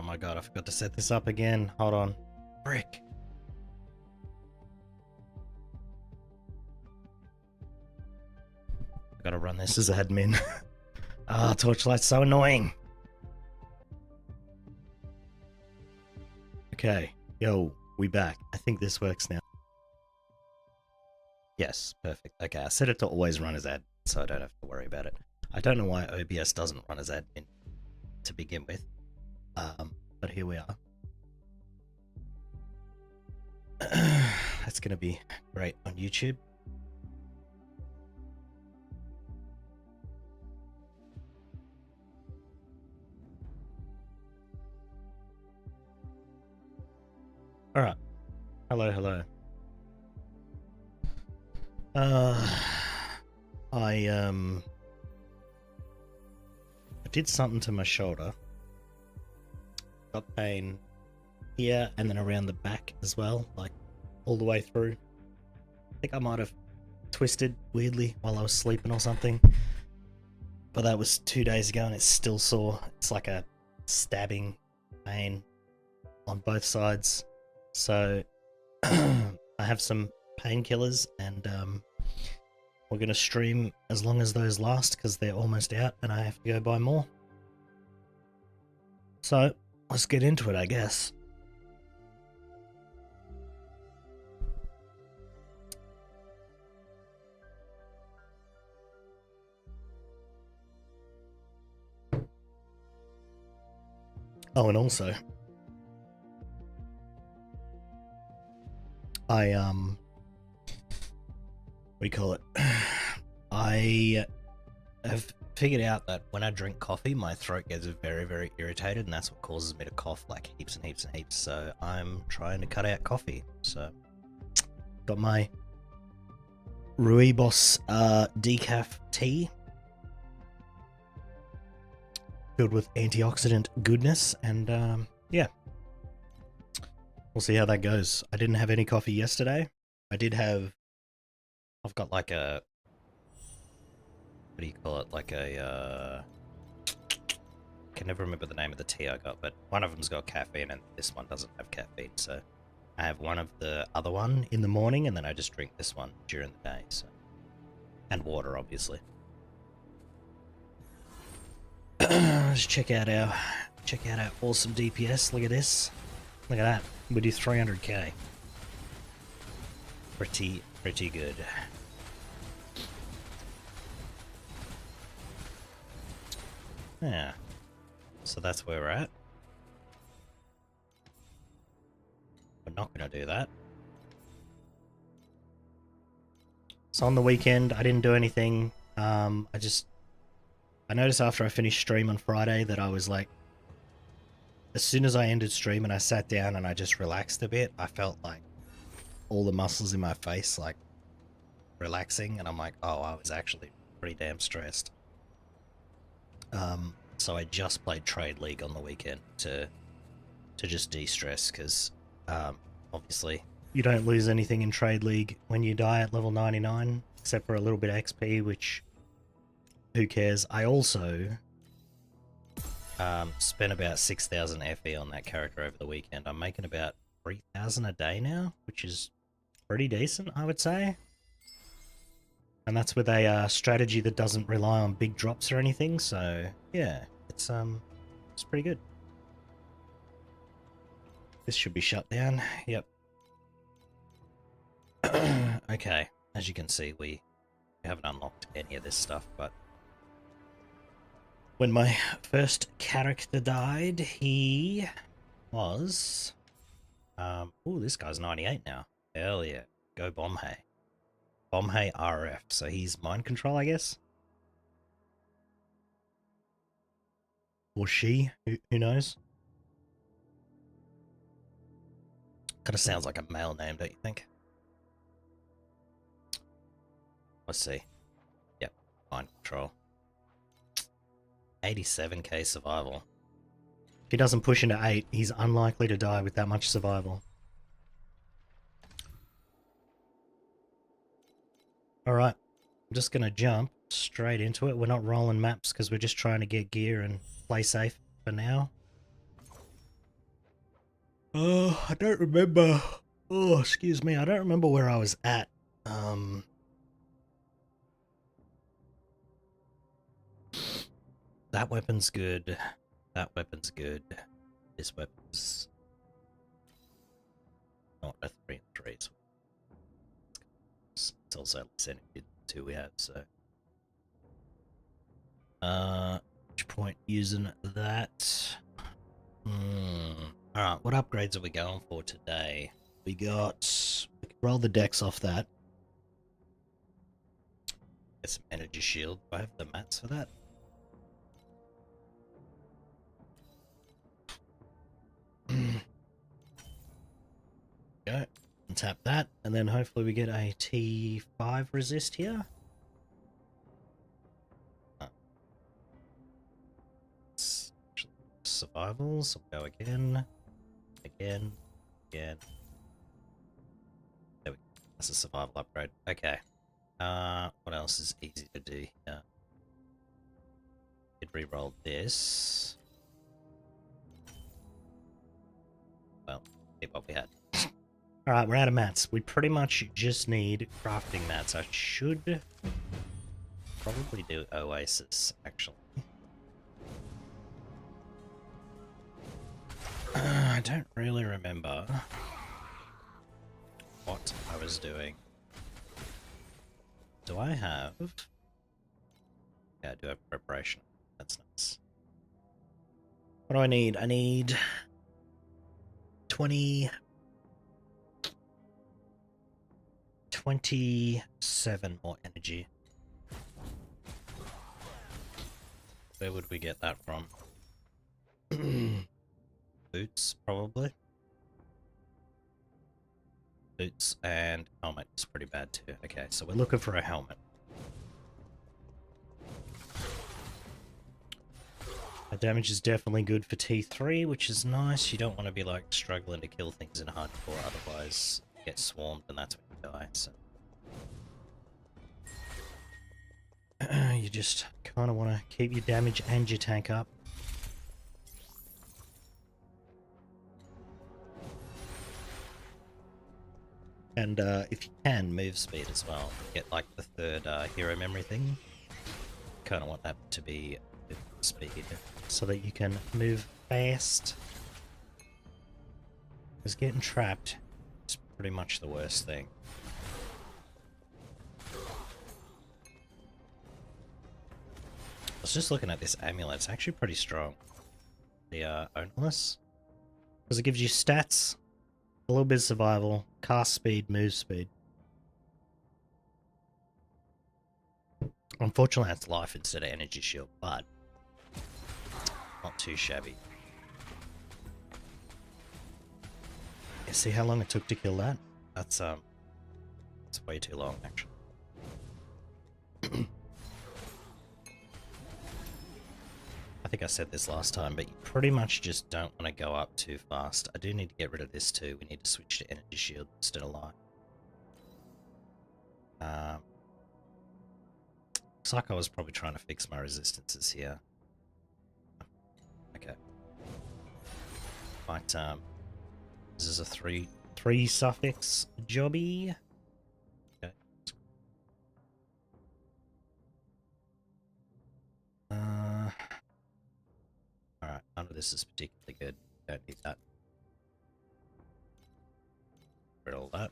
Oh my god, I forgot to set this up again. Hold on. Frick. I gotta run this as admin. Ah, Torchlight's so annoying. Okay. Yo, we back. I think this works now. Yes, perfect. Okay, I set it to always run as admin, so I don't have to worry about it. I don't know why OBS doesn't run as admin to begin with. But here we are. That's gonna be great on YouTube. All right. Hello, hello. I did something to my shoulder. Got pain here and then around the back as well, like all the way through. I think I might have twisted weirdly while I was sleeping or something. But that was 2 days ago and it's still sore. It's like a stabbing pain on both sides. So I have some painkillers and we're going to stream as long as those last because they're almost out and I have to go buy more. So let's get into it, I guess. Oh, and also I what do you call it? I have figured out that when I drink coffee, my throat gets very, very irritated, and that's what causes me to cough like heaps and heaps and heaps. So I'm trying to cut out coffee. So got my Rooibos decaf tea filled with antioxidant goodness, and yeah, we'll see how that goes. I didn't have any coffee yesterday. I did have. I've got like a, what do you call it? Like a, I can never remember the name of the tea I got, but one of them's got caffeine and this one doesn't have caffeine. So I have one of the other one in the morning and then I just drink this one during the day. So, and water, obviously. Let's check out our awesome DPS. Look at this. Look at that. We do 300k. Pretty good. Yeah. So that's where we're at. We're not going to do that. So on the weekend, I didn't do anything. I noticed after I finished stream on Friday that I was like, as soon as I ended stream and I sat down and I just relaxed a bit, I felt like all the muscles in my face like relaxing, and I'm like, oh, I was actually pretty damn stressed. So I just played Trade League on the weekend to just de-stress, because obviously you don't lose anything in Trade League when you die at level 99, except for a little bit of XP, which who cares. I also spent about 6,000 FE on that character over the weekend. I'm making about 3,000 a day now, which is pretty decent, I would say. And that's with a strategy that doesn't rely on big drops or anything, so yeah, it's pretty good. This should be shut down. Yep. Okay, as you can see, we haven't unlocked any of this stuff, but when my first character died, he was oh, this guy's 98 now. Hell yeah. Go Bombhay. Bombhay RF. So he's mind control, I guess? Or she? Who knows? Kind of sounds like a male name, don't you think? Let's see. Yep. Mind control. 87k survival. If he doesn't push into 8, he's unlikely to die with that much survival. Alright, I'm just going to jump straight into it. We're not rolling maps because we're just trying to get gear and play safe for now. Oh, I don't remember. Oh, excuse me. I don't remember where I was at. That weapon's good. That weapon's good. This weapon's not a 3 and 3. So it's also less energy than 2 we have, so. Which point using that? Alright, what upgrades are we going for today? We can roll the decks off that. Get some energy shield. Do I have the mats for that? Go. Untap that, and then hopefully we get a T5 resist here. Survival, so we'll go again. Again. There we go. That's a survival upgrade. Okay. What else is easy to do here? Could re-roll this. Well, keep what we had. Alright, we're out of mats. We pretty much just need crafting mats. I should probably do Oasis, actually. I don't really remember what I was doing. Do I have... Yeah, I do have preparation. That's nice. What do I need? I need 27 more energy. Where would we get that from? Boots, probably. Boots and helmet is pretty bad too. Okay, so we're looking for a helmet. Our damage is definitely good for T3, which is nice. You don't want to be like struggling to kill things in hardcore, otherwise you get swarmed and that's when you die. So you just kind of want to keep your damage and your tank up. And if you can, move speed as well. Get like the third hero memory thing. Kind of want that to be speed so that you can move fast. Because getting trapped is pretty much the worst thing. I was just looking at this amulet. It's actually pretty strong. The ownerless. Because it gives you stats, a little bit of survival, cast speed, move speed. Unfortunately, that's life instead of energy shield, but not too shabby. You see how long it took to kill that? That's it's way too long, actually. I think I said this last time, but you pretty much just don't want to go up too fast. I do need to get rid of this too. We need to switch to energy shield instead of life. Looks like I was probably trying to fix my resistances here. Okay. But this is a three suffix jobby. Okay. Alright, none of this is particularly good. Don't need that. Get all that.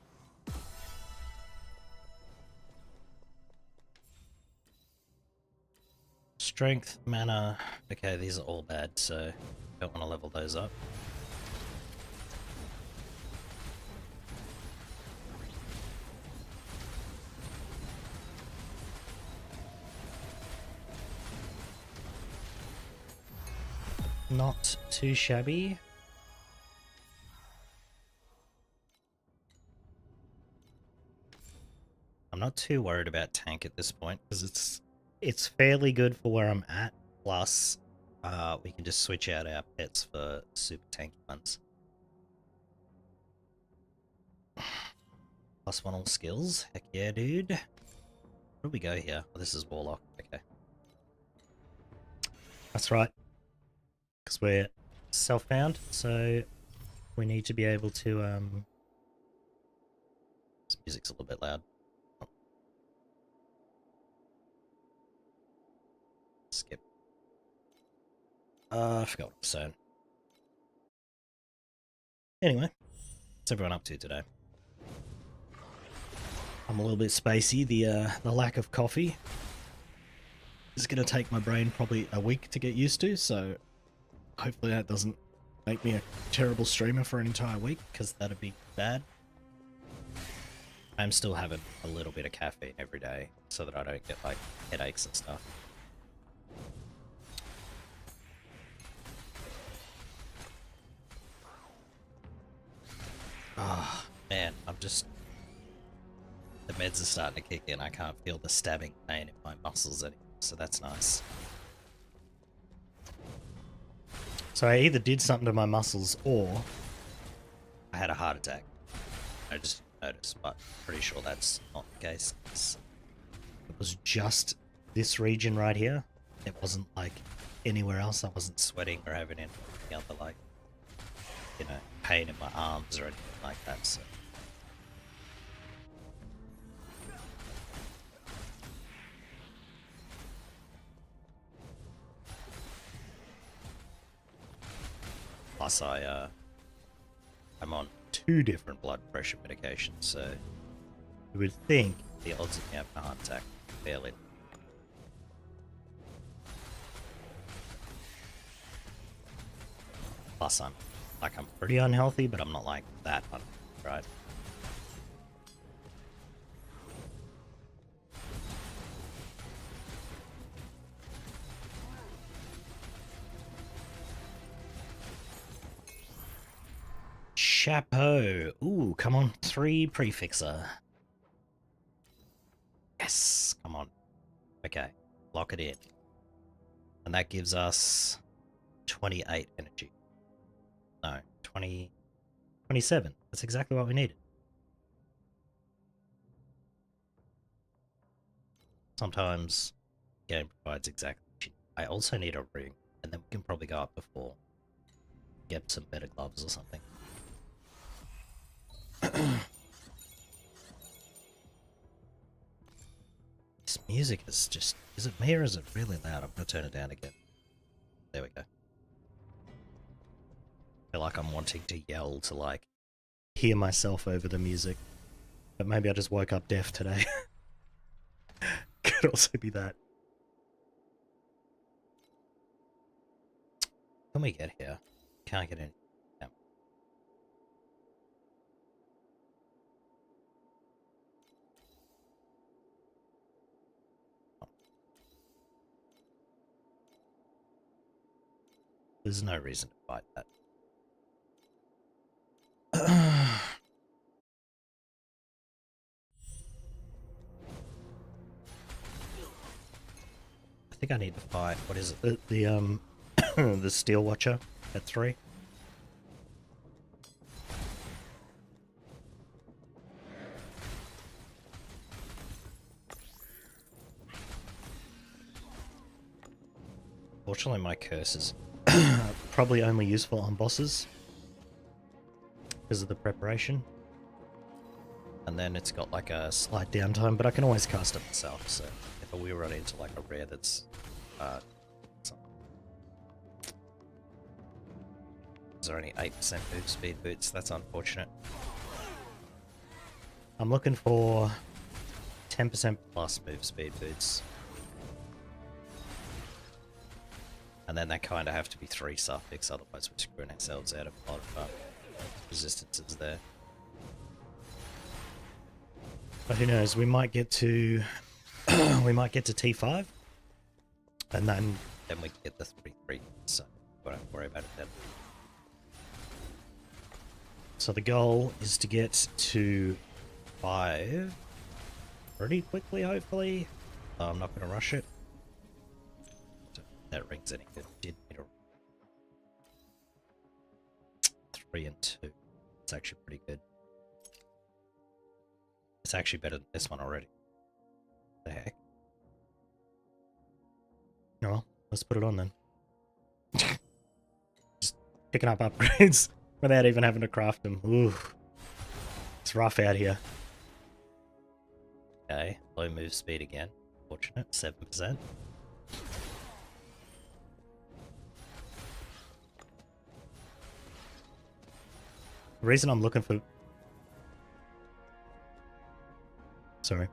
Strength, mana. Okay, these are all bad, so don't want to level those up. Not too shabby. I'm not too worried about tank at this point because it's fairly good for where I'm at. Plus, we can just switch out our pets for super tanky ones. +1 all skills. Heck yeah, dude. Where do we go here? Oh, this is Warlock. Okay. That's right. Because we're self-found, so we need to be able to, this music's a little bit loud. Skip. I forgot what I was saying. Anyway, what's everyone up to today? I'm a little bit spacey. The lack of coffee is going to take my brain probably a week to get used to, so hopefully that doesn't make me a terrible streamer for an entire week, because that'd be bad. I'm still having a little bit of caffeine every day so that I don't get like headaches and stuff. Oh, man, the meds are starting to kick in. I can't feel the stabbing pain in my muscles anymore, so that's nice. So I either did something to my muscles or I had a heart attack. I just didn't notice, but I'm pretty sure that's not the case. It was just this region right here. It wasn't like anywhere else. I wasn't sweating or having any other, like, you know, pain in my arms or anything like that, so. Plus I'm on 2 different blood pressure medications, so you would think the odds of me having a heart attack are fairly. Plus I'm pretty unhealthy, but I'm not like that unhealthy, right? Chapeau. Ooh, come on. 3 prefixer. Yes, come on. Okay, lock it in. And that gives us 28 energy. No, 27. That's exactly what we needed. Sometimes the game provides exactly. I also need a ring, and then we can probably go up before. Get some better gloves or something. This music is just... Is it me or is it really loud? I'm gonna turn it down again. There we go. I feel like I'm wanting to yell to, like, hear myself over the music. But maybe I just woke up deaf today. Could also be that. Can we get here? Can't get in. No. There's no reason to fight that. I think I need to fight, what is it, the Steel Watcher at 3. Fortunately, my curse is probably only useful on bosses because of the preparation. And then it's got like a slight downtime, but I can always cast it myself, so if we run into like a rare that's is there only 8% move speed boots? That's unfortunate. I'm looking for 10% plus move speed boots. And then they kind of have to be 3 suffix, otherwise we're screwing ourselves out of a lot of resistances there. But who knows, we might get to we might get to T5, and then we can get the 3-3, so we don't worry about it then. So the goal is to get to 5 pretty quickly, hopefully. I'm not going to rush it. That ring's any good. Did need a 3 and 2. It's actually pretty good. It's actually better than this one already. The heck? Oh well, let's put it on then. Just picking up upgrades. Without even having to craft them. Ooh. It's rough out here. Okay, low move speed again. Fortunate, 7%. The reason I'm looking for... Sorry.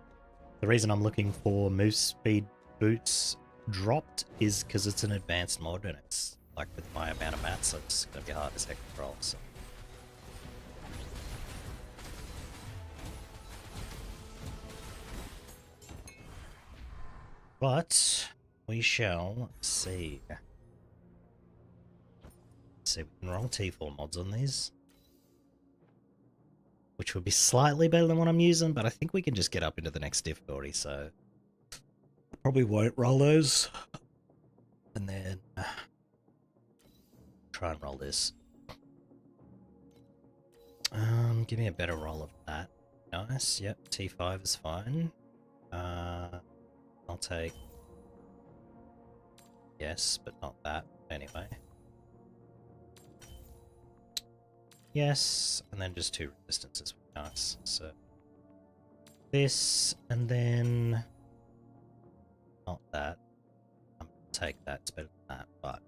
The reason I'm looking for move speed boots dropped is because it's an advanced mod and it's like with my amount of mats, so it's going to be hard as heck to control. So. But we shall see. See, we can roll T4 mods on these, which would be slightly better than what I'm using, but I think we can just get up into the next difficulty, so probably won't roll those. And then try and roll this. Give me a better roll of that. Nice, yep, T5 is fine. I'll take... Yes, but not that, anyway. Yes, and then just 2 resistances would be nice. So this, and then not that. I'm gonna take that, it's better than that, but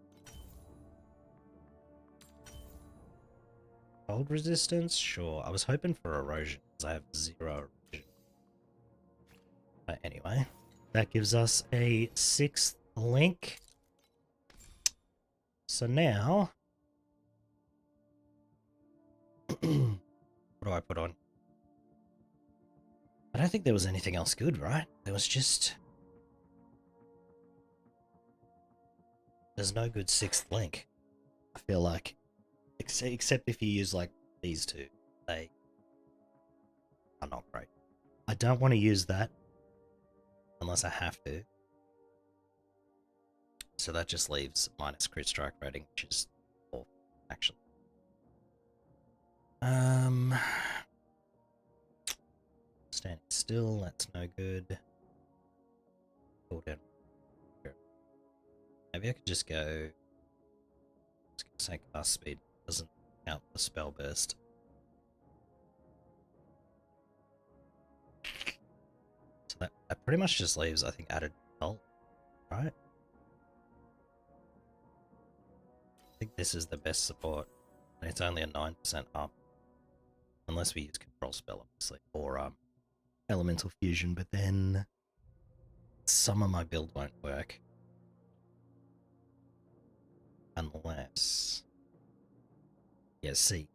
cold resistance? Sure. I was hoping for erosion, because I have 0 erosion. But anyway, that gives us a 6th link. So now what do I put on? I don't think there was anything else good, right? There was just... There's no good 6th link, I feel like. Except if you use, like, these two. They are not great. I don't want to use that unless I have to. So that just leaves minus crit strike rating, which is awful, actually. Standing still, that's no good. Pull down. Maybe I could just go... I was going to say cast speed doesn't count the spell burst. So that pretty much just leaves, I think, added health, right? I think this is the best support, and it's only a 9% up. Unless we use control spell, obviously, or elemental fusion, but then some of my build won't work. Unless... Yeah, see.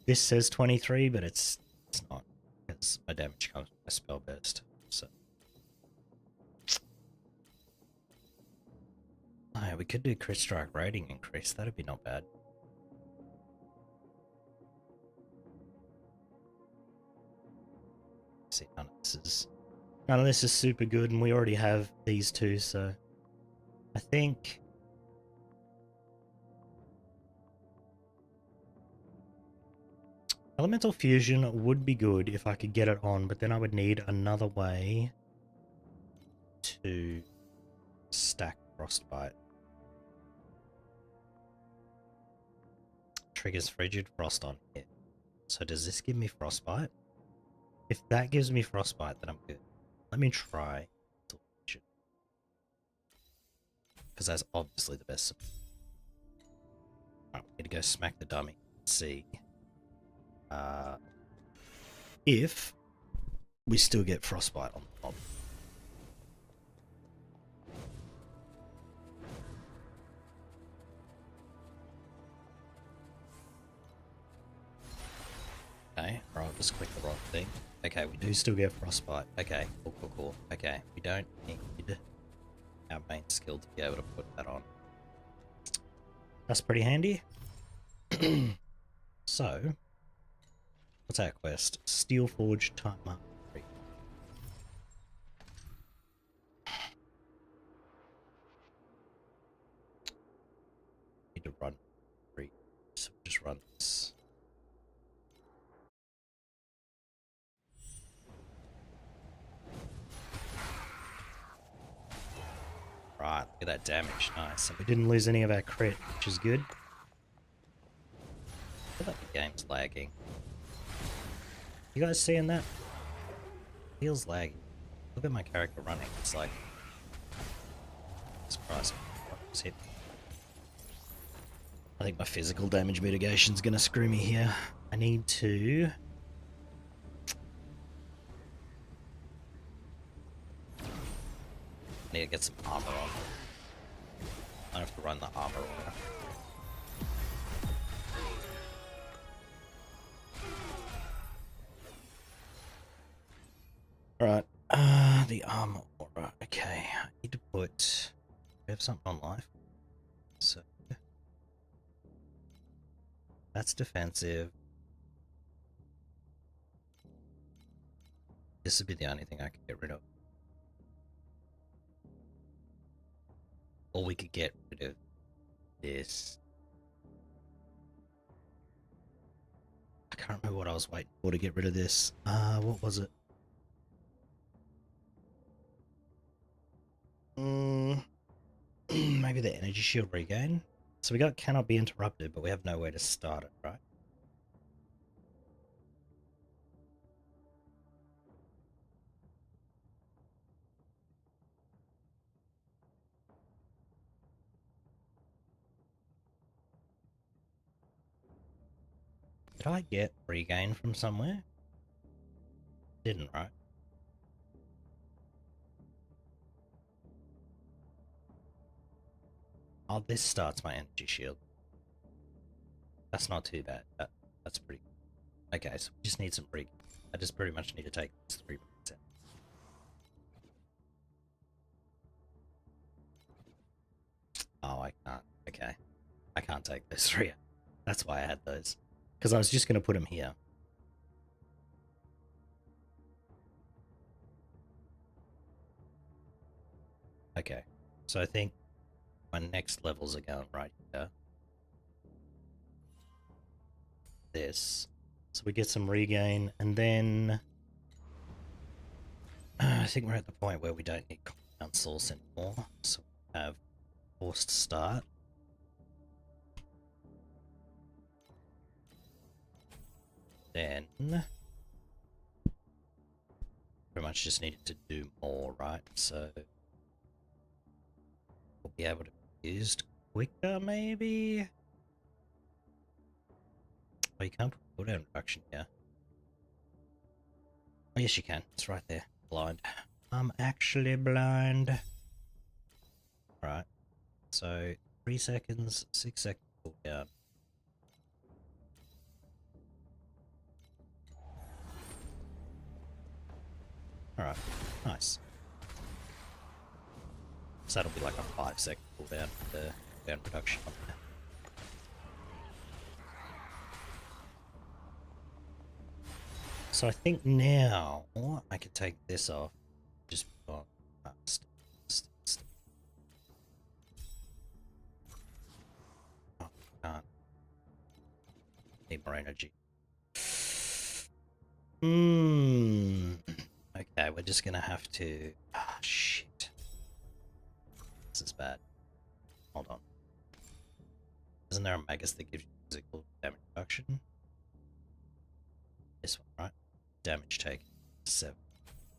This says 23, but it's not, because my damage comes from a spell burst, so... Oh, yeah, we could do crit strike rating increase, that'd be not bad. See, none of this is super good, and we already have these two, so I think elemental fusion would be good if I could get it on, but then I would need another way to stack frostbite. Triggers frigid frost on it. So does this give me frostbite? If that gives me frostbite, then I'm good. Let me try. Because that's obviously the best. Alright, we need to go smack the dummy. Let's see. If we still get frostbite on the mob. Okay, or I'll just click the wrong thing. Okay, we do still get frostbite. Okay, cool. Okay, we don't need our main skill to be able to put that on. That's pretty handy. So, what's our quest? Steelforge Timemark 3. Need to run 3. So just run this. Right, look at that damage. Nice. And we didn't lose any of our crit, which is good. game's lagging. You guys seeing that? Feels laggy. Look at my character running. It's like, Jesus Christ, what's hit? I think my physical damage mitigation's gonna screw me here. I need to. I need to get some armor on. I have to run the armor order. Alright, the armor aura. Okay, I need to put. We have something on life. So. That's defensive. This would be the only thing I could get rid of. Or we could get rid of this. I can't remember what I was waiting for to get rid of this. What was it? Maybe the energy shield regain. So we got cannot be interrupted, but we have no way to start it, right? Did I get regain from somewhere? Didn't, right? Oh, this starts my energy shield. That's not too bad. That's pretty good. Okay, so we just need some regain. I just pretty much need to take this 3%. Oh, I can't. Okay. I can't take those 3 out. That's why I had those. Because I was just going to put them here. Okay. So I think my next levels are going right here. This. So we get some regain, and then I think we're at the point where we don't need compound source anymore. So we have forced start. Then pretty much just needed to do more, right? So we'll be able to be used quicker, maybe? Oh, you can't put cooldown reduction here. Oh, yes, you can. It's right there. Blind. I'm actually blind. Alright. So, 3 seconds, 6 seconds cooldown. Alright. Nice. So that'll be like a 5-second cooldown for the cooldown reduction on there. So I think now I could take this off. Just put on oh, can't. Need more energy. Okay, we're just gonna have to. Ah, shit. This is bad. Hold on. Isn't there a Magus that gives you physical damage reduction? This one, right? Damage taken 7.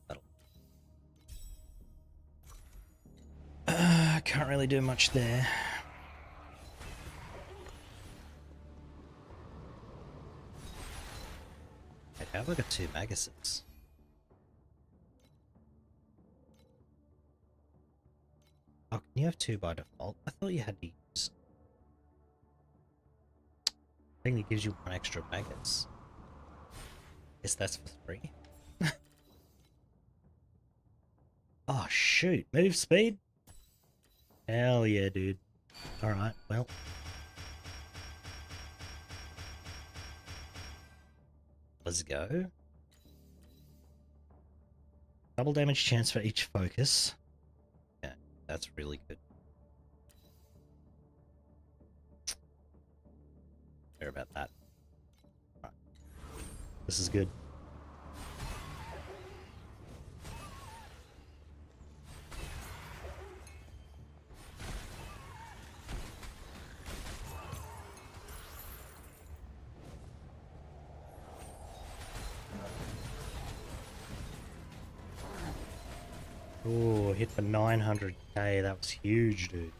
That'll. Can't really do much there. Wait, how have I got 2 Maguses? Oh, can you have 2 by default? I thought you had to use a thing that gives you 1 extra Magus. Guess that's for 3. Oh shoot, move speed? Hell yeah, dude. Alright, well. Let's go. Double damage chance for each focus. Yeah, that's really good. Care about that. Right. This is good. Oh, hit for 900k. That was huge, dude.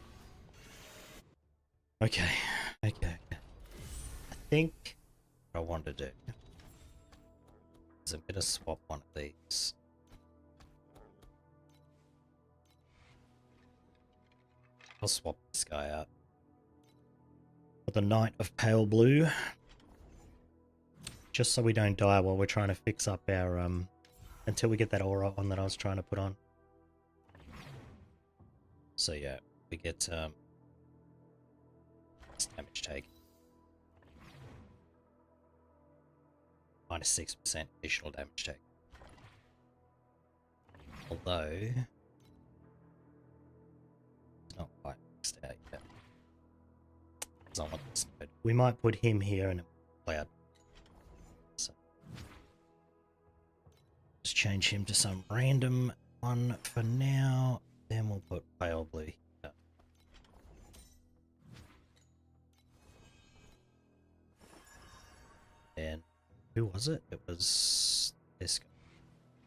Okay. Okay. I think what I want to do is I'm going to swap one of these. I'll swap this guy out for the Knight of Pale Blue. Just so we don't die while we're trying to fix up our, until we get that aura on that I was trying to put on. So yeah, we get, this damage take. Minus 6% additional damage take. Although, it's not quite fixed out yet. Because I want this node. We might put him here and play out. So, just change him to some random one for now. Then we'll put Pale Blue here. And who was it? It was this guy.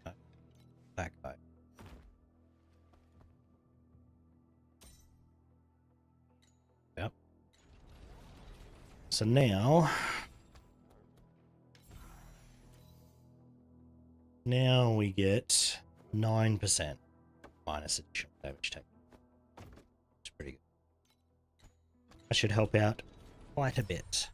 No, that guy. Yep. So now we get 9% minus additional damage take. It's pretty good. That should help out quite a bit.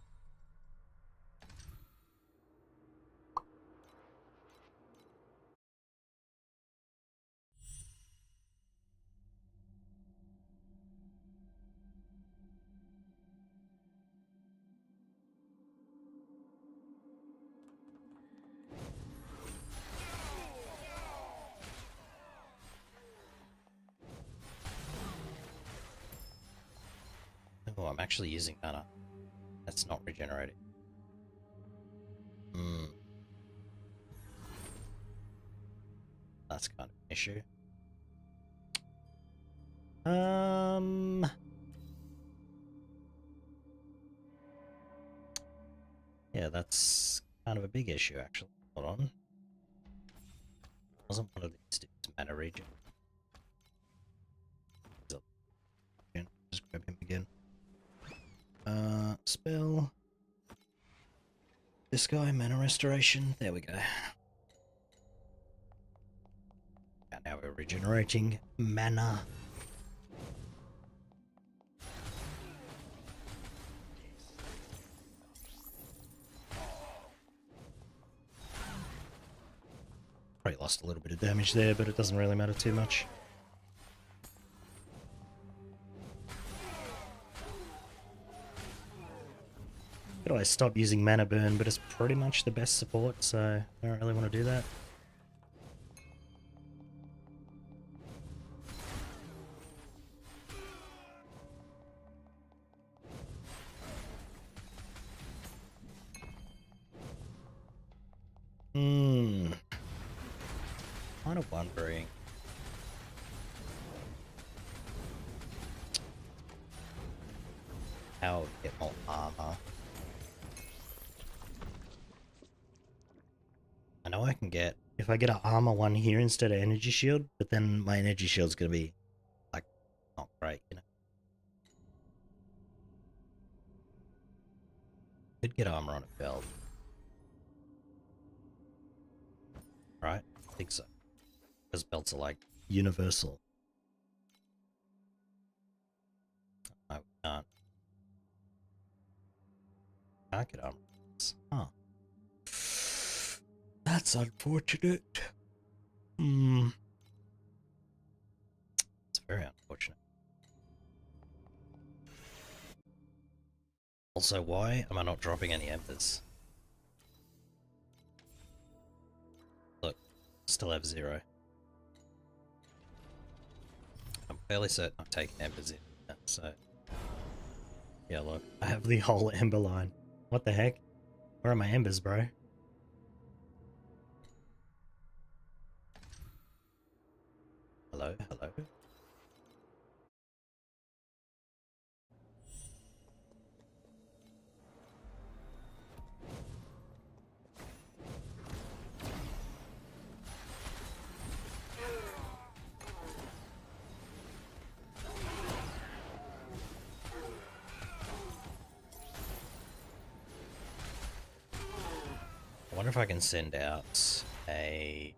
Oh, I'm actually using mana. That's not regenerating. That's kind of an issue. Yeah, that's kind of a big issue, actually. Hold on. Wasn't one of these dudes mana regen? Just grab him again. Spell. This guy, mana restoration. There we go. And now we're regenerating mana. Probably lost a little bit of damage there, but it doesn't really matter too much. Could always stop using mana burn, but it's pretty much the best support, so I don't really want to do that. Kind of wondering. How to get more armor. I know I can get, if I get an armor one here instead of energy shield, but then my energy shield's gonna be, like, not great, you know. Could get armor on a belt. Right? I think so. Because belts are, like, universal. No, we can't. Can't get armor. Huh. That's unfortunate. It's very unfortunate. Also, why am I not dropping any embers? Look, still have 0. I'm fairly certain I've taken embers in, so... Yeah, look, I have the whole ember line. What the heck? Where are my embers, bro? Hello, hello. wonder if I can send out a...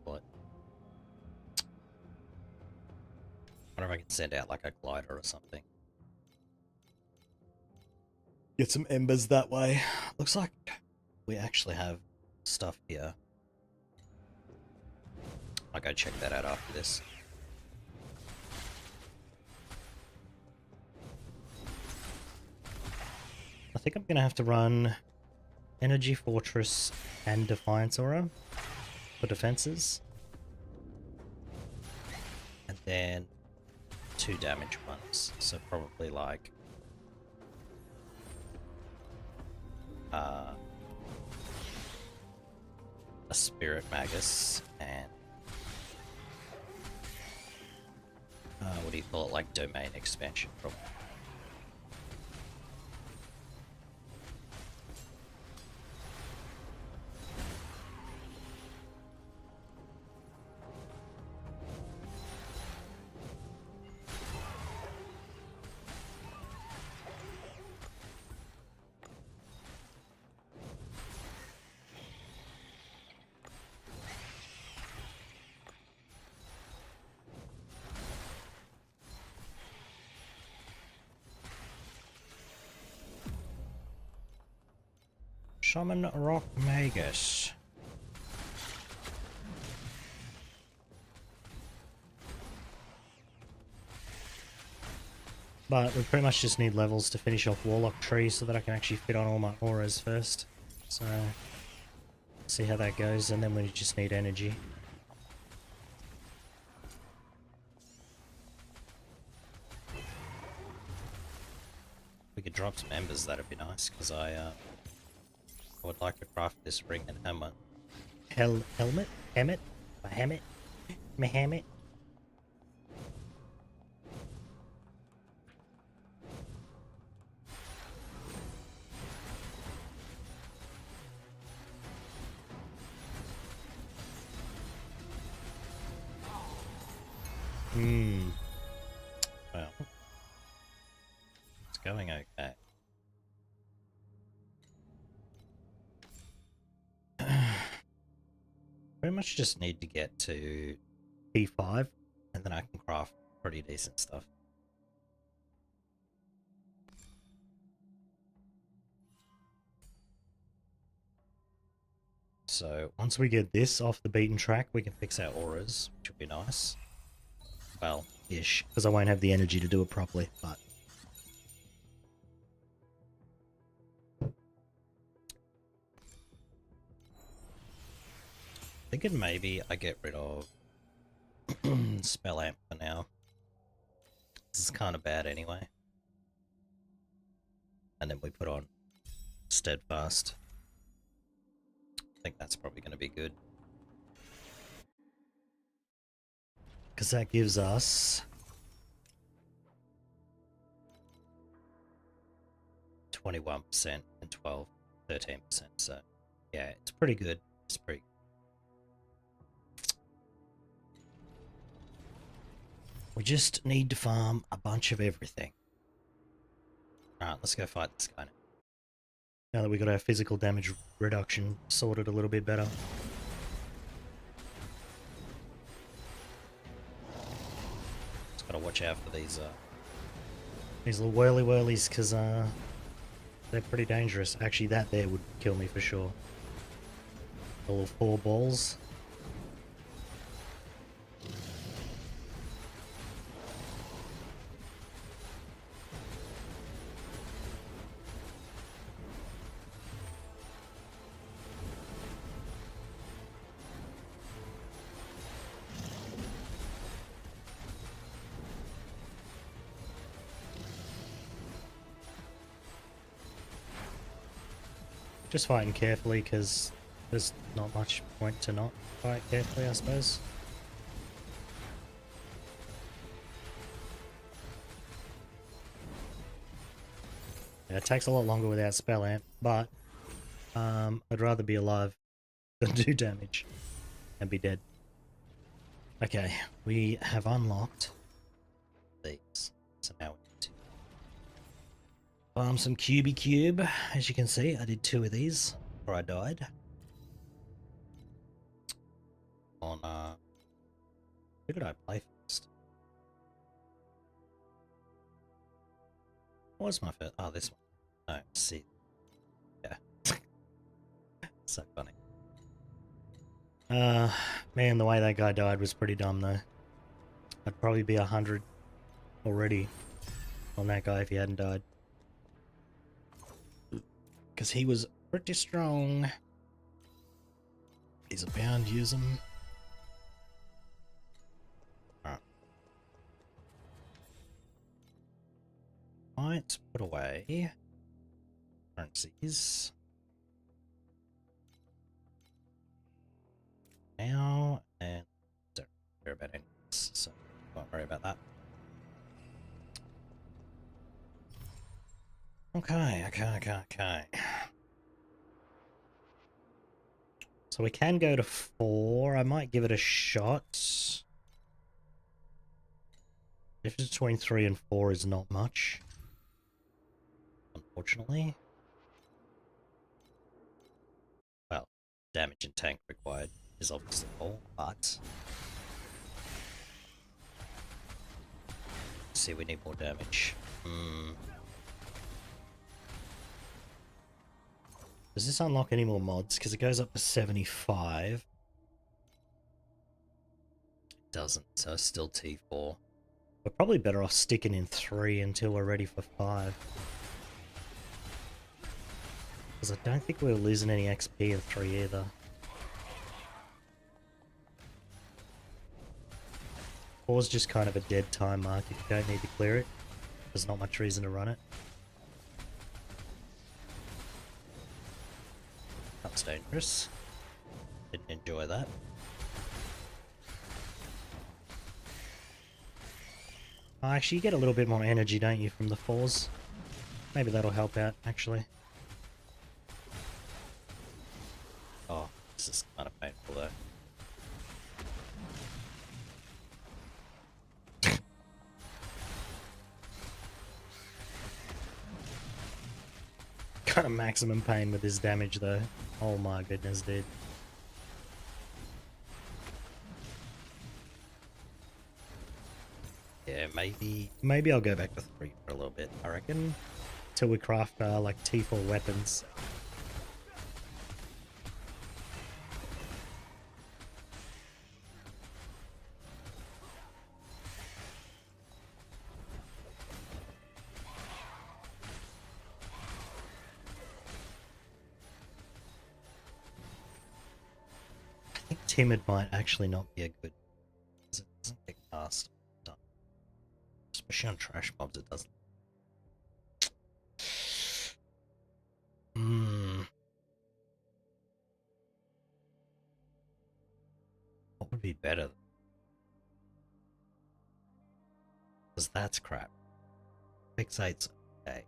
what? I wonder if I can send out like a glider or something. Get some embers that way. Looks like we actually have stuff here. I'll go check that out after this. I think I'm gonna have to run Energy Fortress and Defiance Aura for defenses. And then 2 damage ones. So probably like a Spirit Magus and what do you call it, like domain expansion probably. Shaman Rock Magus. But we pretty much just need levels to finish off Warlock Tree so that I can actually fit on all my auras first. So, see how that goes, and then we just need energy. We could drop some embers, that'd be nice, because I would like to craft this ring and hammer. Helmet? Emmet? Mahammet? Mahammet? Well, it's going okay. Pretty much just need to get to P5 and then I can craft pretty decent stuff. So once we get this off the beaten track, we can fix our auras, which will be nice. Well, ish, because I won't have the energy to do it properly, but... thinking maybe I get rid of Spell Amp for now. This is kind of bad anyway. And then we put on Steadfast. I think that's probably going to be good. Because that gives us 21% and 13%. So yeah, it's pretty good. It's pretty good. We just need to farm a bunch of everything. Alright, let's go fight this guy now. Now that we got our physical damage reduction sorted a little bit better. Just gotta watch out for these little whirly-whirlies, because they're pretty dangerous. Actually, that there would kill me for sure. The little 4 balls. Just fighting carefully, because there's not much point to not fight carefully, I suppose. Yeah, it takes a lot longer without Spell Amp, but I'd rather be alive than do damage and be dead. Okay, we have unlocked these, so now we need to Farm some cube. As you can see, I did 2 of these before I died. On, who did I play first? What was my first? Oh, this one. No, see. Yeah. So funny. Man, the way that guy died was pretty dumb, though. I'd probably be 100 already on that guy if he hadn't died. Because he was pretty strong. He's a bound, use him. Alright. Let's put away currencies. Now, and don't care about any of this, so don't worry about that. Okay. So we can go to 4. I might give it a shot. Difference between 3 and 4 is not much, unfortunately. Well, damage and tank required is obviously more, but see, we need more damage. Does this unlock any more mods? Because it goes up to 75. It doesn't, so it's still T4. We're probably better off sticking in 3 until we're ready for 5. Because I don't think we're losing any XP in 3 either. 4's just kind of a dead time mark if you don't need to clear it. There's not much reason to run it. That's dangerous. Didn't enjoy that. Oh, actually, you get a little bit more energy, don't you, from the 4s? Maybe that'll help out, actually. Oh, this is kind of painful, though. Kind of maximum pain with his damage, though. Oh my goodness, dude. Yeah, maybe I'll go back to 3 for a little bit, I reckon. Till we craft, like, T4 weapons. I think Timid might actually not be a good... Because it doesn't get cast. Especially on trash mobs, it doesn't. What would be better? Because that's crap. Fixate's okay.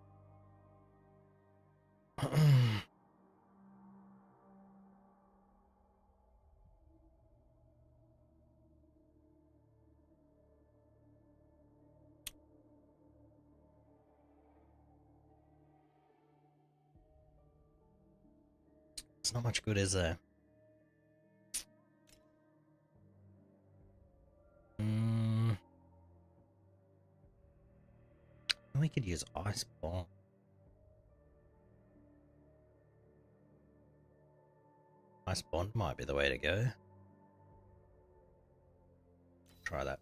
It's not much good, is there? We could use Ice Bomb. Ice Bond might be the way to go. Try that.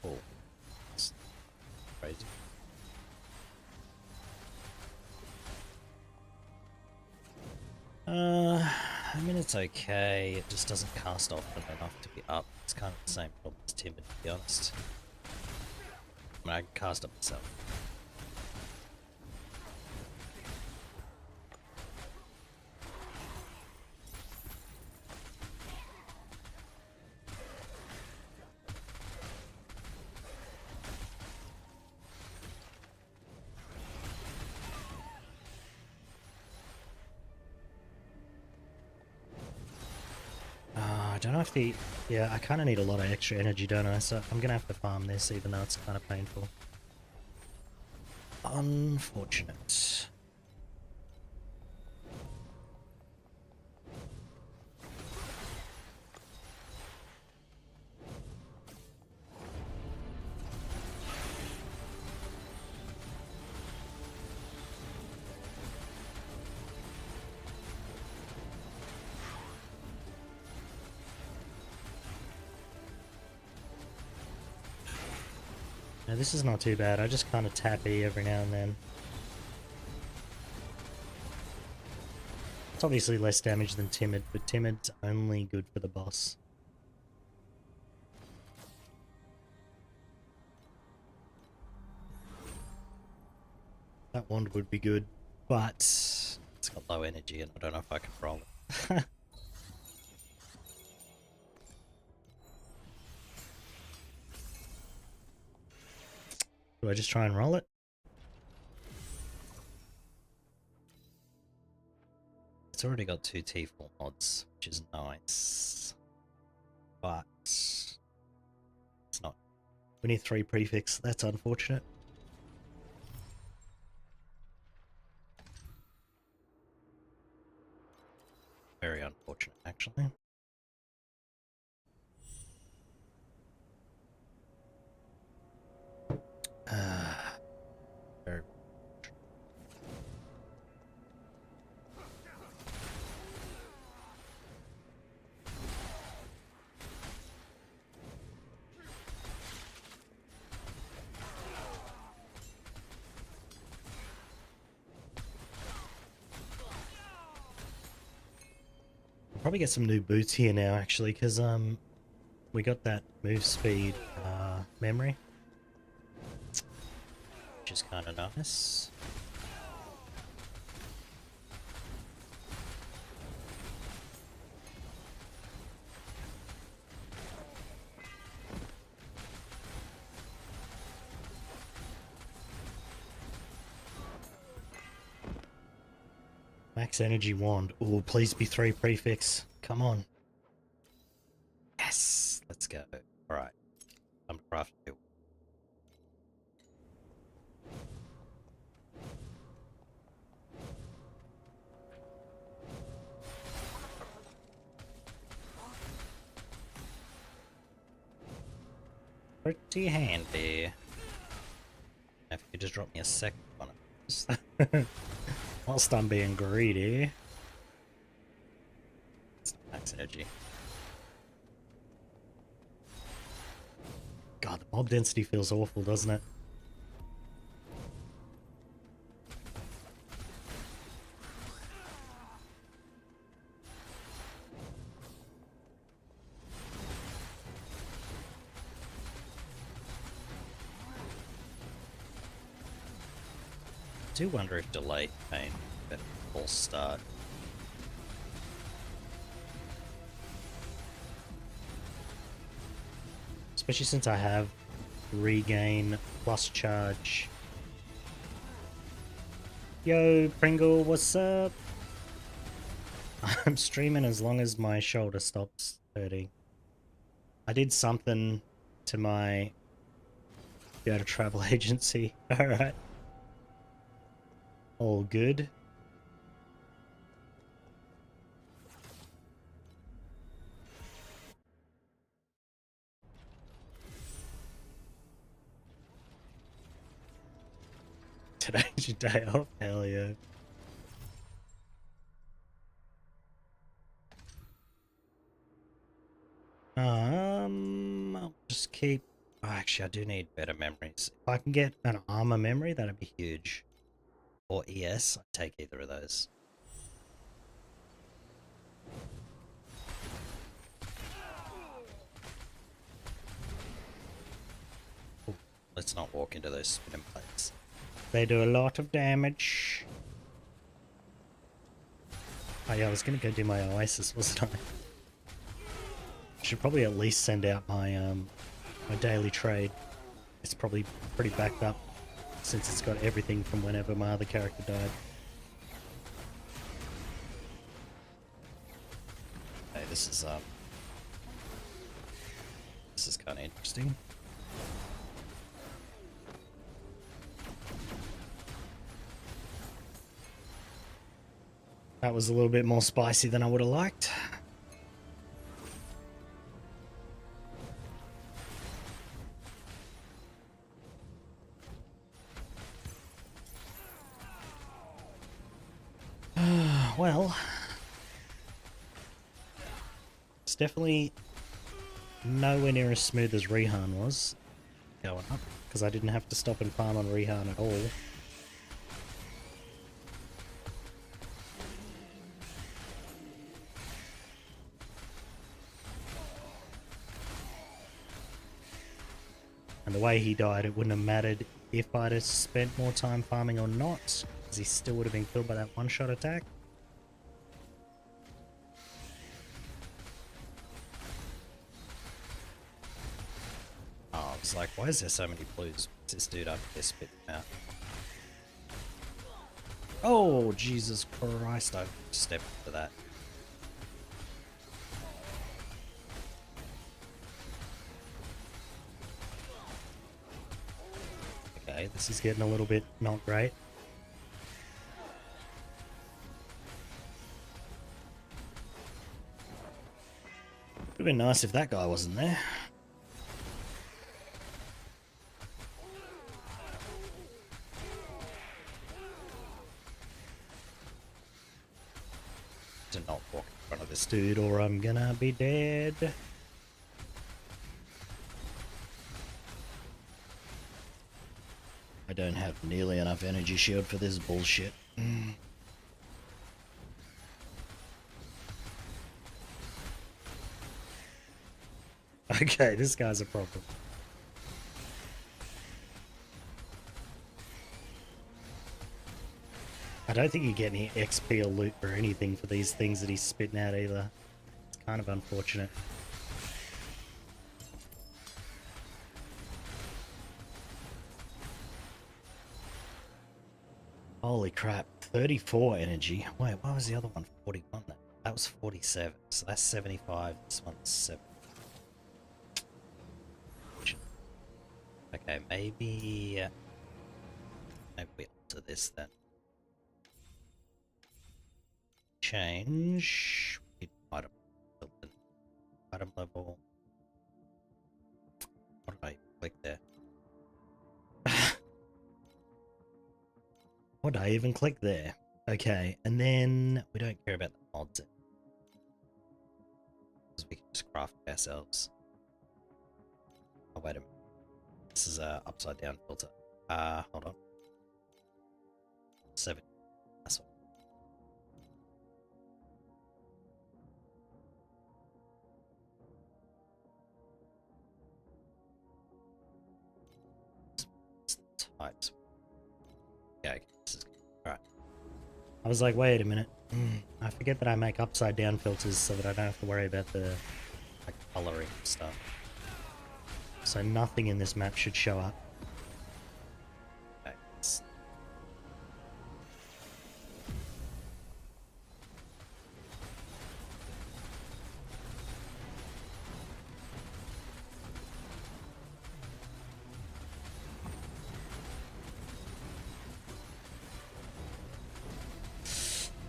Oh, that's crazy. I mean, it's okay. It just doesn't cast often enough to be up. It's kind of the same problem as Timid, to be honest. I mean, I can cast up myself. don't know if the... Yeah, I kind of need a lot of extra energy, don't I? So I'm going to have to farm this, even though it's kind of painful. Unfortunate. Now, this is not too bad. I just kind of tap E every now and then. It's obviously less damage than Timid, but Timid's only good for the boss. That wand would be good, but it's got low energy and I don't know if I can roll it. Do I just try and roll it? It's already got 2 T4 mods, which is nice. But it's not. We need 3 prefix, that's unfortunate. Very unfortunate, actually. Very. Probably get some new boots here now, actually, because we got that move speed memory, which is kind of nice. Max energy wand. Oh, please be 3 prefix. Come on. Yes, let's go. All right, I'm craft 2. Pretty handy. If you could just drop me a second on it. Whilst I'm being greedy. It's max energy. God, the mob density feels awful, doesn't it? I do wonder if delayed pain at full start. Especially since I have regain plus charge. Yo, Pringle, what's up? I'm streaming as long as my shoulder stops hurting. I did something to my go to travel agency. Alright. All good. Today's your day off? Hell yeah. I'll just keep... Oh, actually, I do need better memories. If I can get an armor memory, that'd be huge. Or ES, I'd take either of those. Ooh, let's not walk into those spinning plates. They do a lot of damage. Oh yeah, I was gonna go do my Oasis, wasn't I? Should probably at least send out my my daily trade. It's probably pretty backed up since it's got everything from whenever my other character died. Hey, this is this is kind of interesting. That was a little bit more spicy than I would have liked. Well, it's definitely nowhere near as smooth as Rihan was going up, because I didn't have to stop and farm on Rihan at all. And the way he died, it wouldn't have mattered if I'd have spent more time farming or not, because he still would have been killed by that one-shot attack. Oh, I was like, why is there so many blues? What's this dude up there spitting out? Oh, Jesus Christ, I stepped into that. Okay, this is getting a little bit not great. Would have been nice if that guy wasn't there. To not walk in front of this dude or I'm gonna be dead. I don't have nearly enough energy shield for this bullshit. Okay, this guy's a problem. I don't think you get any XP or loot or anything for these things that he's spitting out either. It's kind of unfortunate. Holy crap, 34 energy. Wait, what was the other one? 41? That was 47, so that's 75. This one's 7. Okay, maybe we alter this then. Change item level. What did I click there? What did I even click there? Okay, and then we don't care about the mods because we can just craft it ourselves. Oh wait a minute, this is a upside down filter. Hold on. 7. That's what. Types. Yeah, okay, this is good. Alright. I was like, wait a minute. I forget that I make upside down filters so that I don't have to worry about the coloring stuff. So nothing in this map should show up. Okay.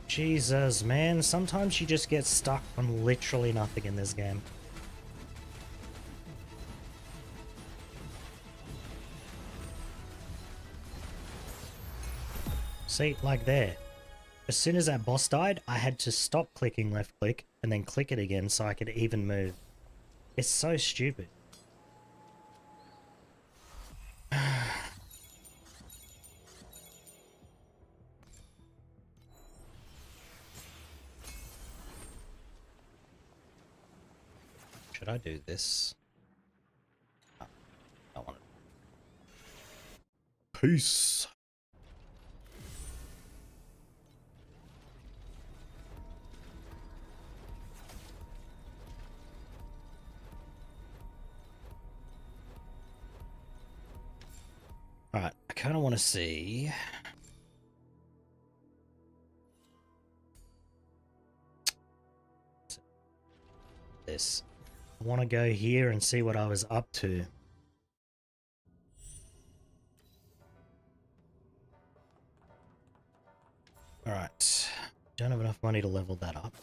Jesus, man. Sometimes you just get stuck on literally nothing in this game. See, like there. As soon as that boss died, I had to stop clicking left click and then click it again so I could even move. It's so stupid. Should I do this? Oh, I want it. Peace. Alright, I kind of want to see... this. I want to go here and see what I was up to. Alright. Don't have enough money to level that up.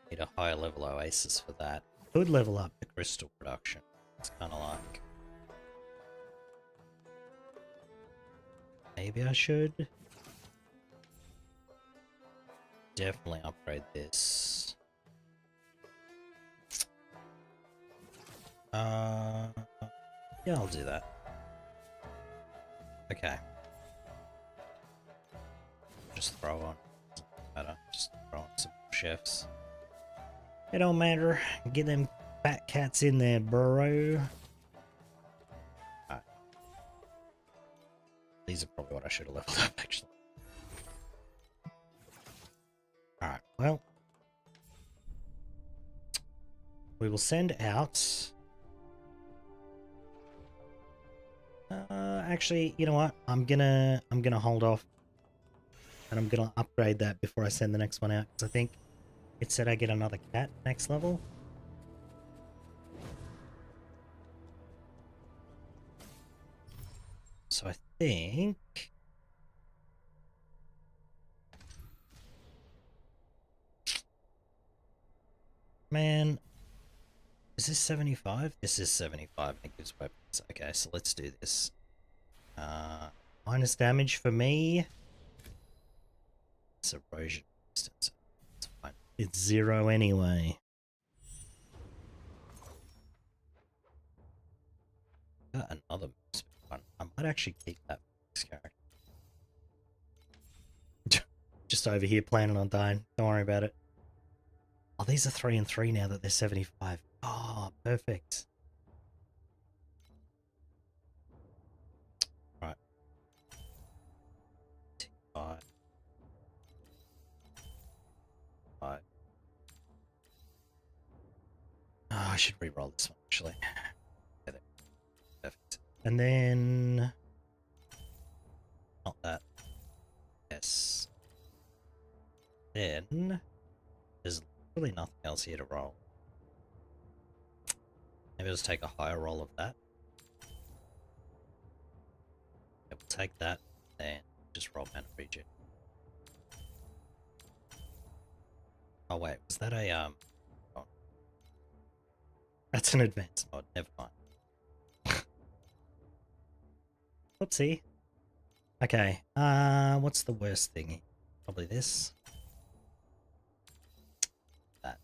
Need a higher level oasis for that. Could level up the crystal production. It's kind of like... maybe I should? Definitely upgrade this. Yeah, I'll do that. Okay. Just throw on. Doesn't matter. Just throw on some chefs. It don't matter. Get them fat cats in there, bro. Alright. These are probably what I should have leveled up, actually. Alright, well. We will send out... actually, you know what? I'm gonna hold off. And I'm gonna upgrade that before I send the next one out. Because I think it said I get another cat next level. So I think... man... is this 75? This is 75 and it gives weapons. Okay, so let's do this. Minus damage for me. It's erosion resistance. It's fine. It's 0 anyway. Got another one. I might actually keep that for this character. Just over here planning on dying. Don't worry about it. Oh, these are 3 and 3 now that they're 75. Oh, perfect. Right. T5. 5. Oh, I should re-roll this one, actually. Okay, there. Perfect. And then... not that. Yes. Then... there's really nothing else here to roll. Maybe I'll just take a higher roll of that. Yeah, we'll take that and just roll mana regen. Oh wait, was that a oh. That's an advanced mod, never mind. Whoopsie. Okay, what's the worst thing? Probably this. That.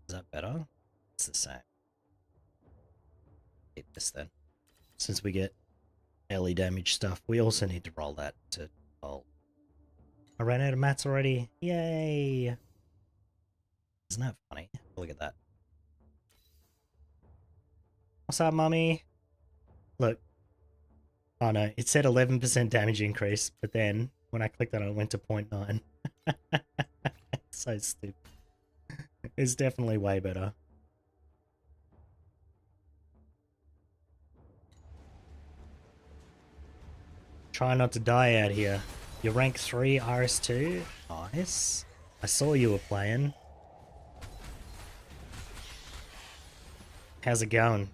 Is that better? It's the same. Keep this then. Since we get early damage stuff, we also need to roll that to roll. I ran out of mats already. Yay! Isn't that funny? Look at that. What's up, mummy? Look. Oh no, it said 11% damage increase, but then when I clicked on it, it went to 0.9. So stupid. It's definitely way better. Try not to die out here. You're rank 3 RS2. Nice. I saw you were playing. How's it going?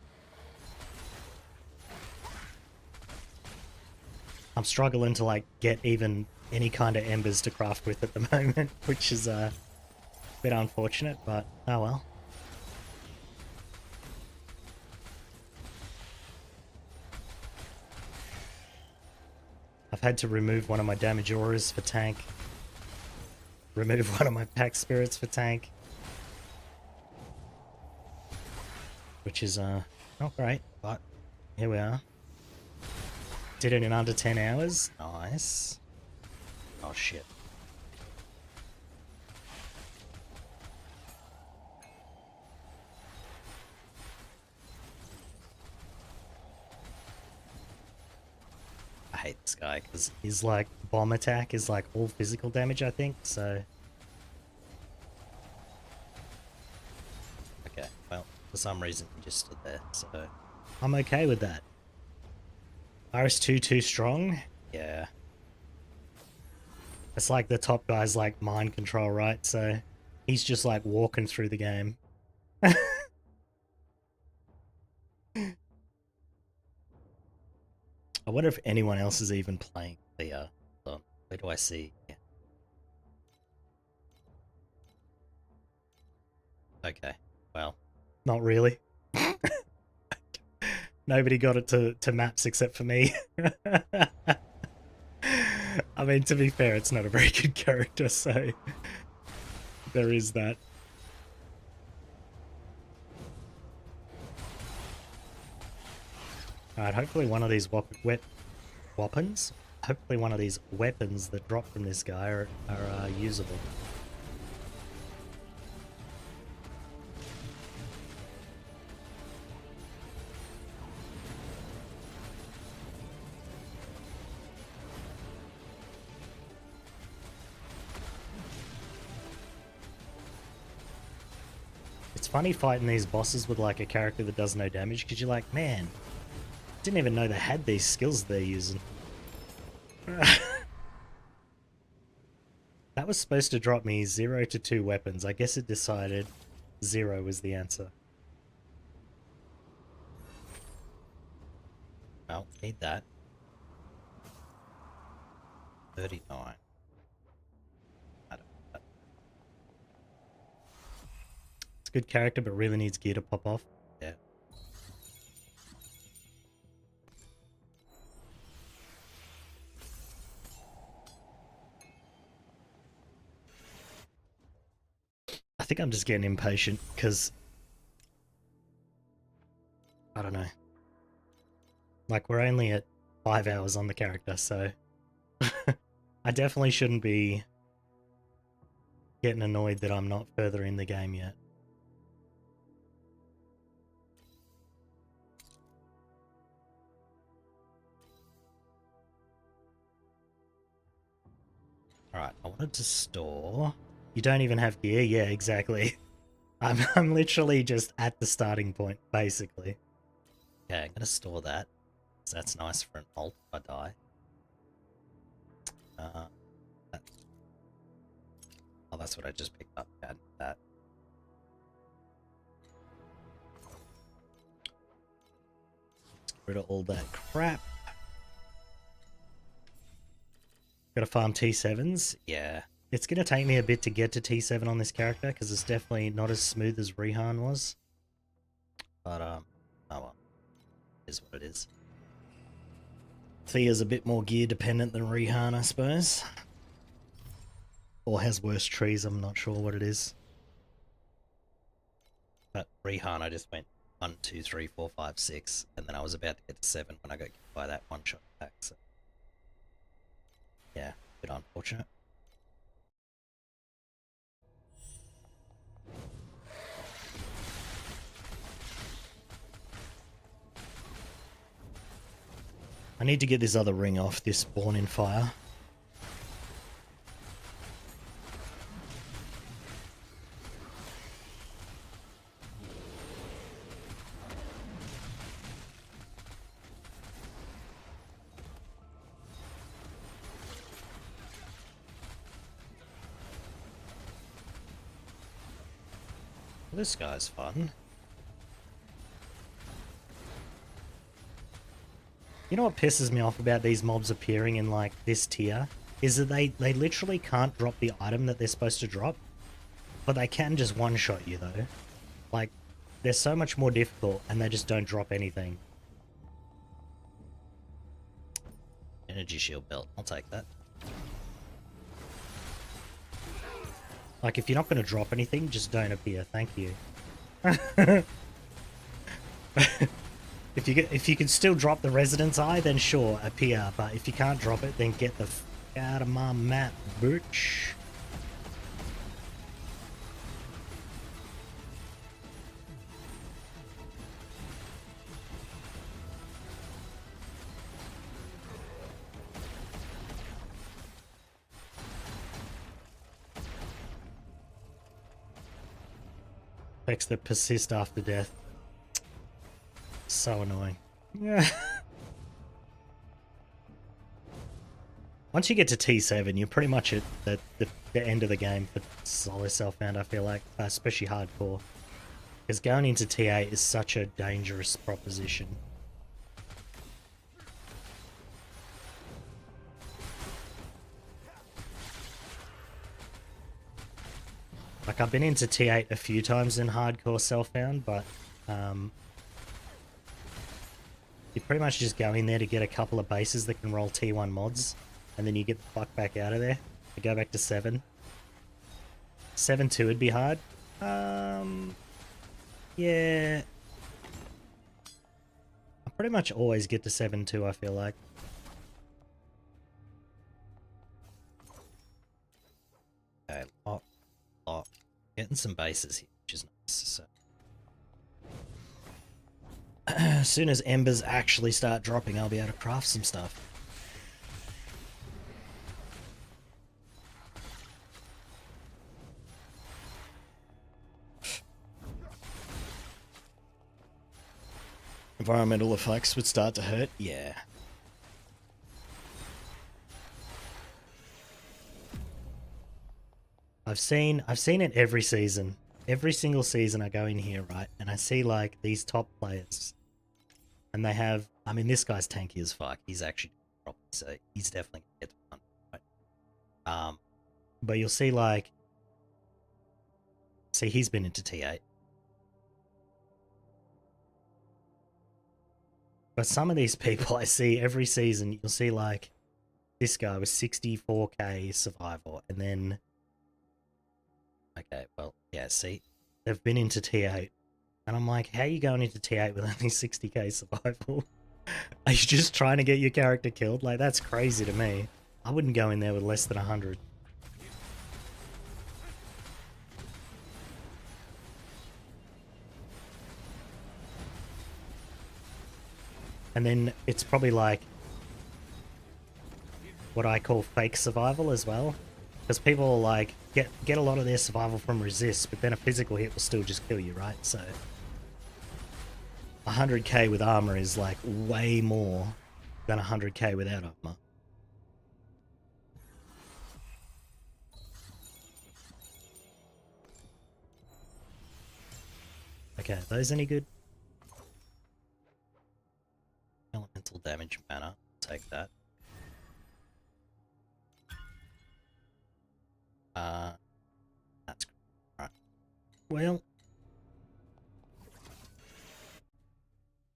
I'm struggling to like get even any kind of embers to craft with at the moment, which is a bit unfortunate, but oh well. I've had to remove one of my damage auras for tank. Remove one of my pack spirits for tank. Which is not great, but here we are. Did it in under 10 hours. Nice. Oh shit. I hate this guy because his like bomb attack is like all physical damage, I think, so. Okay, well, for some reason he just stood there, so I'm okay with that. RS2 too strong? Yeah. It's like the top guy's like mind control, right? So he's just like walking through the game. I wonder if anyone else is even playing the where do I see? Yeah. Okay. Well, not really. Nobody got it to maps except for me. I mean, to be fair, it's not a very good character, so there is that. Alright, hopefully one of these weapons? Hopefully one of these weapons that drop from this guy are usable. It's funny fighting these bosses with like a character that does no damage, because you're like, man, didn't even know they had these skills they're using. That was supposed to drop me 0 to 2 weapons. I guess it decided 0 was the answer. Well, need that. 39. It's a good character, but really needs gear to pop off. Yeah. I think I'm just getting impatient because I don't know. Like, we're only at 5 hours on the character, so I definitely shouldn't be getting annoyed that I'm not further in the game yet. Alright, I wanted to store... You don't even have gear? Yeah, exactly. I'm literally just at the starting point, basically. Okay, I'm gonna store that. So that's nice for an ult if I die. Oh, that's what I just picked up. Add that. Let's get rid of all that crap. Gotta farm T7s? Yeah. It's gonna take me a bit to get to T7 on this character, because it's definitely not as smooth as Rihan was. But, oh well. It is what it is. Thea's a bit more gear dependent than Rihan, I suppose. Or has worse trees, I'm not sure what it is. But Rihan, I just went 1, 2, 3, 4, 5, 6, and then I was about to get to 7 when I got hit by that one-shot attack, so... Yeah, a bit unfortunate. I need to get this other ring off, this Born in Fire. This guy's fun. You know what pisses me off about these mobs appearing in, like, this tier? Is that they literally can't drop the item that they're supposed to drop. But they can just one-shot you, though. Like, they're so much more difficult, and they just don't drop anything. Energy shield belt. I'll take that. Like, if you're not going to drop anything, just don't appear. Thank you. If you can still drop the Residence Eye, then sure, appear. But if you can't drop it, then get the f out of my map, bitch. Effects that persist after death. So annoying. Yeah. Once you get to T7, you're pretty much at the end of the game for solo self-found, I feel like, especially hardcore. Because going into T8 is such a dangerous proposition. Like, I've been into T8 a few times in hardcore self-found, but you pretty much just go in there to get a couple of bases that can roll T1 mods, and then you get the fuck back out of there. You go back to 7. 7-2 would be hard. Yeah. I pretty much always get to 7-2, I feel like. Okay, lot. Getting some bases here, which is nice. So. As soon as embers actually start dropping, I'll be able to craft some stuff. Environmental effects would start to hurt, yeah. I've seen it every season. Every single season I go in here, right, and I see like these top players. And they have, I mean, this guy's tanky as fuck. He's actually proper, so he's definitely gonna get to 100, right? But you'll see like, see, he's been into T8. But some of these people I see every season, you'll see like this guy with 64k survival, and then okay, well, yeah, see, they've been into T8, and I'm like, how are you going into T8 with only 60k survival? Are you just trying to get your character killed? Like, that's crazy to me. I wouldn't go in there with less than 100. And then it's probably like what I call fake survival as well. Because people like get a lot of their survival from resist, but then a physical hit will still just kill you, right? So 100k with armor is like way more than 100k without armor. Okay, are those any good? Elemental damage mana, take that. That's good. Right. Well,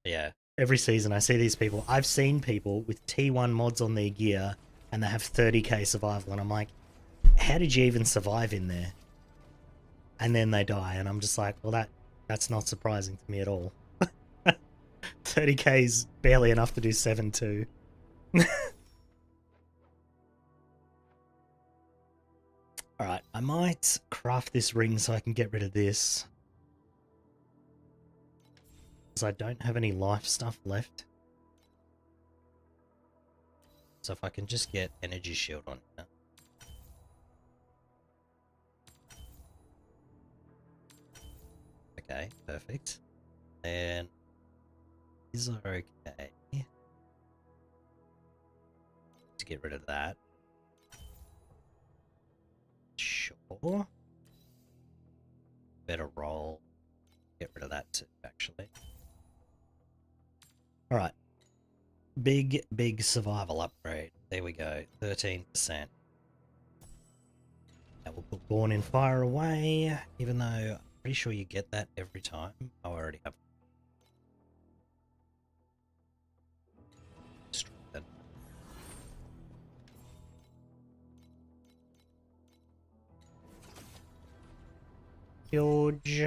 yeah, every season I see these people. I've seen people with T1 mods on their gear and they have 30k survival, and I'm like, how did you even survive in there? And then they die, and I'm just like, well, that's not surprising to me at all. 30k is barely enough to do 7-2. Alright, I might craft this ring so I can get rid of this. Because I don't have any life stuff left. So if I can just get energy shield on here. Okay, perfect. And these are okay. To get rid of that. Sure. Better roll. Get rid of that too, actually. Alright. Big survival upgrade. There we go. 13%. Now we'll put Born in Fire away, even though I'm pretty sure you get that every time. Oh, I already have. Strengthen. George.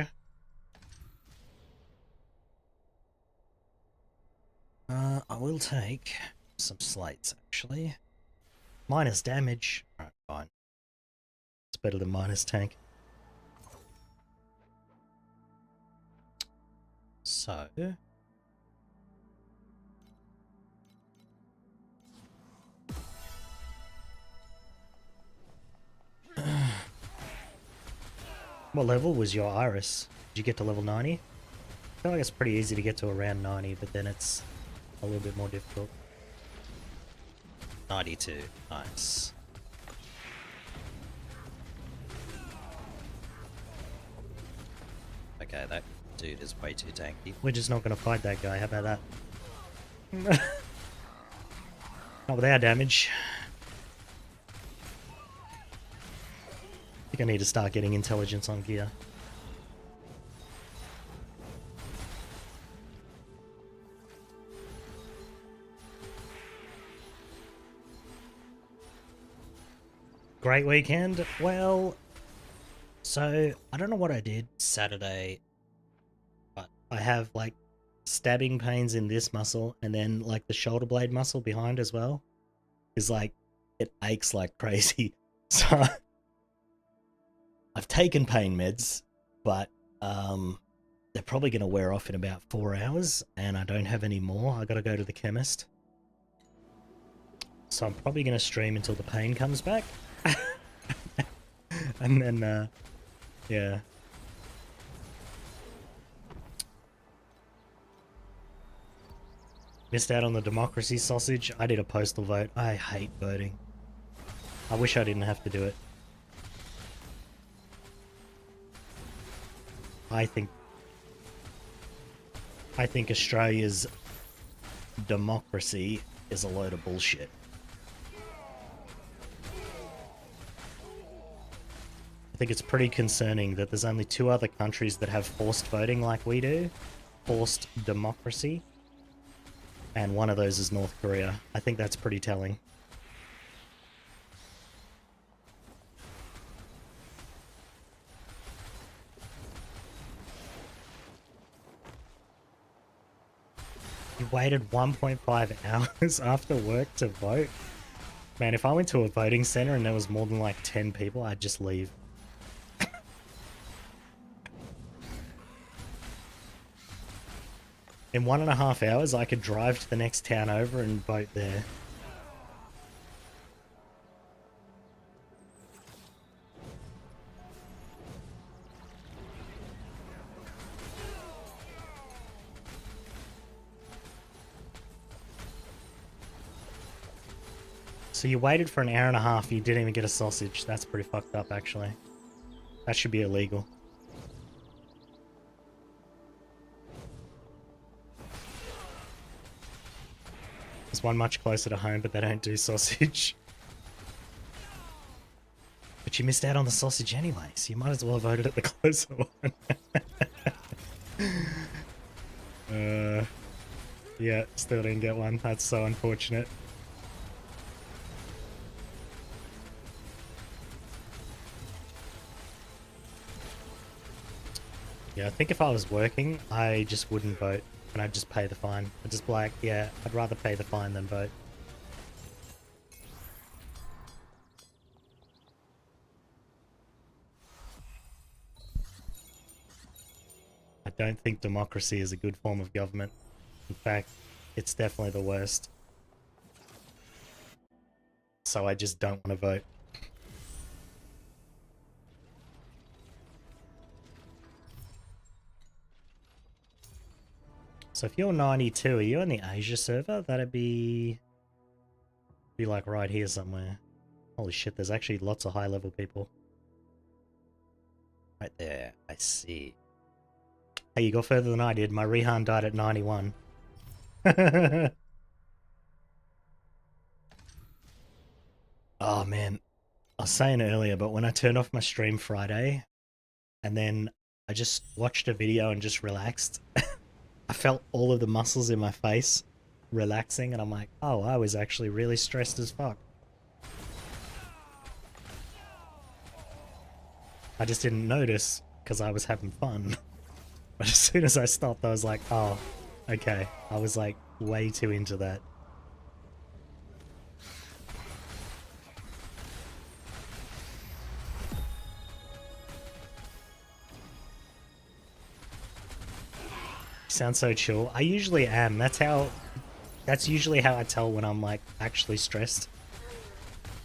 I will take some slates, actually. Minus damage. Alright, fine. It's better than minus tank. So... what level was your Iris? Did you get to level 90? I feel like it's pretty easy to get to around 90, but then it's a little bit more difficult. 92. Nice. Okay, that dude is way too tanky. We're just not going to fight that guy. How about that? Not with our damage. I think I need to start getting intelligence on gear. Great weekend. Well, so I don't know what I did Saturday, but I have like stabbing pains in this muscle, and then like the shoulder blade muscle behind as well is like, it aches like crazy. So I've taken pain meds, but they're probably going to wear off in about 4 hours, and I don't have any more. I got to go to the chemist. So I'm probably going to stream until the pain comes back. And then, yeah. Missed out on the democracy sausage. I did a postal vote. I hate voting. I wish I didn't have to do it. I think Australia's democracy is a load of bullshit. I think it's pretty concerning that there's only 2 other countries that have forced voting like we do. Forced democracy. And one of those is North Korea. I think that's pretty telling. You waited 1.5 hours after work to vote? Man, if I went to a voting center and there was more than like 10 people, I'd just leave. In 1.5 hours, I could drive to the next town over and vote there. So you waited for an hour and a half, you didn't even get a sausage. That's pretty fucked up, actually. That should be illegal. There's one much closer to home, but they don't do sausage. But you missed out on the sausage anyway, so you might as well have voted at the closer one. Yeah, still didn't get one. That's so unfortunate. Yeah, I think if I was working, I just wouldn't vote, and I'd just pay the fine. I'd just be like, yeah, I'd rather pay the fine than vote. I don't think democracy is a good form of government. In fact, it's definitely the worst. So I just don't want to vote. So if you're 92, are you on the Asia server? That'd be like right here somewhere. Holy shit, there's actually lots of high level people. Right there, I see. Hey, you got further than I did. My Rihan died at 91. Oh man, I was saying earlier, but when I turned off my stream Friday, and then I just watched a video and just relaxed, I felt all of the muscles in my face relaxing, and I'm like, oh, I was actually really stressed as fuck. I just didn't notice because I was having fun. But as soon as I stopped, I was like, oh, okay. I was like way too into that. Sound so chill. I usually am. That's usually how I tell when I'm like actually stressed.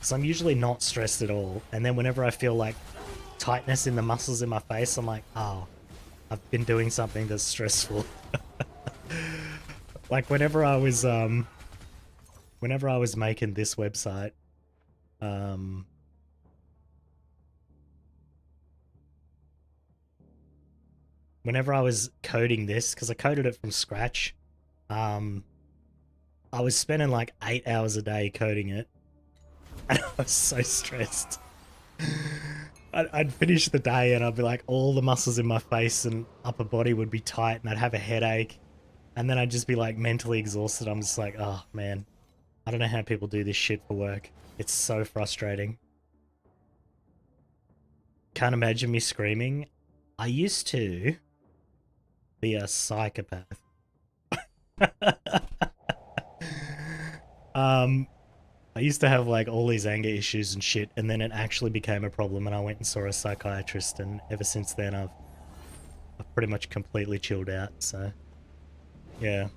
So I'm usually not stressed at all. And then whenever I feel like tightness in the muscles in my face, I'm like, oh, I've been doing something that's stressful. Like whenever I was whenever I was making this website, whenever I was coding this, because I coded it from scratch, I was spending like 8 hours a day coding it, and I was so stressed. I'd finish the day and I'd be like, all the muscles in my face and upper body would be tight and I'd have a headache. And then I'd just be like mentally exhausted. I'm just like, oh man, I don't know how people do this shit for work. It's so frustrating. Can't imagine me screaming. I used to be a psychopath. I used to have like all these anger issues and shit, and then it actually became a problem and I went and saw a psychiatrist, and ever since then I've pretty much completely chilled out, so yeah.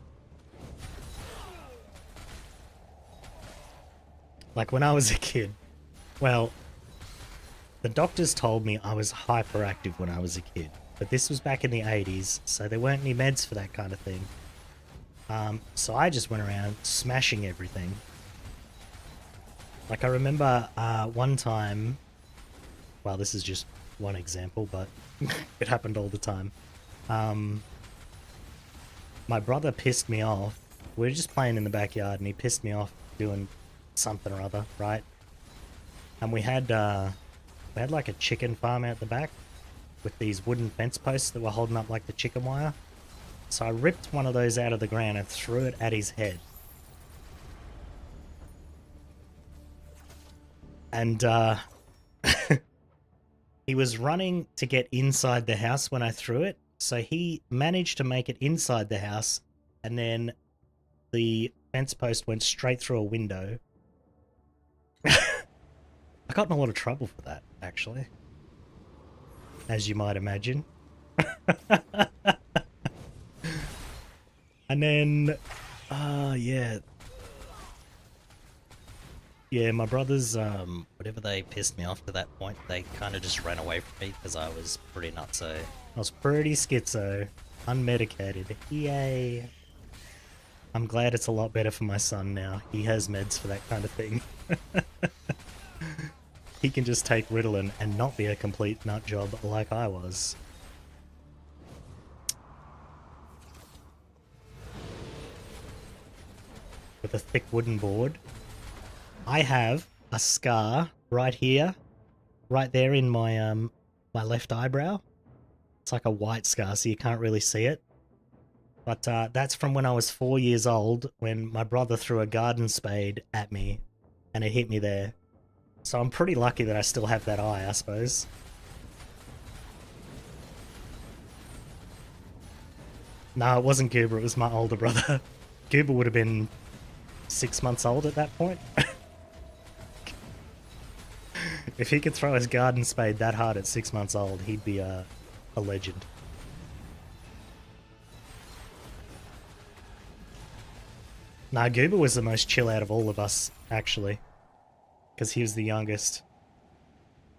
Like when I was a kid, well, the doctors told me I was hyperactive when I was a kid, but this was back in the 80s, so there weren't any meds for that kind of thing. So I just went around smashing everything. Like I remember one time, well, this is just one example, but it happened all the time. My brother pissed me off. We were just playing in the backyard and he pissed me off doing something or other, right? And we had like a chicken farm out the back with these wooden fence posts that were holding up like the chicken wire. So I ripped one of those out of the ground and threw it at his head. And he was running to get inside the house when I threw it. So he managed to make it inside the house, and then the fence post went straight through a window. I got in a lot of trouble for that, actually. As you might imagine. And then, yeah. Yeah, my brothers, whatever they pissed me off to that point, they kind of just ran away from me because I was pretty nutso. I was pretty schizo, unmedicated. Yay. I'm glad it's a lot better for my son now. He has meds for that kind of thing. He can just take Ritalin and not be a complete nut job like I was. With a thick wooden board. I have a scar right here, right there in my my left eyebrow. It's like a white scar, so you can't really see it. But that's from when I was 4 years old, when my brother threw a garden spade at me, and it hit me there. So I'm pretty lucky that I still have that eye, I suppose. No, it wasn't Goober, it was my older brother. Goober would have been 6 months old at that point. If he could throw his garden spade that hard at 6 months old, he'd be a legend. Nah, Goober was the most chill out of all of us, actually. Because he was the youngest.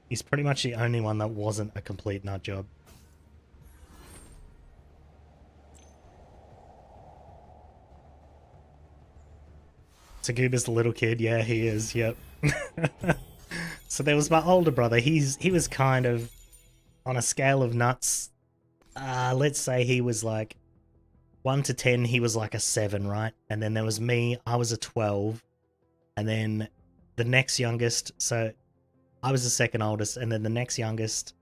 He's pretty much the only one that wasn't a complete nut job. So Goober's the little kid, yeah, he is, yep. So there was my older brother. He was kind of on a scale of nuts. Let's say he was like 1 to 10. He was like a 7, right? And then there was me. I was a 12, and then the next youngest. So I was the second oldest, and then the next youngest.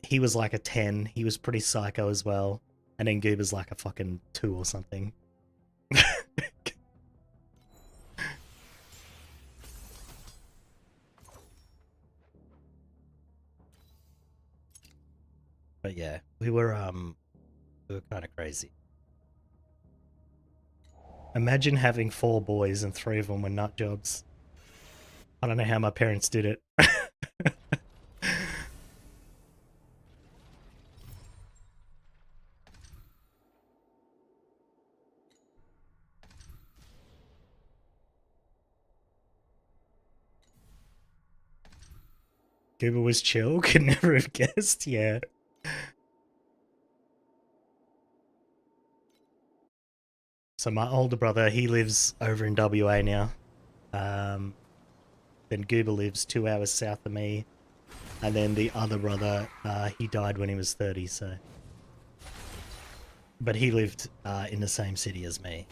He was like a 10. He was pretty psycho as well. And then Goober's like a fucking 2 or something. But yeah, we were kind of crazy. Imagine having 4 boys and 3 of them were nut jobs. I don't know how my parents did it. Goober was chill, could never have guessed, yeah. So my older brother, he lives over in WA now. Then Goober lives 2 hours south of me. And then the other brother, he died when he was 30, so... But he lived in the same city as me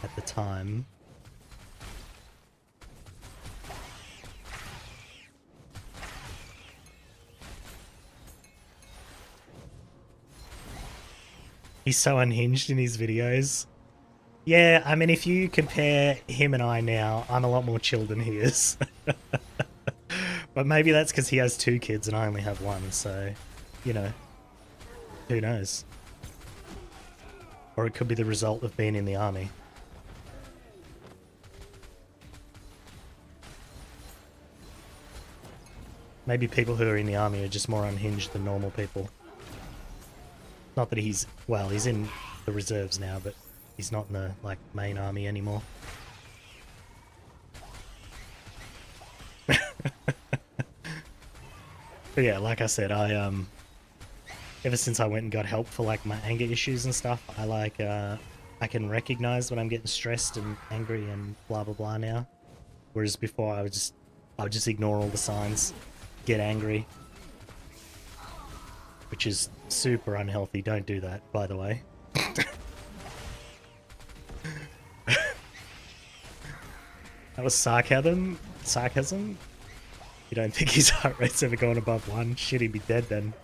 at the time. He's so unhinged in his videos. Yeah, I mean, if you compare him and I now, I'm a lot more chill than he is. But maybe that's because he has 2 kids and I only have 1, so, you know, who knows? Or it could be the result of being in the army. Maybe people who are in the army are just more unhinged than normal people. Not that he's... well, he's in the reserves now, but he's not in the, like, main army anymore. But yeah, like I said, I, ever since I went and got help for, like, my anger issues and stuff, I, like, I can recognize when I'm getting stressed and angry and blah blah blah now. Whereas before I would just ignore all the signs, get angry. Which is super unhealthy. Don't do that, by the way. That was sarcasm? Sarcasm? You don't think his heart rate's ever gone above 1? Shit, he'd be dead then.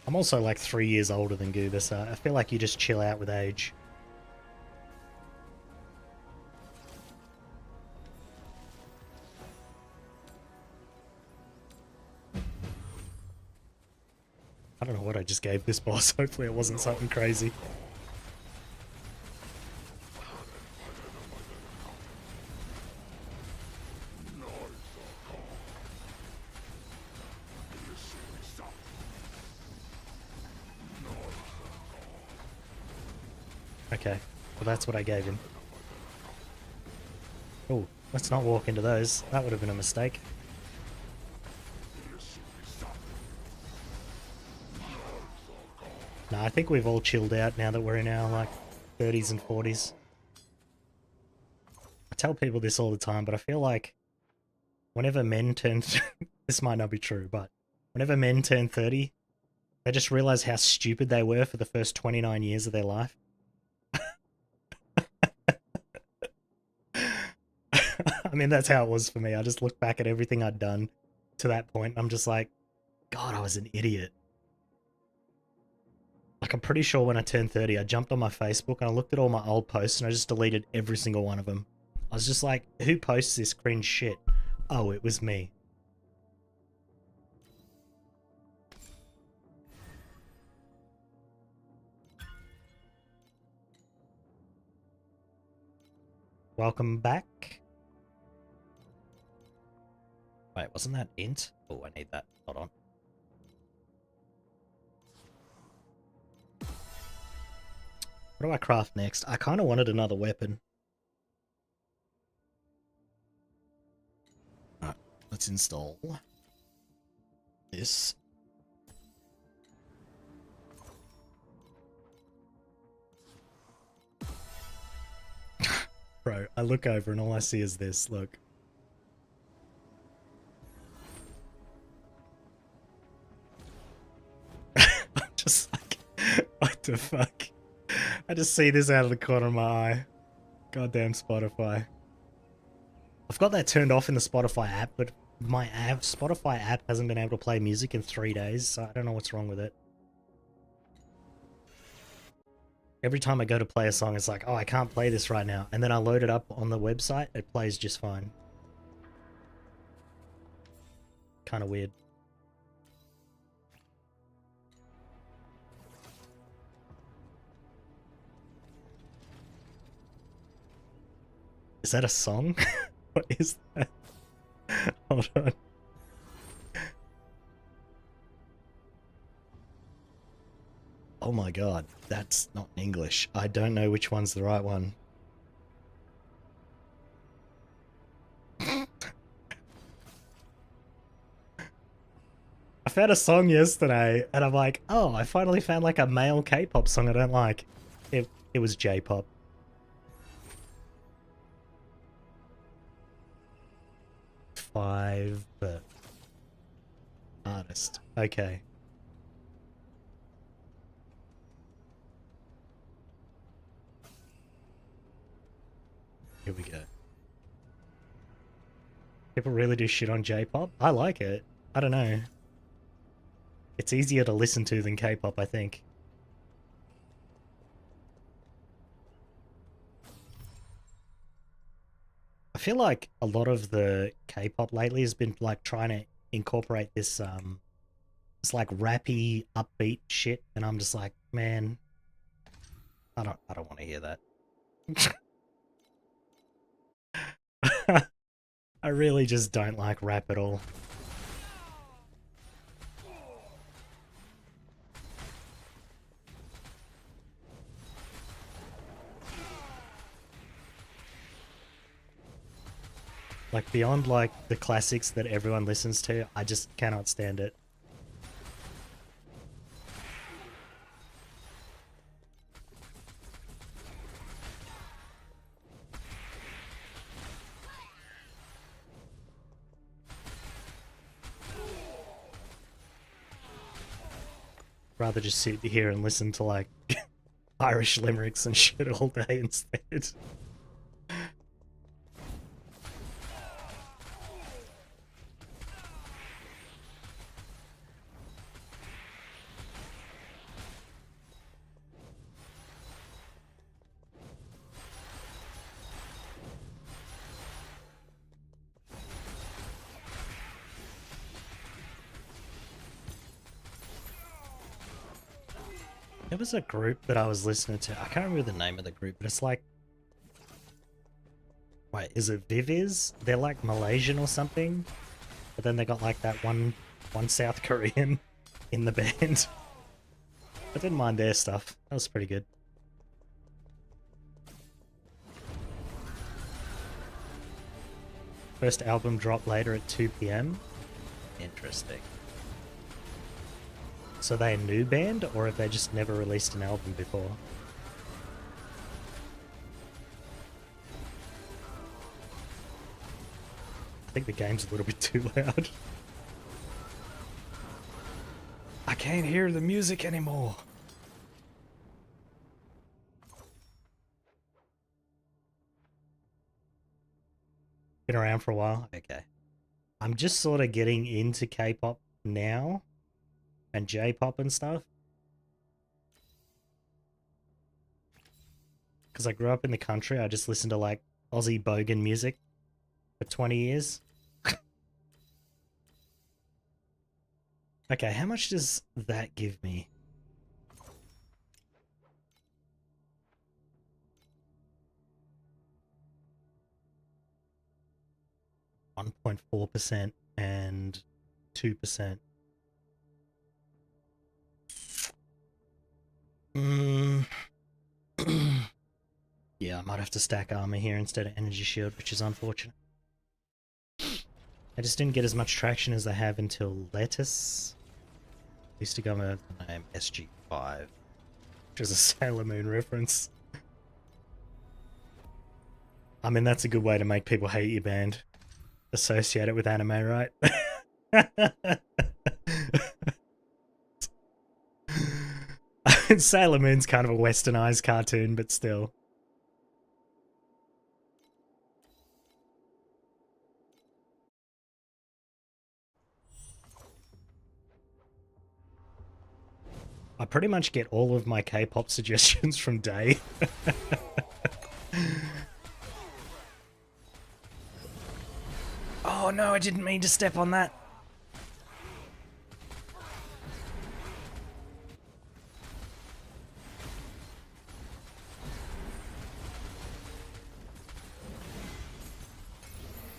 I'm also like 3 years older than Goober, so I feel like you just chill out with age. I don't know what I just gave this boss. Hopefully it wasn't something crazy. Okay, well that's what I gave him. Oh, let's not walk into those. That would have been a mistake. No, I think we've all chilled out now that we're in our, like, 30s and 40s. I tell people this all the time, but I feel like whenever men turn... this might not be true, but whenever men turn 30, they just realize how stupid they were for the first 29 years of their life. I mean, that's how it was for me. I just look back at everything I'd done to that point. I'm just like, God, I was an idiot. Like, I'm pretty sure when I turned 30, I jumped on my Facebook and I looked at all my old posts and I just deleted every single one of them. I was just like, who posts this cringe shit? Oh, it was me. Welcome back. Wait, wasn't that int? Oh, I need that. Hold on. What do I craft next? I kind of wanted another weapon. Alright, let's install this. Bro, I look over and all I see is this, look. I'm just like, what the fuck? I just see this out of the corner of my eye. Goddamn Spotify. I've got that turned off in the Spotify app, but my Spotify app hasn't been able to play music in 3 days, so I don't know what's wrong with it. Every time I go to play a song, it's like, oh, I can't play this right now. And then I load it up on the website, it plays just fine. Kind of weird. Is that a song? What is that? Hold on. Oh my god, that's not in English. I don't know which one's the right one. I found a song yesterday and I'm like, oh, I finally found like a male K-pop song I don't like. It was J-pop. Five artist. Okay. Here we go. People really do shit on J-pop. I like it. I don't know. It's easier to listen to than K-pop, I think. I feel like a lot of the K-pop lately has been like trying to incorporate this it's like rappy, upbeat shit, and I'm just like, man, I don't want to hear that. I really just don't like rap at all. Like beyond like the classics that everyone listens to, I just cannot stand it. Rather just sit here and listen to like Irish limericks and shit all day instead. There was a group that I was listening to. I can't remember the name of the group, but it's like... Wait, is it Viviz? They're like Malaysian or something. But then they got like that one South Korean in the band. I didn't mind their stuff. That was pretty good. First album dropped later at 2 PM. Interesting. So are they a new band, or have they just never released an album before? I think the game's a little bit too loud. I can't hear the music anymore. Been around for a while? Okay. I'm just sort of getting into K-pop now. And J-pop and stuff. Because I grew up in the country, I just listened to like Aussie bogan music for 20 years. Okay, how much does that give me? .4% and 2%. Yeah, I might have to stack armor here instead of energy shield, which is unfortunate. I just didn't get as much traction as I have until Lettuce. I used to go with the name SG5, which is a Sailor Moon reference. I mean, that's a good way to make people hate your band. Associate it with anime, right? Sailor Moon's kind of a westernized cartoon, but still. I pretty much get all of my K-pop suggestions from Day. Oh no, I didn't mean to step on that.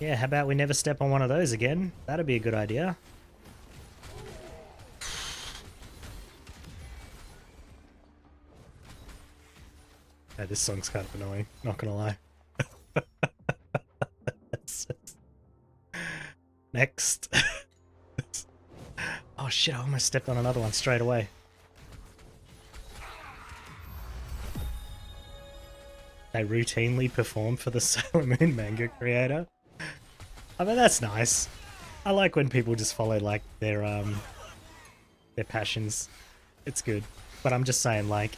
Yeah, how about we never step on one of those again? That'd be a good idea. Yeah, this song's kind of annoying, not gonna lie. Next. Oh shit, I almost stepped on another one straight away. They routinely perform for the Sailor Moon manga creator. I mean, that's nice. I like when people just follow, like, their passions. It's good. But I'm just saying, like,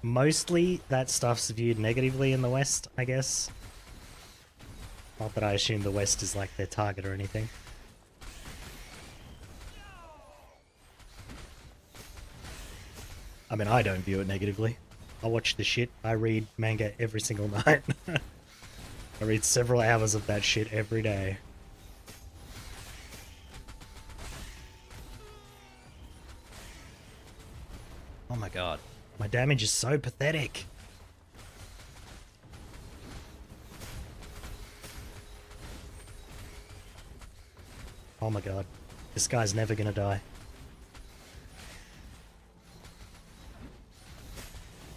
mostly that stuff's viewed negatively in the West, I guess. Not that I assume the West is, like, their target or anything. I mean, I don't view it negatively. I watch the shit. I read manga every single night. I read several hours of that shit every day. Oh my god. My damage is so pathetic. Oh my god. This guy's never gonna die.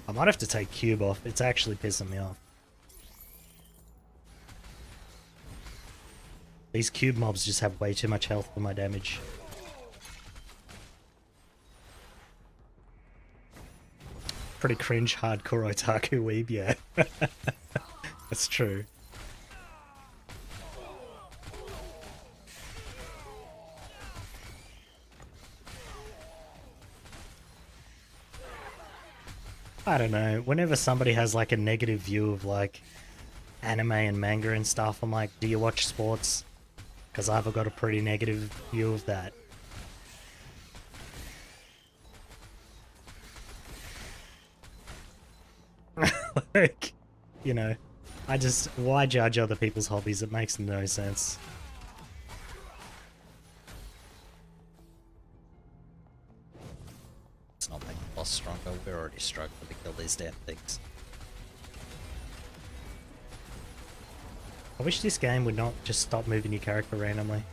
I might have to take Cube off. It's actually pissing me off. These Cube mobs just have way too much health for my damage. Pretty cringe hardcore otaku weeb, yeah. That's true. I don't know, whenever somebody has like a negative view of like anime and manga and stuff, I'm like, do you watch sports? Because I've got a pretty negative view of that. Like, you know, why judge other people's hobbies? It makes no sense. It's not making the boss stronger, we're already struggling to kill these damn things. I wish this game would not just stop moving your character randomly.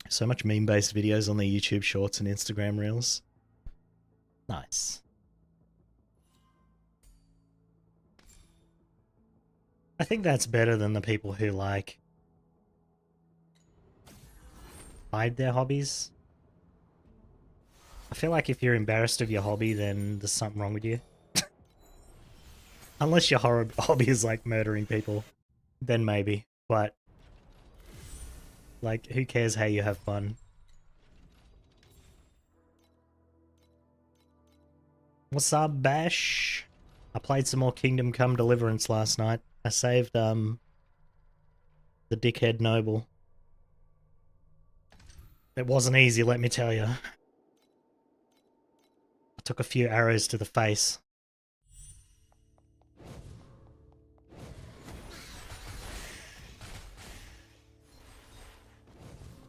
So much meme-based videos on the YouTube Shorts and Instagram Reels. Nice. I think that's better than the people who, like, hide their hobbies. I feel like if you're embarrassed of your hobby, then there's something wrong with you. Unless your hobby is, like, murdering people, then maybe. But, like, who cares how you have fun? What's up, Bash? I played some more Kingdom Come Deliverance last night. I saved, the dickhead noble. It wasn't easy, let me tell you. I took a few arrows to the face.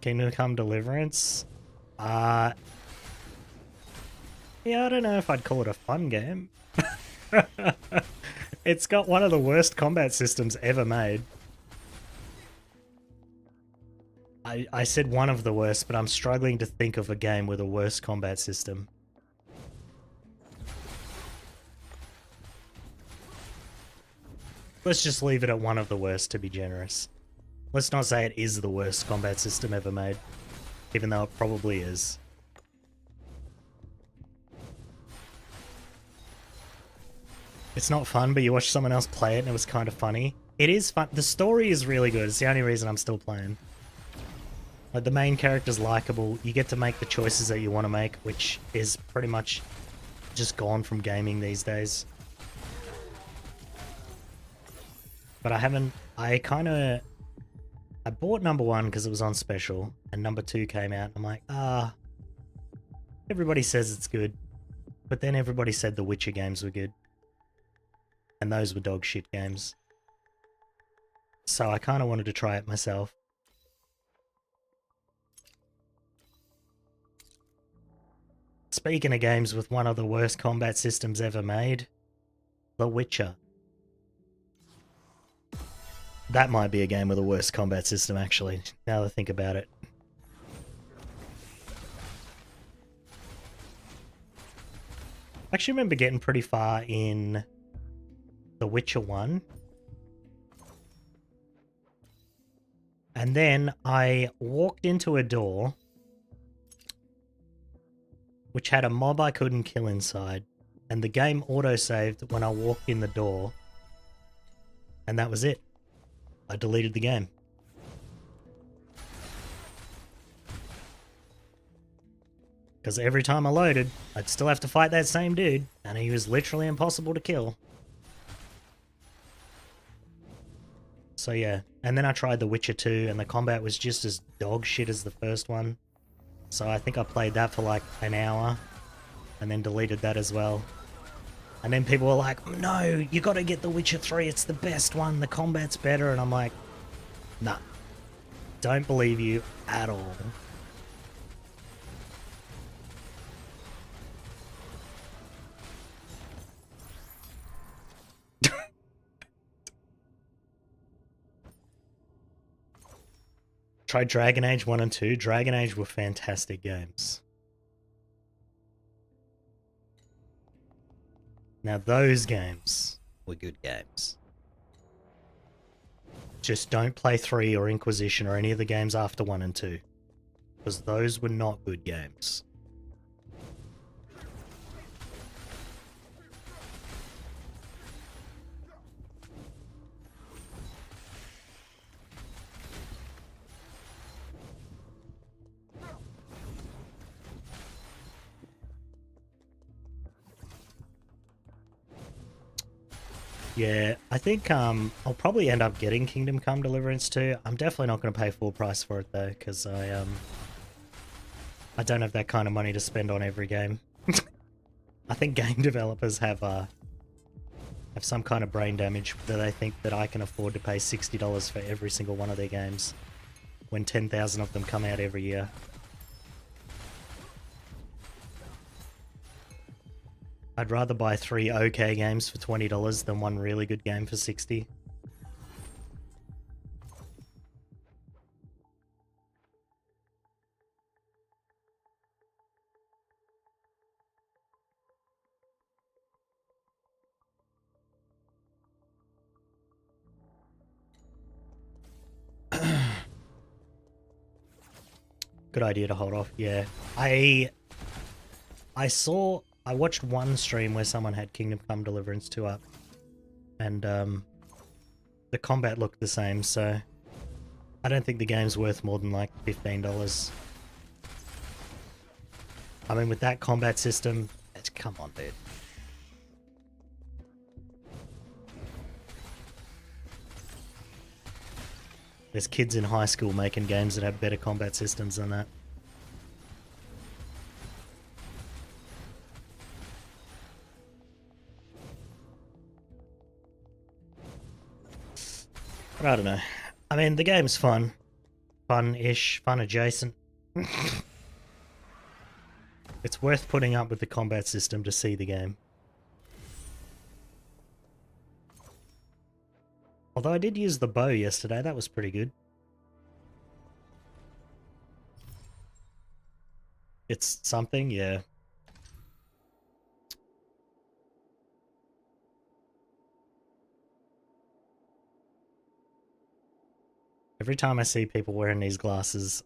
Kingdom Come Deliverance? Yeah, I don't know if I'd call it a fun game. It's got one of the worst combat systems ever made. I said one of the worst, but I'm struggling to think of a game with a worse combat system. Let's just leave it at one of the worst to be generous. Let's not say it is the worst combat system ever made, even though it probably is. It's not fun, but you watch someone else play it and it was kind of funny. It is fun. The story is really good. It's the only reason I'm still playing. Like, the main character's likable. You get to make the choices that you want to make, which is pretty much just gone from gaming these days. But I bought number 1 because it was on special, and number 2 came out, and I'm like, everybody says it's good. But then everybody said the Witcher games were good. And those were dog shit games. So I kind of wanted to try it myself. Speaking of games with one of the worst combat systems ever made, The Witcher. That might be a game with the worst combat system, actually, now that I think about it. I actually remember getting pretty far in The Witcher 1. And then I walked into a door which had a mob I couldn't kill inside, and the game autosaved when I walked in the door, and that was it. I deleted the game. Because every time I loaded, I'd still have to fight that same dude, and he was literally impossible to kill. So yeah, and then I tried The Witcher 2, and the combat was just as dog shit as the first one. So I think I played that for like an hour, and then deleted that as well. And then people were like, no, you gotta get The Witcher 3, it's the best one, the combat's better, and I'm like, nah, don't believe you at all. Tried Dragon Age 1 and 2. Dragon Age were fantastic games. Now those games were good games. Just don't play 3 or Inquisition or any of the games after 1 and 2. Because those were not good games. Yeah, I think I'll probably end up getting Kingdom Come Deliverance 2. I'm definitely not going to pay full price for it though, because I don't have that kind of money to spend on every game. I think game developers have some kind of brain damage that they think that I can afford to pay $60 for every single one of their games when 10,000 of them come out every year. I'd rather buy 3 okay games for $20 than one really good game for $60. Good idea to hold off, yeah. I watched one stream where someone had Kingdom Come Deliverance 2 up, and the combat looked the same, so I don't think the game's worth more than like $15. I mean, with that combat system, come on, dude. There's kids in high school making games that have better combat systems than that. But I don't know. I mean, the game's fun. Fun-ish. Fun adjacent. It's worth putting up with the combat system to see the game. Although I did use the bow yesterday, that was pretty good. It's something, yeah. Every time I see people wearing these glasses,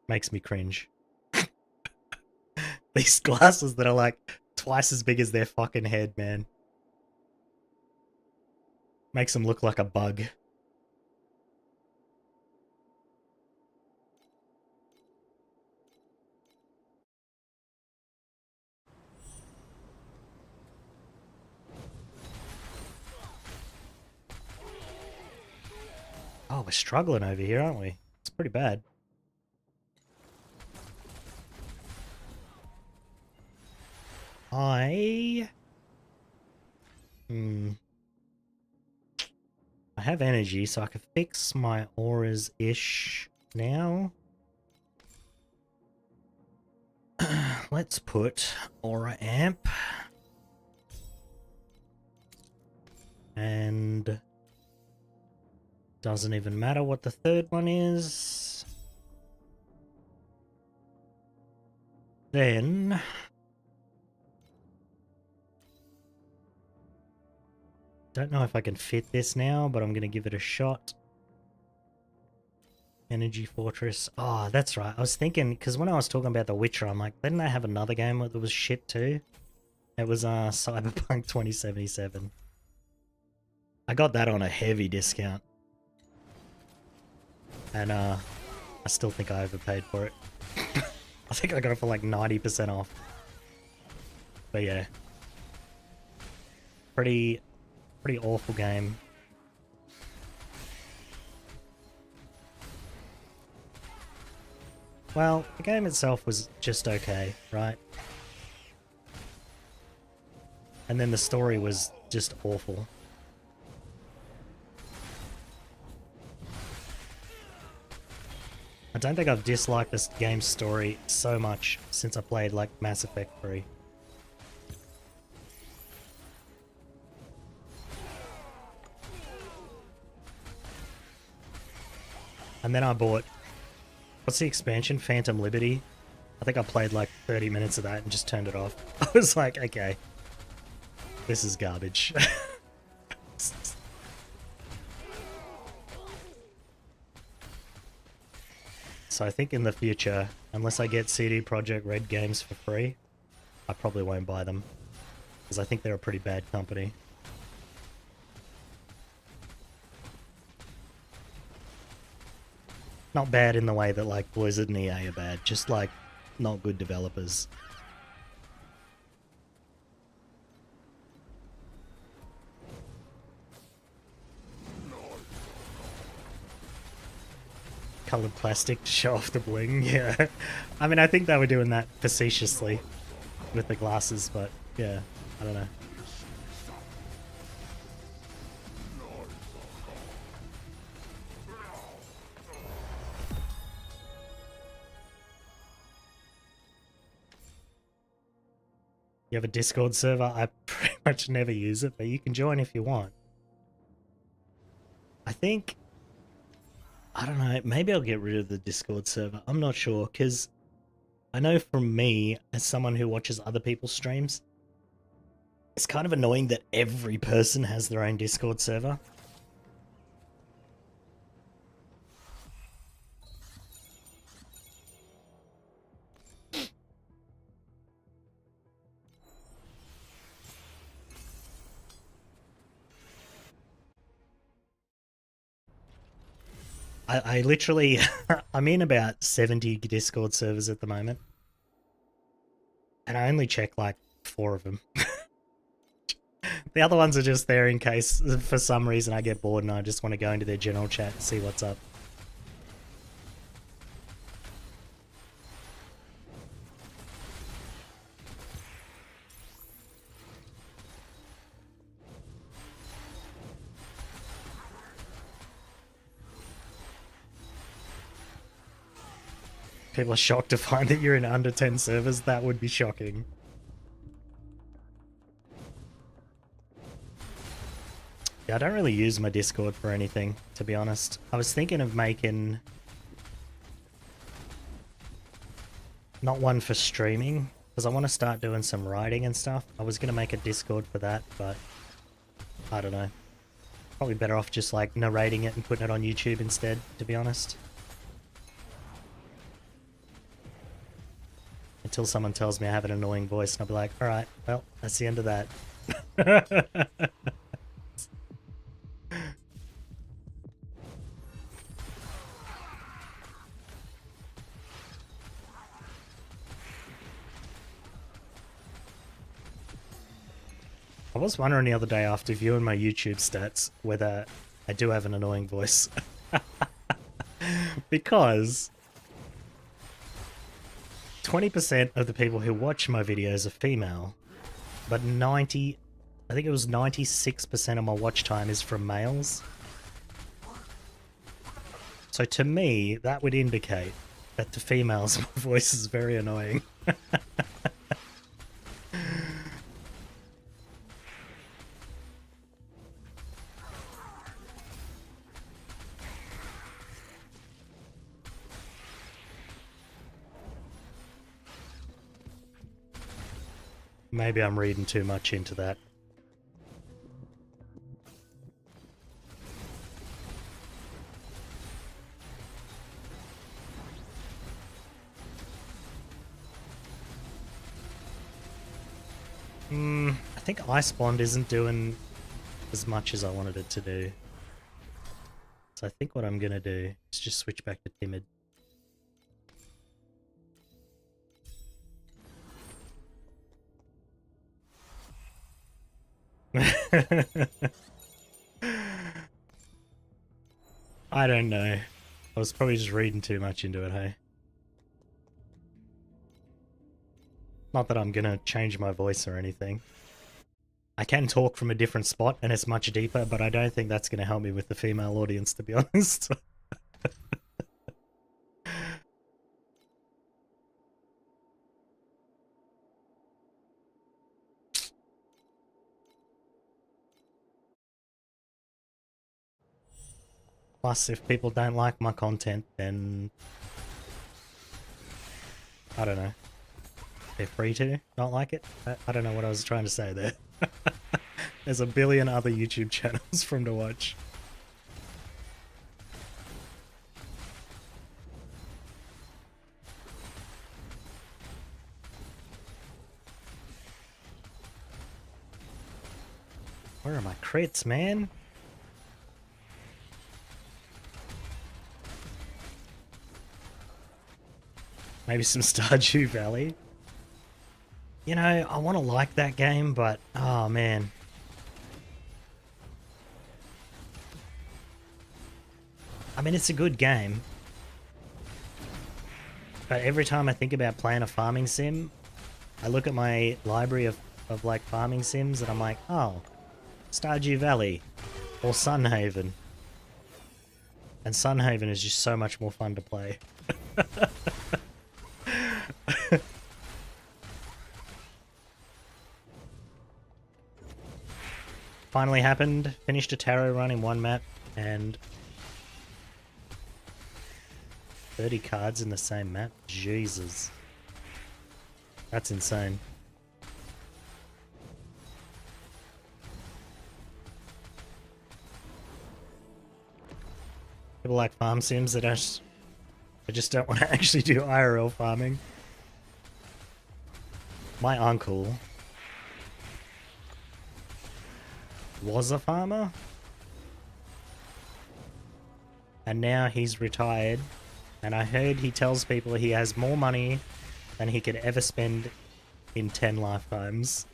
makes me cringe. These glasses that are like twice as big as their fucking head, man. Makes them look like a bug. Oh, we're struggling over here, aren't we? It's pretty bad. I have energy, so I can fix my auras-ish now. Let's put Aura Amp. And doesn't even matter what the third one is. Then don't know if I can fit this now, but I'm gonna give it a shot. Energy Fortress. Oh, that's right. I was thinking, because when I was talking about The Witcher, I'm like, didn't they have another game that was shit too? It was Cyberpunk 2077. I got that on a heavy discount. And I still think I overpaid for it. I think I got it for like 90% off. But yeah. Pretty awful game. Well, the game itself was just okay, right? And then the story was just awful. I don't think I've disliked this game's story so much since I played like Mass Effect 3. And then I bought, what's the expansion? Phantom Liberty. I think I played like 30 minutes of that and just turned it off. I was like, okay, this is garbage. So I think in the future, unless I get CD Projekt Red games for free, I probably won't buy them. Because I think they're a pretty bad company. Not bad in the way that like Blizzard and EA are bad, just like not good developers. Colored plastic to show off the bling, yeah. I mean, I think they were doing that facetiously with the glasses, but yeah, I don't know. You have a Discord server? I pretty much never use it, but you can join if you want. I think, I don't know, maybe I'll get rid of the Discord server. I'm not sure, because I know from me, as someone who watches other people's streams, it's kind of annoying that every person has their own Discord server. I literally, I'm in about 70 Discord servers at the moment. And I only check like 4 of them. The other ones are just there in case, for some reason, I get bored and I just want to go into their general chat and see what's up. People are shocked to find that you're in under 10 servers. That would be shocking. Yeah, I don't really use my Discord for anything, to be honest. I was thinking of making... not one for streaming, because I want to start doing some writing and stuff. I was going to make a Discord for that, but I don't know. Probably better off just like narrating it and putting it on YouTube instead, to be honest. Until someone tells me I have an annoying voice, and I'll be like, alright, well, that's the end of that. I was wondering the other day after viewing my YouTube stats whether I do have an annoying voice. Because 20% of the people who watch my videos are female, but I think it was 96% of my watch time is from males. So to me, that would indicate But to females, my voice is very annoying. Maybe I'm reading too much into that. I think Icebond isn't doing as much as I wanted it to do. So I think what I'm gonna do is just switch back to Timid. I don't know. I was probably just reading too much into it, hey? Not that I'm gonna change my voice or anything. I can talk from a different spot and it's much deeper, but I don't think that's gonna help me with the female audience, to be honest. Plus, if people don't like my content, then I don't know. They're free to not like it? I don't know what I was trying to say there. There's a billion other YouTube channels for them to watch. Where are my crits, man? Maybe some Stardew Valley. You know, I want to like that game, but oh man. I mean, it's a good game. But every time I think about playing a farming sim, I look at my library of like farming sims and I'm like, oh, Stardew Valley or Sunhaven. And Sunhaven is just so much more fun to play. Finally happened. Finished a tarot run in one map and 30 cards in the same map? Jesus. That's insane. People like farm sims that I just don't want to actually do IRL farming. My uncle was a farmer and now he's retired, and I heard he tells people he has more money than he could ever spend in 10 lifetimes.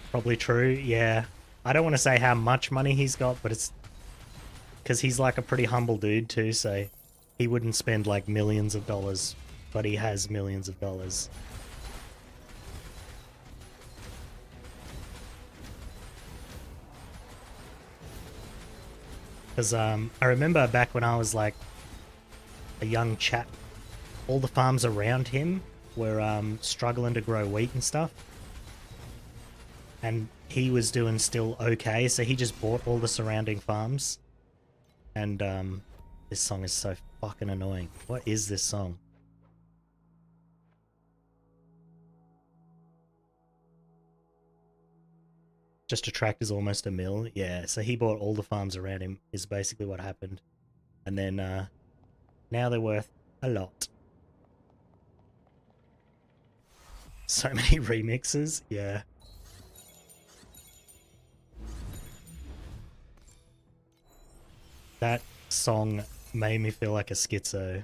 Probably true, yeah. I don't want to say how much money he's got, but it's because he's like a pretty humble dude too, so he wouldn't spend like millions of dollars, but he has millions of dollars. Because I remember back when I was like a young chap, all the farms around him were struggling to grow wheat and stuff. And he was doing still okay, so he just bought all the surrounding farms. And this song is so fucking annoying. What is this song? Just a tractor's almost a mill. Yeah, so he bought all the farms around him is basically what happened. And then now they're worth a lot. So many remixes, yeah. That song made me feel like a schizo.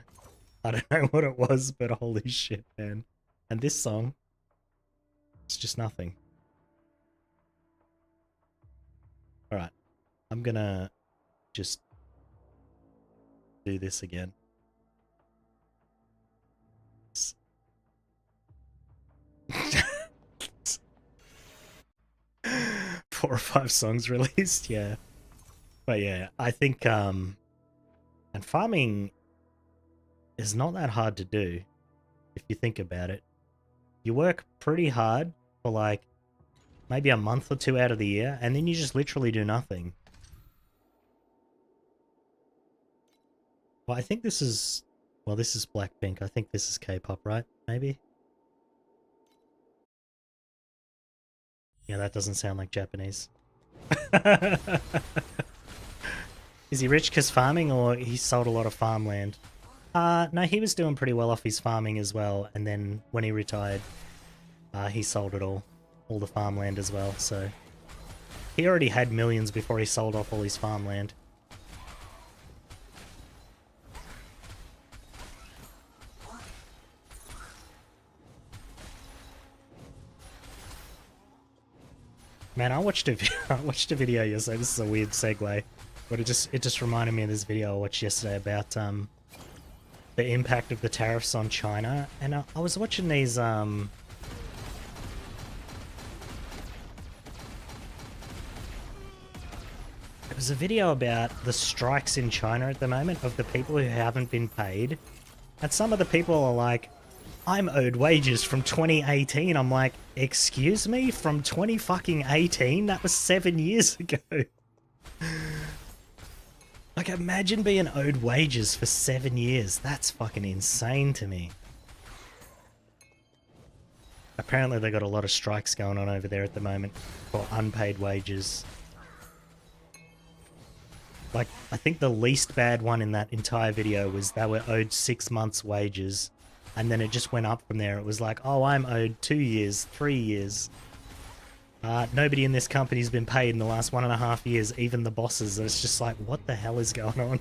I don't know what it was, but holy shit, man. And this song, it's just nothing. Alright, I'm gonna just do this again. 4 or 5 songs released, yeah. But yeah, I think and farming is not that hard to do if you think about it. You work pretty hard for like maybe a month or 2 out of the year, and then you just literally do nothing. Well, I think this is... Well, this is Blackpink. I think this is K-pop, right? Maybe? Yeah, that doesn't sound like Japanese. Is he rich because farming, or he sold a lot of farmland? No, he was doing pretty well off his farming as well, and then when he retired, he sold it all the farmland as well, so... He already had millions before he sold off all his farmland. Man, I watched a video yesterday. This is a weird segue, but it just reminded me of this video I watched yesterday about the impact of the tariffs on China, and I was watching these it was a video about the strikes in China at the moment of the people who haven't been paid, and some of the people are like, I'm owed wages from 2018. I'm like, excuse me? From 2018? That was 7 years ago. Like, imagine being owed wages for 7 years. That's fucking insane to me. Apparently they got a lot of strikes going on over there at the moment for unpaid wages. Like, I think the least bad one in that entire video was they were owed 6 months' wages. And then it just went up from there. It was like, oh, I'm owed 2 years, 3 years. Nobody in this company's been paid in the last 1.5 years, even the bosses. And it's just like, what the hell is going on?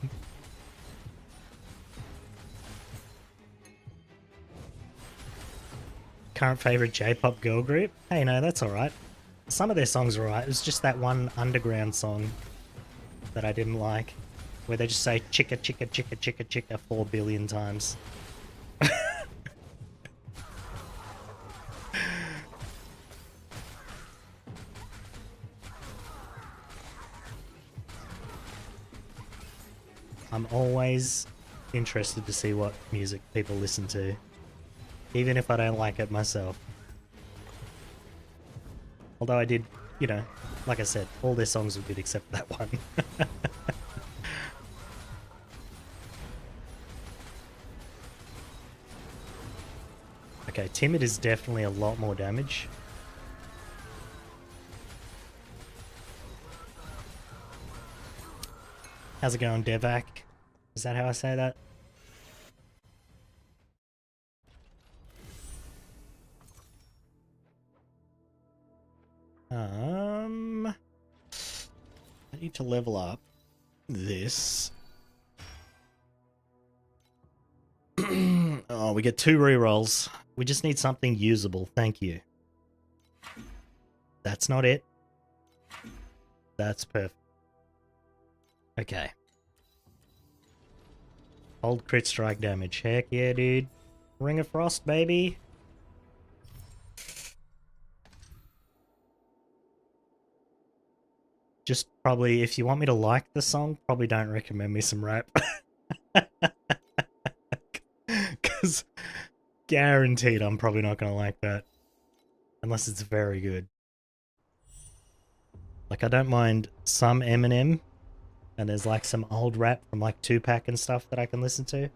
Current favorite J-pop girl group? Hey, no, that's alright. Some of their songs are alright. It was just that one underground song that I didn't like, where they just say chicka, chicka, chicka, chicka, chicka 4 billion times. I'm always interested to see what music people listen to, even if I don't like it myself. Although I did, you know, like I said, all their songs were good except for that one. Okay, Timid is definitely a lot more damage. How's it going, Devac? Is that how I say that? I need to level up this. Oh, we get 2 rerolls. We just need something usable, thank you. That's not it. That's perfect. Okay. Hold crit strike damage. Heck yeah, dude. Ring of Frost, baby. Just probably, if you want me to like the song, probably don't recommend me some rap. Because guaranteed I'm probably not going to like that. Unless it's very good. Like, I don't mind some Eminem. And there's like some old rap from like Tupac and stuff that I can listen to.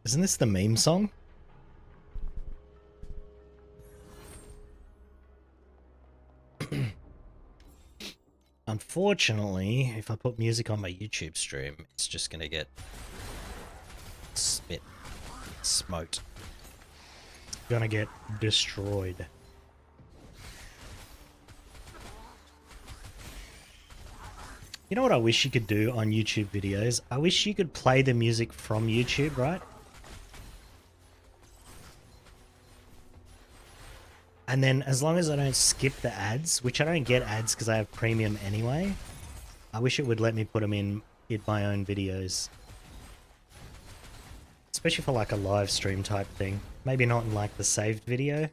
Isn't this the meme song? Unfortunately, if I put music on my YouTube stream, it's just gonna get smoked. It's gonna get destroyed. You know what I wish you could do on YouTube videos? I wish you could play the music from YouTube, right? And then as long as I don't skip the ads, which I don't get ads because I have premium anyway, I wish it would let me put them in my own videos. Especially for like a live stream type thing. Maybe not in like the saved video.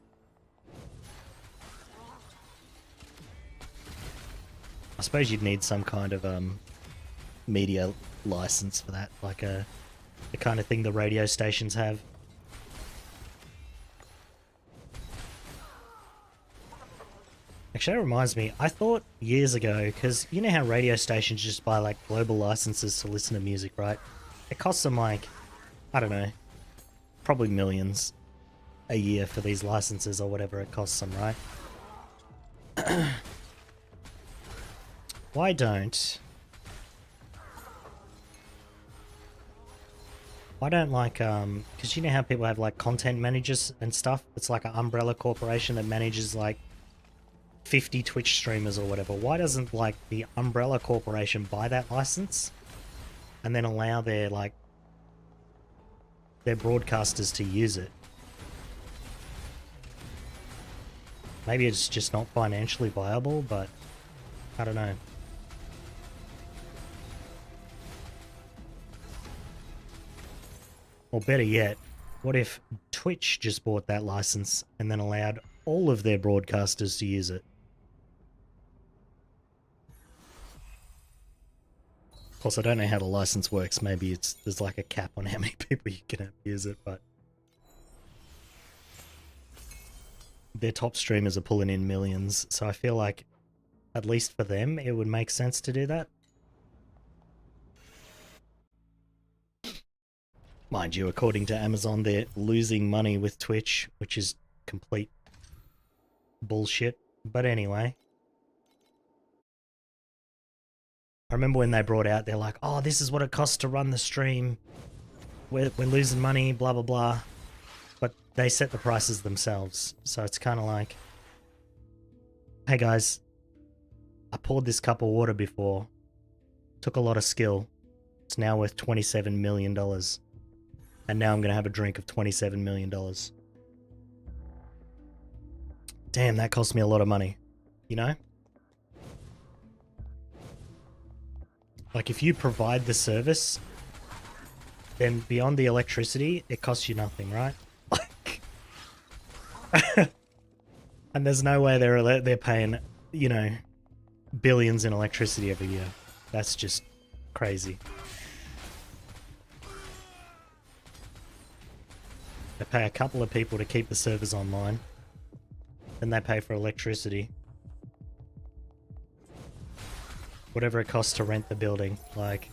I suppose you'd need some kind of media license for that, like the kind of thing the radio stations have. Actually, that reminds me, I thought years ago, because you know how radio stations just buy like global licenses to listen to music, right? It costs them like, I don't know, probably millions a year for these licenses or whatever it costs them, right? Why don't like, because you know how people have like content managers and stuff? It's like an umbrella corporation that manages like 50 Twitch streamers or whatever. Why doesn't like the umbrella corporation buy that license and then allow their like their broadcasters to use it? Maybe it's just not financially viable, but I don't know. Or better yet, what if Twitch just bought that license and then allowed all of their broadcasters to use it? Of course, I don't know how the license works. Maybe there's like a cap on how many people you can have use it, but their top streamers are pulling in millions, so I feel like at least for them it would make sense to do that. Mind you, according to Amazon, they're losing money with Twitch, which is complete bullshit. But anyway, I remember when they brought out, they're like, oh, this is what it costs to run the stream. We're losing money, blah, blah, blah. But they set the prices themselves. So it's kind of like, hey guys, I poured this cup of water before. Took a lot of skill. It's now worth $27 million. And now I'm going to have a drink of $27 million. Damn, that cost me a lot of money. You know? Like, if you provide the service, then beyond the electricity, it costs you nothing, right? Like, and there's no way they're paying, you know, billions in electricity every year. That's just crazy. They pay a couple of people to keep the servers online. Then they pay for electricity. Whatever it costs to rent the building, like...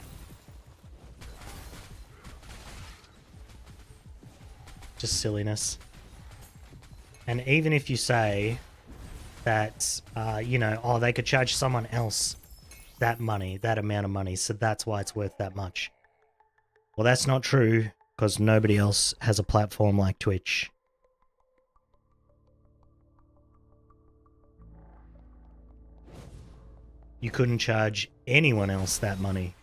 just silliness. And even if you say that, you know, oh, they could charge someone else that money, that amount of money, so that's why it's worth that much. Well, that's not true, because nobody else has a platform like Twitch. You couldn't charge anyone else that money.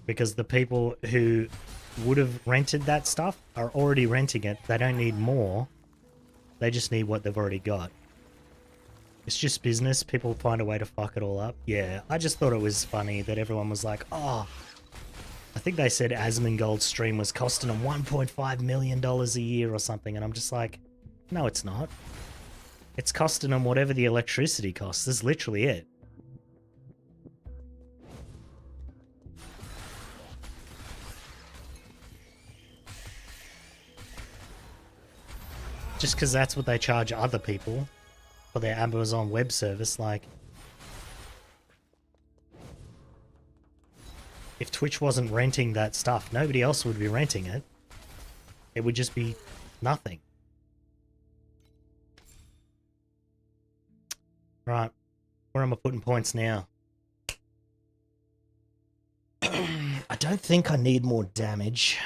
Because the people who would have rented that stuff are already renting it. They don't need more. They just need what they've already got. It's just business. People find a way to fuck it all up. Yeah, I just thought it was funny that everyone was like, oh, I think they said Asmongold's stream was costing them $1.5 million a year or something. And I'm just like, no, it's not. It's costing them whatever the electricity costs. That's literally it. Just because that's what they charge other people for their Amazon Web Service, like... if Twitch wasn't renting that stuff, nobody else would be renting it. It would just be nothing. Right. Where am I putting points now? I don't think I need more damage.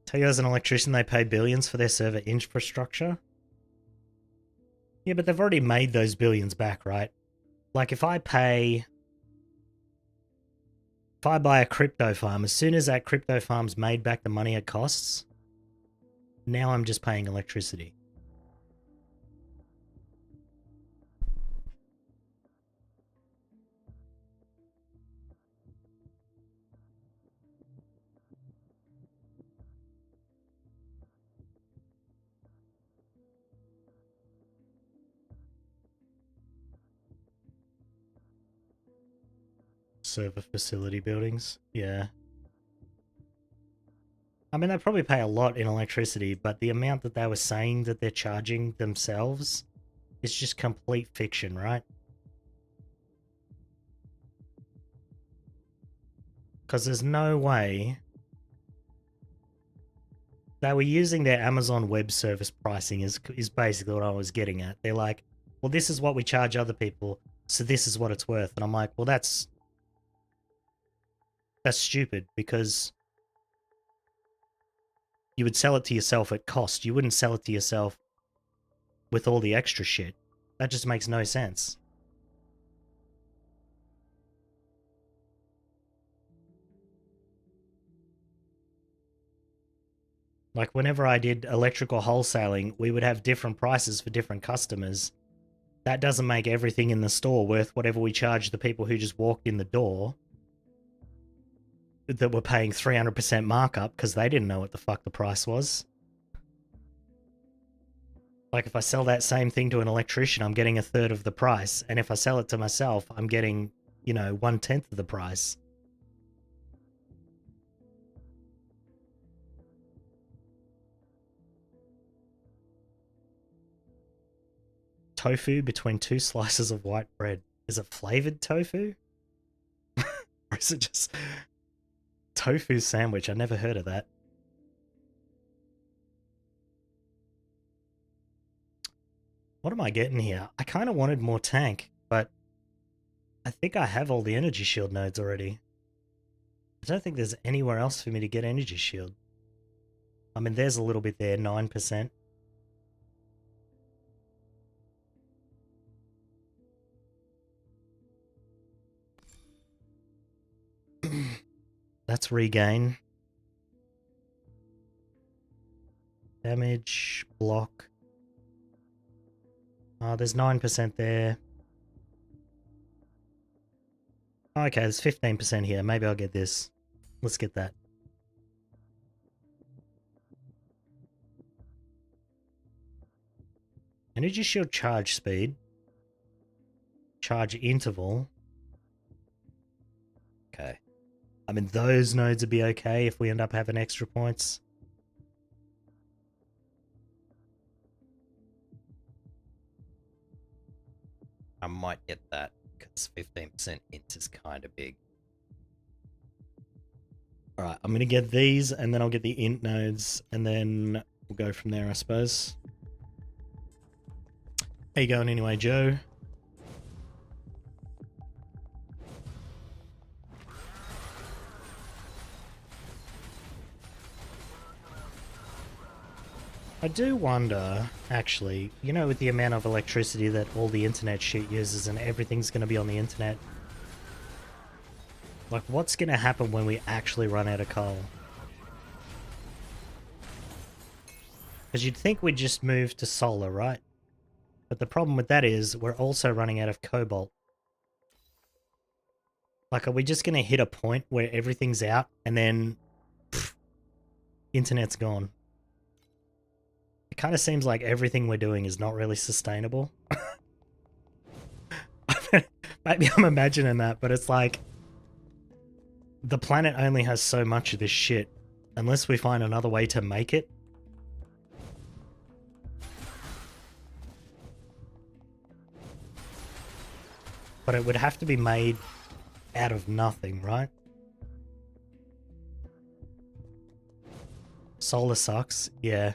Tell you as an electrician, they pay billions for their server infrastructure. Yeah, but they've already made those billions back, right? Like, if I buy a crypto farm, as soon as that crypto farm's made back the money it costs, now I'm just paying electricity. Server facility buildings, yeah. I mean, they probably pay a lot in electricity, but the amount that they were saying that they're charging themselves is just complete fiction, right? Because there's no way they were using their Amazon Web Service pricing is basically what I was getting at. They're like, well, this is what we charge other people, so this is what it's worth. And I'm like, well, that's stupid, because you would sell it to yourself at cost. You wouldn't sell it to yourself with all the extra shit. That just makes no sense. Like, whenever I did electrical wholesaling, we would have different prices for different customers. That doesn't make everything in the store worth whatever we charge the people who just walked in the door that were paying 300% markup because they didn't know what the fuck the price was. Like, if I sell that same thing to an electrician, I'm getting a third of the price. And if I sell it to myself, I'm getting, you know, 1/10 of the price. Tofu between 2 slices of white bread. Is it flavored tofu? Or is it just tofu sandwich? I never heard of that. What am I getting here? I kind of wanted more tank, but I think I have all the energy shield nodes already. I don't think there's anywhere else for me to get energy shield. I mean, there's a little bit there, 9%. That's regain. Damage, block. There's 9% there. Okay, there's 15% here. Maybe I'll get this. Let's get that. Energy shield charge speed. Charge interval. Okay. I mean, those nodes would be okay if we end up having extra points. I might get that, because 15% int is kind of big. Alright, I'm going to get these, and then I'll get the int nodes, and then we'll go from there, I suppose. How you going anyway, Joe? I do wonder, actually, you know, with the amount of electricity that all the internet shit uses and everything's going to be on the internet, like, what's going to happen when we actually run out of coal? Because you'd think we'd just move to solar, right? But the problem with that is we're also running out of cobalt. Like, are we just going to hit a point where everything's out and then internet's gone? It kind of seems like everything we're doing is not really sustainable. Maybe I'm imagining that, but it's like the planet only has so much of this shit unless we find another way to make it. But it would have to be made out of nothing, right? Solar sucks, yeah.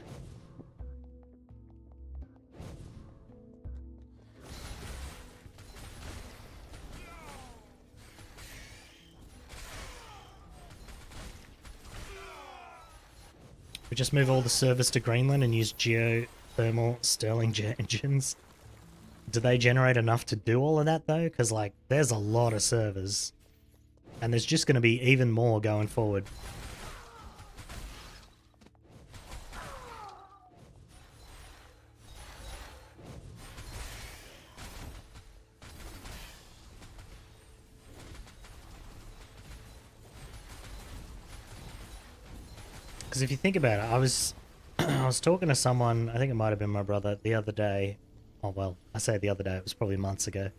We just move all the servers to Greenland and use geothermal Stirling jet engines. Do they generate enough to do all of that, though? Because, like, there's a lot of servers. And there's just going to be even more going forward. Because if you think about it, I was I was talking to someone, I think it might have been my brother, the other day. Oh well, I say the other day, it was probably months ago.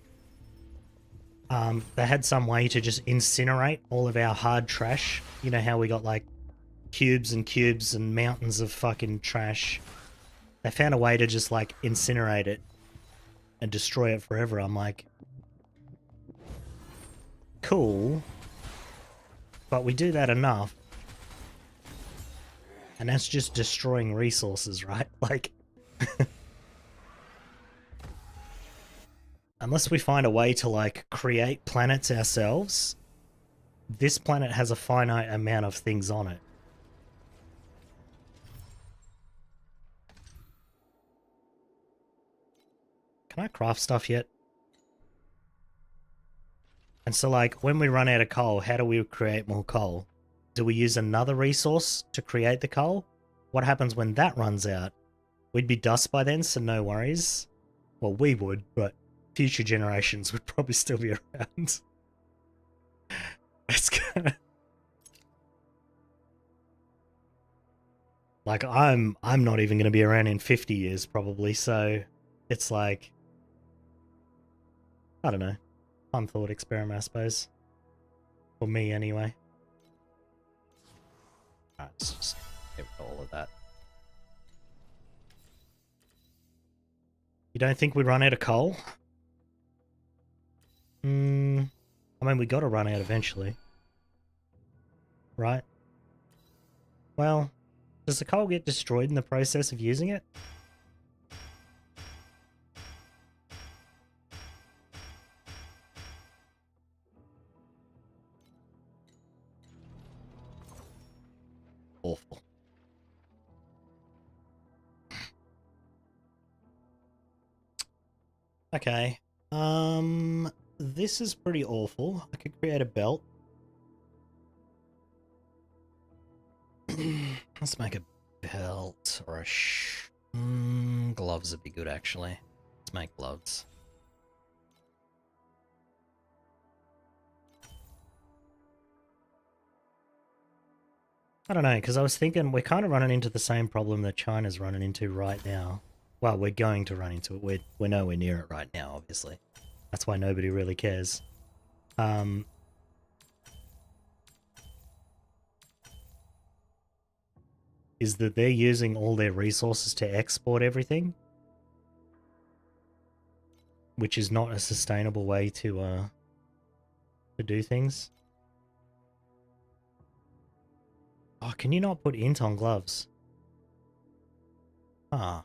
They had some way to just incinerate all of our hard trash. You know how we got like cubes and cubes and mountains of fucking trash. They found a way to just like incinerate it and destroy it forever. I'm like, cool, but we do that enough, and that's just destroying resources, right? Like, unless we find a way to like create planets ourselves, this planet has a finite amount of things on it. Can I craft stuff yet? And so like when we run out of coal, how do we create more coal? Do we use another resource to create the coal? What happens when that runs out? We'd be dust by then, so no worries. Well, we would, but future generations would probably still be around. It's gonna... Like, I'm not even going to be around in 50 years, probably, so it's like... I don't know. Fun thought experiment, I suppose. For me, anyway. Alright, let's just get rid of all of that. You don't think we'd run out of coal? I mean, we gotta run out eventually. Right? Well, does the coal get destroyed in the process of using it? Awful. Okay. This is pretty awful. I could create a belt. Let's make a belt or a gloves would be good, actually. Let's make gloves. I don't know, because I was thinking we're kind of running into the same problem that China's running into right now. Well, we're going to run into it. We're nowhere near it right now, obviously. That's why nobody really cares. Is that they're using all their resources to export everything, which is not a sustainable way to do things. Oh, can you not put int on gloves? Ah.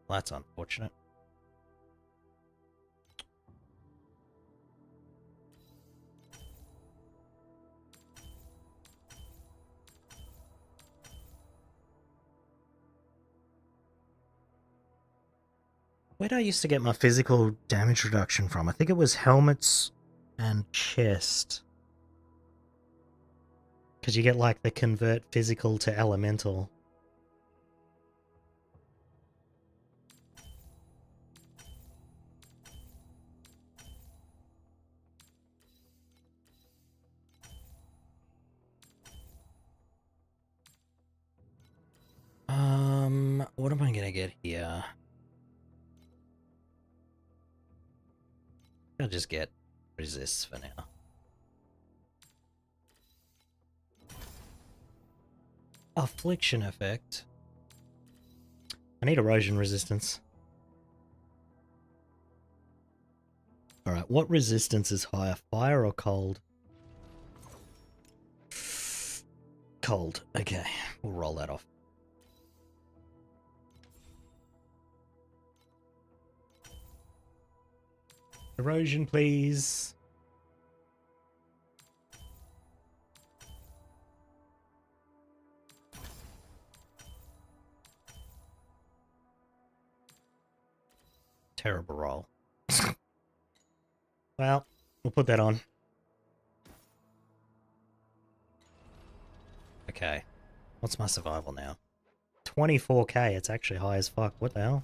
Well, that's unfortunate. Where did I used to get my physical damage reduction from? I think it was helmets and chest. Because you get like the convert physical to elemental. What am I gonna get here? I'll just get resists for now. Affliction effect. I need erosion resistance. Alright, what resistance is higher, fire or cold? Cold. Okay, we'll roll that off. Erosion, please. Terrible roll. Well, we'll put that on. Okay. What's my survival now? 24k. It's actually high as fuck. What the hell?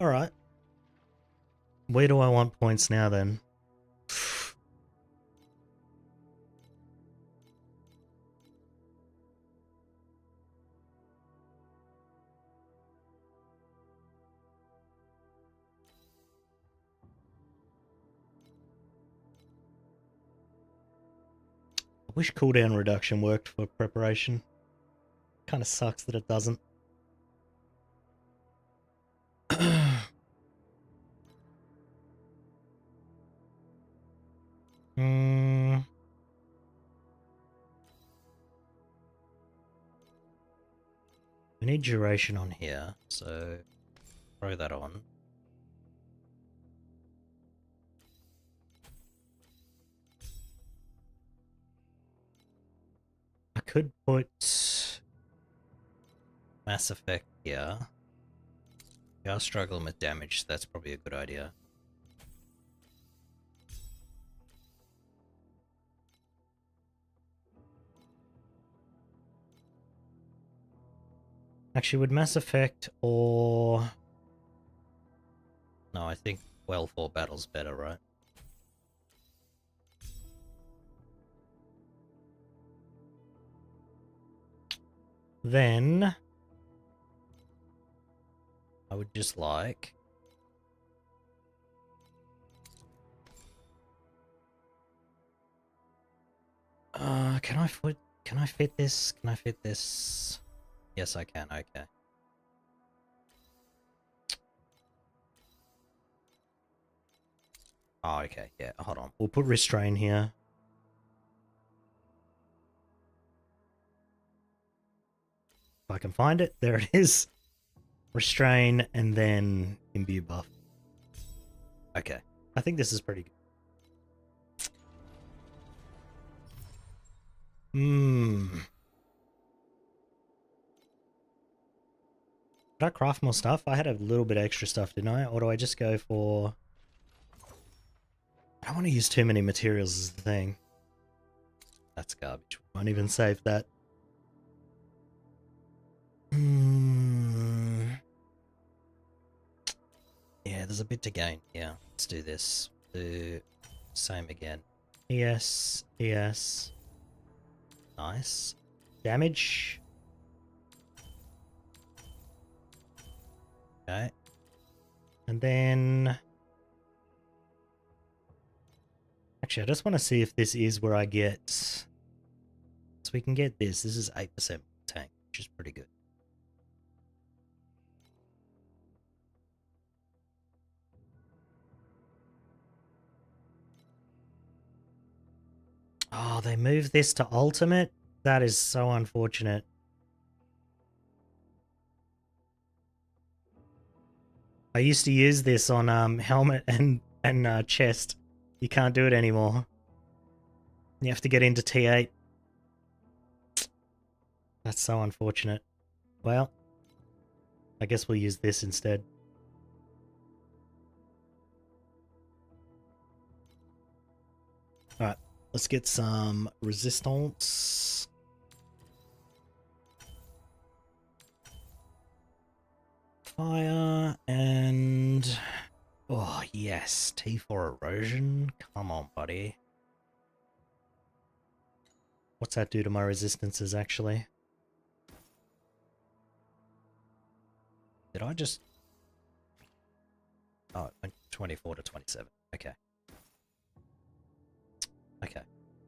Alright. Where do I want points now then? I wish cooldown reduction worked for preparation. Kind of sucks that it doesn't. We need duration on here, so throw that on. I could put Mass Effect here. We are struggling with damage, so that's probably a good idea. Actually, would Mass Effect or... No, I think Well 4 Battle's better, right? Then... I would just like... can I fit this? Can I fit this? Yes, I can, okay. Oh, okay, yeah, hold on. We'll put restrain here. If I can find it, there it is. Restrain, and then imbue buff. Okay, I think this is pretty good. Did I craft more stuff? I had a little bit extra stuff, didn't I? Or do I just go for... I don't want to use too many materials is the thing. That's garbage. We won't even save that. Yeah, there's a bit to gain. Yeah, let's do this. Do same again. ES, ES. Nice. Damage. Okay. And then... Actually, I just want to see if this is where I get... So we can get this. This is 8% tank, which is pretty good. Oh, they moved this to ultimate? That is so unfortunate. I used to use this on helmet and chest. You can't do it anymore. You have to get into T8. That's so unfortunate. Well, I guess we'll use this instead. Alright, let's get some resistance. Fire and... Oh, yes. T4 erosion. Come on, buddy. What's that do to my resistances, actually? Did I just... Oh, it went 24 to 27. Okay. Okay.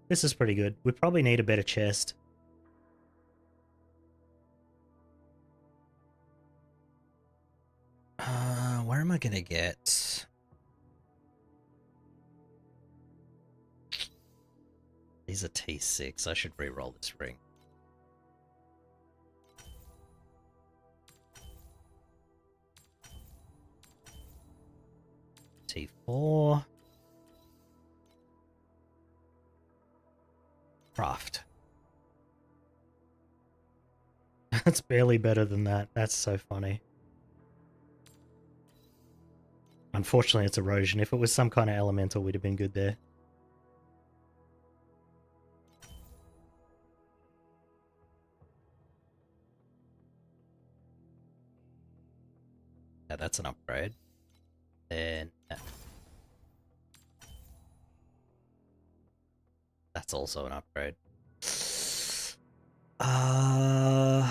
This is pretty good. We probably need a better chest. Where am I gonna get? These are T6. I should re-roll this ring. T4. Craft. That's barely better than that. That's so funny. Unfortunately, it's erosion. If it was some kind of elemental, we'd have been good there. Yeah, that's an upgrade. Then that's also an upgrade. I'm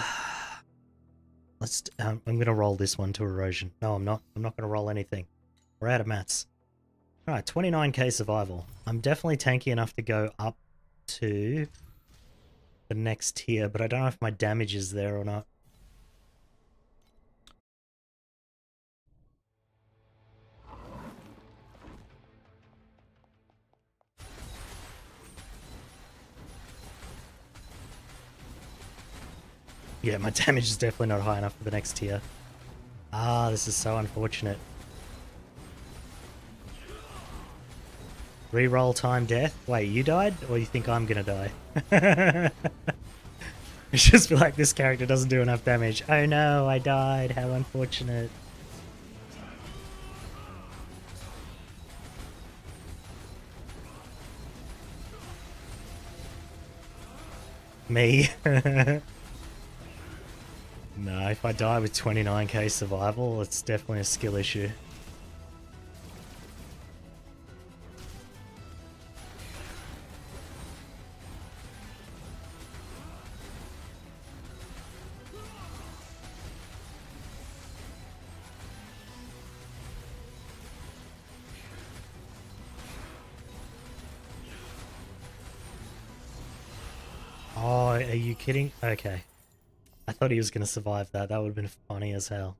gonna roll this one to erosion. No, I'm not. I'm not gonna roll anything. We're out of mats. Alright, 29k survival. I'm definitely tanky enough to go up to the next tier, but I don't know if my damage is there or not. Yeah, my damage is definitely not high enough for the next tier. Ah, this is so unfortunate. Reroll time death? Wait, you died? Or you think I'm gonna die? It's just feel like this character doesn't do enough damage. Oh no, I died. How unfortunate. Me? No, if I die with 29k survival, it's definitely a skill issue. Oh, are you kidding? Okay. I thought he was going to survive that. That would have been funny as hell.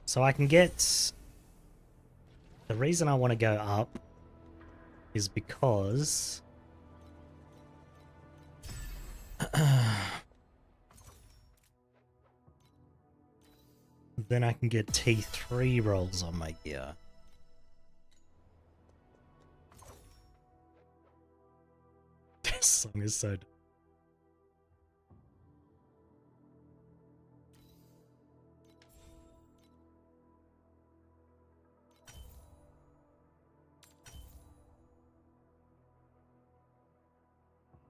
So I can get... The reason I want to go up is because... then I can get T3 rolls on my gear. This song is so...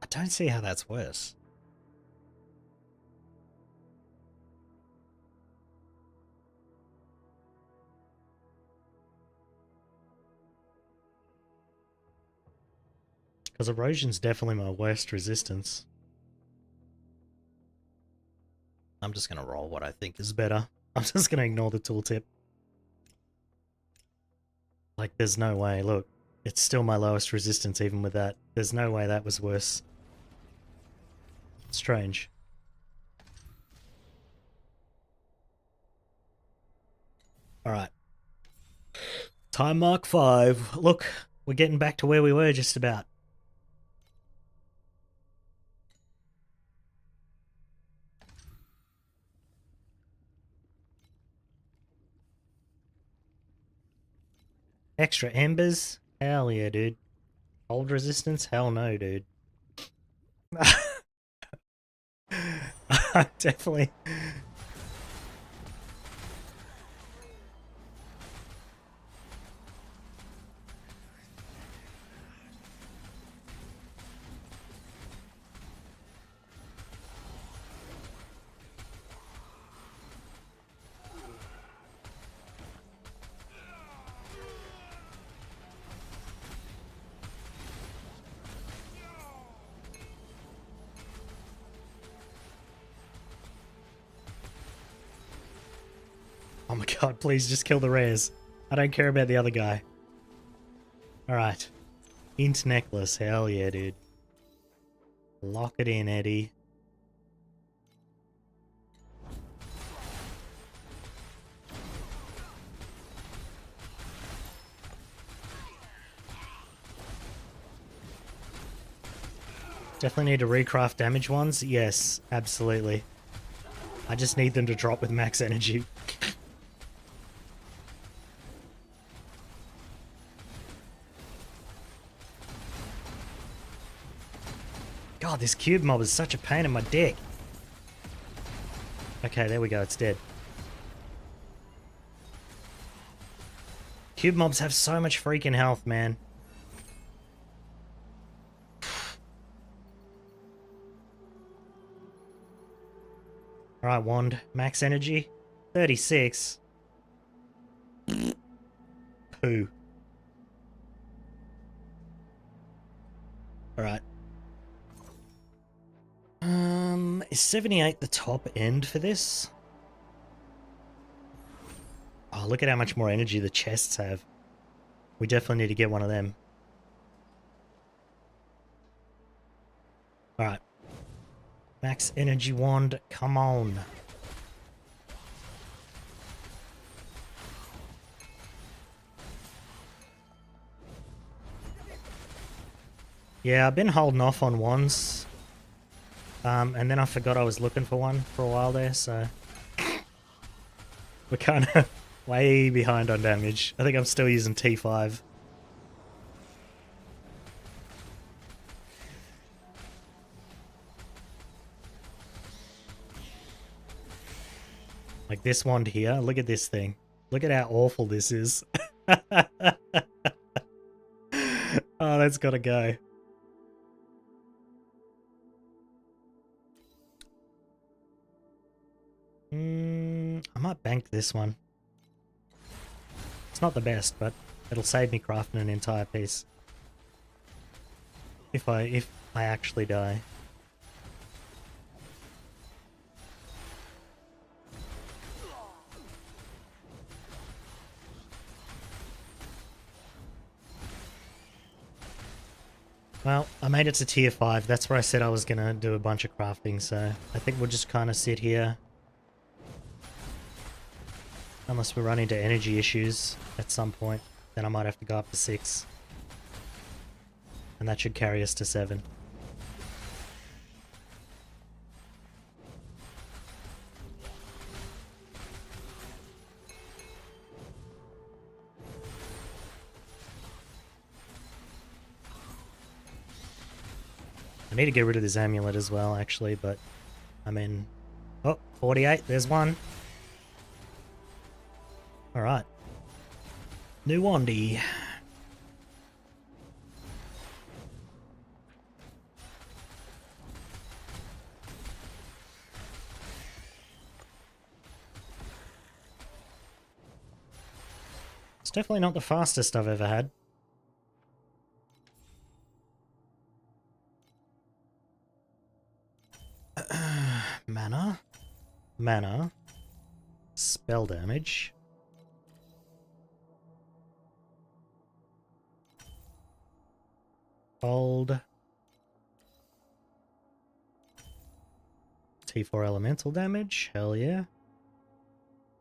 I don't see how that's worse. Because erosion's definitely my worst resistance. I'm just going to roll what I think is better. I'm just going to ignore the tooltip. Like, there's no way. Look, it's still my lowest resistance even with that. There's no way that was worse. Strange. Alright. Timemark 5. Look, we're getting back to where we were just about. Extra embers? Hell yeah, dude. Cold resistance? Hell no, dude. Definitely. Oh my god, please just kill the rares. I don't care about the other guy. Alright. Int necklace, hell yeah, dude. Lock it in, Eddie. Definitely need to recraft damage ones? Yes, absolutely. I just need them to drop with max energy. God, this cube mob is such a pain in my dick. Okay, there we go, it's dead. Cube mobs have so much freaking health, man. Alright, wand. Max energy. 36. poo. Alright. Is 78 the top end for this? Oh, look at how much more energy the chests have. We definitely need to get one of them. Alright. Max energy wand, come on. Yeah, I've been holding off on wands. And then I forgot I was looking for one for a while there, so... We're kind of way behind on damage. I think I'm still using T5. Like this wand here, look at this thing. Look at how awful this is. Oh, that's gotta go. I might bank this one. It's not the best, but it'll save me crafting an entire piece. If I actually die. Well, I made it to tier 5. That's where I said I was gonna do a bunch of crafting, so I think we'll just kind of sit here. Unless we run into energy issues at some point, then I might have to go up to 6. And that should carry us to 7. I need to get rid of this amulet as well, actually, but I'm in... Oh, 48, there's one. Alright. New wandy. It's definitely not the fastest I've ever had. Mana. Spell damage. Hold. T4 elemental damage. Hell yeah.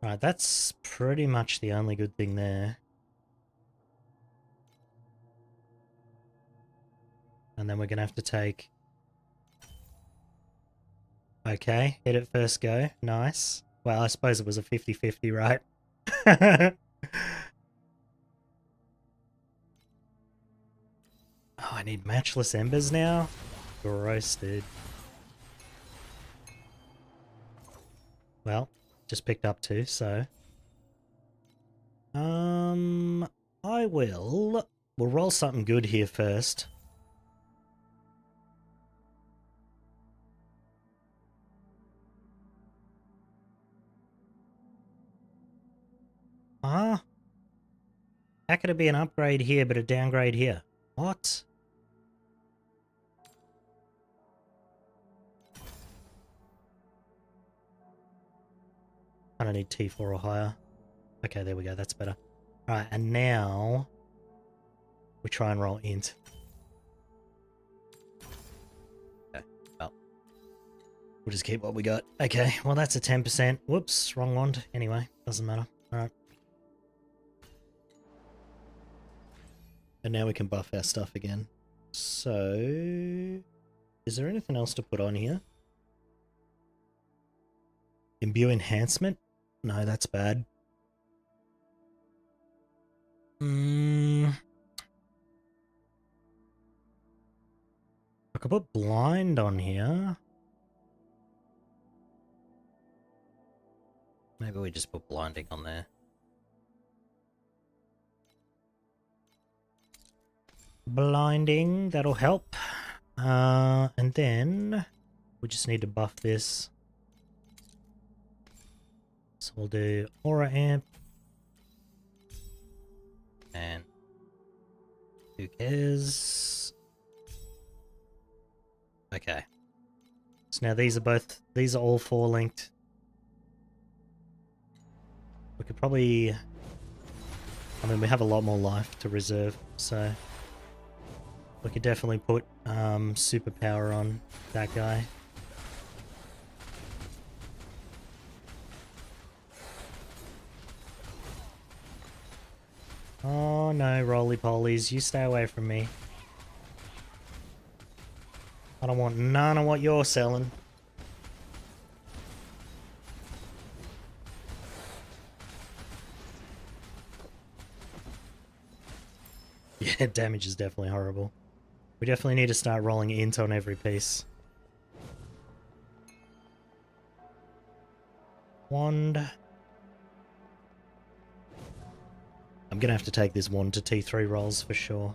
Alright, that's pretty much the only good thing there. And then we're going to have to take... Okay, hit it first go. Nice. Well, I suppose it was a 50-50, right? Oh, I need matchless embers now? Gross, dude. Well, just picked up 2, so... We'll roll something good here first. Huh? How could it be an upgrade here but a downgrade here? What? I don't need T4 or higher. Okay, there we go, that's better. Alright, and now we try and roll int. Okay, well. We'll just keep what we got. Okay, well that's a 10%. Whoops, wrong wand. Anyway, doesn't matter. Alright. And now we can buff our stuff again. So... is there anything else to put on here? Imbue enhancement? No, that's bad. I could put blind on here. Maybe we just put blinding on there. Blinding, that'll help. And then we just need to buff this. So we'll do aura amp. Who cares? Okay. So now these are all 4 linked. We could probably, I mean, we have a lot more life to reserve, so we could definitely put superpower on that guy. Oh no, roly-polies, you stay away from me. I don't want none of what you're selling. Yeah, damage is definitely horrible. We definitely need to start rolling int on every piece. Wand. I'm gonna have to take this wand to T3 rolls for sure.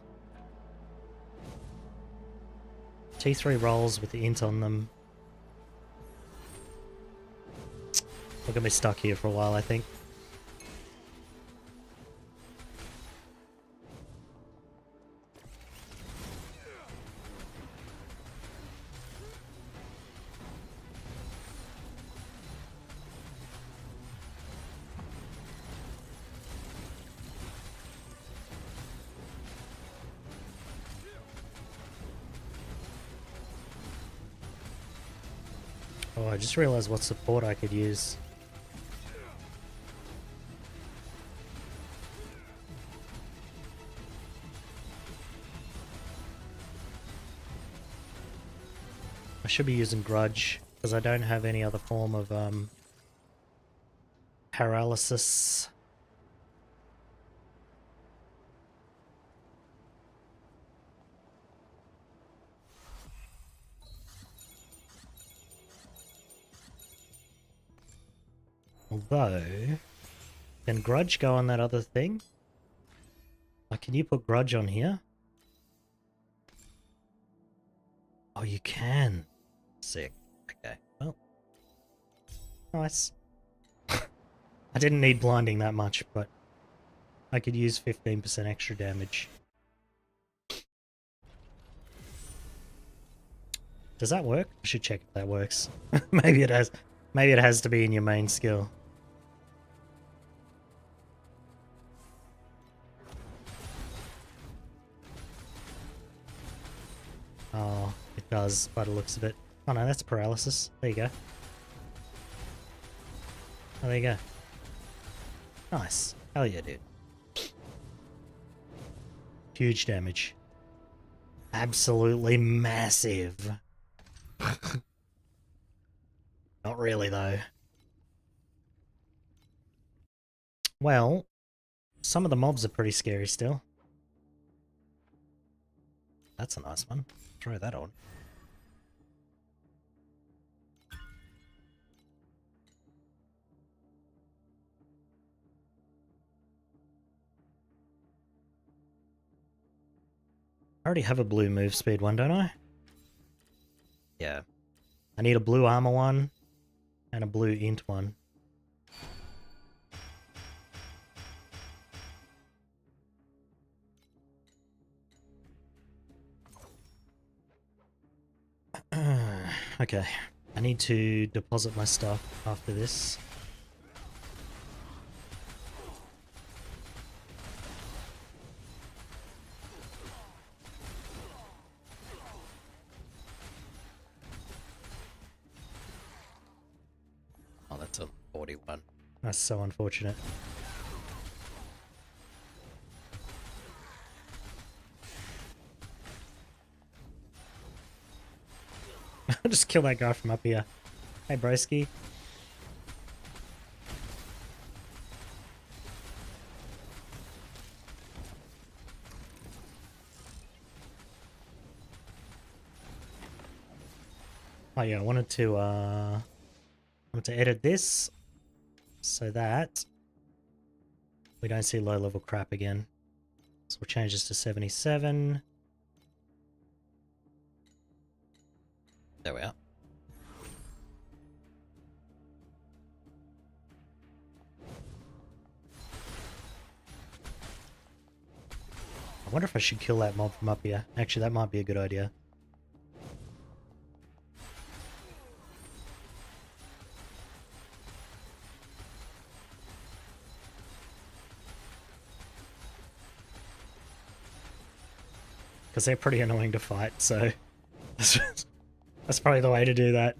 T3 rolls with the int on them. We're gonna be stuck here for a while, I think. Oh, I just realized what support I could use. I should be using Grudge, because I don't have any other form of paralysis. Although, can Grudge go on that other thing? Like, can you put Grudge on here? Oh, you can. Sick. Okay, well. Nice. I didn't need blinding that much, but I could use 15% extra damage. Does that work? I should check if that works. Maybe it has. Maybe it has to be in your main skill. Oh, it does by the looks of it. Oh no, that's paralysis. There you go. Oh, there you go. Nice. Hell yeah, dude. Huge damage. Absolutely massive. Not really, though. Well, some of the mobs are pretty scary still. That's a nice one. Throw that on. I already have a blue move speed one, don't I? Yeah. I need a blue armor one and a blue int one. Okay. I need to deposit my stuff after this. Oh, that's a 41. That's so unfortunate. I'll just kill that guy from up here. Hey, broski. Oh yeah, I wanted to edit this so that we don't see low level crap again. So we'll change this to 77. There we are. I wonder if I should kill that mob from up here. Actually, that might be a good idea. Because they're pretty annoying to fight, so that's probably the way to do that.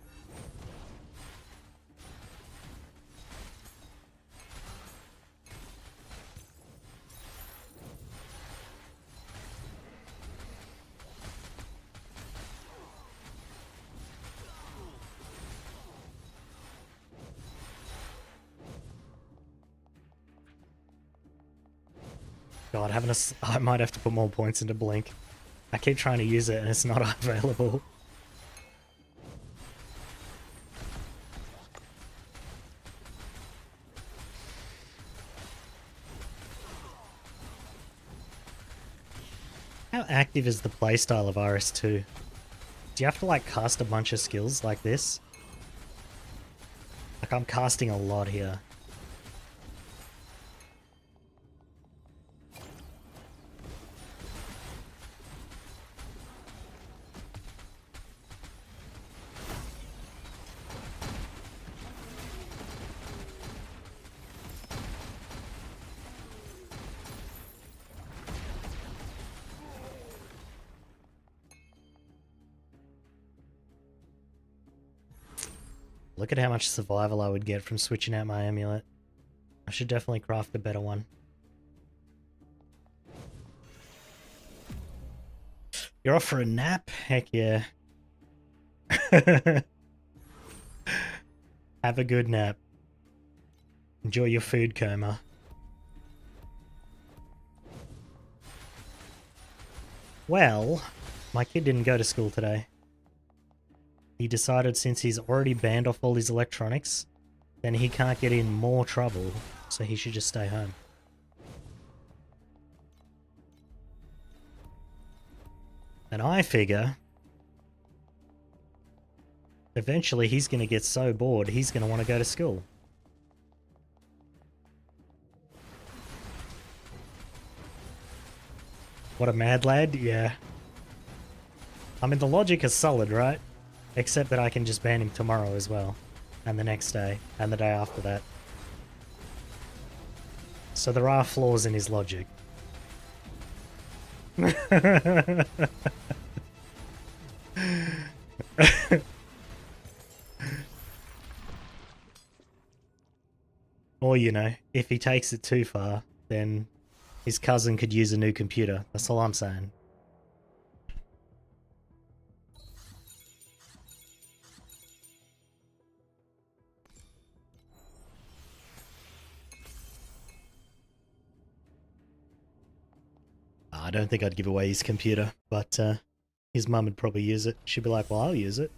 God, I might have to put more points into Blink. I keep trying to use it and it's not available. How active is the playstyle of RS2? Do you have to like cast a bunch of skills like this? Like I'm casting a lot here. Look at how much survival I would get from switching out my amulet. I should definitely craft a better one. You're off for a nap? Heck yeah. Have a good nap. Enjoy your food coma. Well, my kid didn't go to school today. He decided since he's already banned off all his electronics, then he can't get in more trouble, so he should just stay home. And I figure eventually he's going to get so bored he's going to want to go to school. What a mad lad, yeah. I mean, the logic is solid, right? Except that I can just ban him tomorrow as well. And the next day. And the day after that. So there are flaws in his logic. Or, you know, if he takes it too far, then his cousin could use a new computer. That's all I'm saying. I don't think I'd give away his computer, but his mum would probably use it. She'd be like, well, I'll use it.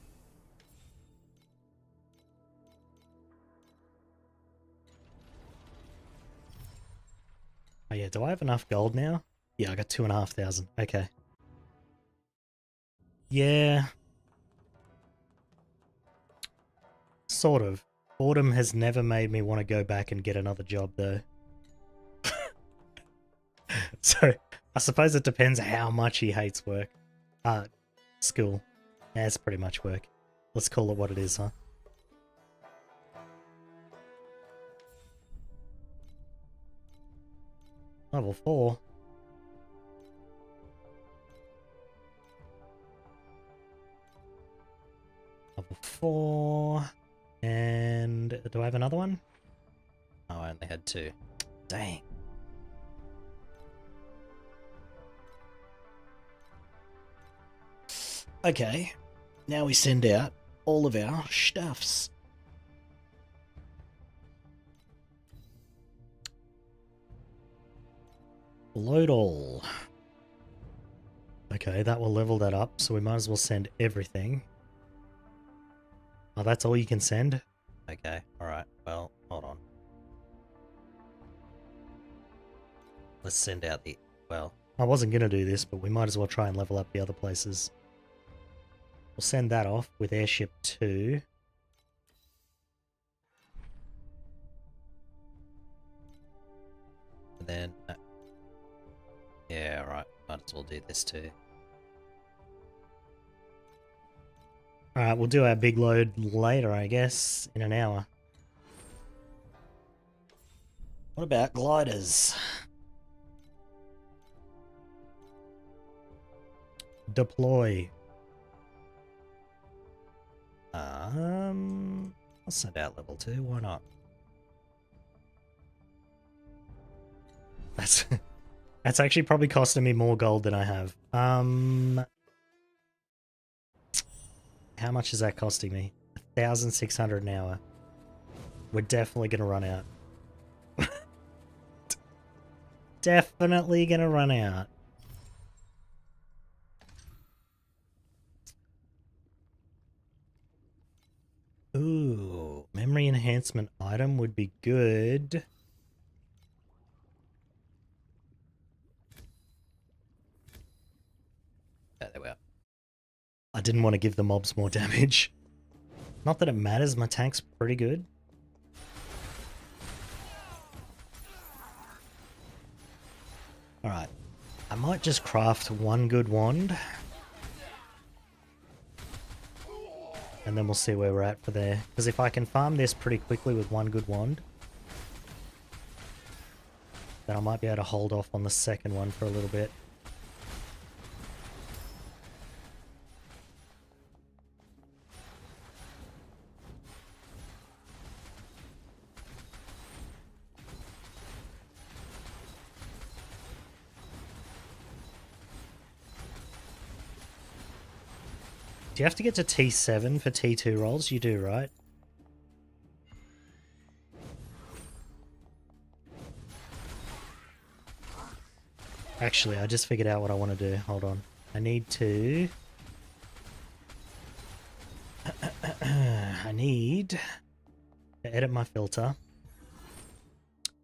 Oh yeah, do I have enough gold now? Yeah, I got 2,500. Okay. Yeah. Sort of. Boredom has never made me want to go back and get another job, though. So, I suppose it depends how much he hates work. School. Yeah, it's pretty much work. Let's call it what it is, huh? Level 4. Level 4. And do I have another one? Oh, I only had 2. Dang. Okay. Now we send out all of our stuffs. Load all. Okay, that will level that up, so we might as well send everything. Oh, that's all you can send? Okay, alright. Well, hold on. Let's send out the... Well, I wasn't going to do this, but we might as well try and level up the other places. We'll send that off with Airship 2. And then... yeah, Yeah, alright. Might as well do this too. Alright, we'll do our big load later, I guess, in an hour. What about gliders? Deploy. I'll send out level 2, why not? That's that's actually probably costing me more gold than I have. How much is that costing me? 1,600 an hour. We're definitely gonna run out. Definitely gonna run out. Ooh, memory enhancement item would be good. There we are. I didn't want to give the mobs more damage. Not that it matters, my tank's pretty good. Alright. I might just craft one good wand. And then we'll see where we're at for there. Because if I can farm this pretty quickly with one good wand, then I might be able to hold off on the second one for a little bit. Do you have to get to T7 for T2 rolls? You do, right? Actually, I just figured out what I want to do. Hold on. I need to... I need to edit my filter.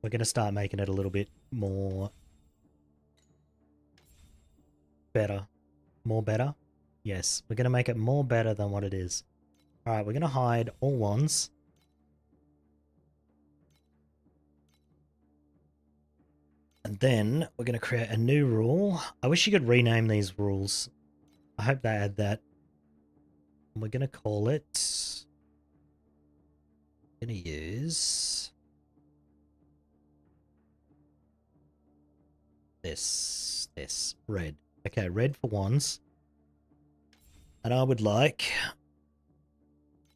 We're going to start making it a little bit more... better. More better? Yes, we're going to make it more better than what it is. Alright, we're going to hide all wands. And then we're going to create a new rule. I wish you could rename these rules. I hope they add that. And we're going to call it... I'm going to use... this. Red. Okay, red for wands. And I would like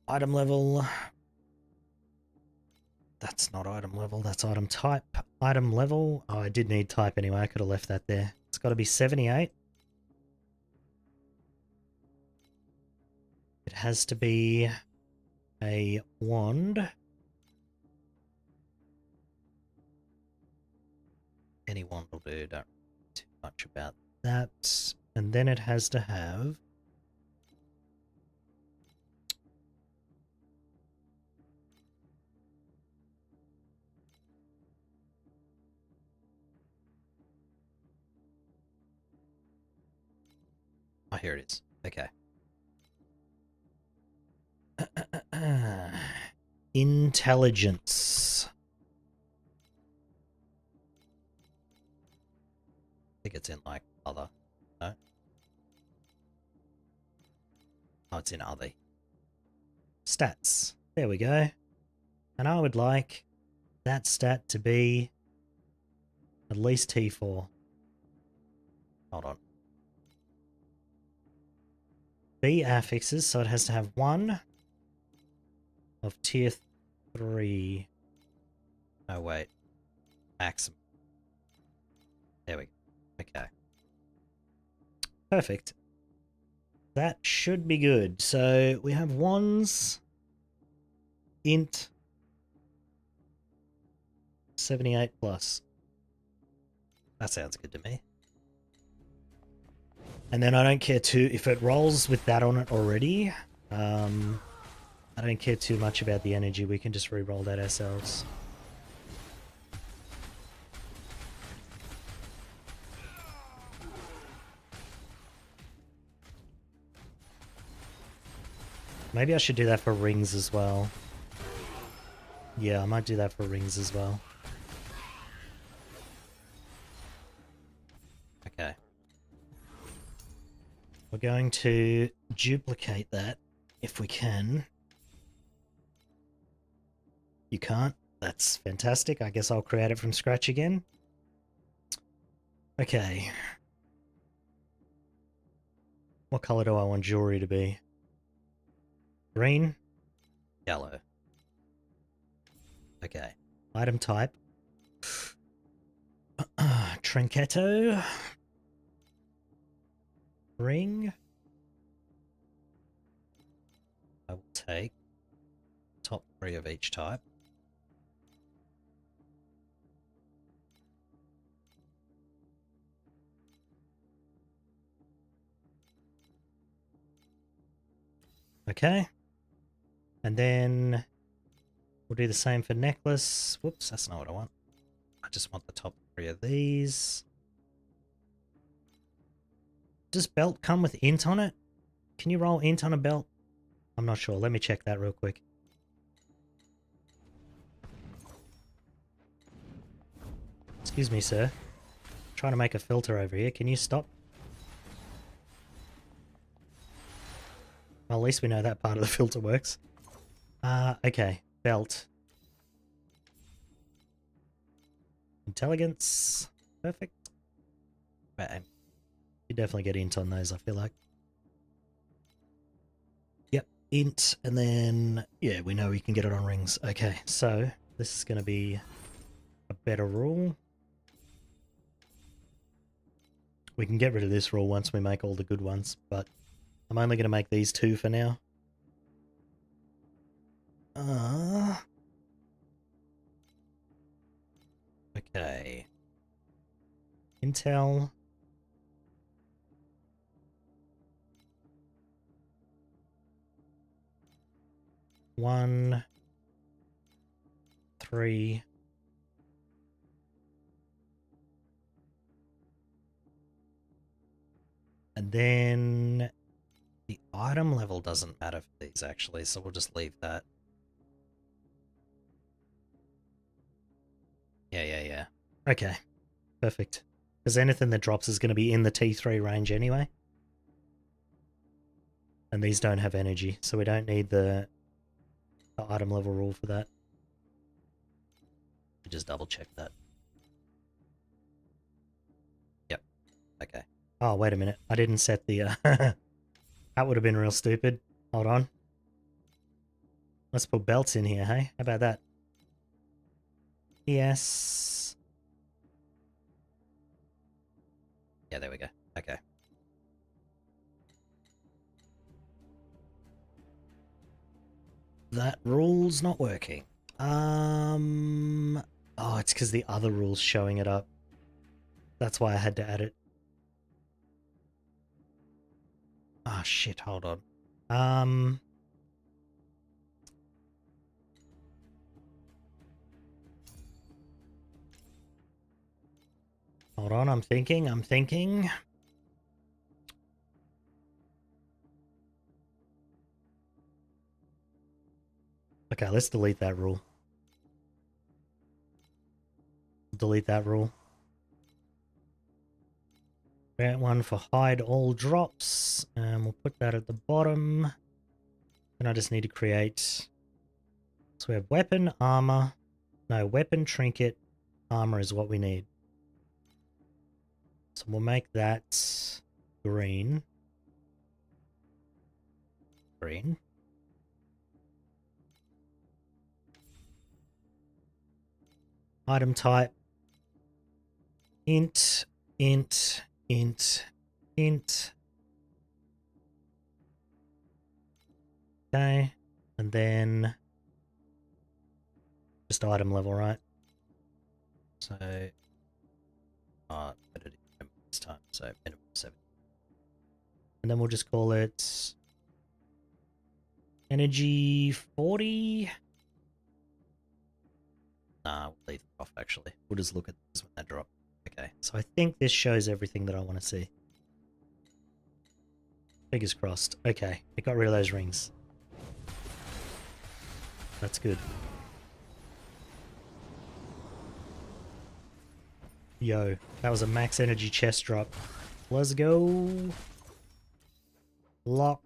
item level. That's not item level, that's item type. Item level. Oh, I did need type anyway. I could have left that there. It's got to be 78. It has to be a wand. Any wand will do. Don't worry too much about that. And then it has to have... Oh, here it is. Okay. Intelligence. I think it's in, like, other. No? Oh, it's in other. Stats. There we go. And I would like that stat to be at least T4. Hold on. B affixes, so it has to have one of tier 3. Oh, wait. Maximum. There we go. Okay. Perfect. That should be good. So we have wands, int, 78 plus. That sounds good to me. And then I don't care too, if it rolls with that on it already, I don't care too much about the energy. We can just re-roll that ourselves. Maybe I should do that for rings as well. Yeah, I might do that for rings as well. Okay. We're going to duplicate that if we can. You can't? That's fantastic. I guess I'll create it from scratch again. Okay. What color do I want jewelry to be? Green? Yellow. Okay. Item type. Trinketto. Ring. I will take top 3 of each type. Okay. And then we'll do the same for necklace. Whoops, that's not what I want. I just want the top 3 of these. Does belt come with int on it? Can you roll int on a belt? I'm not sure. Let me check that real quick. Excuse me, sir. I'm trying to make a filter over here. Can you stop? Well, at least we know that part of the filter works. Okay. Belt. Intelligence. Perfect. Bam. You definitely get int on those, I feel like. Yep, int, and then, yeah, we know we can get it on rings. Okay, so this is going to be a better rule. We can get rid of this rule once we make all the good ones, but I'm only going to make these 2 for now. Okay. Intel. One, 3. And then the item level doesn't matter for these actually, so we'll just leave that. Yeah. Okay, perfect. Because anything that drops is going to be in the T3 range anyway. And these don't have energy, so we don't need the item level rule for that. Just double check that. Yep. Okay. Oh, wait a minute. I didn't set the... That would have been real stupid. Hold on. Let's put belts in here, hey? How about that? Yes. Yeah, there we go. Okay. That rule's not working. Oh, it's because the other rule's showing it up. That's why I had to add it. Ah, shit, hold on. Hold on, I'm thinking. Okay, let's delete that rule. Delete that rule. Create one for hide all drops, and we'll put that at the bottom. And I just need to create... So we have weapon, armor. No, weapon, trinket, armor is what we need. So we'll make that green. Green. Item type. Int. Okay. And then just item level, right? So better do this time, so minimum 7. And then we'll just call it energy 40. Nah, we'll leave it off actually. We'll just look at this when that drop. Okay, so I think this shows everything that I want to see. Fingers crossed. Okay, it got rid of those rings. That's good. Yo, that was a max energy chest drop. Let's go. Lock.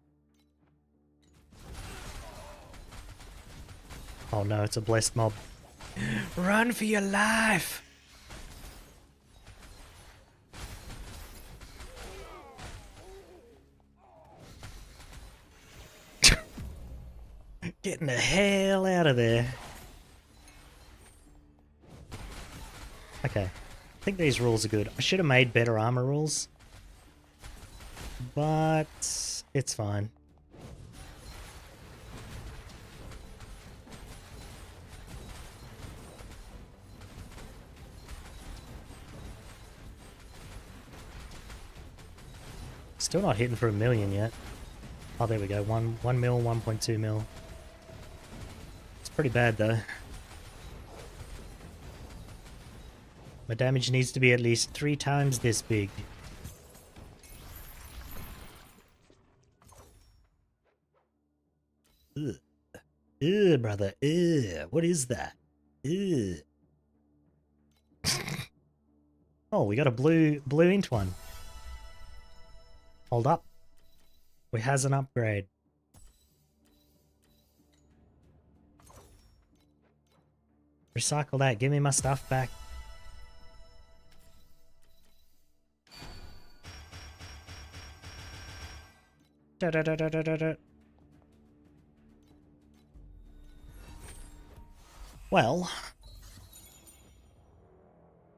Oh no, it's a blessed mob. Run for your life! Getting the hell out of there. Okay. I think these rules are good. I should have made better armor rules. But it's fine. Still not hitting for 1,000,000 yet. Oh, there we go. 1 mil, 1.2 mil. It's pretty bad though. My damage needs to be at least 3 times this big. Ugh. Ugh, brother. Ugh. What is that? Ugh. Oh, we got a blue int one. Hold up. We has an upgrade. Recycle that. Give me my stuff back. Da, da, da, da, da, da, da. Well,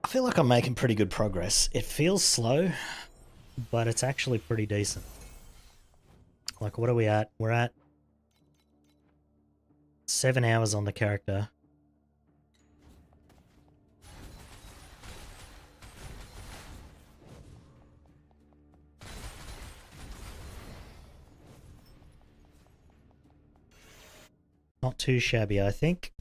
I feel like I'm making pretty good progress. It feels slow, but it's actually pretty decent. Like, what are we at? We're at 7 hours on the character. Not too shabby, I think.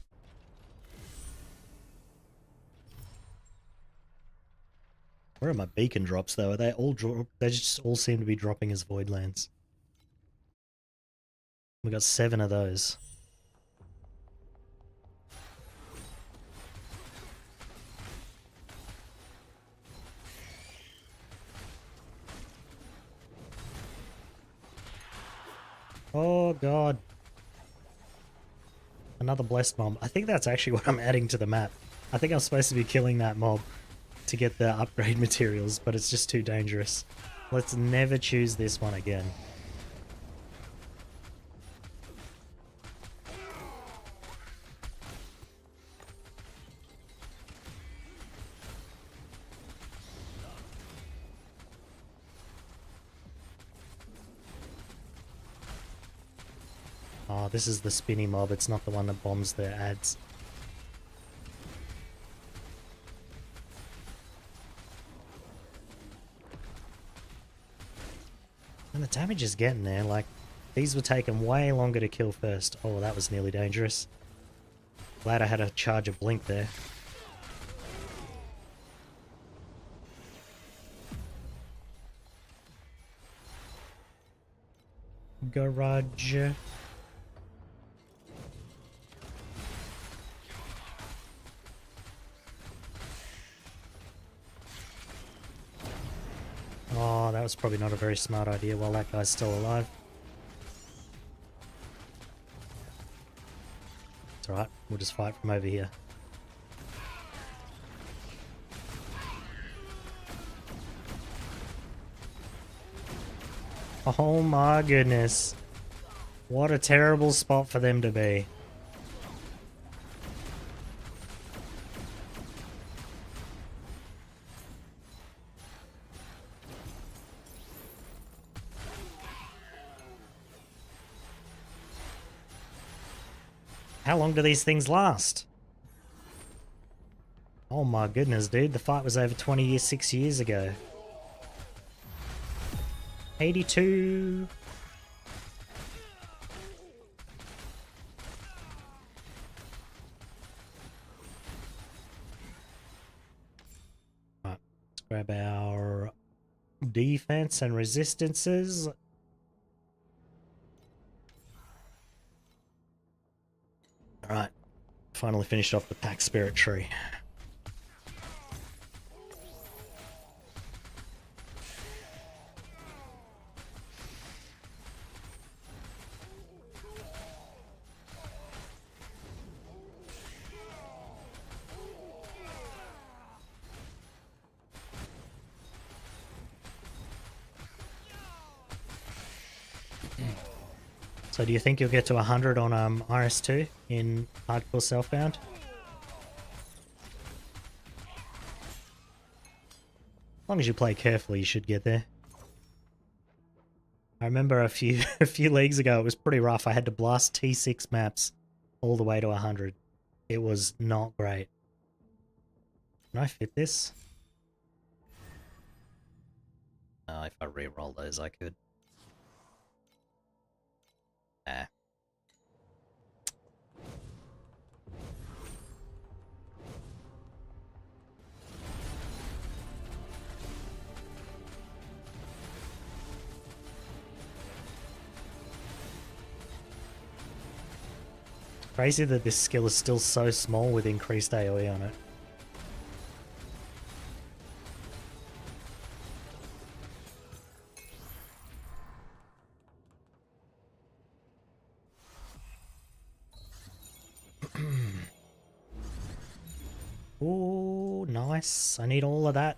Where are my beacon drops though? Are they all they just all seem to be dropping as voidlands. We got 7 of those. Oh god. Another blessed mob. I think that's actually what I'm adding to the map. I think I'm supposed to be killing that mob to get the upgrade materials, but it's just too dangerous. Let's never choose this one again. Oh, this is the spinny mob. It's not the one that bombs the ads. And the damage is getting there. Like, these were taking way longer to kill first. Oh, that was nearly dangerous. Glad I had a charge of blink there. Garage. Oh, that was probably not a very smart idea while that guy's still alive. It's alright, we'll just fight from over here. Oh my goodness. What a terrible spot for them to be. How long do these things last? Oh my goodness, dude. The fight was over 26 years ago. 82. Right, let's grab our defense and resistances. Alright, finally finished off the pack spirit tree. So do you think you'll get to 100 on RS2 in Hardcore Selfbound? As long as you play carefully, you should get there. I remember a few leagues ago, it was pretty rough. I had to blast T6 maps all the way to 100. It was not great. Can I fit this? If I re-roll those, I could. Nah. Crazy that this skill is still so small with increased AoE on it. Ooh, nice. I need all of that.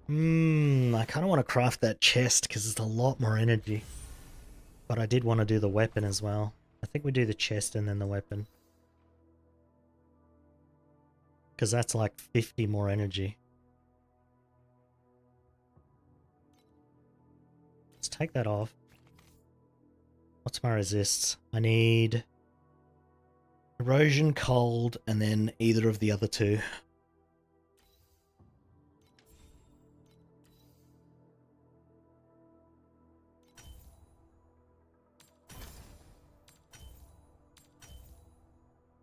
I kind of want to craft that chest because it's a lot more energy. But I did want to do the weapon as well. I think we do the chest and then the weapon. Because that's like 50 more energy. Let's take that off. What's my resists? I need erosion, cold, and then either of the other two.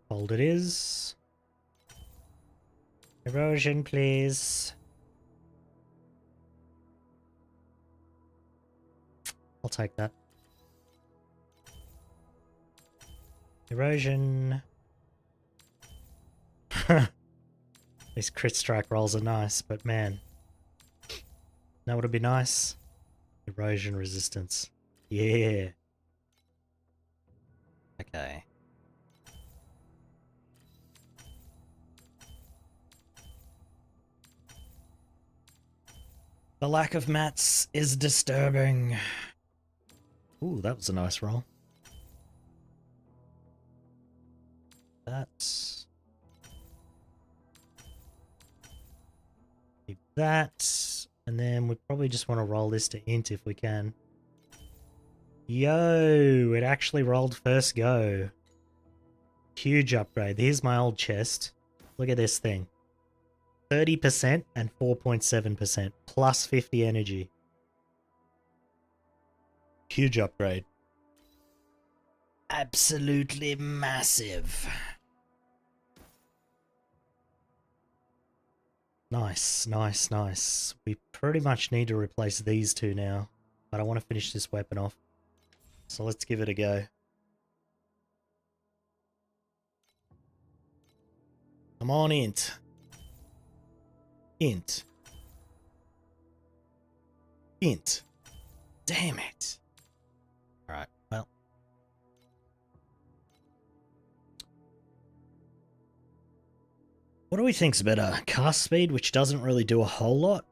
Cold it is. Erosion, please. I'll take that. Erosion. These crit strike rolls are nice, but man. Know what would be nice? Erosion resistance. Yeah. Okay. The lack of mats is disturbing. Ooh, that was a nice roll. That's... Keep that. And then we probably just want to roll this to int if we can. Yo, it actually rolled first go. Huge upgrade. Here's my old chest. Look at this thing. 30% and 4.7%. Plus 50 energy. Huge upgrade. Absolutely massive. Nice, nice, nice. We pretty much need to replace these two now. But I want to finish this weapon off. So let's give it a go. Come on, int. Int. Int. Damn it. Alright, well. What do we think's better? Cast speed, which doesn't really do a whole lot?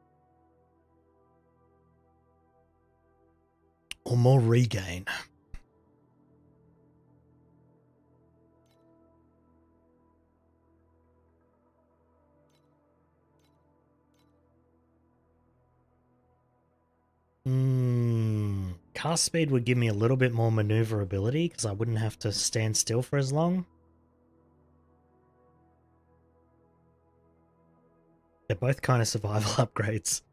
Or more regain? Cast speed would give me a little bit more maneuverability because I wouldn't have to stand still for as long. They're both kind of survival upgrades.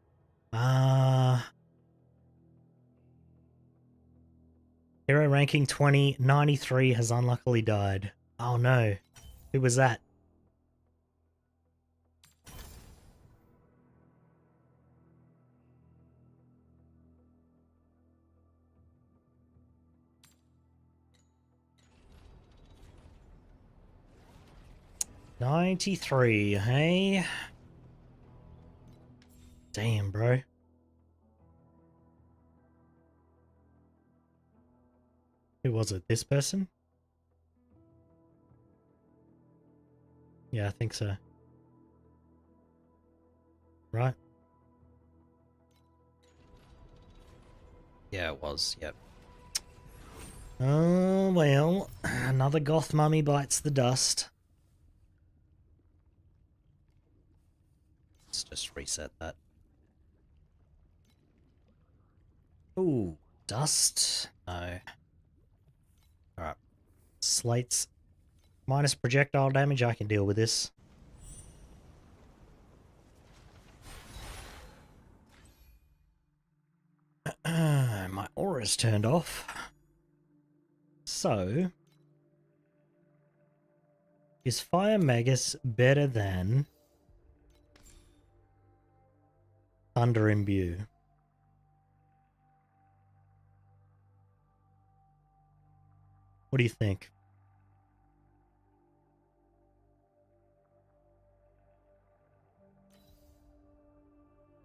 Hero ranking 20, 93 has unluckily died. Oh no. Who was that? $93, hey? Damn, bro. Who was it? This person? Yeah, I think so. Right? Yeah, it was. Yep. Oh, well. Another goth mummy bites the dust. Let's just reset that. Ooh, dust? No. Alright. Slates. Minus projectile damage, I can deal with this. My aura's turned off. So, is Fire Magus better than Thunder Imbue? What do you think?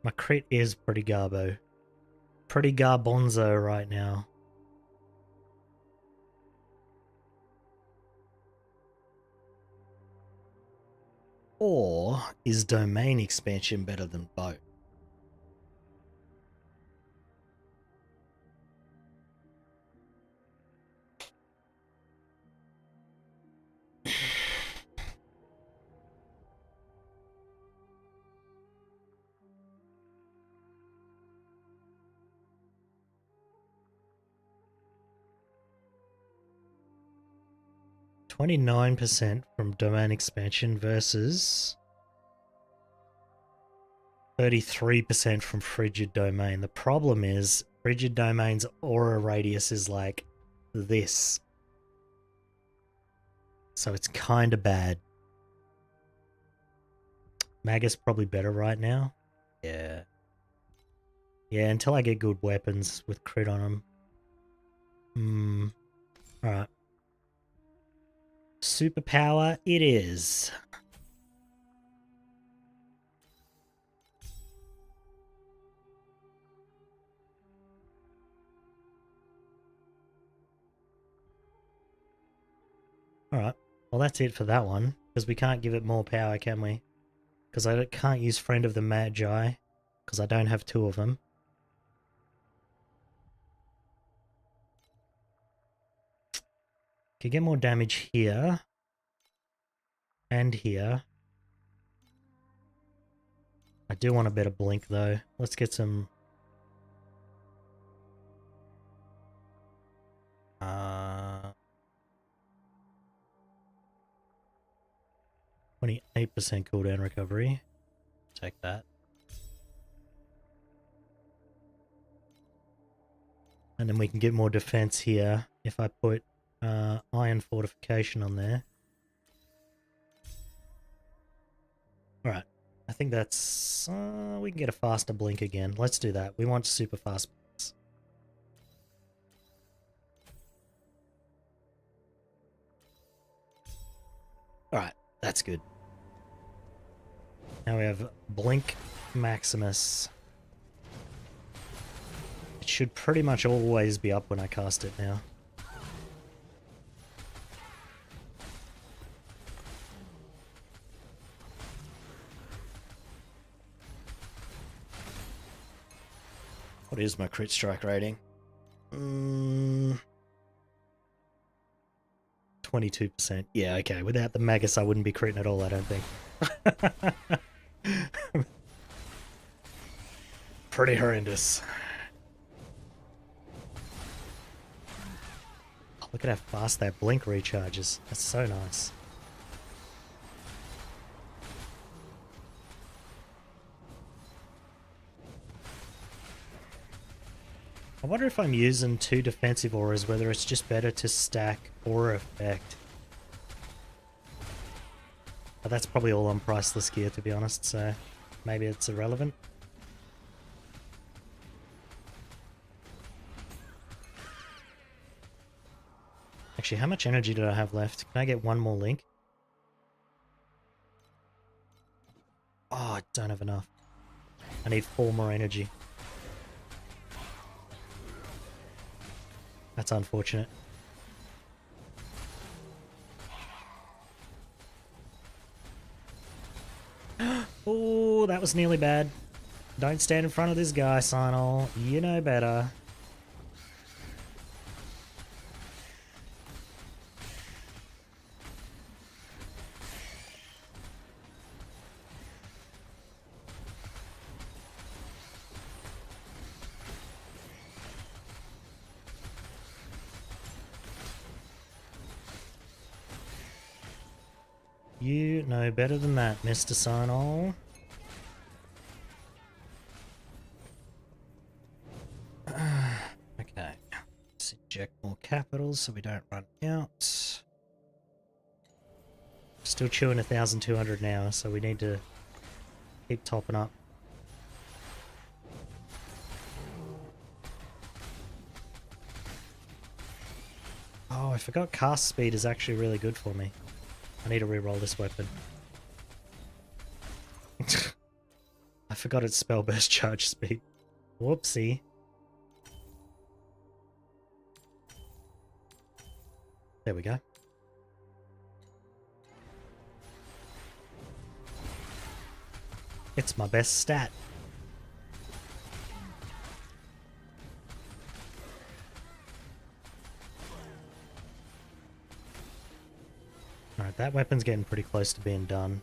My crit is pretty garbo. Pretty garbonzo right now. Or is domain expansion better than both? %29 from domain expansion versus 33% from frigid domain. The problem is frigid domain's aura radius is like this. So it's kind of bad. Magus probably better right now. Yeah. Yeah, until I get good weapons with crit on them. Alright. Superpower it is. Alright. Well, that's it for that one. Because we can't give it more power, can we? Because I can't use Friend of the Magi. Because I don't have two of them. Could get more damage here. And here. I do want a better blink though. Let's get some... 28% cooldown recovery. Take that. And then we can get more defense here if I put iron fortification on there. Alright. I think that's... we can get a faster blink again. Let's do that. We want super fast blinks. Alright. That's good. Now we have Blink Maximus. It should pretty much always be up when I cast it now. What is my crit strike rating? 22%. Yeah, okay. Without the Magus, I wouldn't be critting at all, I don't think. Pretty horrendous. Oh, look at how fast that blink recharges. That's so nice. I wonder if I'm using two defensive auras, whether it's just better to stack aura effect. But that's probably all on priceless gear, to be honest, so maybe it's irrelevant. Actually, how much energy did I have left? Can I get one more link? Oh, I don't have enough. I need 4 more energy. That's unfortunate. that was nearly bad. Don't stand in front of this guy, Sinal. You know better. You know better than that, Mr. Sinal. Okay. Let's inject more capitals so we don't run out. Still chewing 1,200 now, so we need to keep topping up. Oh, I forgot cast speed is actually really good for me. I need to reroll this weapon. I forgot its spell burst charge speed. Whoopsie. There we go. It's my best stat. Alright, that weapon's getting pretty close to being done.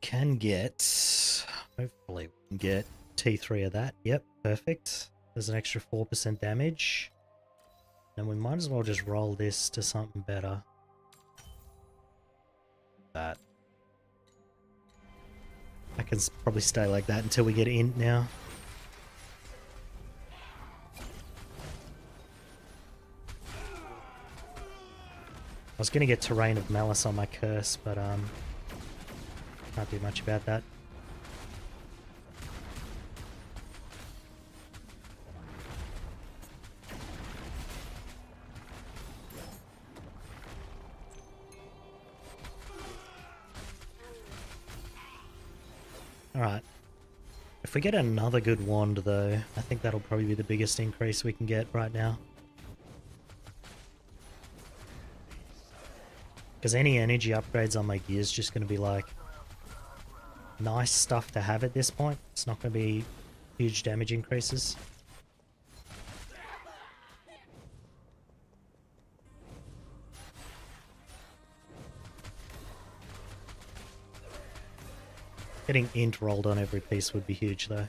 Can get... hopefully we can get T3 of that. Yep, perfect. There's an extra 4% damage. And we might as well just roll this to something better. That. I can probably stay like that until we get in now. I was going to get Terrain of Malice on my curse, but can't do much about that. Alright. If we get another good wand though, I think that'll probably be the biggest increase we can get right now. Because any energy upgrades on my gear is just going to be like nice stuff to have at this point. It's not going to be huge damage increases. Getting int rolled on every piece would be huge though.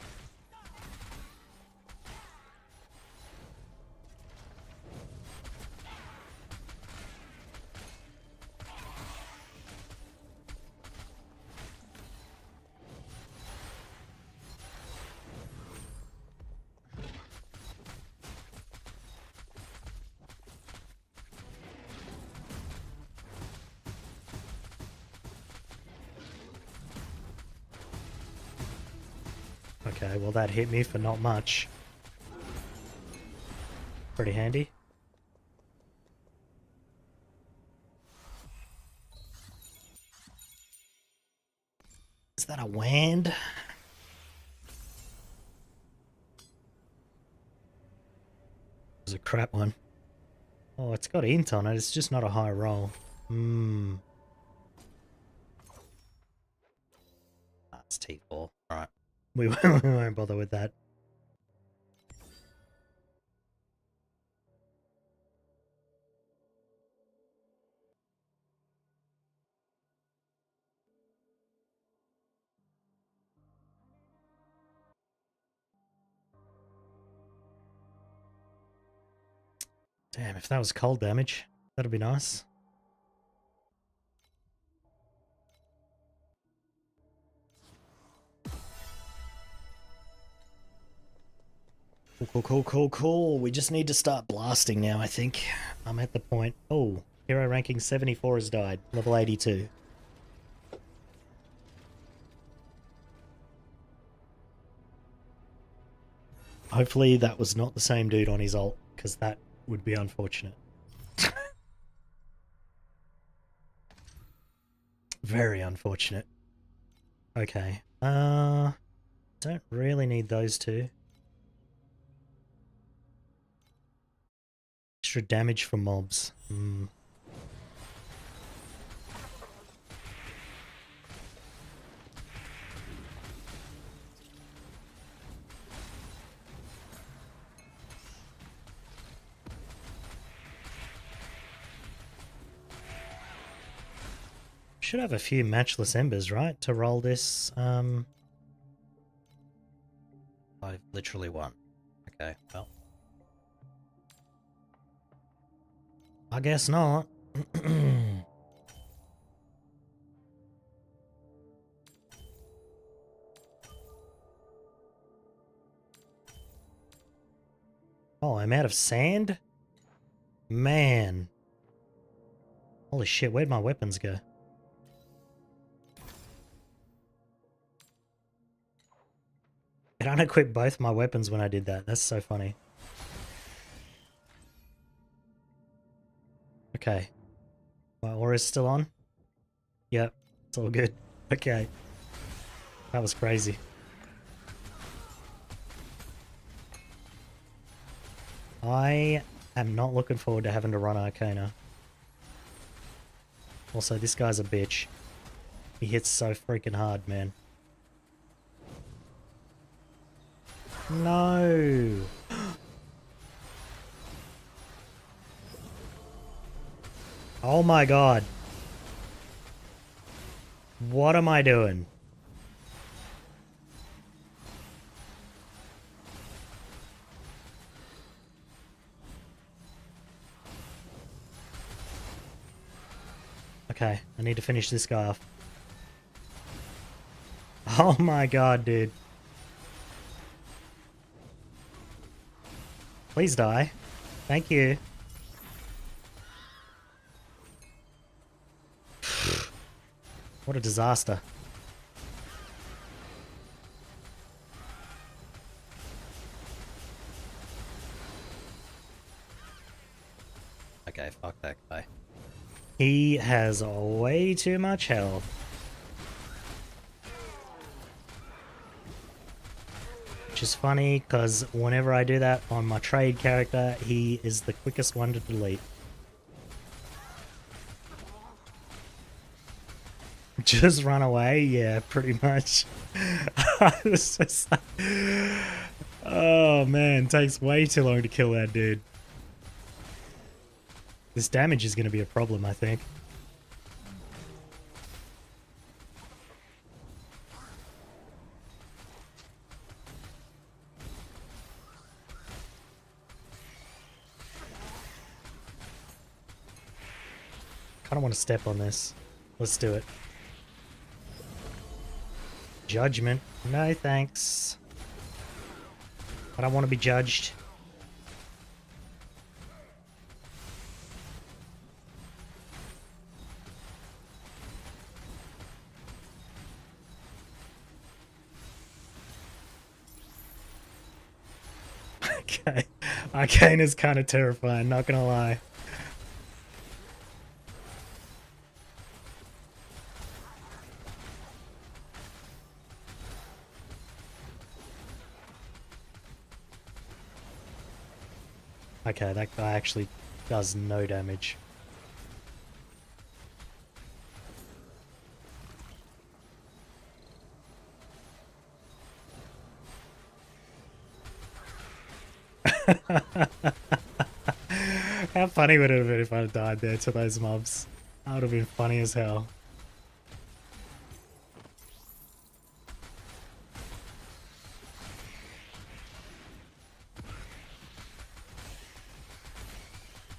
Okay, well that hit me for not much. Pretty handy. Is that a wand? It was a crap one. Oh, it's got int on it, it's just not a high roll. That's T4. Alright. We won't bother with that. Damn, if that was cold damage, that'd be nice. Cool. We just need to start blasting now, I think. I'm at the point... Oh, hero ranking 74 has died. Level 82. Hopefully that was not the same dude on his ult, because that would be unfortunate. Very unfortunate. Okay. Don't really need those two. Extra damage for mobs. should have a few matchless embers, right, to roll this. I've literally won. Okay, well. I guess not. Oh, I'm out of sand? Man. Holy shit, where'd my weapons go? It unequipped both my weapons when I did that. That's so funny. Okay. My aura's still on? Yep, it's all good. Okay. That was crazy. I am not looking forward to having to run Arcana. Also, this guy's a bitch. He hits so freaking hard, man. No! Oh my god. What am I doing? Okay, I need to finish this guy off. Oh my god, dude. Please die. Thank you. What a disaster. Okay, fuck that guy. He has way too much health. Which is funny, because whenever I do that on my trade character, he is the quickest one to delete. Just run away? Yeah, pretty much. It's just like, oh man, takes way too long to kill that dude. This damage is going to be a problem, I think. I don't want to step on this. Let's do it. Judgment. No thanks. I don't want to be judged. Okay. Arcane is kind of terrifying, not gonna lie. Okay, that guy actually does no damage. How funny would it have been if I had died there to those mobs? That would have been funny as hell.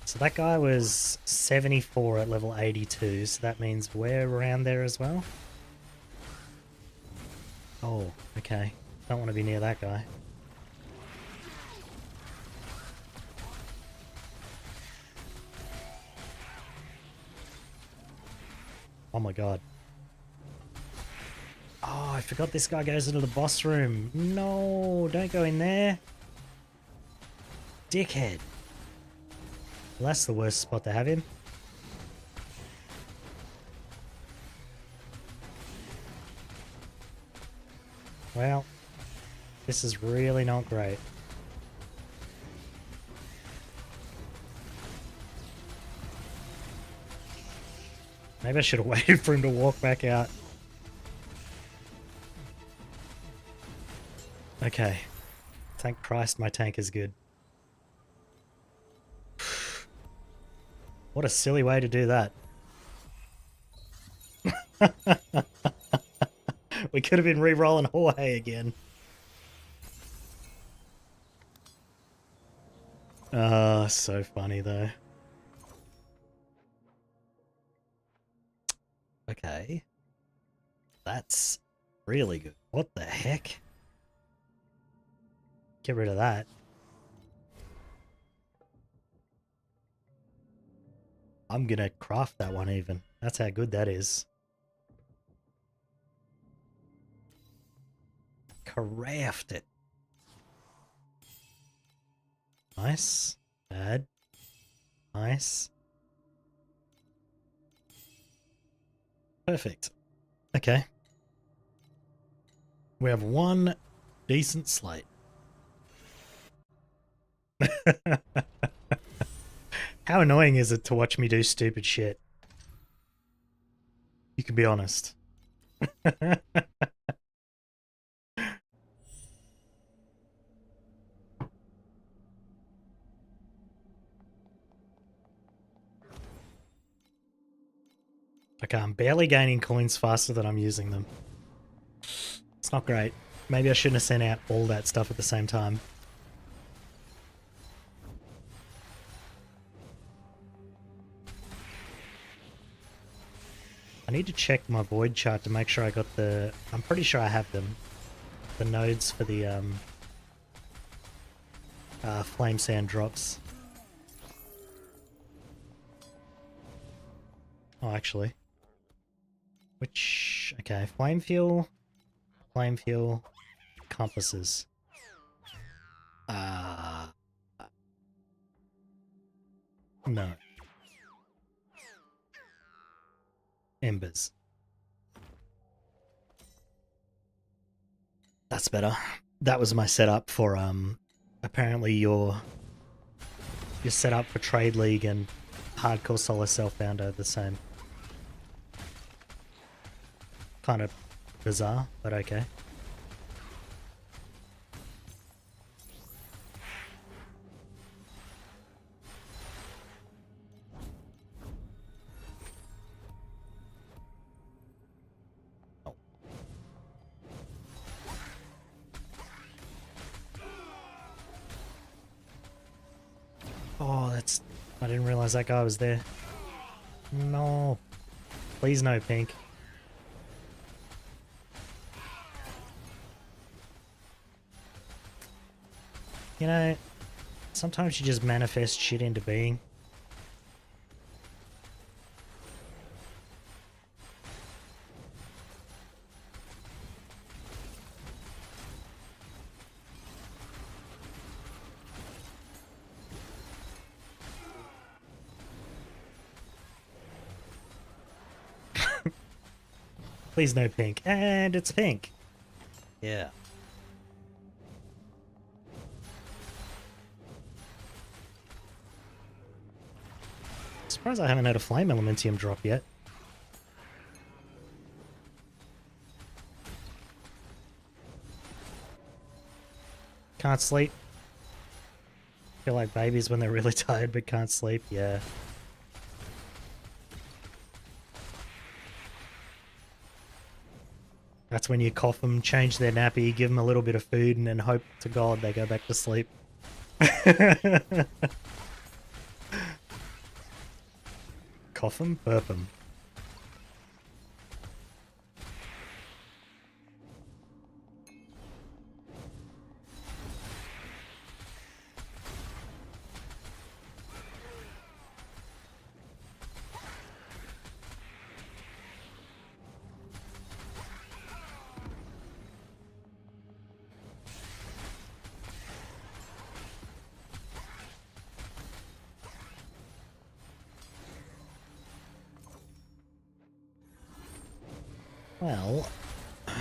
So that guy was 74 at level 82, so that means we're around there as well. Oh, okay. Don't want to be near that guy. Oh my god. Oh, I forgot this guy goes into the boss room. No, don't go in there. Dickhead. Well, that's the worst spot to have him. Well, this is really not great. Maybe I should have waited for him to walk back out. Okay. Thank Christ my tank is good. What a silly way to do that. We could have been re-rolling Jorge again. Oh, so funny though. Okay. That's really good. What the heck? Get rid of that. I'm gonna craft that one even. That's how good that is. Craft it. Nice. Bad. Nice. Perfect. Okay. We have one decent slate. How annoying is it to watch me do stupid shit? You can be honest. Okay, I'm barely gaining coins faster than I'm using them. It's not great. Maybe I shouldn't have sent out all that stuff at the same time. I need to check my void chart to make sure I got the... I'm pretty sure I have them. The nodes for the flame sand drops. Oh, actually. Which... Okay, flame fuel, compasses. No. Embers. That's better. That was my setup for apparently your setup for Trade League and Hardcore Solo Self-Bound are the same. Kind of bizarre, but okay. Oh, that's... I didn't realize that guy was there. No. Please no, pink. You know, sometimes you just manifest shit into being. Please no pink. And it's pink. Yeah. Surprised I haven't had a flame elementium drop yet. Can't sleep. Feel like babies when they're really tired but can't sleep. Yeah. That's when you cough them, change their nappy, give them a little bit of food, and then hope to God they go back to sleep. Cough them, burp them. Well, I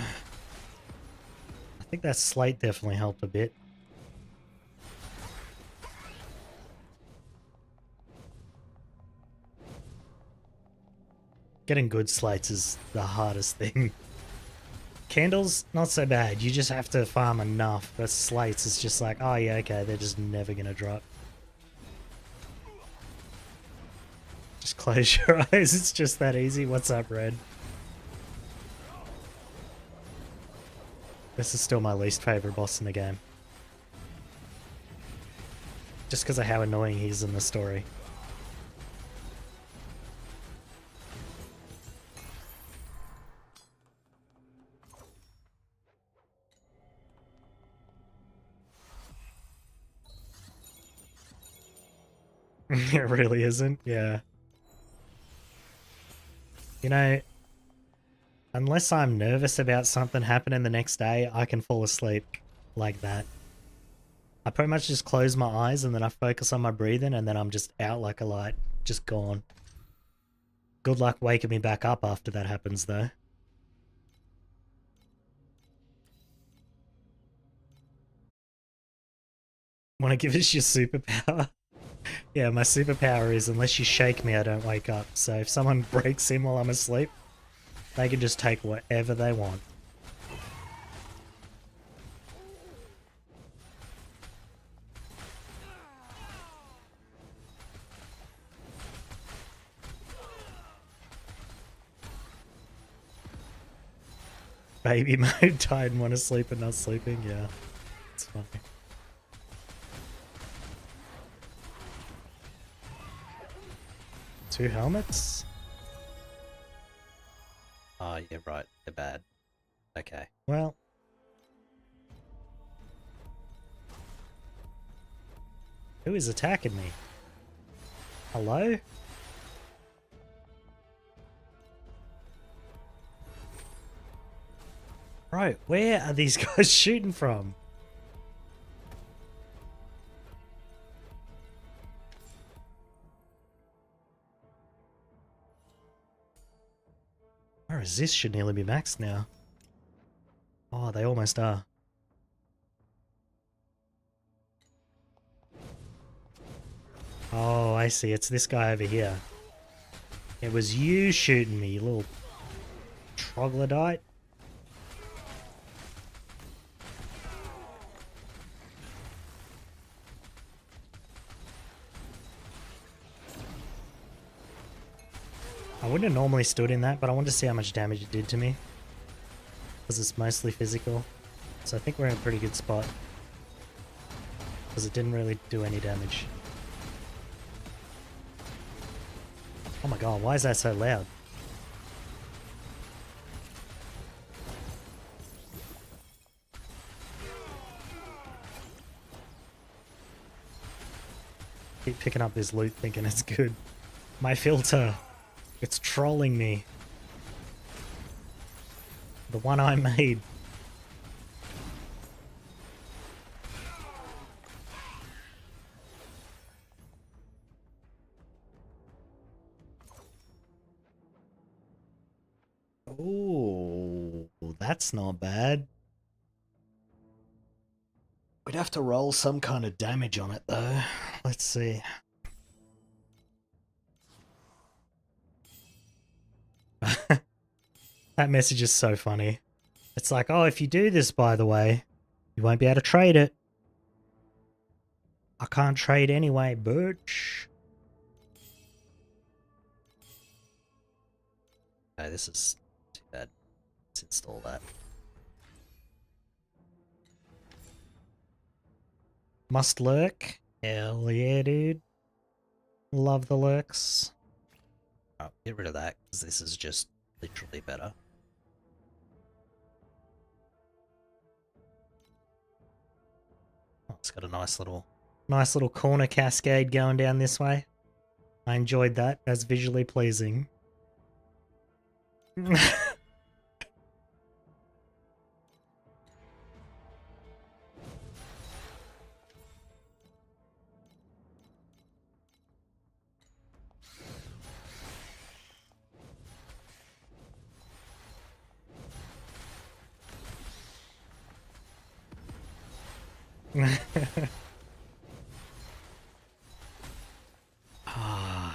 think that slate definitely helped a bit. Getting good slates is the hardest thing. Candles, not so bad. You just have to farm enough. But slates is just like, oh yeah, okay, they're just never gonna drop. Just close your eyes, it's just that easy. What's up, Red? This is still my least favorite boss in the game. Just because of how annoying he is in the story. It really isn't, yeah. You know, unless I'm nervous about something happening the next day, I can fall asleep like that. I pretty much just close my eyes and then I focus on my breathing and then I'm just out like a light, just gone. Good luck waking me back up after that happens though. Want to give us your superpower? Yeah, my superpower is unless you shake me, I don't wake up. So if someone breaks in while I'm asleep, they can just take whatever they want. Baby mode, tired and want to sleep and not sleeping, yeah. It's funny. Two helmets? Oh, yeah, right. They're bad. Okay. Well. Who is attacking me? Hello? Bro, where are these guys shooting from? Our resist should nearly be maxed now. Oh, they almost are. Oh, I see. It's this guy over here. It was you shooting me, you little troglodyte. I wouldn't have normally stood in that, but I wanted to see how much damage it did to me. Because it's mostly physical. So I think we're in a pretty good spot. Because it didn't really do any damage. Oh my god, why is that so loud? Keep picking up this loot thinking it's good. My filter. It's trolling me. The one I made. Ooh, that's not bad. We'd have to roll some kind of damage on it though. Let's see. That message is so funny. It's like, oh, if you do this, by the way, you won't be able to trade it. I can't trade anyway, bitch. Oh, this is too bad. Let's install that. Must lurk. Hell yeah, dude. Love the lurks. Oh, get rid of that, because this is just literally better. Oh, it's got a nice little corner cascade going down this way. I enjoyed that. That's visually pleasing.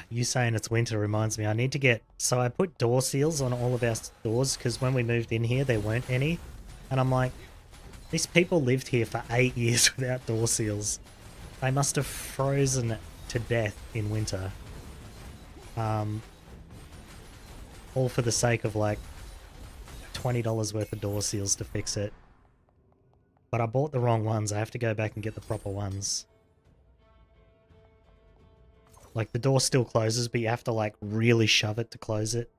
You saying it's winter reminds me, I need to get... So I put door seals on all of our doors, because when we moved in here, there weren't any. And I'm like, these people lived here for 8 years without door seals. They must have frozen to death in winter. All for the sake of, like, $20 worth of door seals to fix it. But I bought the wrong ones. I have to go back and get the proper ones. Like, the door still closes, but you have to, like, really shove it to close it.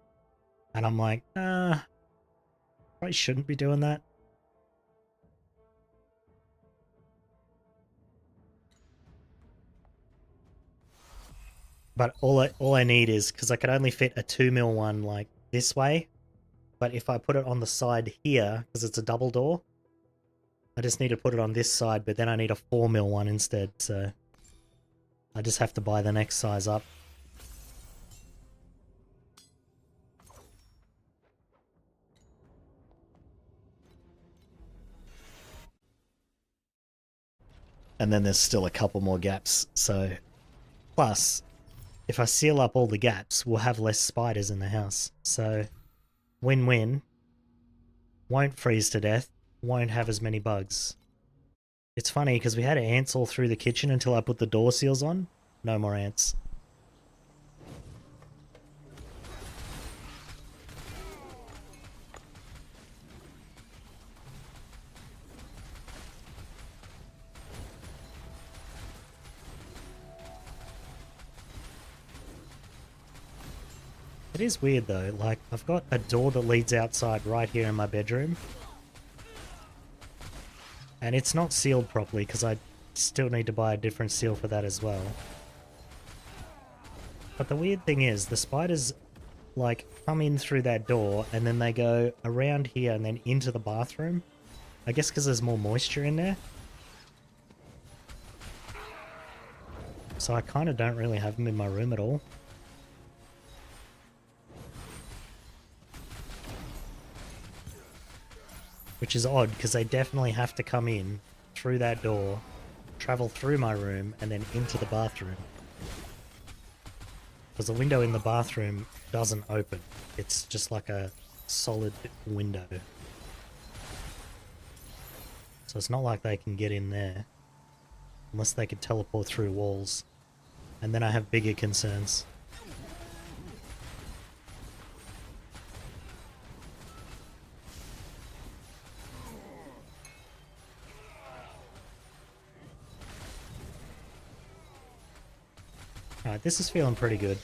And I'm like, probably shouldn't be doing that. But all I need is, because I could only fit a 2mm one, like, this way. But if I put it on the side here, because it's a double door, I just need to put it on this side, but then I need a 4mm one instead, so I just have to buy the next size up. And then there's still a couple more gaps, so... Plus, if I seal up all the gaps, we'll have less spiders in the house. So, win-win. Won't freeze to death, won't have as many bugs. It's funny, because we had ants all through the kitchen until I put the door seals on. No more ants. It is weird though, like, I've got a door that leads outside right here in my bedroom. And it's not sealed properly because I still need to buy a different seal for that as well. But the weird thing is, the spiders, like, come in through that door and then they go around here and then into the bathroom. I guess because there's more moisture in there. So I kind of don't really have them in my room at all. Which is odd, because they definitely have to come in through that door, travel through my room, and then into the bathroom. Because the window in the bathroom doesn't open. It's just like a solid window. So it's not like they can get in there. Unless they could teleport through walls. And then I have bigger concerns. Alright, this is feeling pretty good.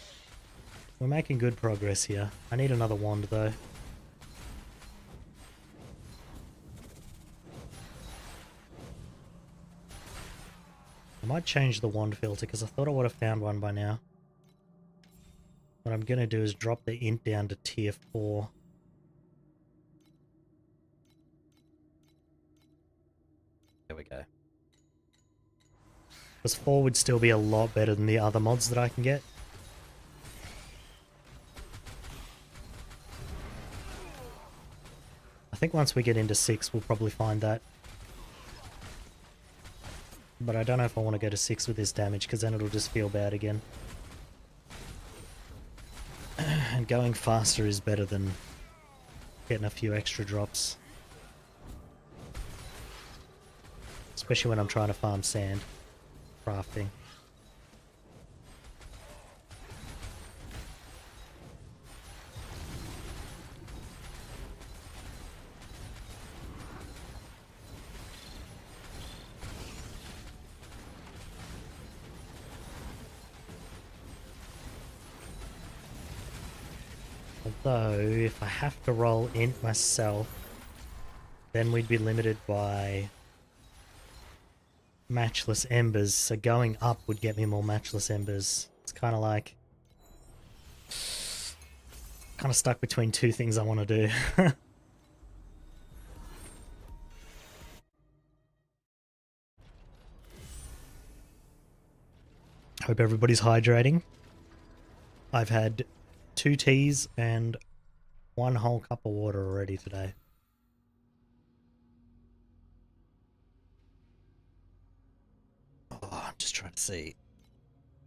We're making good progress here. I need another wand though. I might change the wand filter because I thought I would have found one by now. What I'm going to do is drop the int down to tier 4. There we go. Because 4 would still be a lot better than the other mods that I can get. I think once we get into 6 we'll probably find that. But I don't know if I want to go to 6 with this damage because then it'll just feel bad again. And going faster is better than getting a few extra drops. Especially when I'm trying to farm sand. Crafting. Although, if I have to roll int myself, then we'd be limited by matchless embers, so going up would get me more matchless embers. It's kind of like... kind of stuck between two things I want to do. Hope everybody's hydrating. I've had 2 teas and 1 whole cup of water already today. Oh, I'm just trying to see.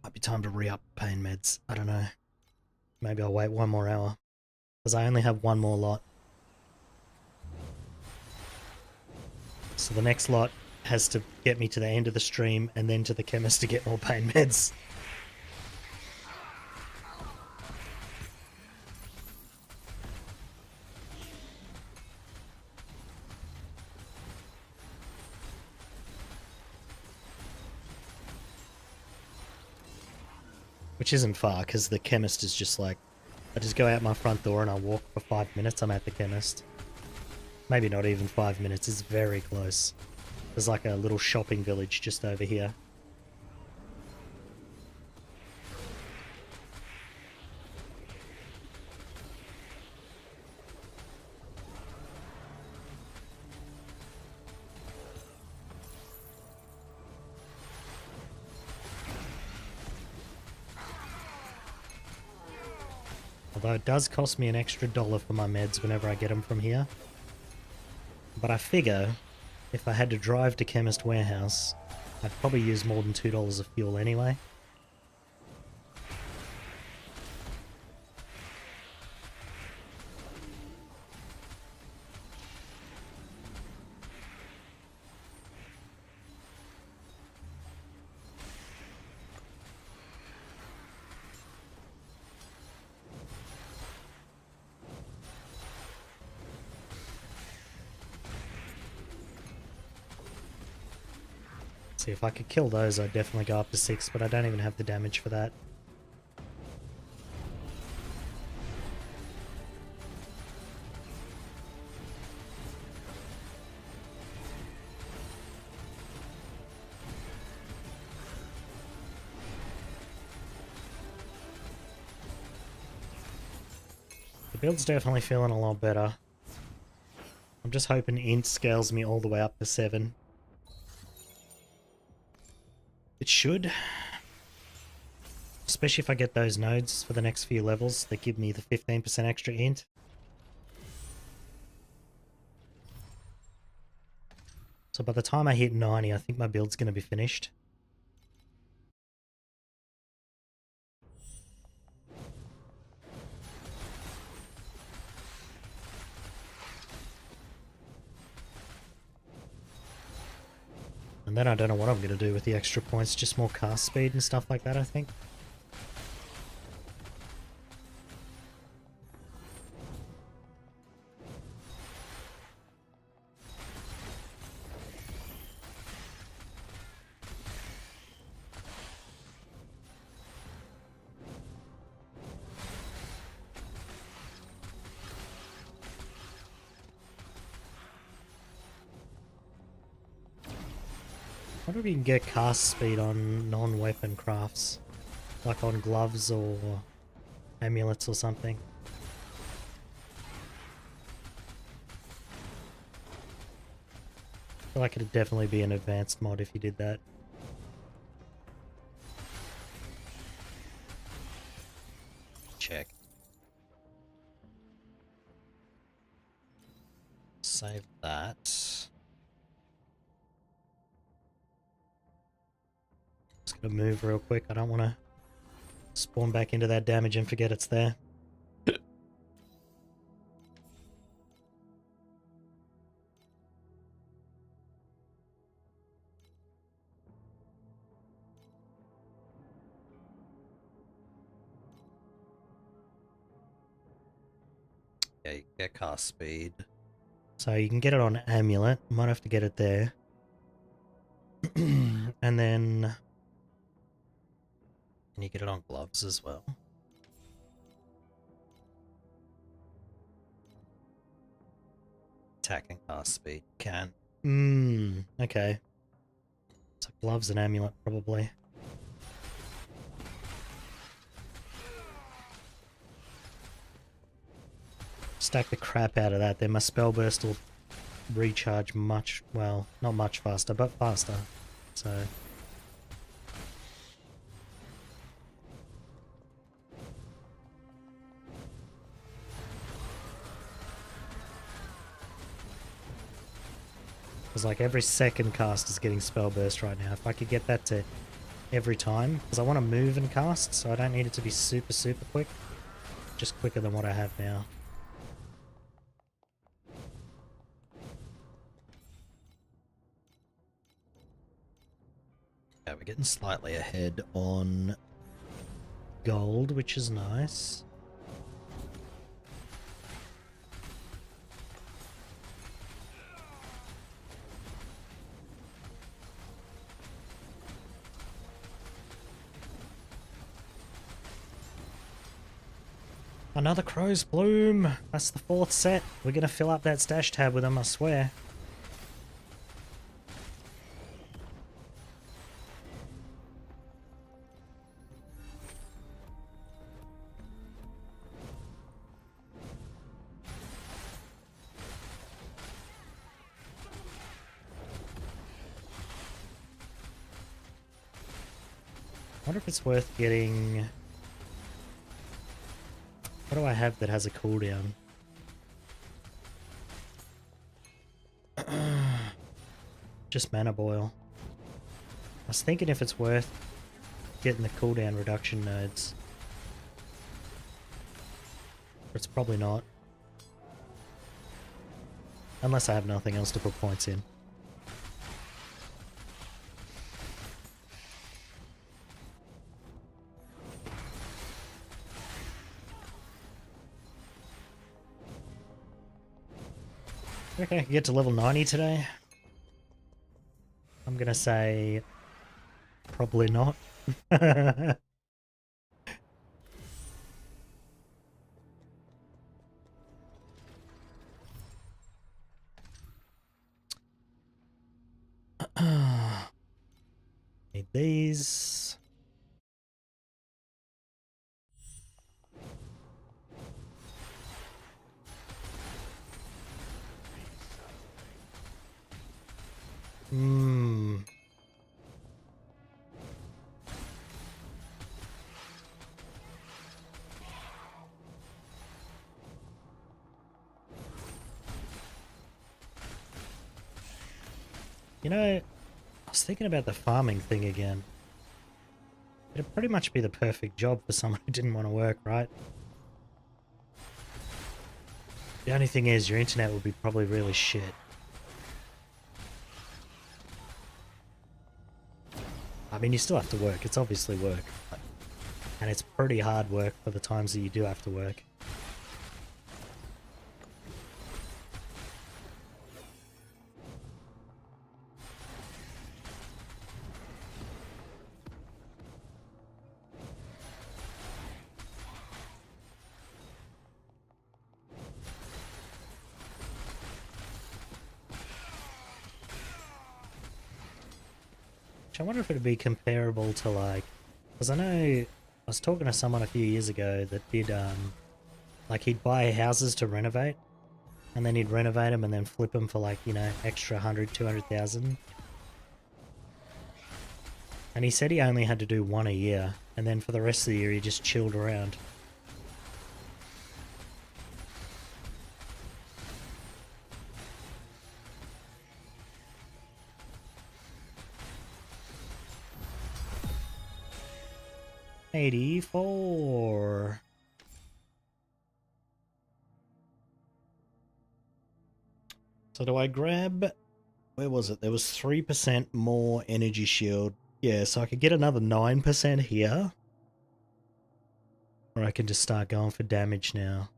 Might be time to re-up pain meds. I don't know. Maybe I'll wait 1 more hour. Because I only have 1 more lot. So the next lot has to get me to the end of the stream and then to the chemist to get more pain meds. Which isn't far, because the chemist is just like... I just go out my front door and I walk for 5 minutes, I'm at the chemist. Maybe not even 5 minutes, it's very close. There's like a little shopping village just over here. Although it does cost me an extra $1 for my meds whenever I get them from here. But I figure, if I had to drive to Chemist Warehouse, I'd probably use more than $2 of fuel anyway. See, if I could kill those, I'd definitely go up to 6, but I don't even have the damage for that. The build's definitely feeling a lot better. I'm just hoping int scales me all the way up to 7. It should. Especially if I get those nodes for the next few levels that give me the 15% extra int. So by the time I hit 90, I think my build's going to be finished. And then I don't know what I'm going to do with the extra points, just more cast speed and stuff like that, I think. I wonder if you can get cast speed on non-weapon crafts, like on gloves or amulets or something. I feel like it'd definitely be an advanced mod if you did that. Check. Save that. Just gonna move real quick. I don't want to spawn back into that damage and forget it's there. Yeah, you get cast speed. So you can get it on amulet. Might have to get it there. And then... Can you get it on gloves as well? Attack and cast speed. Can. Okay. So gloves and amulet, probably. Stack the crap out of that, then my spell burst will recharge much, well, not much faster, but faster. So... Because like every second cast is getting spell burst right now. If I could get that to every time, because I want to move and cast, so I don't need it to be super quick. Just quicker than what I have now. Yeah, we're getting slightly ahead on gold, which is nice. Another crow's bloom. That's the 4th set. We're gonna fill up that stash tab with them, I swear. I wonder if it's worth getting... What do I have that has a cooldown? Just mana boil. I was thinking if it's worth getting the cooldown reduction nodes. But it's probably not. Unless I have nothing else to put points in. Okay, I can get to level 90 today. I'm gonna say probably not. Need these. You know, I was thinking about the farming thing again. It'd pretty much be the perfect job for someone who didn't want to work, right? The only thing is, your internet would be probably really shit. I mean, you still have to work. It's obviously work. And it's pretty hard work for the times that you do have to work. I wonder if it would be comparable to like, because I know I was talking to someone a few years ago that did like he'd buy houses to renovate, and then he'd renovate them and then flip them for like, you know, extra 100, 200,000. And he said he only had to do one a year, and then for the rest of the year he just chilled around. $84. So do I grab... Where was it? There was 3% more energy shield. Yeah, so I could get another 9% here. Or I can just start going for damage now.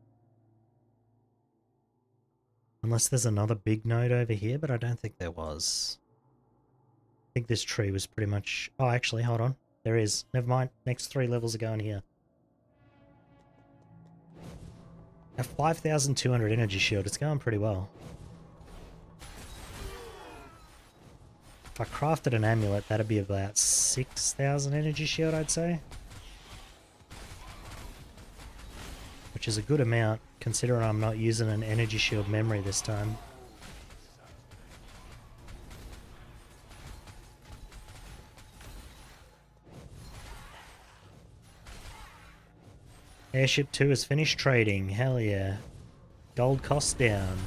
Unless there's another big node over here, but I don't think there was. I think this tree was pretty much... Oh, actually, hold on. There is. Never mind. Next 3 levels are going here. At 5,200 energy shield, it's going pretty well. If I crafted an amulet, that'd be about 6,000 energy shield, I'd say. Which is a good amount, considering I'm not using an energy shield memory this time. Airship 2 has finished trading. Hell yeah. Gold cost down.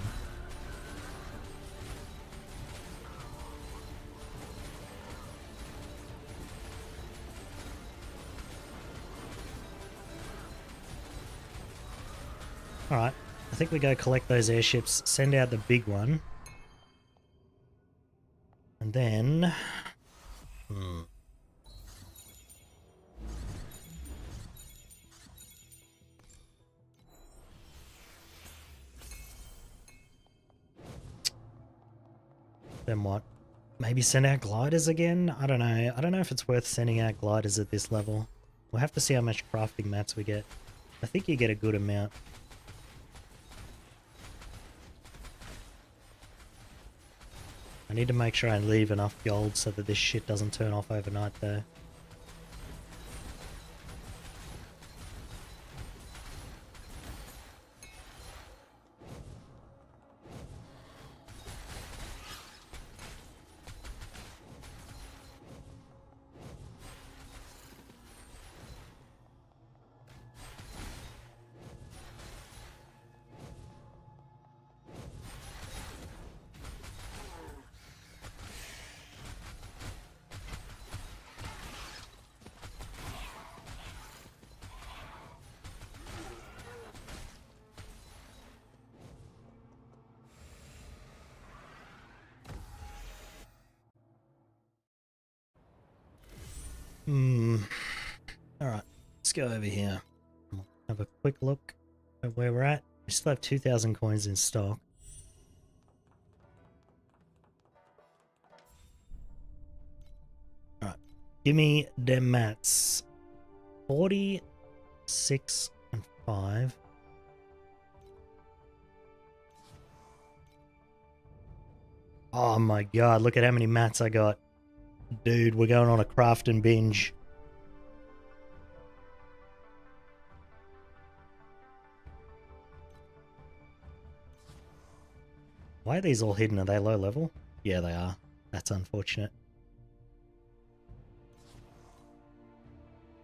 Alright. I think we go collect those airships, send out the big one. And then... Then what? Maybe send out gliders again? I don't know. I don't know if it's worth sending out gliders at this level. We'll have to see how much crafting mats we get. I think you get a good amount. I need to make sure I leave enough gold so that this shit doesn't turn off overnight though. Alright, let's go over here. Have a quick look at where we're at. We still have 2,000 coins in stock. Alright, give me them mats. 46 and 5. Oh my god, look at how many mats I got. Dude, we're going on a crafting binge. Why are these all hidden? Are they low level? Yeah, they are. That's unfortunate.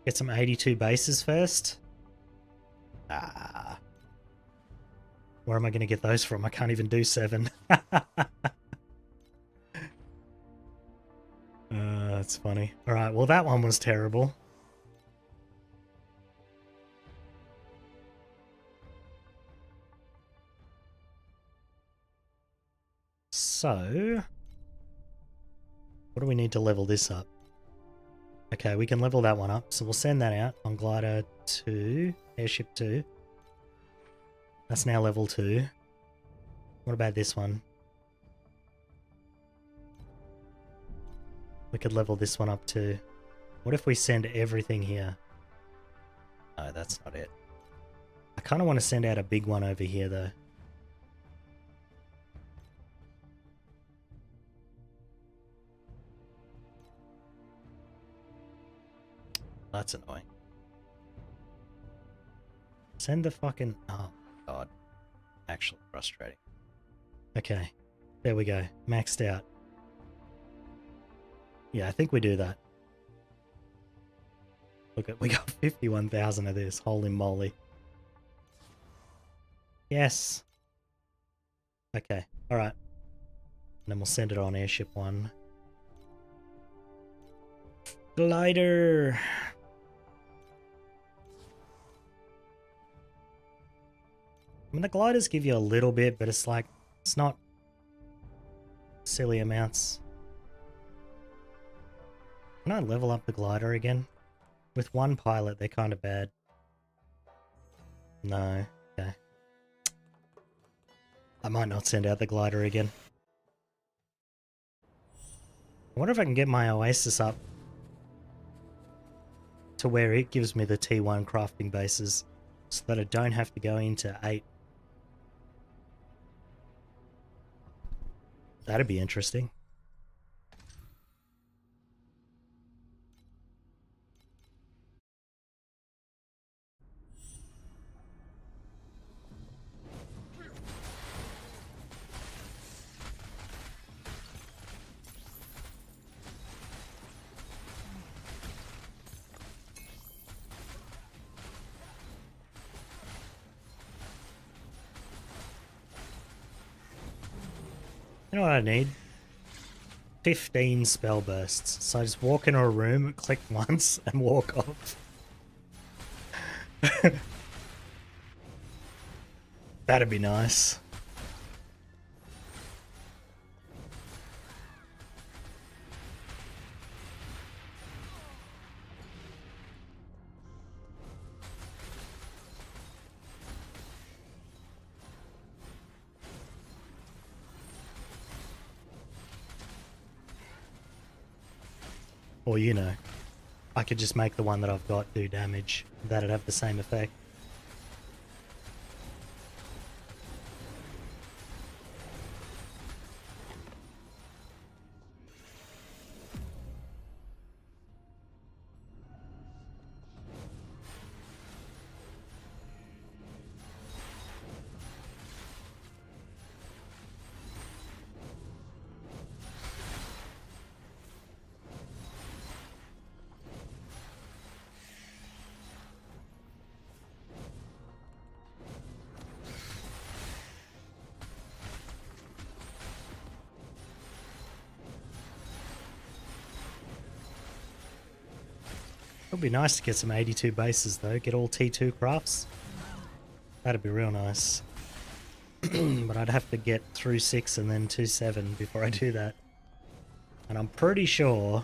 Get some 82 bases first. Ah. Where am I going to get those from? I can't even do 7. That's funny. Alright, well that one was terrible. So, what do we need to level this up? Okay, we can level that one up. So we'll send that out on Glider 2, Airship 2. That's now level 2. What about this one? We could level this one up too. What if we send everything here? No, that's not it. I kind of want to send out a big one over here though. That's annoying. Send the fucking... Oh, God. Actually frustrating. Okay. There we go. Maxed out. Yeah, I think we do that. Look at... We got 51,000 of this. Holy moly. Yes. Okay. Alright. And then we'll send it on Airship 1. Glider! I mean, the gliders give you a little bit, but it's like, it's not silly amounts. Can I level up the glider again? With one pilot, they're kind of bad. No, okay. I might not send out the glider again. I wonder if I can get my Oasis up to where it gives me the T1 crafting bases so that I don't have to go into 8. That'd be interesting. You know what I need? 15 spell bursts. So I just walk into a room, click once, and walk off. That'd be nice. Or, you know, I could just make the one that I've got do damage. That'd have the same effect. It would be nice to get some 82 bases though, get all T2 crafts. That'd be real nice. But I'd have to get through 6 and then 2-7 before I do that. And I'm pretty sure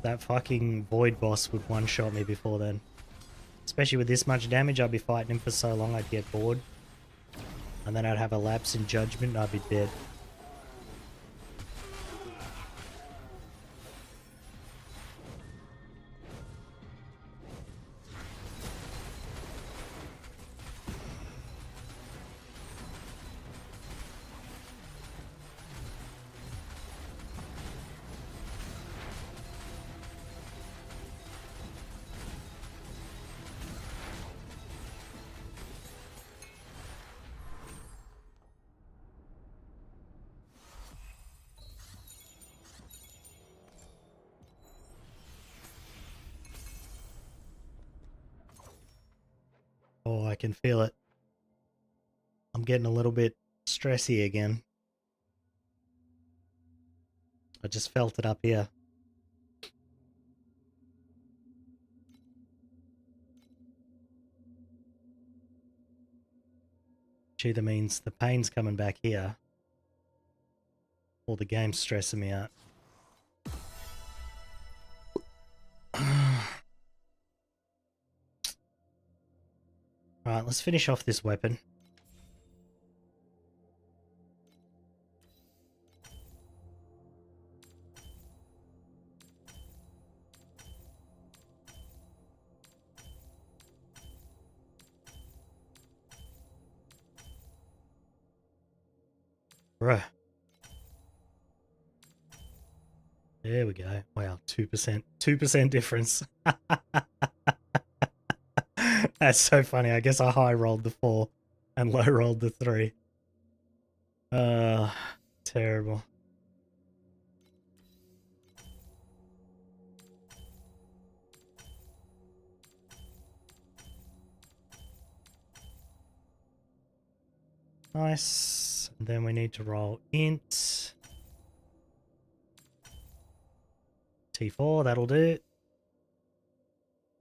that fucking Void boss would one-shot me before then. Especially with this much damage, I'd be fighting him for so long I'd get bored. And then I'd have a lapse in judgment and I'd be dead. Oh, I can feel it. I'm getting a little bit stressy again. I just felt it up here. Which either means the pain's coming back here, or the game's stressing me out. Alright, let's finish off this weapon. Bruh. There we go. Wow, 2%. 2% difference. That's so funny. I guess I high rolled the 4 and low rolled the 3. Terrible. Nice. And then we need to roll int. T4, that'll do.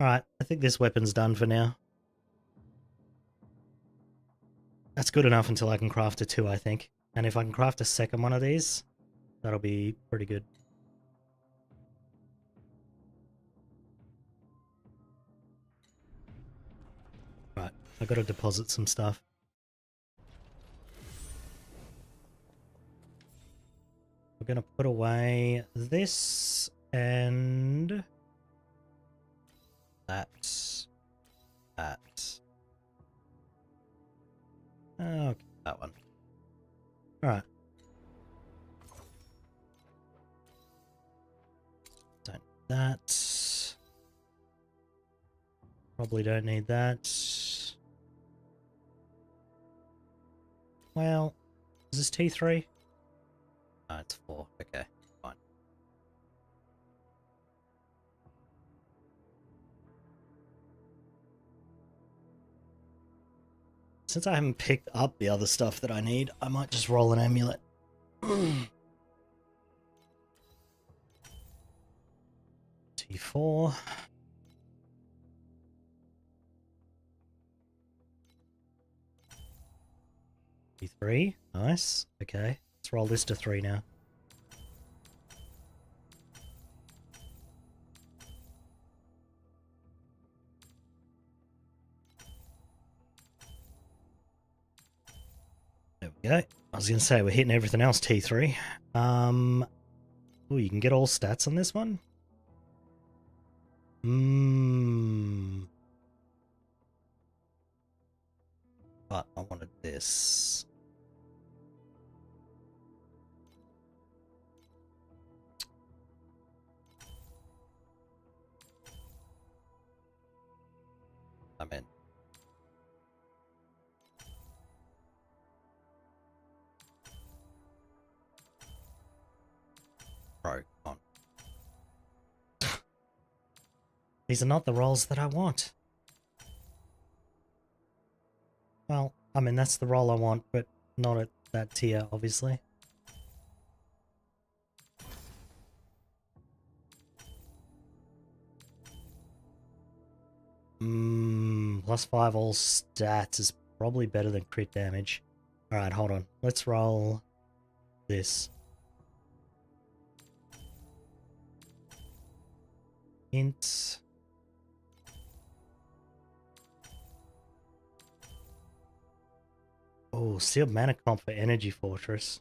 Alright, I think this weapon's done for now. That's good enough until I can craft a 2, I think. And if I can craft a second one of these, that'll be pretty good. Right, I gotta deposit some stuff. We're gonna put away this and that. Okay, that one. Alright. Don't need that. Probably don't need that. Well, is this T3? Oh, it's 4. Okay, fine. Since I haven't picked up the other stuff that I need, I might just roll an amulet. T4. T3. Nice. Okay. Let's roll this to 3 now. There we go. I was going to say, we're hitting everything else T3. Oh, you can get all stats on this one? But I wanted this. I'm in. Bro, come on. These are not the rolls that I want. Well, I mean, that's the roll I want, but not at that tier, obviously. +5 all stats is probably better than crit damage. Alright, hold on. Let's roll this. Int. Oh, sealed mana comp for Energy Fortress.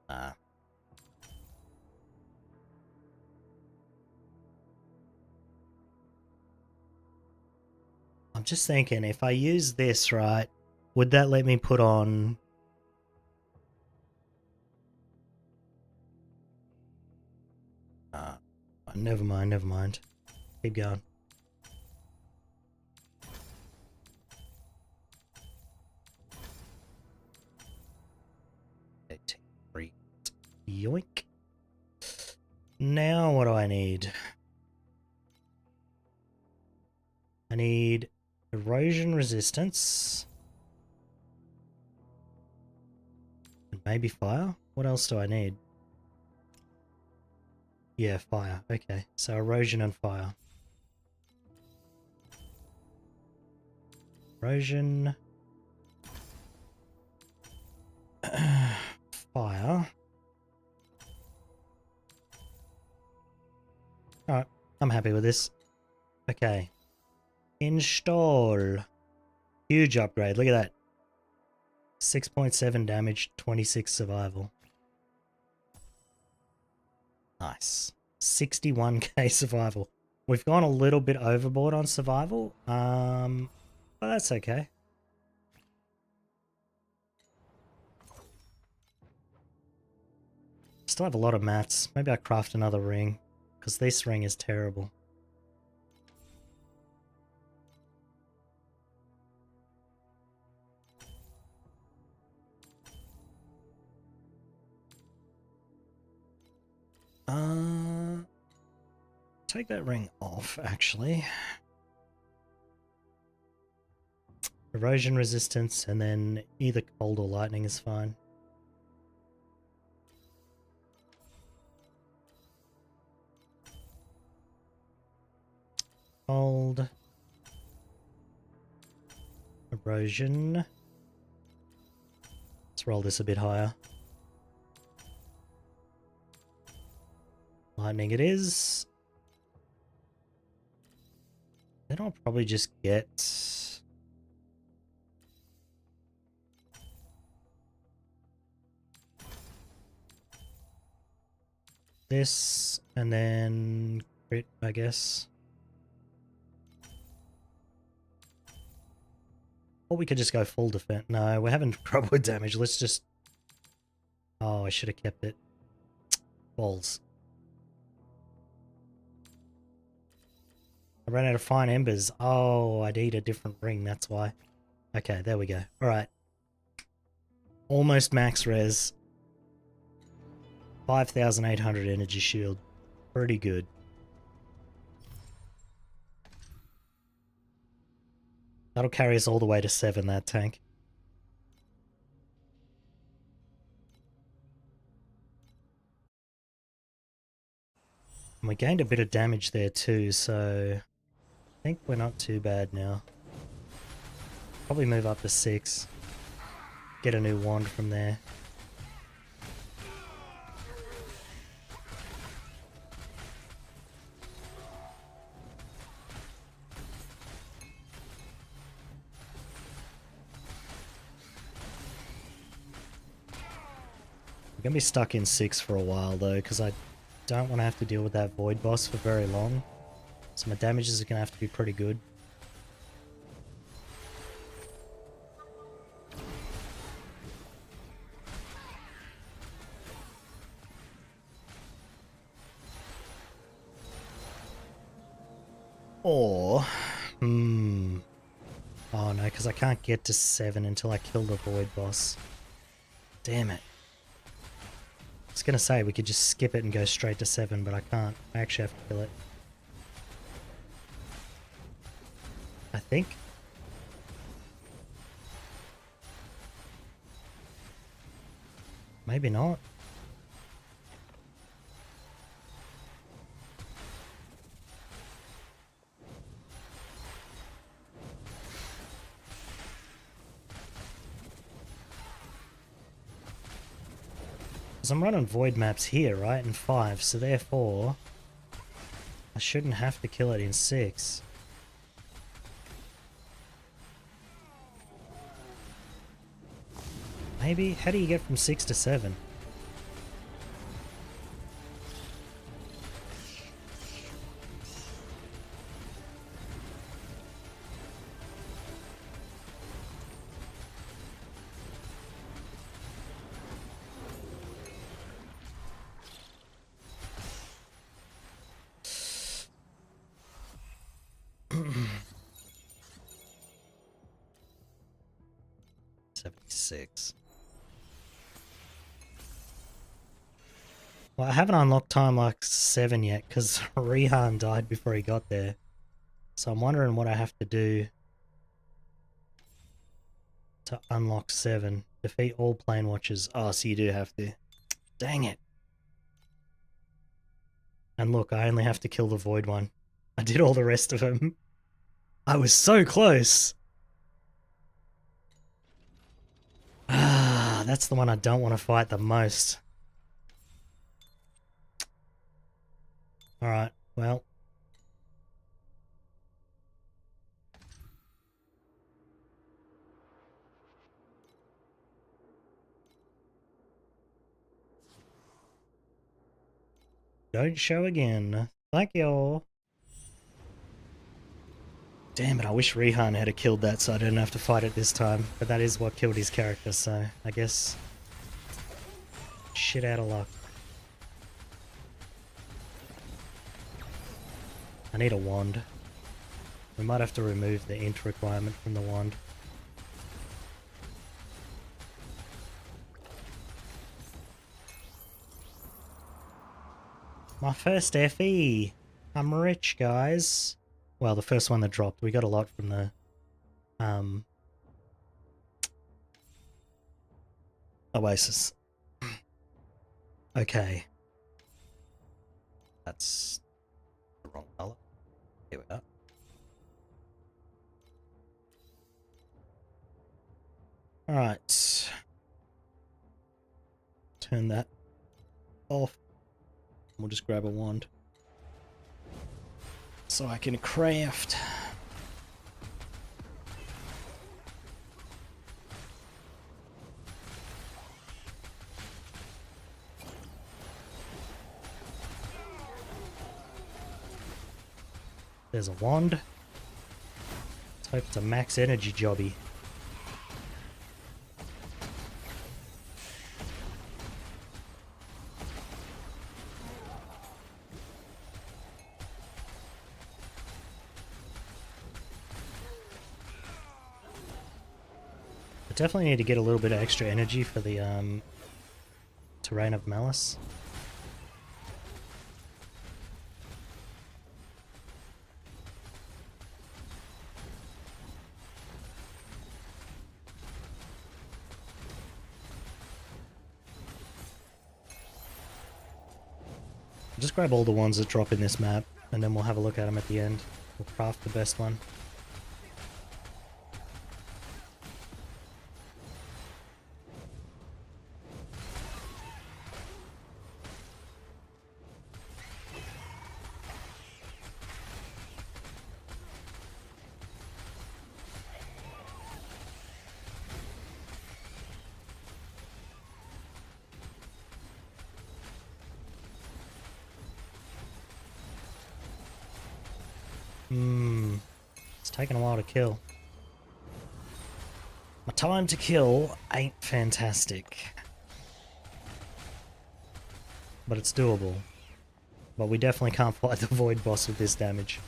Ah. I'm just thinking, if I use this, right, would that let me put on... never mind, never mind. Keep going. Yoink. Now what do I need? I need erosion resistance. And maybe fire? What else do I need? Yeah, fire. Okay, so erosion and fire. Erosion. Fire. Alright, I'm happy with this. Okay. Install. Huge upgrade, look at that. 6.7 damage, 26 survival. Nice. 61k survival. We've gone a little bit overboard on survival, but that's okay. Still have a lot of mats. Maybe I craft another ring, because this ring is terrible. Take that ring off, actually. Erosion resistance, and then either cold or lightning is fine. Cold. Erosion. Let's roll this a bit higher. Lightning it is. Then I'll probably just get... this, and then crit, I guess. Or we could just go full defense. No, we're having trouble with damage. Let's just... Oh, I should have kept it. Balls. I ran out of fine embers. Oh, I need a different ring, that's why. Okay, there we go. Alright. Almost max res. 5,800 energy shield. Pretty good. That'll carry us all the way to 7, that tank. And we gained a bit of damage there too, so... I think we're not too bad now. Probably move up to 6. Get a new wand from there. We're gonna be stuck in 6 for a while though, because I don't want to have to deal with that void boss for very long. So my damages are gonna have to be pretty good. Or... Oh no, because I can't get to 7 until I kill the void boss. Damn it. I was gonna say we could just skip it and go straight to 7, but I can't. I actually have to kill it. I think. Maybe not. Because I'm running void maps here, right, in 5, so therefore I shouldn't have to kill it in 6. Maybe? How do you get from 6 to 7? Well, I haven't unlocked Timemark 7 yet because Rehan died before he got there. So I'm wondering what I have to do to unlock 7. Defeat all plane watchers. Oh, so you do have to. Dang it. And look, I only have to kill the void one. I did all the rest of them. I was so close. Ah, that's the one I don't want to fight the most. Alright, well. Don't show again. Thank you. Damn it, I wish Rehan had killed that so I didn't have to fight it this time. But that is what killed his character, so I guess... shit out of luck. I need a wand. We might have to remove the int requirement from the wand. My first FE! I'm rich, guys! Well, the first one that dropped. We got a lot from the... Oasis. Okay. That's the wrong color. Here we are. Alright. Turn that off. We'll just grab a wand. So I can craft. There's a wand. Let's hope it's a max energy jobby. Definitely need to get a little bit of extra energy for the Terrain of Malice. Just grab all the ones that drop in this map, and then we'll have a look at them at the end. We'll craft the best one. It's taking a while to kill. My time to kill ain't fantastic. But it's doable. But we definitely can't fight the Void boss with this damage.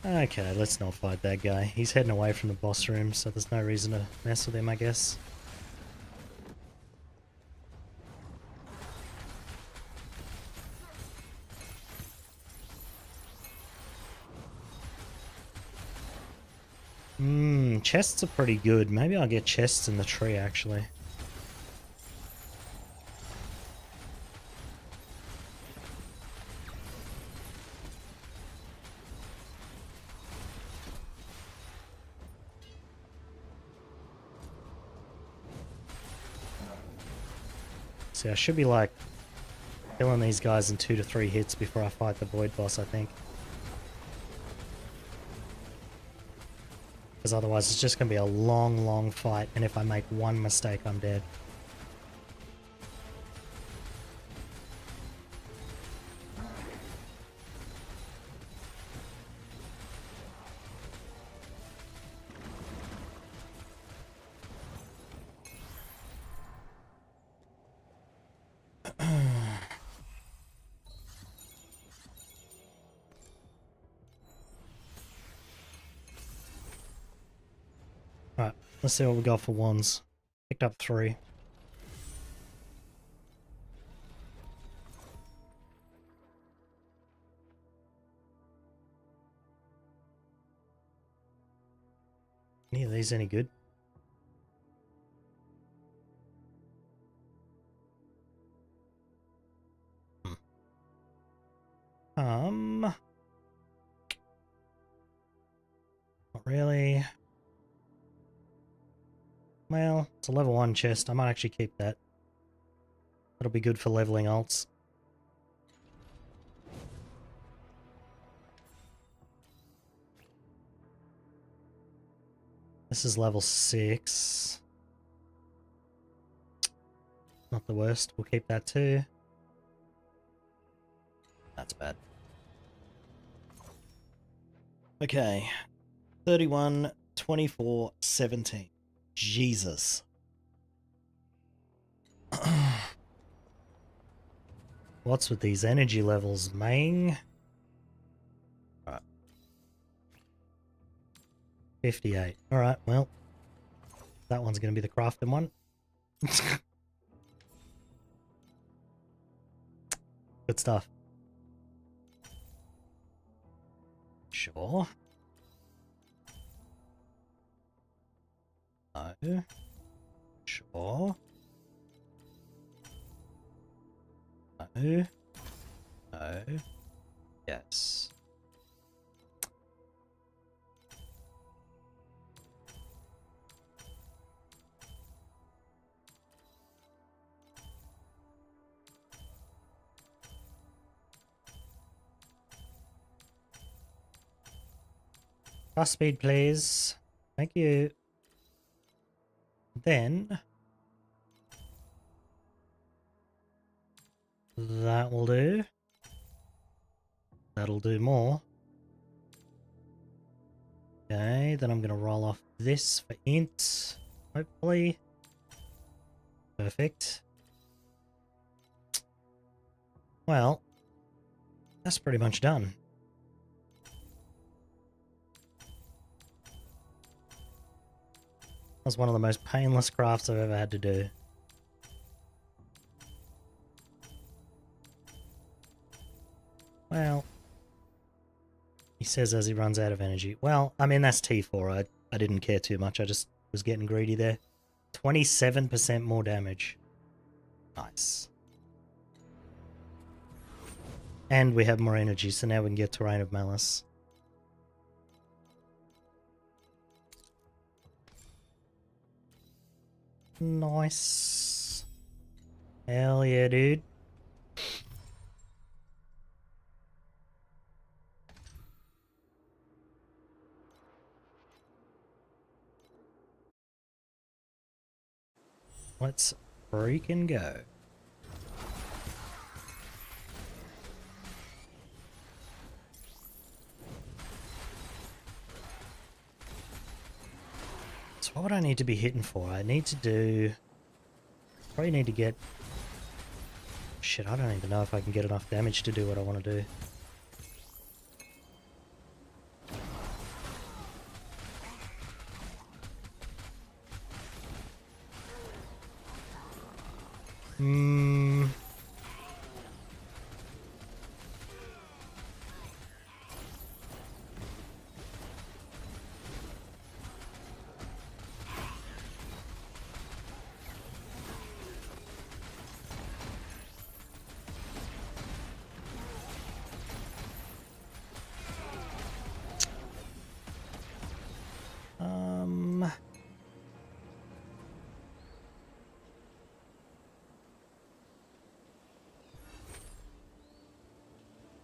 Okay, let's not fight that guy. He's heading away from the boss room, so there's no reason to mess with him, I guess. Chests are pretty good. Maybe I'll get chests in the tree, actually. See, I should be, like, killing these guys in 2 to 3 hits before I fight the void boss, I think. Because otherwise it's just going to be a long, long fight, and if I make one mistake, I'm dead. Alright, let's see what we got for wands. Picked up 3. Any of these any good? Not really. Well, it's a level 1 chest. I might actually keep that. That'll be good for leveling alts. This is level 6. Not the worst. We'll keep that too. That's bad. Okay. 31, 24, 17. Jesus. What's with these energy levels, Mang? Right. 58. Alright, well. That one's going to be the crafting one. Good stuff. Sure. No. Sure. No. No. Yes. Fast speed, please. Thank you. Then that will do. That'll do more. Okay, then I'm going to roll off this for int, hopefully. Perfect. Well, that's pretty much done. That's one of the most painless crafts I've ever had to do. Well, he says as he runs out of energy. Well, I mean, that's T4. I didn't care too much. I just was getting greedy there. 27% more damage. Nice. And we have more energy, so now we can get Terrain of Malice. Nice. Hell yeah, dude. Let's freaking go. So what would I need to be hitting for? I need to do... Probably need to get... Shit, I don't even know if I can get enough damage to do what I want to do. Hmm.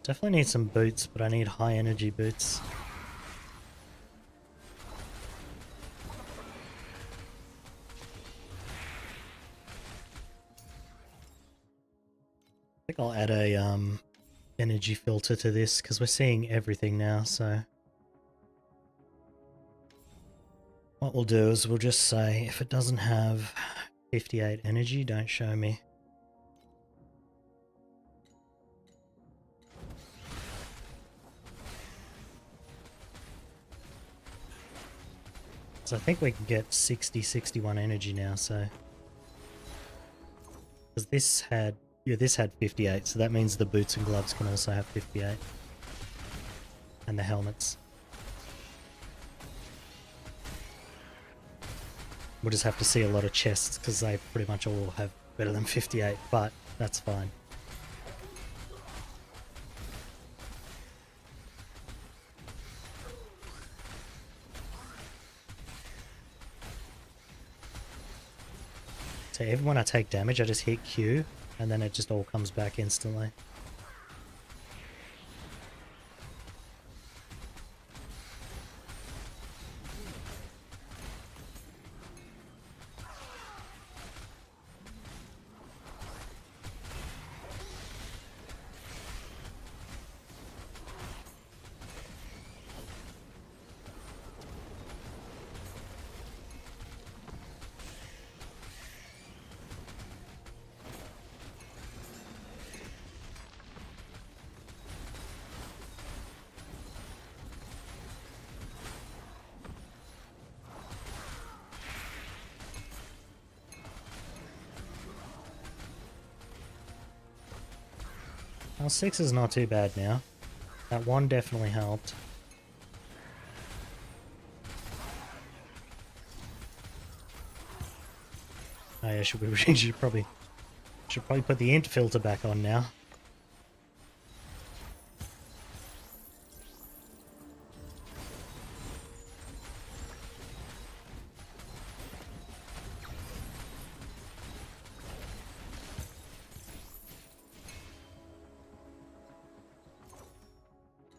Definitely need some boots, but I need high energy boots. I think I'll add a energy filter to this because we're seeing everything now, so what we'll do is we'll just say if it doesn't have 58 energy, don't show me. So I think we can get 60, 61 energy now, so because this had, yeah, this had 58, so that means the boots and gloves can also have 58. And the helmets. We'll just have to see a lot of chests because they pretty much all have better than 58, but that's fine. So even when I take damage, I just hit Q and then it just all comes back instantly. Well, 6 is not too bad now. That 1 definitely helped. Oh yeah, should probably put the int filter back on now.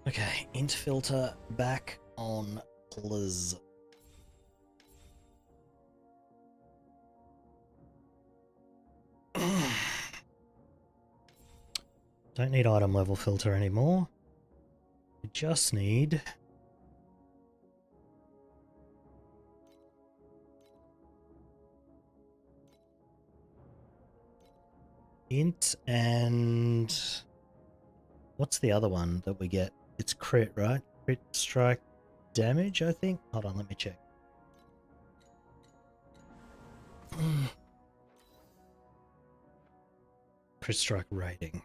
Okay, int filter back on, please. Don't need item level filter anymore. We just need int and what's the other one that we get? It's crit, right? Crit strike damage, I think. Hold on, let me check. Crit strike rating.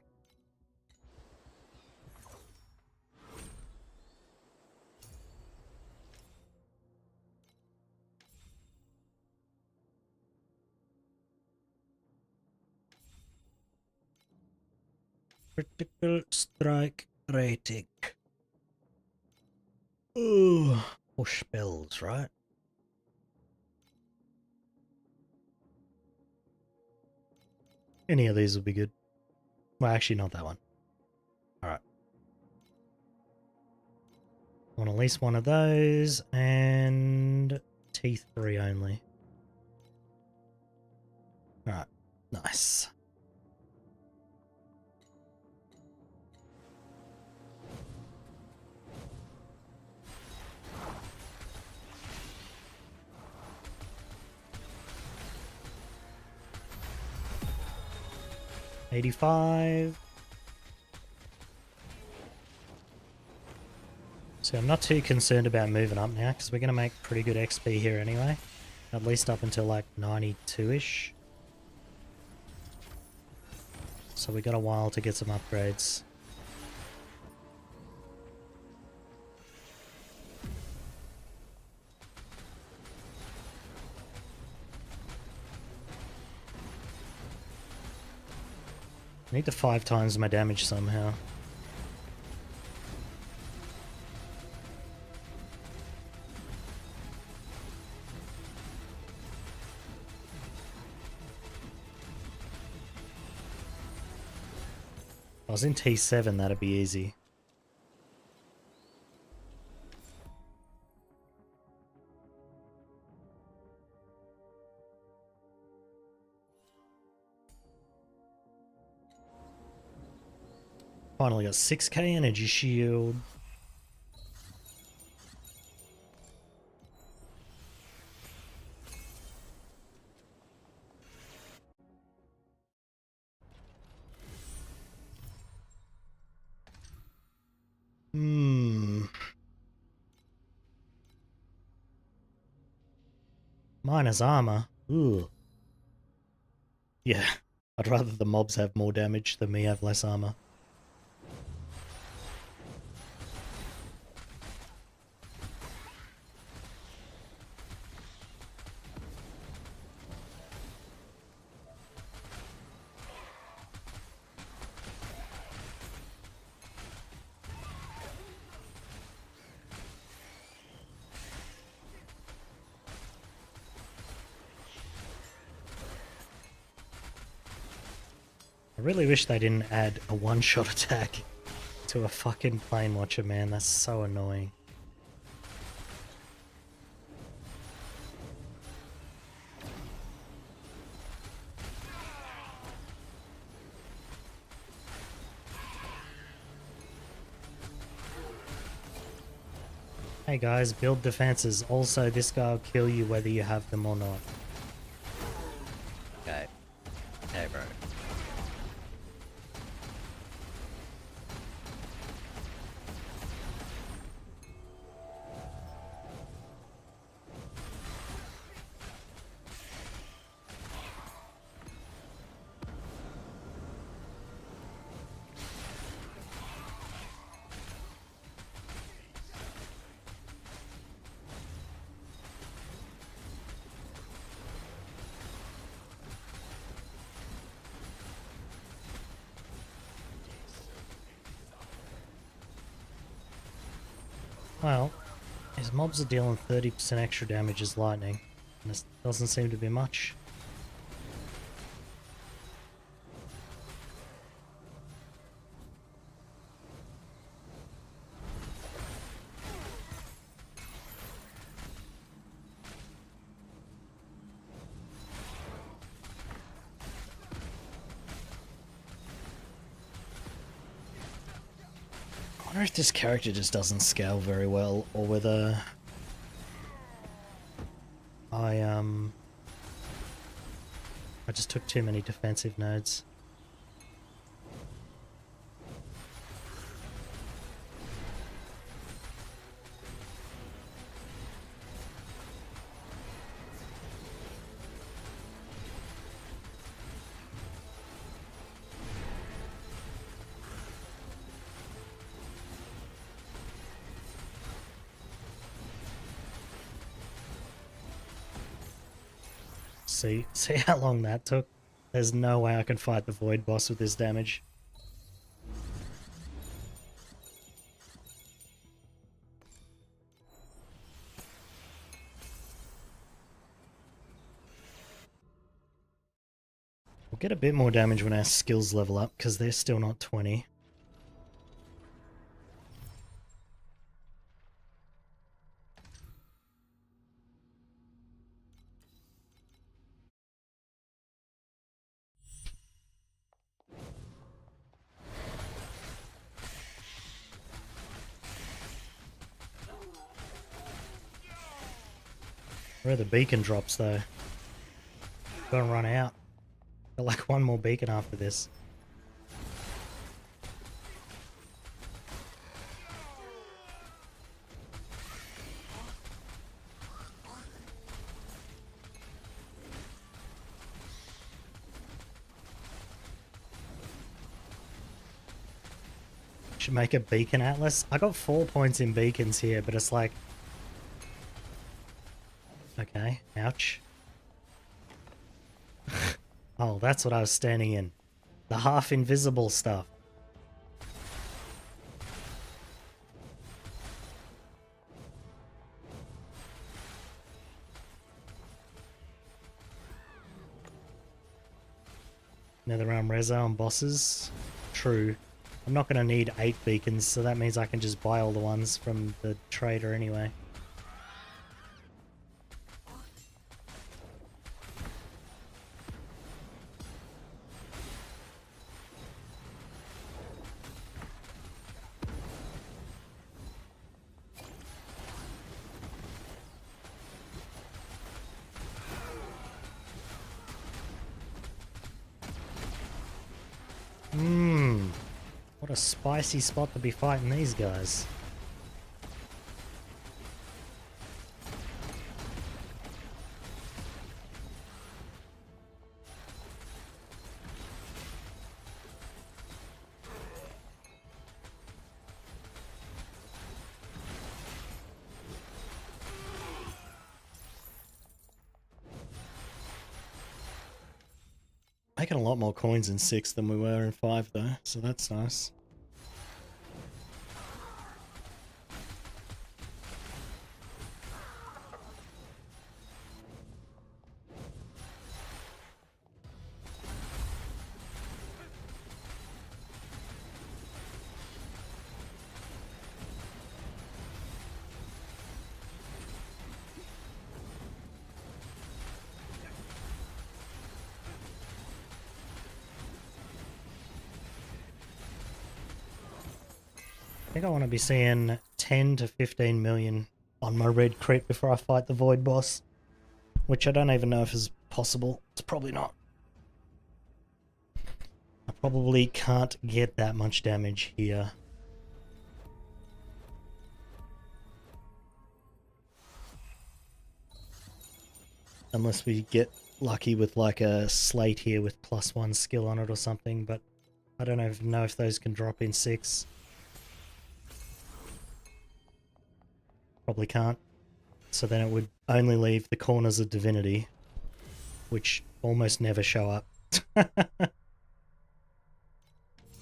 Critical strike rating. Ooh, or spells, right? Any of these will be good. Well, actually, not that one. Alright. Want at least one of those, and T3 only. Alright, nice. $85. So I'm not too concerned about moving up now because we're going to make pretty good XP here anyway. At least up until like 92-ish. So we got a while to get some upgrades. I need to 5 times my damage somehow. If I was in T7, that'd be easy. Finally got 6k energy shield. Minus armor. Ooh. Yeah. I'd rather the mobs have more damage than me have less armor. I really wish they didn't add a one-shot attack to a fucking plane watcher, man. That's so annoying. Hey guys, build defenses. Also, this guy will kill you whether you have them or not. Okay. Hey, bro. Well, his mobs are dealing 30% extra damage as lightning, and this doesn't seem to be much. I wonder if this character just doesn't scale very well, or whether I just took too many defensive nodes. See how long that took? There's no way I can fight the Void boss with this damage. We'll get a bit more damage when our skills level up, because they're still not 20. Where are the beacon drops, though? Gonna run out. Got like one more beacon after this. Should make a beacon atlas. I got 4 points in beacons here, but it's like... Okay, ouch. Oh, that's what I was standing in. The half invisible stuff. Netherrealm Rezo on bosses. True. I'm not going to need 8 beacons, so that means I can just buy all the ones from the trader anyway. What a spicy spot to be fighting these guys. Making a lot more coins in 6 than we were in 5 though, so that's nice. I think I want to be seeing 10 to 15 million on my red crit before I fight the void boss, which I don't even know if is possible. It's probably not. I probably can't get that much damage here. Unless we get lucky with like a slate here with +1 skill on it or something, but I don't even know if those can drop in 6. Probably can't. So then it would only leave the corners of divinity, which almost never show up.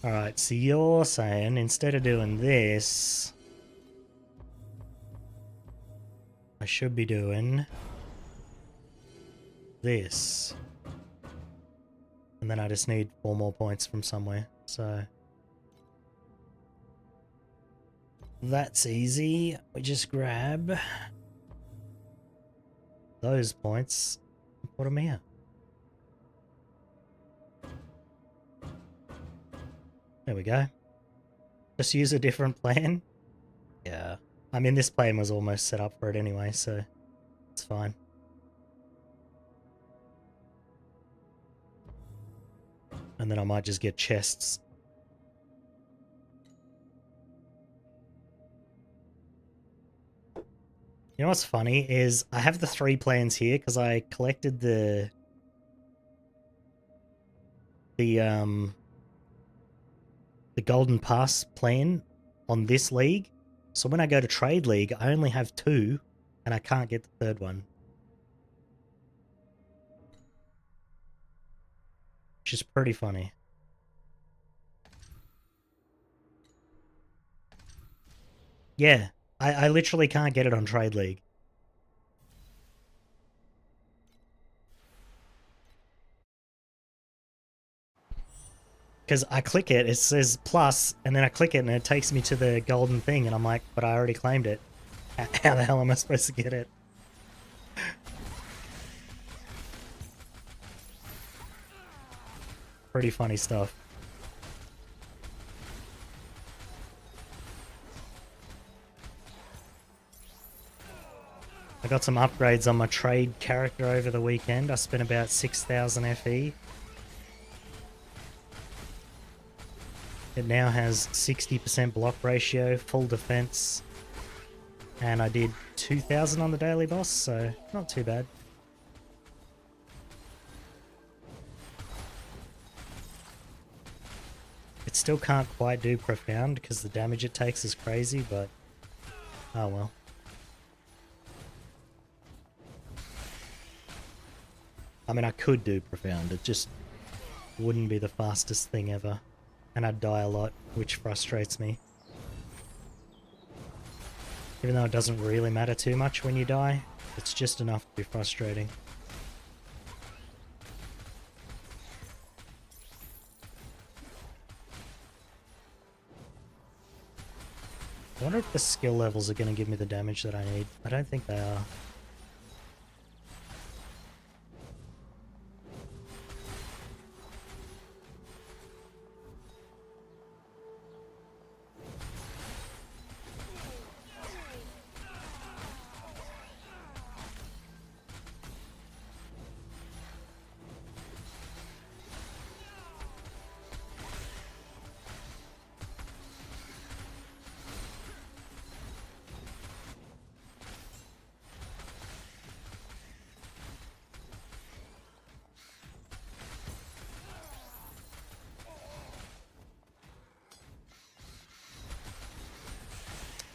Alright, so you're saying instead of doing this, I should be doing this. And then I just need 4 more points from somewhere, so... That's easy. We just grab those points and put them here. There we go. Just use a different plan. Yeah. I mean, this plan was almost set up for it anyway, so it's fine. And then I might just get chests. You know what's funny is I have the 3 plans here because I collected the Golden Pass plan on this league. So when I go to Trade League, I only have 2 and I can't get the 3rd one. Which is pretty funny. Yeah. I literally can't get it on Trade League. Because I click it, it says plus, and then I click it and it takes me to the golden thing, and I'm like, but I already claimed it. How the hell am I supposed to get it? Pretty funny stuff. I got some upgrades on my trade character over the weekend. I spent about 6,000 FE. It now has 60% block ratio, full defense, and I did 2,000 on the daily boss, so not too bad. It still can't quite do profound because the damage it takes is crazy, but oh well. I mean, I could do profound, it just wouldn't be the fastest thing ever. And I'd die a lot, which frustrates me. Even though it doesn't really matter too much when you die, it's just enough to be frustrating. I wonder if the skill levels are going to give me the damage that I need. I don't think they are.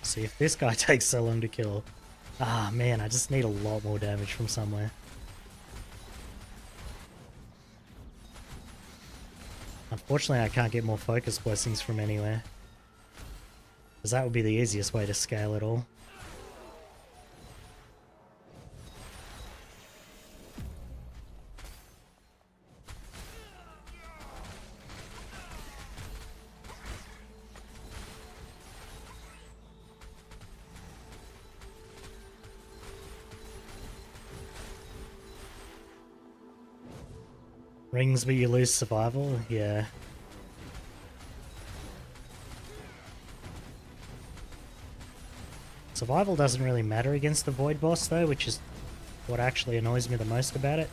See, if this guy takes so long to kill... Ah, man, I just need a lot more damage from somewhere. Unfortunately, I can't get more focus blessings from anywhere. Because that would be the easiest way to scale it all. Rings but you lose survival? Yeah. Survival doesn't really matter against the Void boss though, which is what actually annoys me the most about it.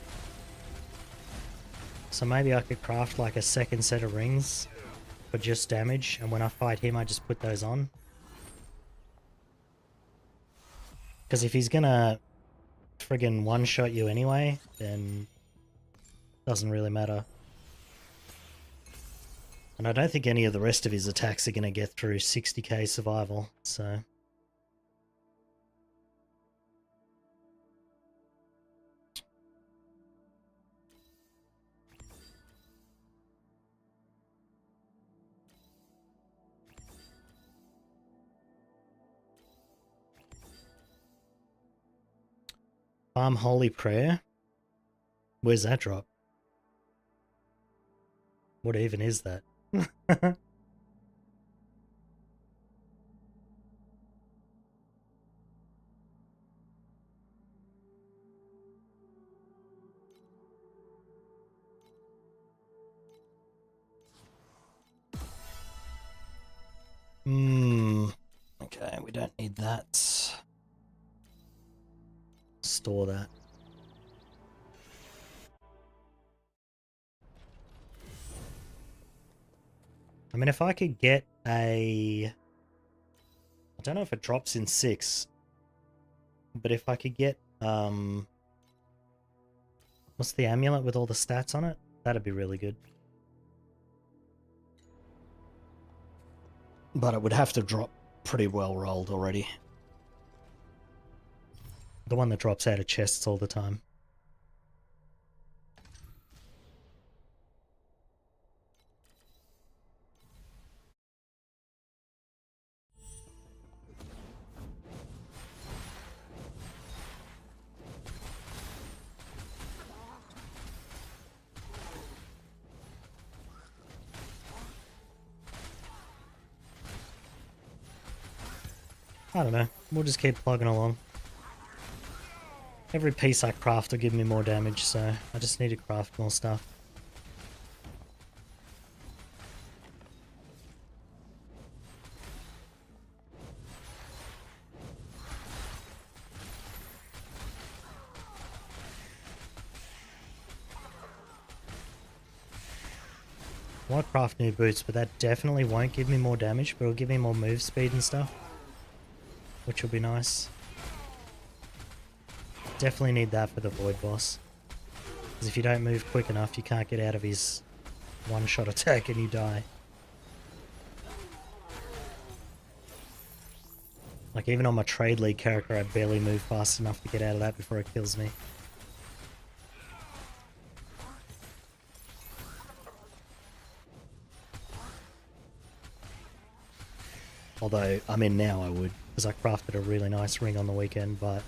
So maybe I could craft like a second set of rings for just damage, and when I fight him I just put those on. Because if he's gonna friggin' one-shot you anyway, then doesn't really matter. And I don't think any of the rest of his attacks are going to get through 60k survival, so... Farm Holy Prayer? Where's that drop? What even is that? Okay, we don't need that. Store that. I mean, if I could get a... I don't know if it drops in 6. But if I could get, what's the amulet with all the stats on it? That'd be really good. But it would have to drop pretty well rolled already. The one that drops out of chests all the time. I don't know. We'll just keep plugging along. Every piece I craft will give me more damage, so I just need to craft more stuff. I want to craft new boots, but that definitely won't give me more damage, but it'll give me more move speed and stuff. Which will be nice. Definitely need that for the Void boss. Because if you don't move quick enough, you can't get out of his one-shot attack and you die. Like even on my trade league character, I barely move fast enough to get out of that before it kills me. Although, I mean now I would, because I crafted a really nice ring on the weekend, but...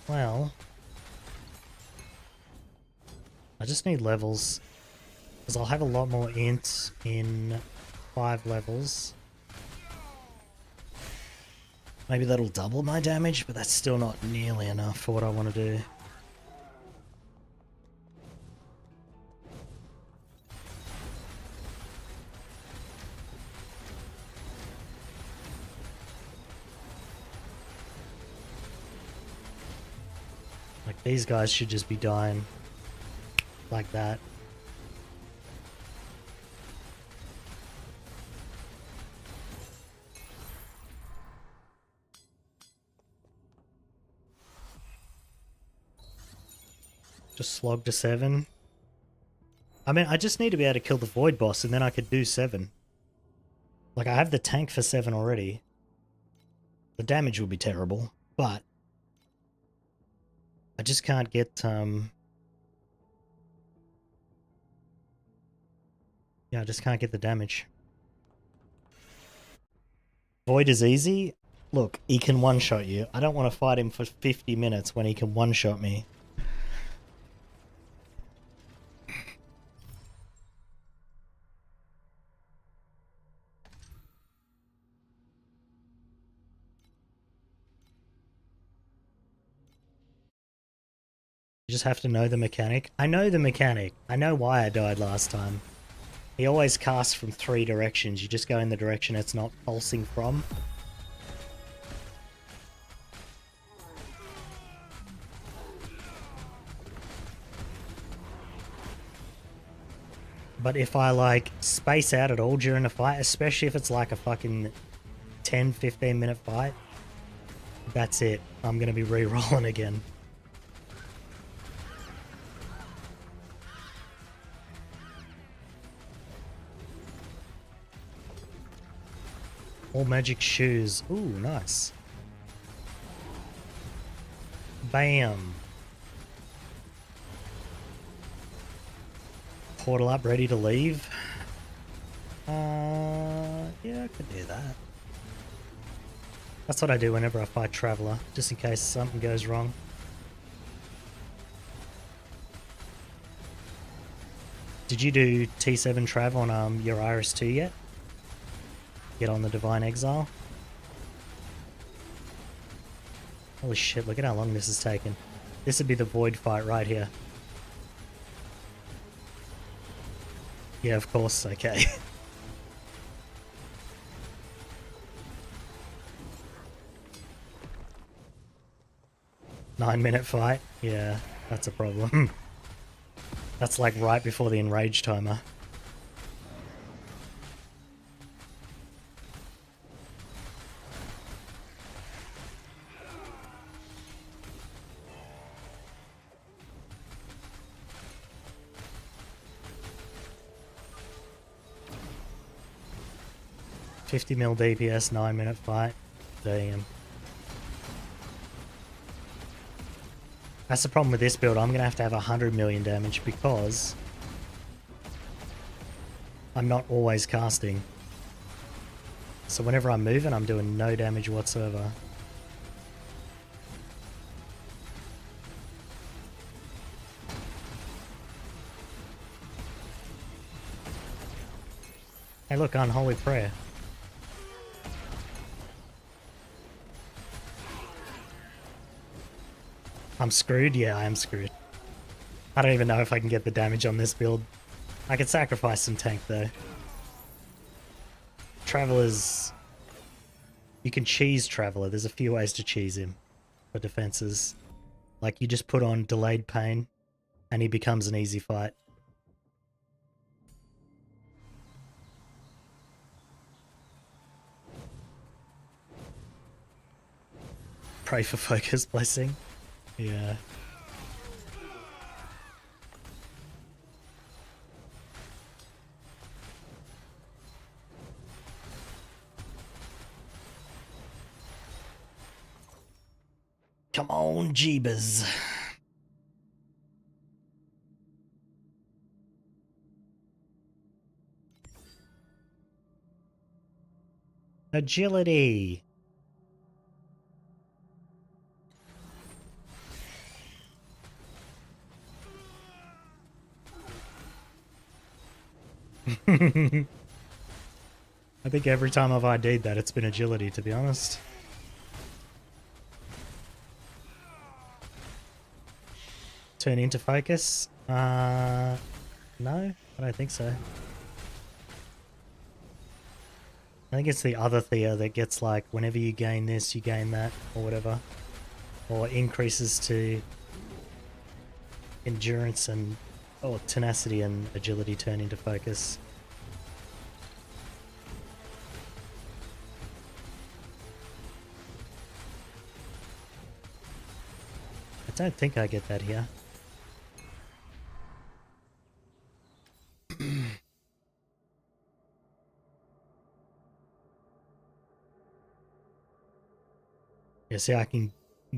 well... I just need levels, because I'll have a lot more int in 5 levels. Maybe that'll double my damage, but that's still not nearly enough for what I want to do. Like, these guys should just be dying like that. Just slog to 7. I mean, I just need to be able to kill the Void boss and then I could do 7. Like, I have the tank for 7 already. The damage will be terrible, but I just can't get, yeah, I just can't get the damage. Void is easy. Look, he can one-shot you. I don't want to fight him for 50 minutes when he can one-shot me. You just have to know the mechanic. I know the mechanic. I know why I died last time. He always casts from 3 directions. You just go in the direction it's not pulsing from. But if I, like, space out at all during a fight, especially if it's like a fucking 10-15 minute fight, that's it. I'm gonna be re-rolling again. All magic shoes. Ooh, nice. Bam. Portal up, ready to leave. Yeah, I could do that. That's what I do whenever I fight Traveler, just in case something goes wrong. Did you do T7 Trav on your Iris 2 yet? Get on the Divine Exile? Holy shit, look at how long this has taken. This would be the Void fight right here. Yeah, of course, okay. Nine-minute fight? Yeah, that's a problem. That's like right before the enrage timer. $50 mil DPS, 9-minute fight. Damn. That's the problem with this build. I'm going to have 100 million damage because I'm not always casting. So whenever I'm moving, I'm doing no damage whatsoever. Hey look, Unholy Prayer. I'm screwed? Yeah, I am screwed. I don't even know if I can get the damage on this build. I could sacrifice some tank though. Traveler's... You can cheese Traveler. There's a few ways to cheese him for defenses. Like you just put on delayed pain and he becomes an easy fight. Pray for focus blessing. Yeah. Come on, Jeebus. Agility. I think every time I've ID'd that, it's been agility, to be honest. Turn into focus? No, I don't think so. I think it's the other Thea that gets like, whenever you gain this, you gain that, or whatever. Or increases to endurance and, or tenacity and agility turn into focus. I don't think I get that here. Yeah, see, I can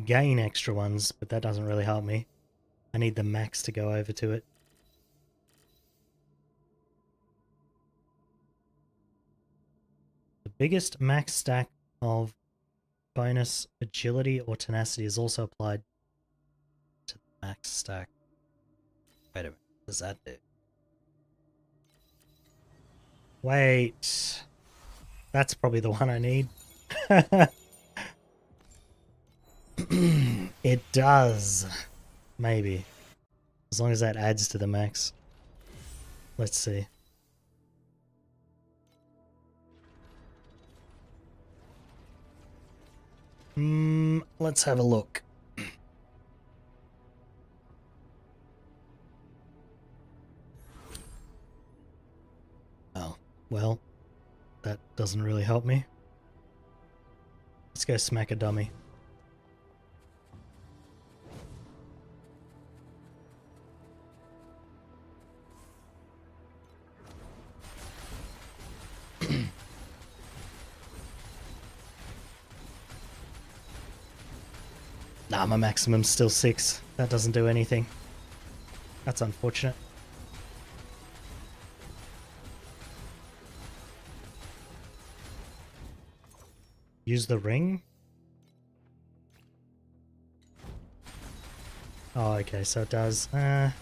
gain extra ones, but that doesn't really help me. I need the max to go over to it. The biggest max stack of bonus agility or tenacity is also applied to the max stack. Wait a minute, what does that do? Wait, that's probably the one I need. It does. Maybe. As long as that adds to the max. Let's see. Let's have a look. Oh, well, that doesn't really help me. Let's go smack a dummy. Nah, my maximum's still 6. That doesn't do anything. That's unfortunate. Use the ring? Oh, okay, so it does. I'm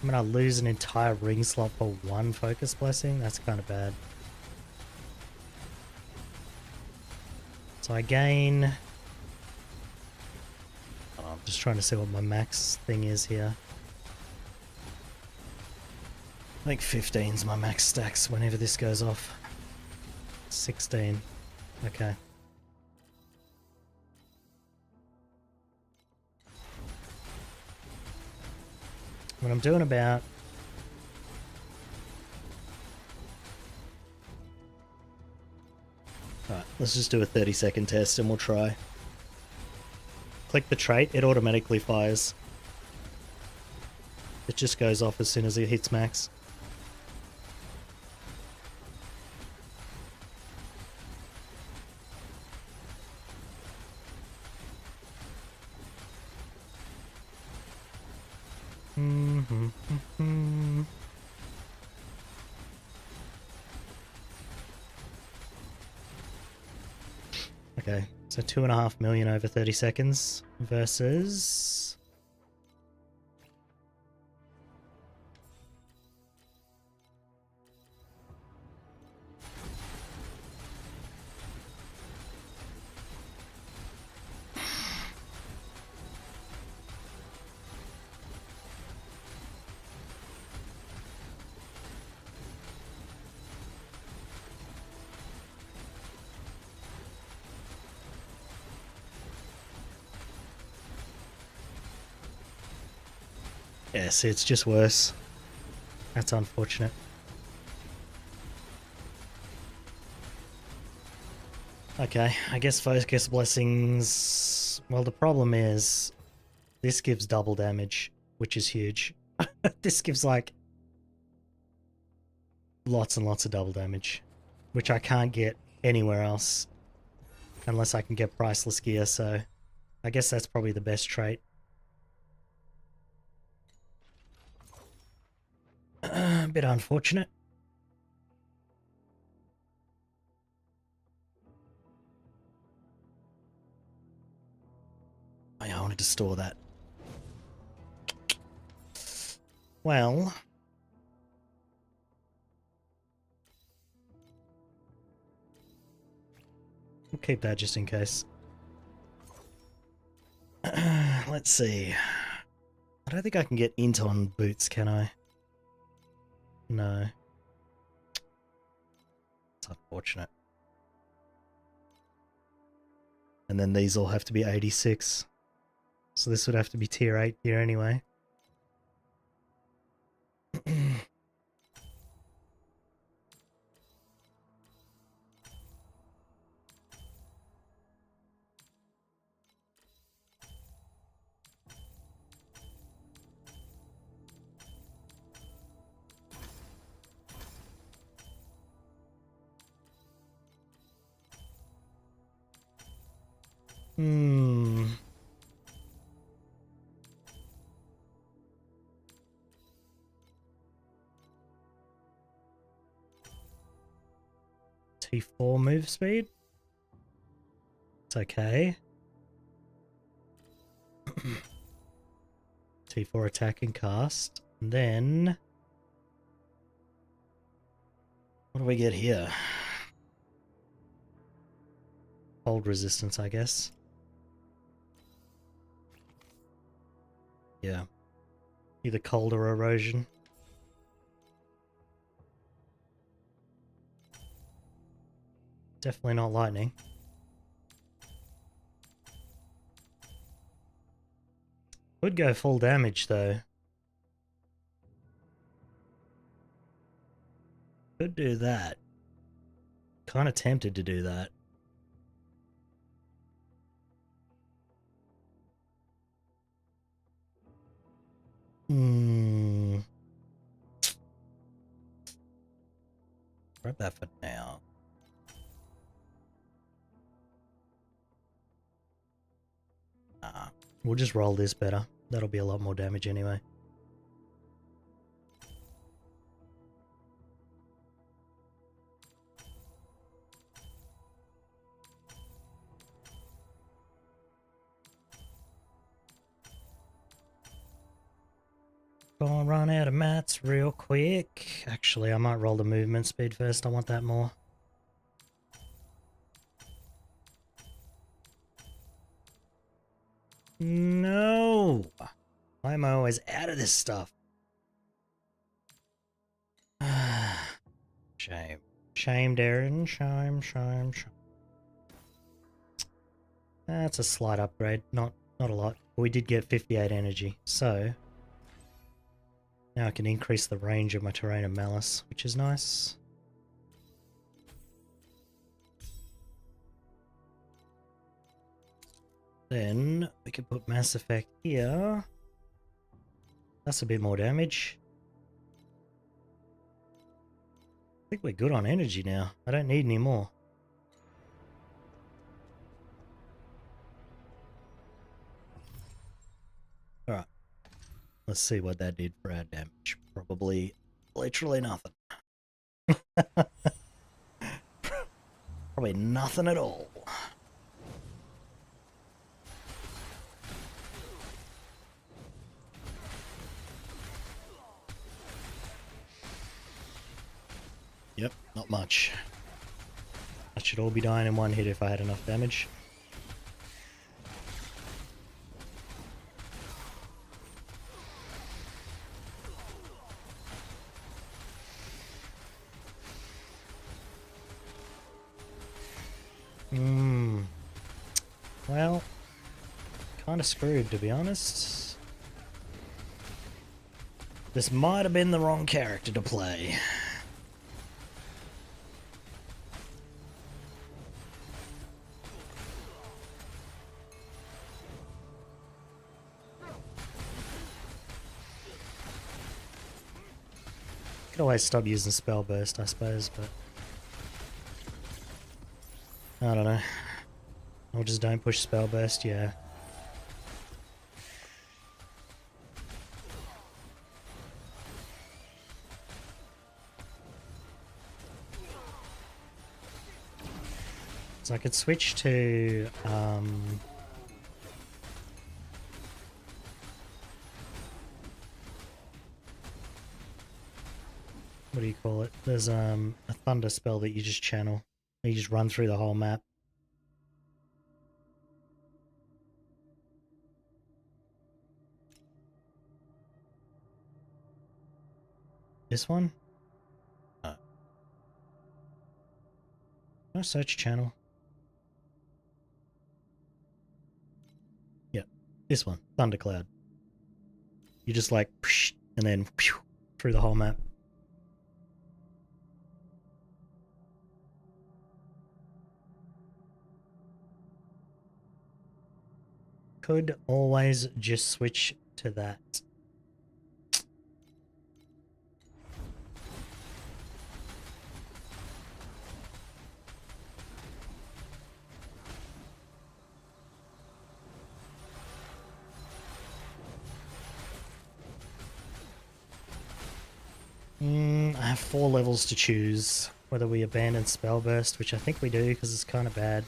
gonna lose an entire ring slot for 1 focus blessing? That's kind of bad. So I gain... I'm just trying to see what my max thing is here. I think 15's my max stacks whenever this goes off. 16. Okay. When I'm doing about... Alright, let's just do a 30-second test and we'll try. Click the trait, it automatically fires. It just goes off as soon as it hits max. Okay, so 2.5 million over 30 seconds versus... Yeah, see, it's just worse. That's unfortunate. Okay, I guess Focus Blessings... Well, the problem is this gives double damage, which is huge. This gives, like, lots and lots of double damage, which I can't get anywhere else unless I can get Priceless Gear, so I guess that's probably the best trait. A bit unfortunate. Oh, yeah, I wanted to store that. Well... we'll keep that just in case. Let's see. I don't think I can get int on boots, can I? No. It's unfortunate. And then these all have to be 86. So this would have to be tier 8 gear anyway. T4 move speed? It's okay. T4 attack and cast. And then... what do we get here? Hold resistance, I guess. Yeah. Either cold or erosion. Definitely not lightning. Would go full damage though. Could do that. Kind of tempted to do that. Grab that for now. We'll just roll this better. That'll be a lot more damage anyway. Gonna run out of mats real quick. Actually, I might roll the movement speed first. I want that more. No! Why am I always out of this stuff? Shame. Shame, Darren. Shame, shame, shame. That's a slight upgrade. Not a lot. But we did get 58 energy, so... now I can increase the range of my Terrain of Malice, which is nice. Then we can put Mass Effect here. That's a bit more damage. I think we're good on energy now. I don't need any more. Alright. Let's see what that did for our damage. Probably literally nothing. Probably nothing at all. Yep, not much. That should all be dying in one hit if I had enough damage. Well, kind of screwed to be honest. This might have been the wrong character to play. Could always stop using spell burst, I suppose, but I don't know. Or just don't push spell burst, yeah. So I could switch to what do you call it? There's a thunder spell that you just channel. You just run through the whole map. This one? No search channel. Yeah, this one, Thundercloud. You just like, and then through the whole map. Could always just switch to that. I have 4 levels to choose. Whether we abandon Spellburst, which I think we do because it's kind of bad.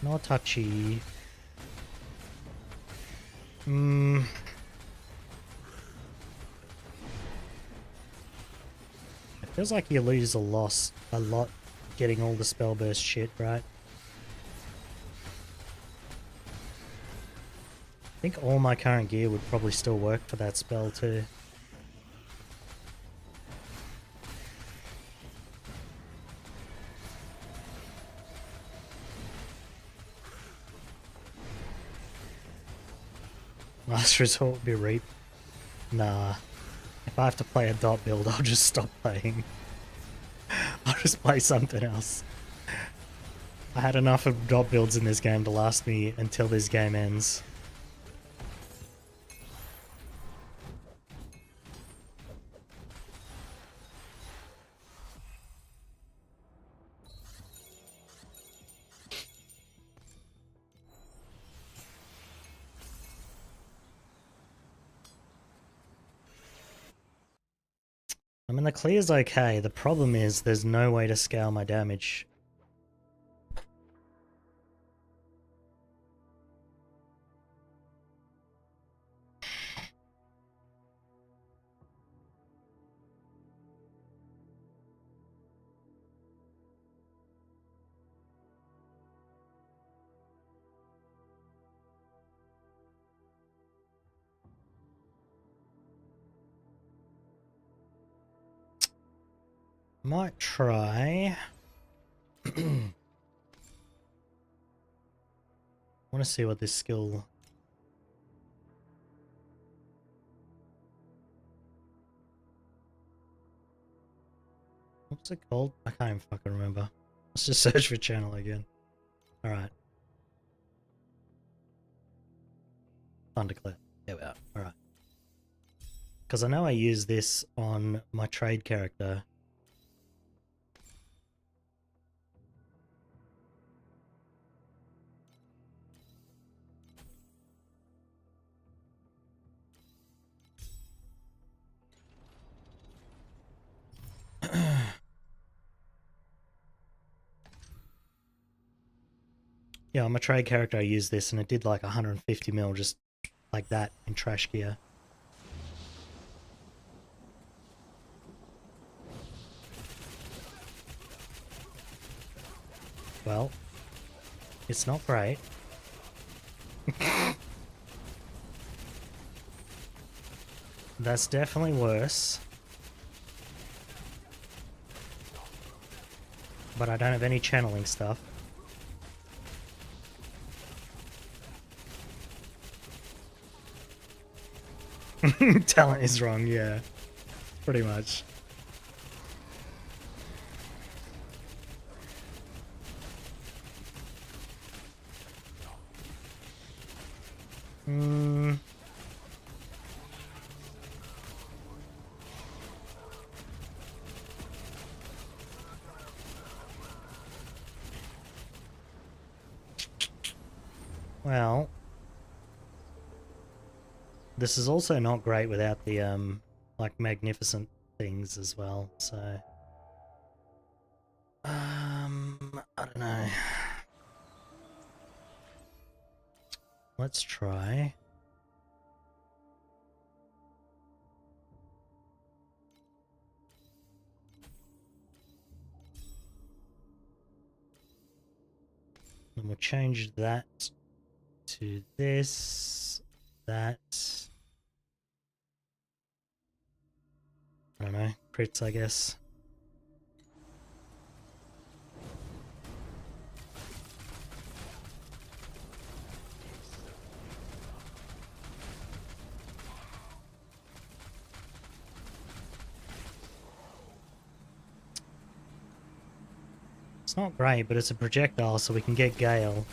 Not touchy. It feels like you lose a lot getting all the spellburst shit, right? I think all my current gear would probably still work for that spell too. Last resort would be Reap. Nah. If I have to play a dot build, I'll just stop playing. I'll just play something else. I had enough of dot builds in this game to last me until this game ends. I mean, the clear's okay. The problem is there's no way to scale my damage. Might try. I want to see what this skill. What's it called? I can't even fucking remember. Let's just search for channel again. Alright. Thunderclap. There we are. Alright. Because I know I use this on my trade character. Yeah, on my trade character I used this and it did like 150 mil just like that in trash gear. Well, it's not great. That's definitely worse. But I don't have any channeling stuff. Talent is wrong, yeah. Pretty much. Well, this is also not great without the like magnificent things as well, so I don't know. Let's try. And we'll change that to this, that. I don't know, crits, I guess. It's not great, but it's a projectile, so we can get Gale.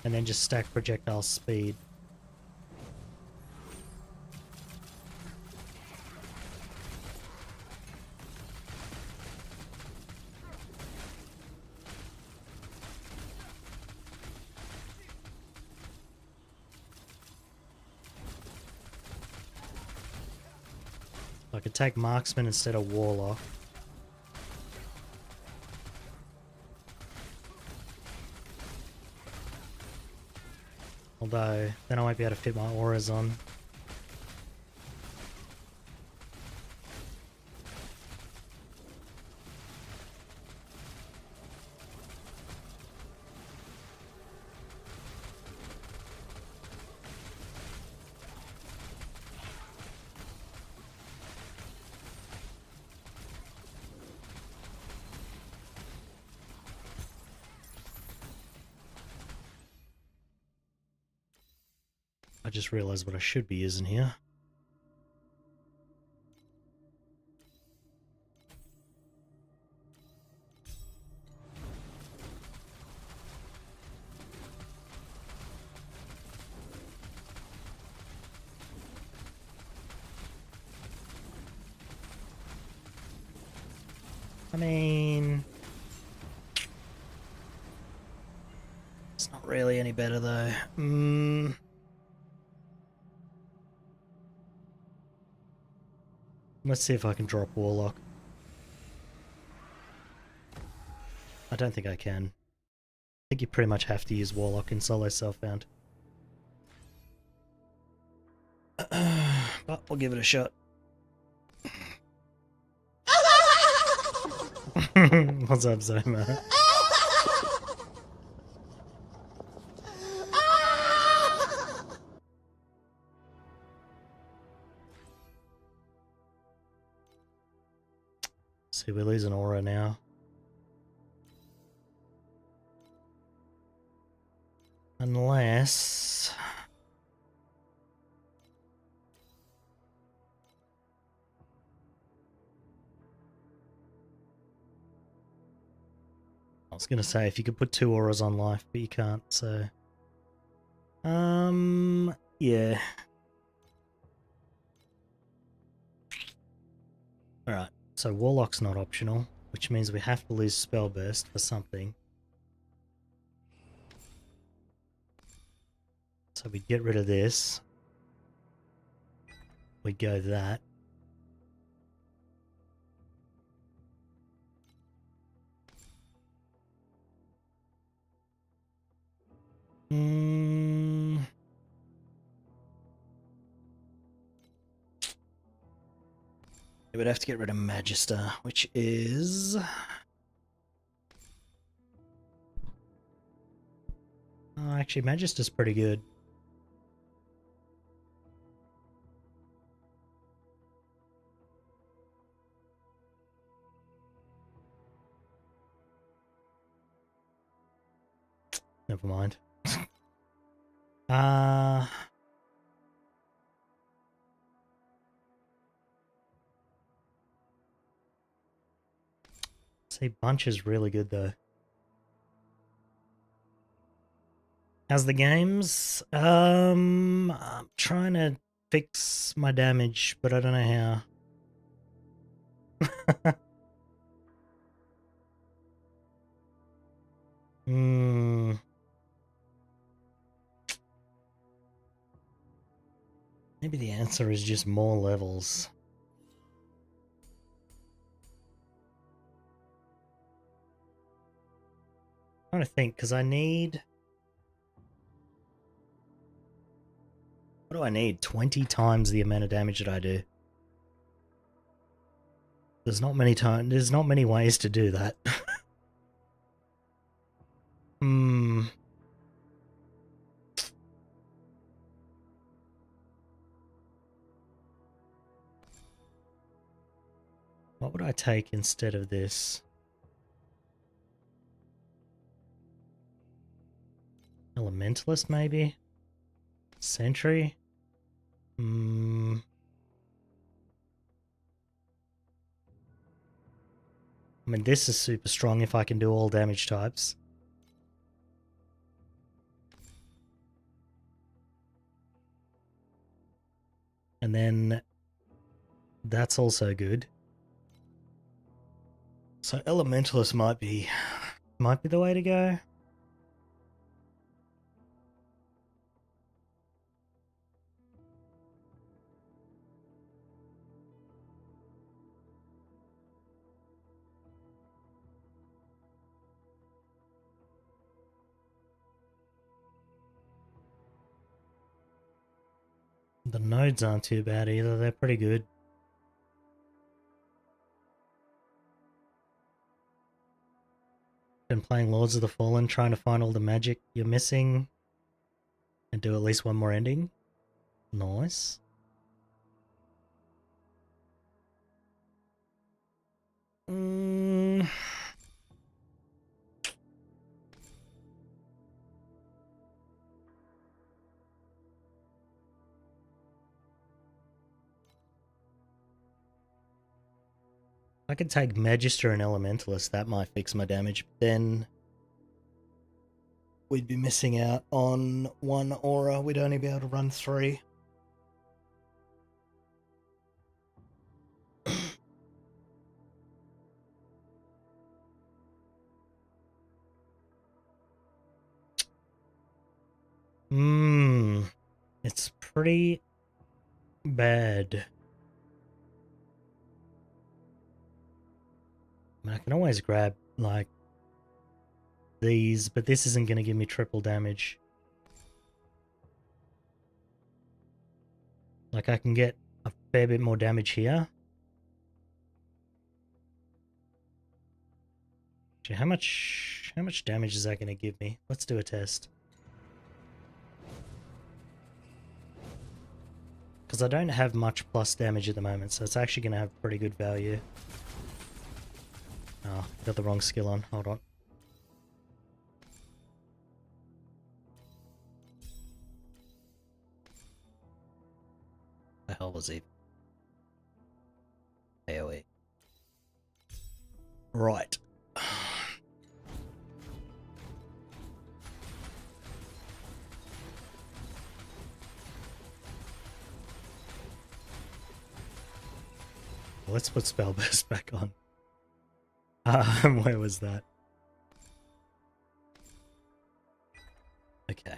And then just stack projectile speed. I could take Marksman instead of Warlock. Although, then I won't be able to fit my auras on. I just realized what I should be using here. I mean, it's not really any better though. Let's see if I can drop Warlock. I don't think I can. I think you pretty much have to use Warlock in solo self-found. But we'll give it a shot. What's up, Zoma? See, we're losing aura now. Unless... I was gonna say if you could put 2 auras on life, but you can't, so... yeah. Alright, so Warlock's not optional, which means we have to lose Spell Burst for something. So we get rid of this. We go that. We would have to get rid of Magister, which is... Oh, actually, Magister's pretty good. Never mind. Say bunch is really good though. How's the games? I'm trying to fix my damage, but I don't know how. Maybe the answer is just more levels. I'm trying to think, because I need... What do I need? 20 times the amount of damage that I do. There's not many ways to do that. What would I take instead of this? Elementalist, maybe? Sentry? I mean, this is super strong if I can do all damage types. And then that's also good. So Elementalist might be the way to go. The nodes aren't too bad either, they're pretty good. Been playing Lords of the Fallen, trying to find all the magic you're missing and do at least one more ending. Nice. I could take Magister and Elementalist, that might fix my damage, but then we'd be missing out on one aura, we'd only be able to run 3. It's pretty bad. I mean, I can always grab, like, these, but this isn't going to give me triple damage. Like, I can get a fair bit more damage here. Actually, how much damage is that going to give me? Let's do a test. Because I don't have much plus damage at the moment, so it's actually going to have pretty good value. Oh, got the wrong skill on. Hold on. The hell was he? AoE. Right. Let's put spell burst back on. Where was that? Okay.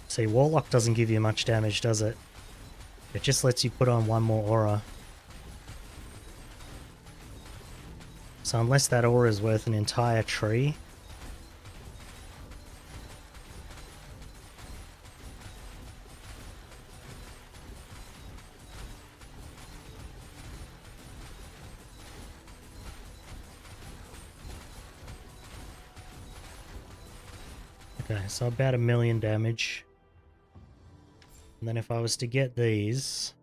See, Warlock doesn't give you much damage, does it? It just lets you put on one more aura. So unless that aura is worth an entire tree... Okay, so about 1,000,000 damage. And then if I was to get these...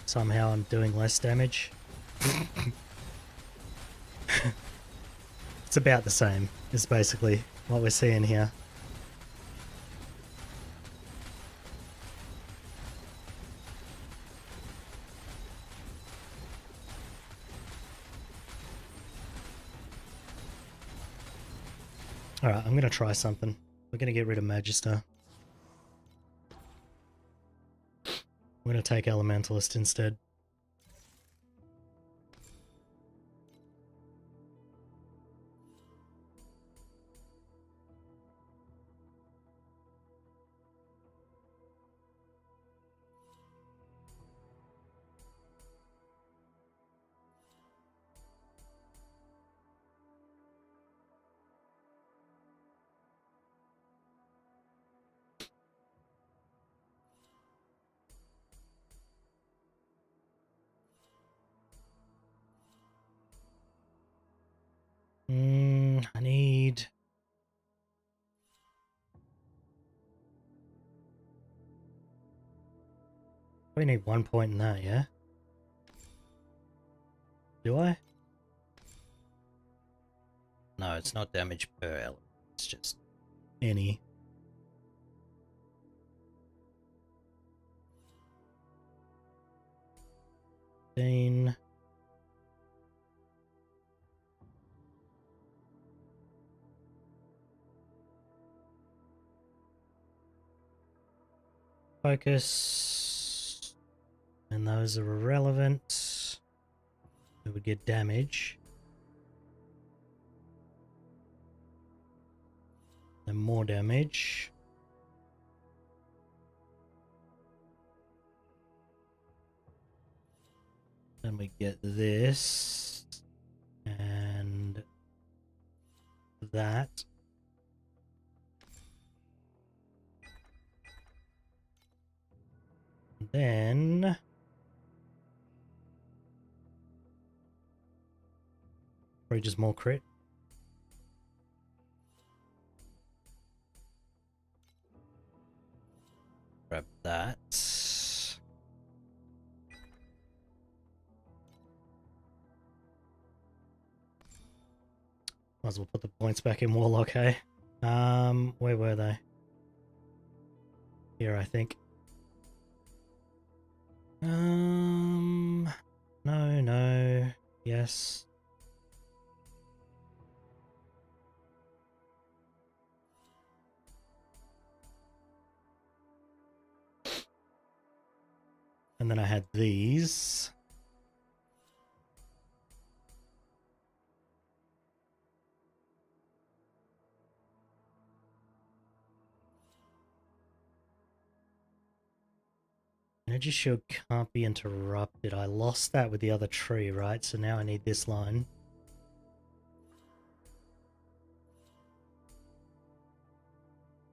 Somehow I'm doing less damage. It's about the same, is basically what we're seeing here. Alright, I'm going to try something. We're going to get rid of Magister. I'm going to take Elementalist instead. I need... We need 1 point in that, yeah? Do I? No, it's not damage per element. It's just any. Dean. Focus. And those are irrelevant. We would get damage. And more damage. Then we get this. And that. Then probably just more crit. Grab that. Might as well put the points back in Warlock, hey? Where were they? Here, I think. No, yes. And then I had these. Energy shield can't be interrupted. I lost that with the other tree, right? So now I need this line.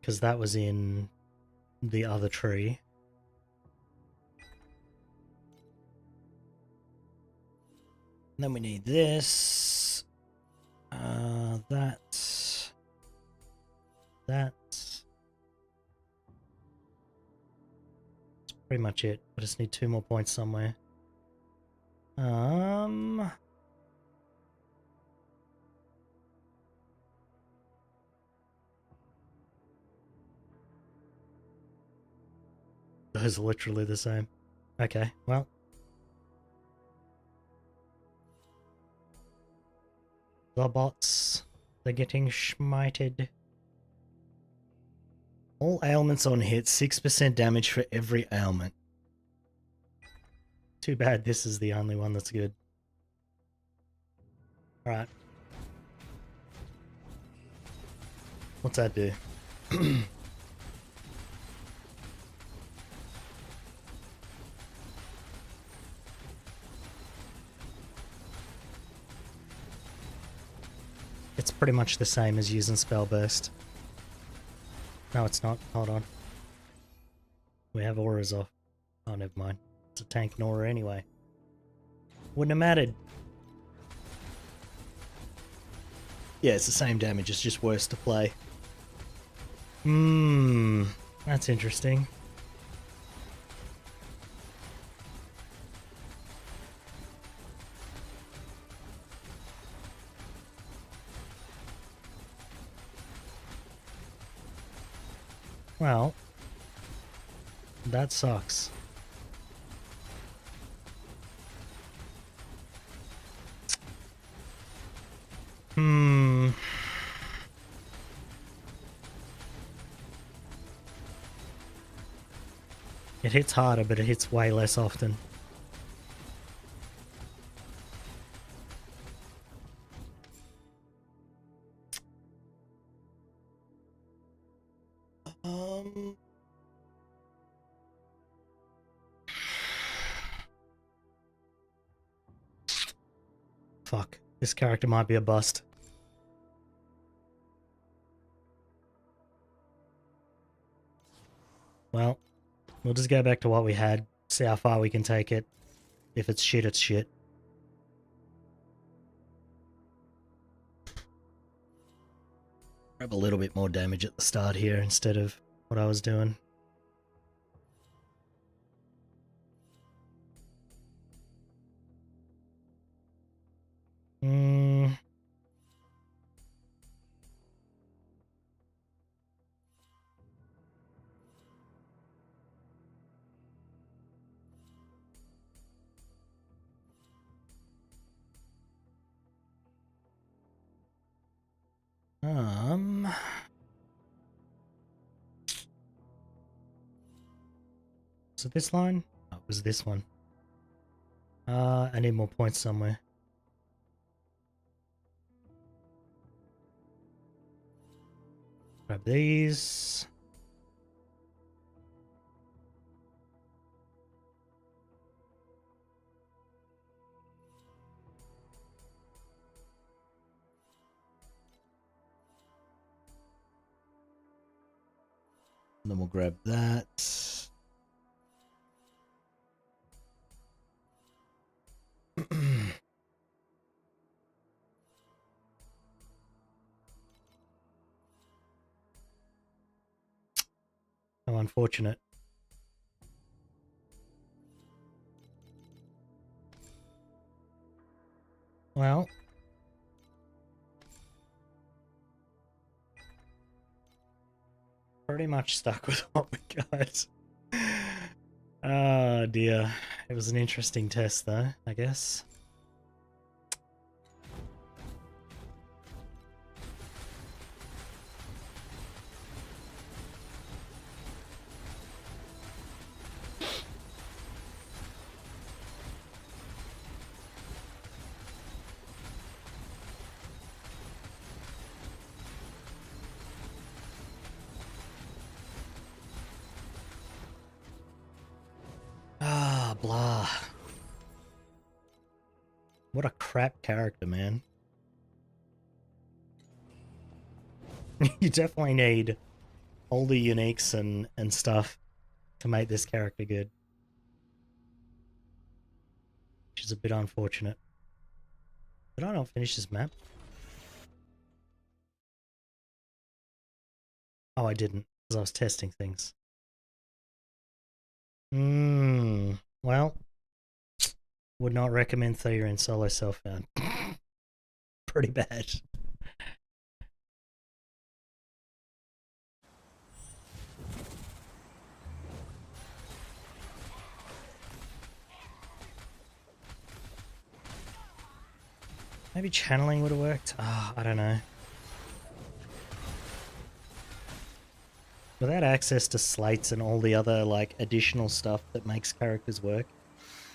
Because that was in the other tree. And then we need this. That. That's pretty much it. I just need 2 more points somewhere. Those are literally the same. Okay, well. The bots, they're getting schmited. All ailments on hit, 6% damage for every ailment. Too bad this is the only one that's good. Alright. What's that do? pretty much the same as using Spell Burst. No, it's not. Hold on. We have auras off. Oh, never mind. It's a tank and aura anyway. Wouldn't have mattered. Yeah, it's the same damage. It's just worse to play. That's interesting. Well, that sucks. It hits harder, but it hits way less often. Fuck. This character might be a bust. Well, we'll just go back to what we had, see how far we can take it. If it's shit, it's shit. Grab a little bit more damage at the start here instead of what I was doing. So this line? Oh, it was this one. I need more points somewhere. Grab these. And then we'll grab that. How unfortunate. Well. Pretty much stuck with what we got. Oh dear. It was an interesting test though, I guess. Blah. What a crap character, man. You definitely need all the uniques and stuff to make this character good. Which is a bit unfortunate. Did I not finish this map? Oh, I didn't, because I was testing things. Well, would not recommend Thea in solo self-found. Pretty bad. Maybe channeling would have worked. I don't know. Without access to slates and all the other like additional stuff that makes characters work,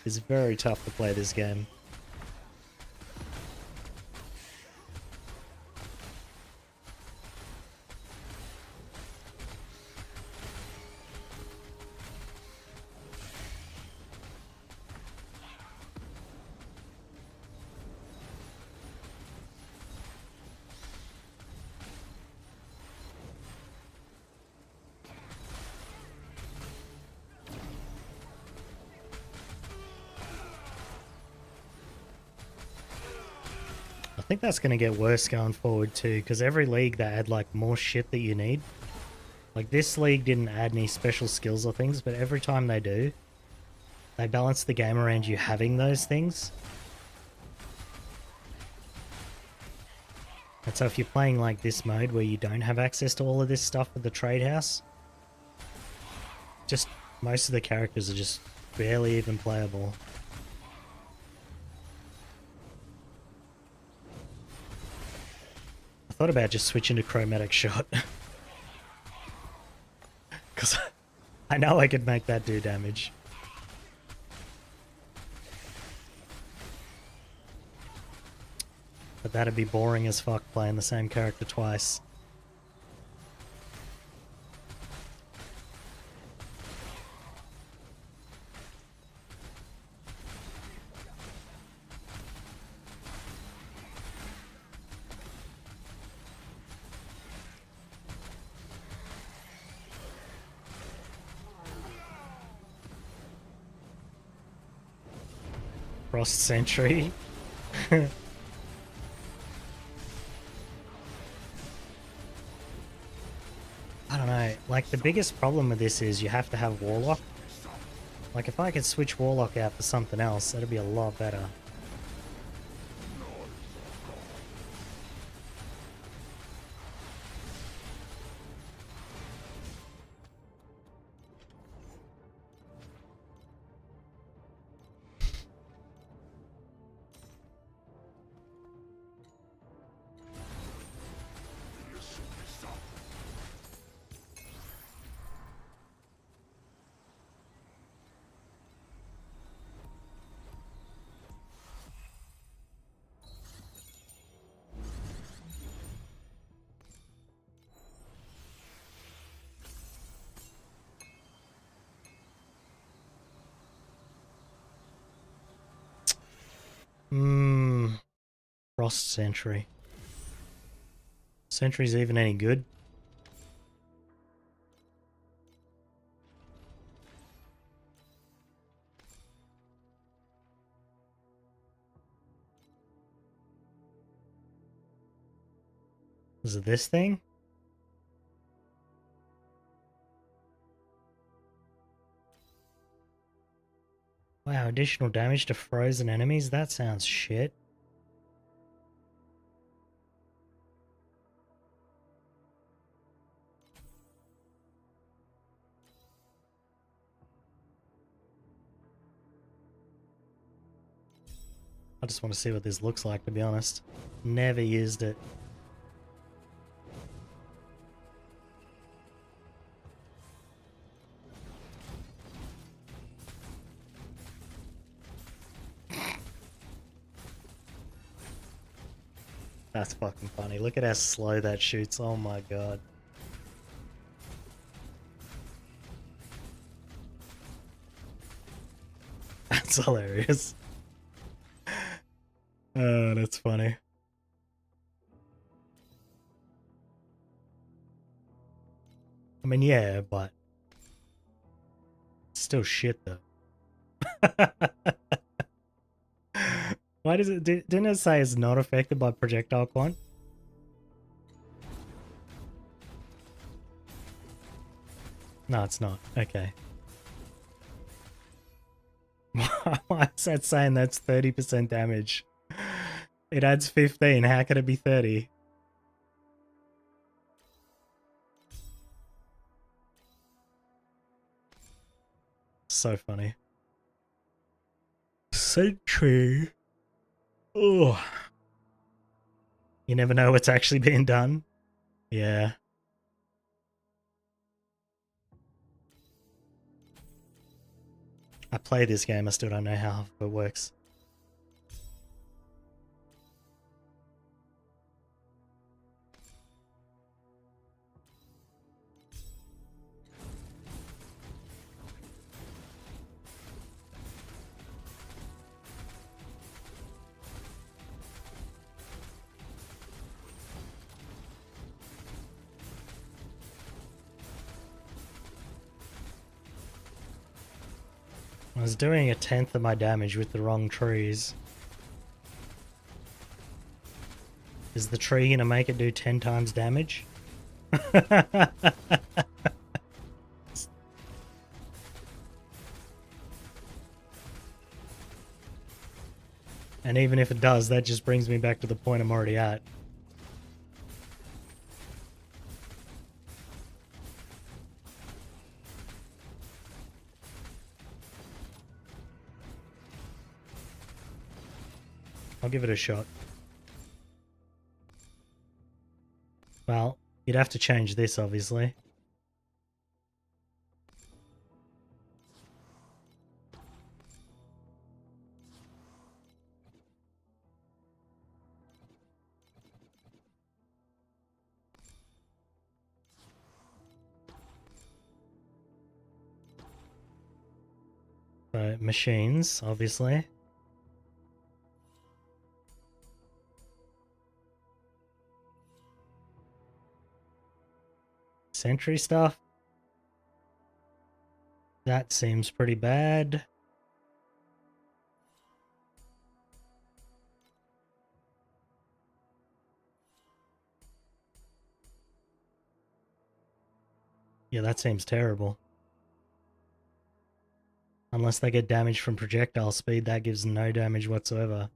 it's very tough to play this game. think that's going to get worse going forward too, because every league they add like more shit that you need. Like this league didn't add any special skills or things, but every time they do, they balance the game around you having those things. And so if you're playing like this mode where you don't have access to all of this stuff with the trade house, just most of the characters are just barely even playable. I thought about just switching to chromatic shot. Because I know I could make that do damage. But that'd be boring as fuck playing the same character twice. Frost Sentry. I don't know, like the biggest problem with this is you have to have Warlock. Like if I could switch Warlock out for something else, that'd be a lot better. Frost Sentry. Sentry's even any good? Is it this thing? Wow, additional damage to frozen enemies? That sounds shit. I just want to see what this looks like, to be honest. Never used it. That's fucking funny. Look at how slow that shoots. Oh my god. That's hilarious. Oh, that's funny. I mean, yeah, but still shit though. Why does it? Didn't it say it's not affected by projectile quant? No, it's not. Okay. Why is that saying that's 30% damage? It adds 15. How can it be 30? So funny. Sentry. Oh. You never know what's actually being done. Yeah. I play this game, I still don't know how it works. I was doing 1/10 of my damage with the wrong trees. Is the tree gonna make it do 10 times damage? And even if it does, that just brings me back to the point I'm already at. I'll give it a shot. Well, you'd have to change this, obviously. So, machines, obviously. Sentry stuff. That seems pretty bad. Yeah, that seems terrible. Unless they get damage from projectile speed, that gives no damage whatsoever.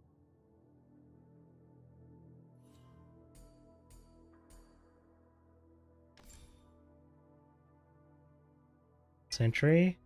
Sentry.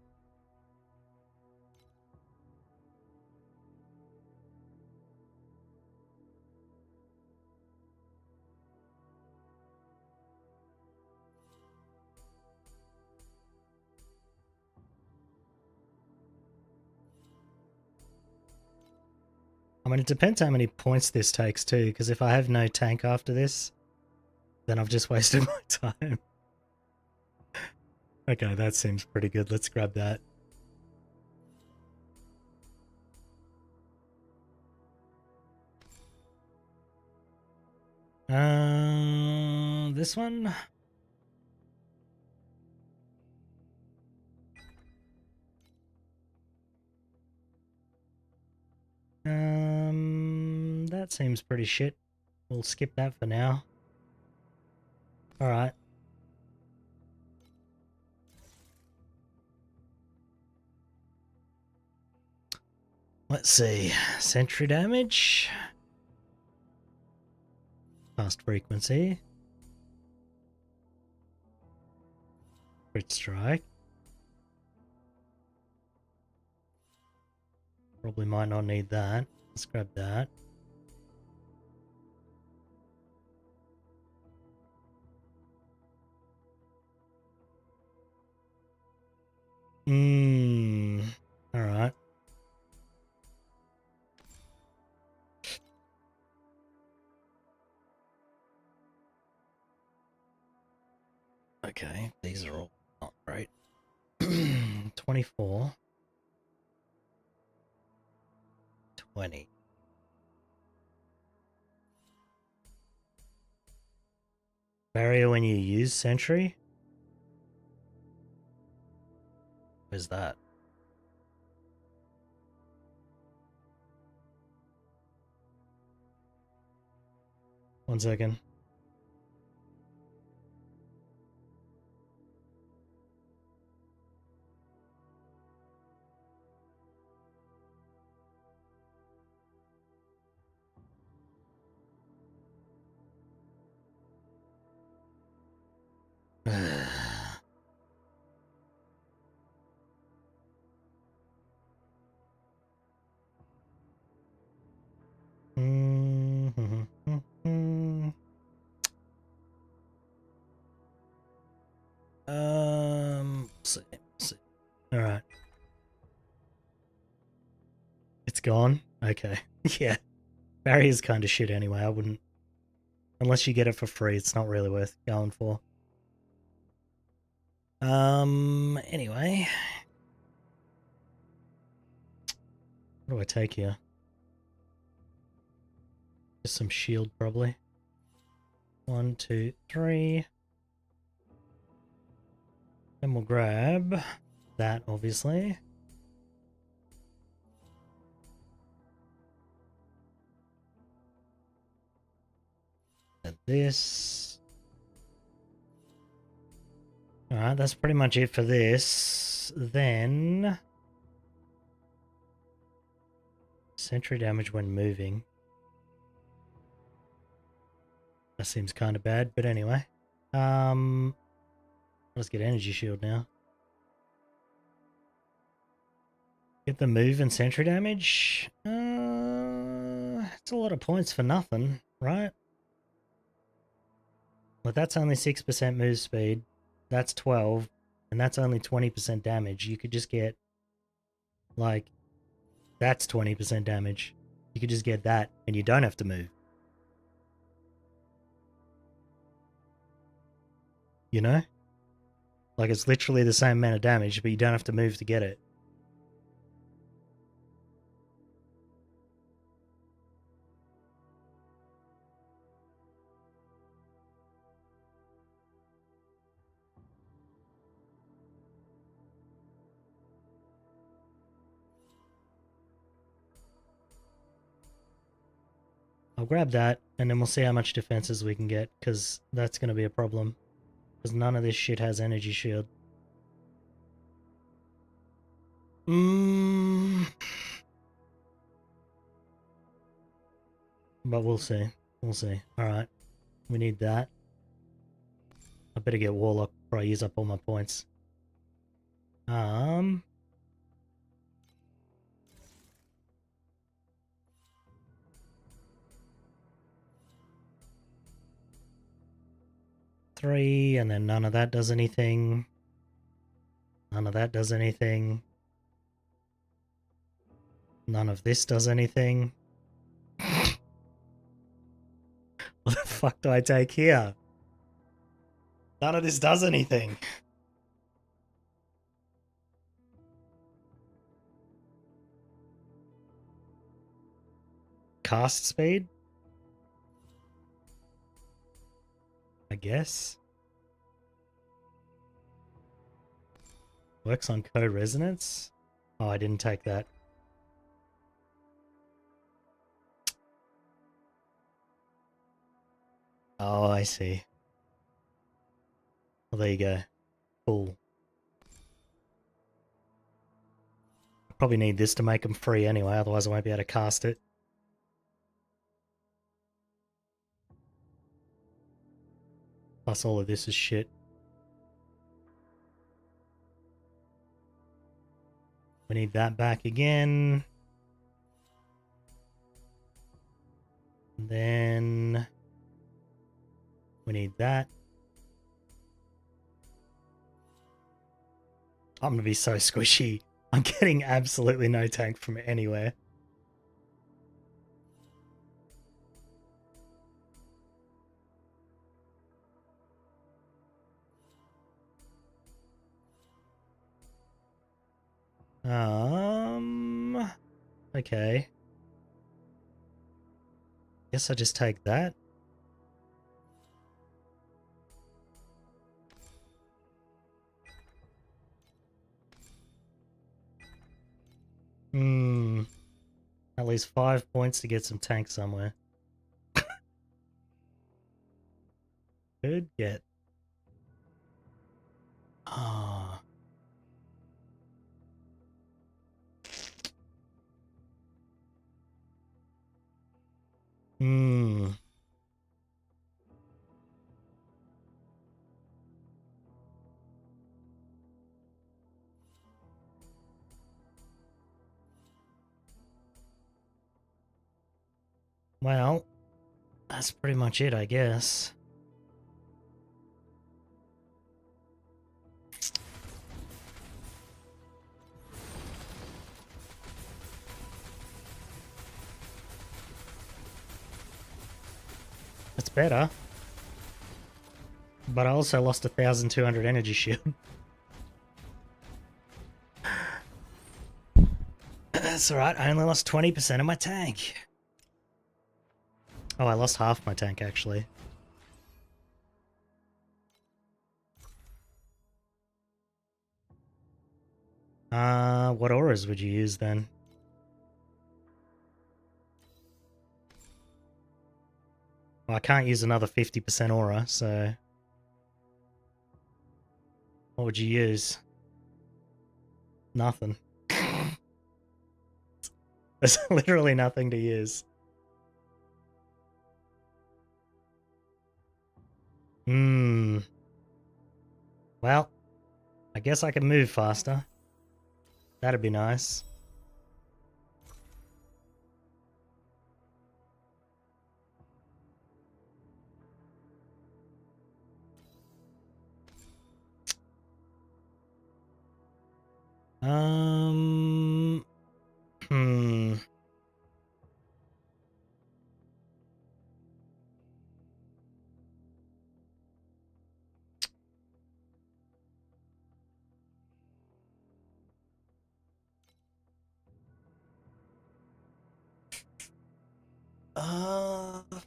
I mean, it depends how many points this takes too, because if I have no tank after this, then I've just wasted my time. Okay, that seems pretty good. Let's grab that. This one? That seems pretty shit. We'll skip that for now. Alright. Let's see. Sentry damage. Fast frequency. Crit strike. Probably might not need that. Let's grab that. Alright. Okay, these are all not great. 24. 20. Barrier when you use sentry? Where's that? One second. See. All right. It's gone. Okay. Yeah. Barrier's kind of shit anyway. I wouldn't, unless you get it for free. It's not really worth going for. Anyway, what do I take here? Just some shield, probably. 1, 2, 3. Then we'll grab that, obviously. this. Alright, that's pretty much it for this. Then... sentry damage when moving. That seems kind of bad, but anyway. Let's get energy shield now. Get the move and sentry damage. It's a lot of points for nothing, right? But that's only 6% move speed. That's 12, and that's only 20% damage. You could just get, like, that's 20% damage. You could just get that, and you don't have to move. You know? Like, it's literally the same amount of damage, but you don't have to move to get it. I'll grab that, and then we'll see how much defenses we can get, because that's going to be a problem. Because none of this shit has energy shield. But we'll see. We'll see. Alright. We need that. I better get Warlock before I use up all my points. 3, and then none of that does anything. None of that does anything. None of this does anything. What the fuck do I take here? None of this does anything. Cast speed? I guess. Works on code resonance? Oh, I didn't take that. Oh, I see. Well, there you go. Cool. Probably need this to make them free anyway, otherwise I won't be able to cast it. Plus all of this is shit. We need that back again. And then we need that. I'm gonna be so squishy. I'm getting absolutely no tank from anywhere. Okay. Guess I just take that. At least 5 points to get some tank somewhere. Could get... Ah. Well, that's pretty much it, I guess. It's better. But I also lost 1,200 energy shield. That's alright, I only lost 20% of my tank. Oh, I lost half my tank, actually. What auras would you use, then? Well, I can't use another 50% aura, so... What would you use? Nothing. There's literally nothing to use. Well, I guess I can move faster. That'd be nice. Hmm.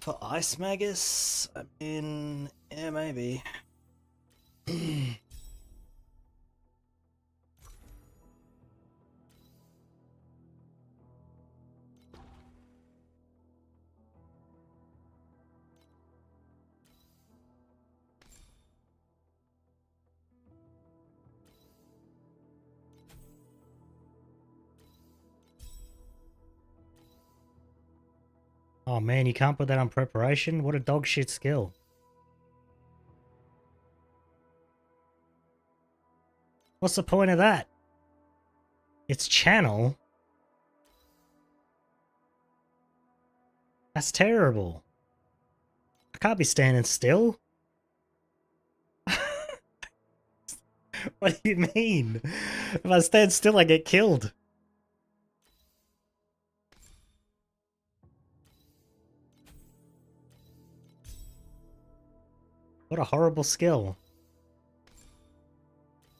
For Ice Magus, I mean, yeah, maybe. Oh man, you can't put that on preparation? What a dog shit skill. What's the point of that? It's channel. That's terrible. I can't be standing still. What do you mean? If I stand still, I get killed. What a horrible skill.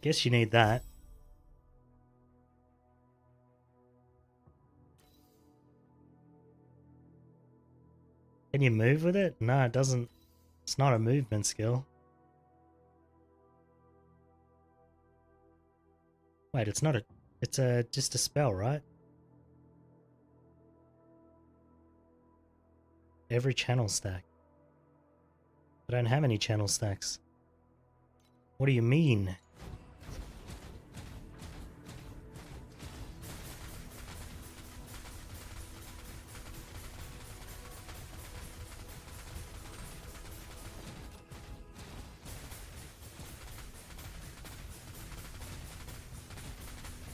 Guess you need that. Can you move with it? No, it doesn't. It's not a movement skill. Wait, it's not a... It's just a spell, right? Every channel stack. I don't have any channel stacks. What do you mean?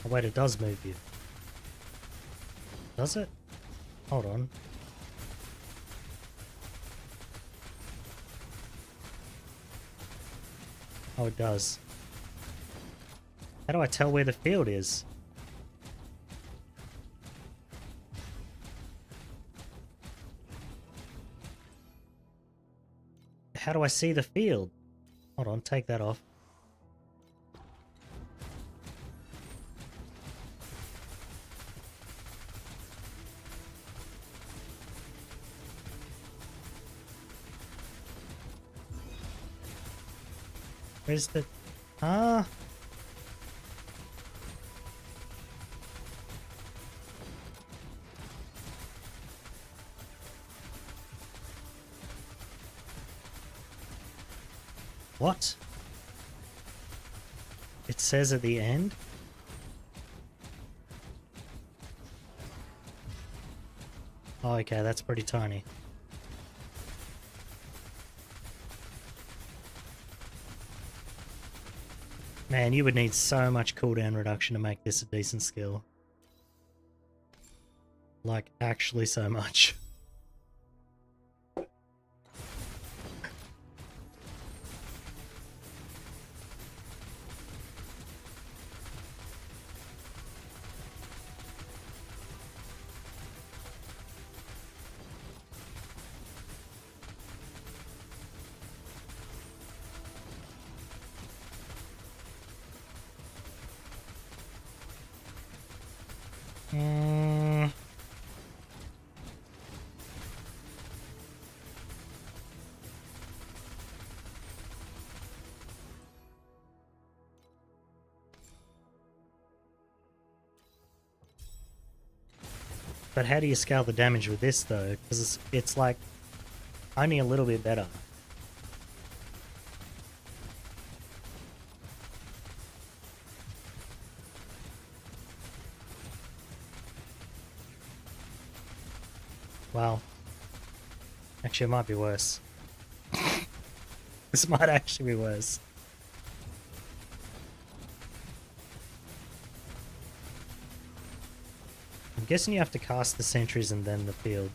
Oh wait, it does move you. Does it? Hold on. Oh, it does. How do I tell where the field is? How do I see the field? Hold on, take that off. Where's the... Ah! What? It says at the end? Oh, okay, that's pretty tiny. Man, you would need so much cooldown reduction to make this a decent skill. Like, actually so much. But how do you scale the damage with this though? Because it's like only a little bit better. Wow. Actually, it might be worse. This might actually be worse. I'm guessing you have to cast the sentries and then the field.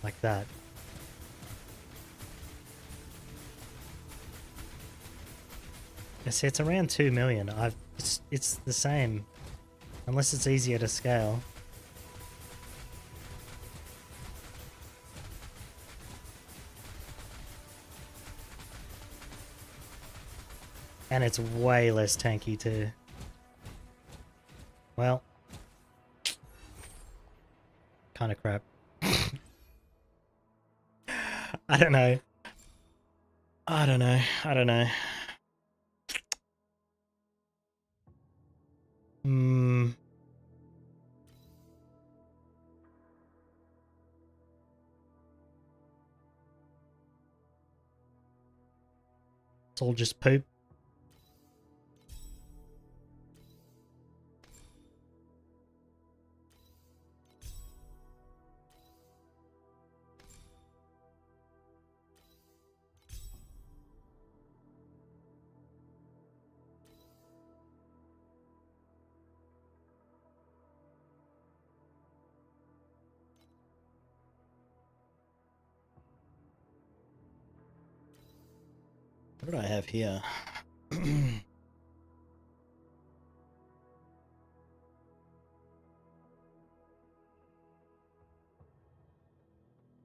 Like that. I see it's around 2 million. It's the same. Unless it's easier to scale. And it's way less tanky too. Well. Kind of crap. I don't know. I don't know. I don't know. It's all just poop. What do I have here?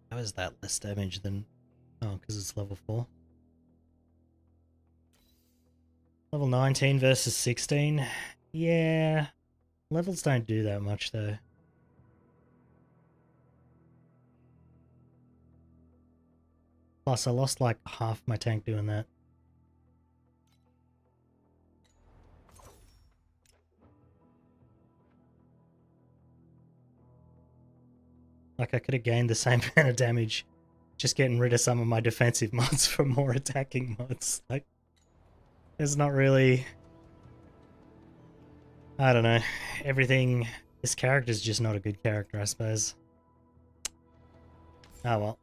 How is that less damage than... Oh, because it's level 4. Level 19 versus 16? Yeah. Levels don't do that much though. Plus, I lost like half my tank doing that. Like, I could have gained the same amount of damage just getting rid of some of my defensive mods for more attacking mods. Like, there's not really... I don't know. Everything... This character's just not a good character, I suppose. Oh well.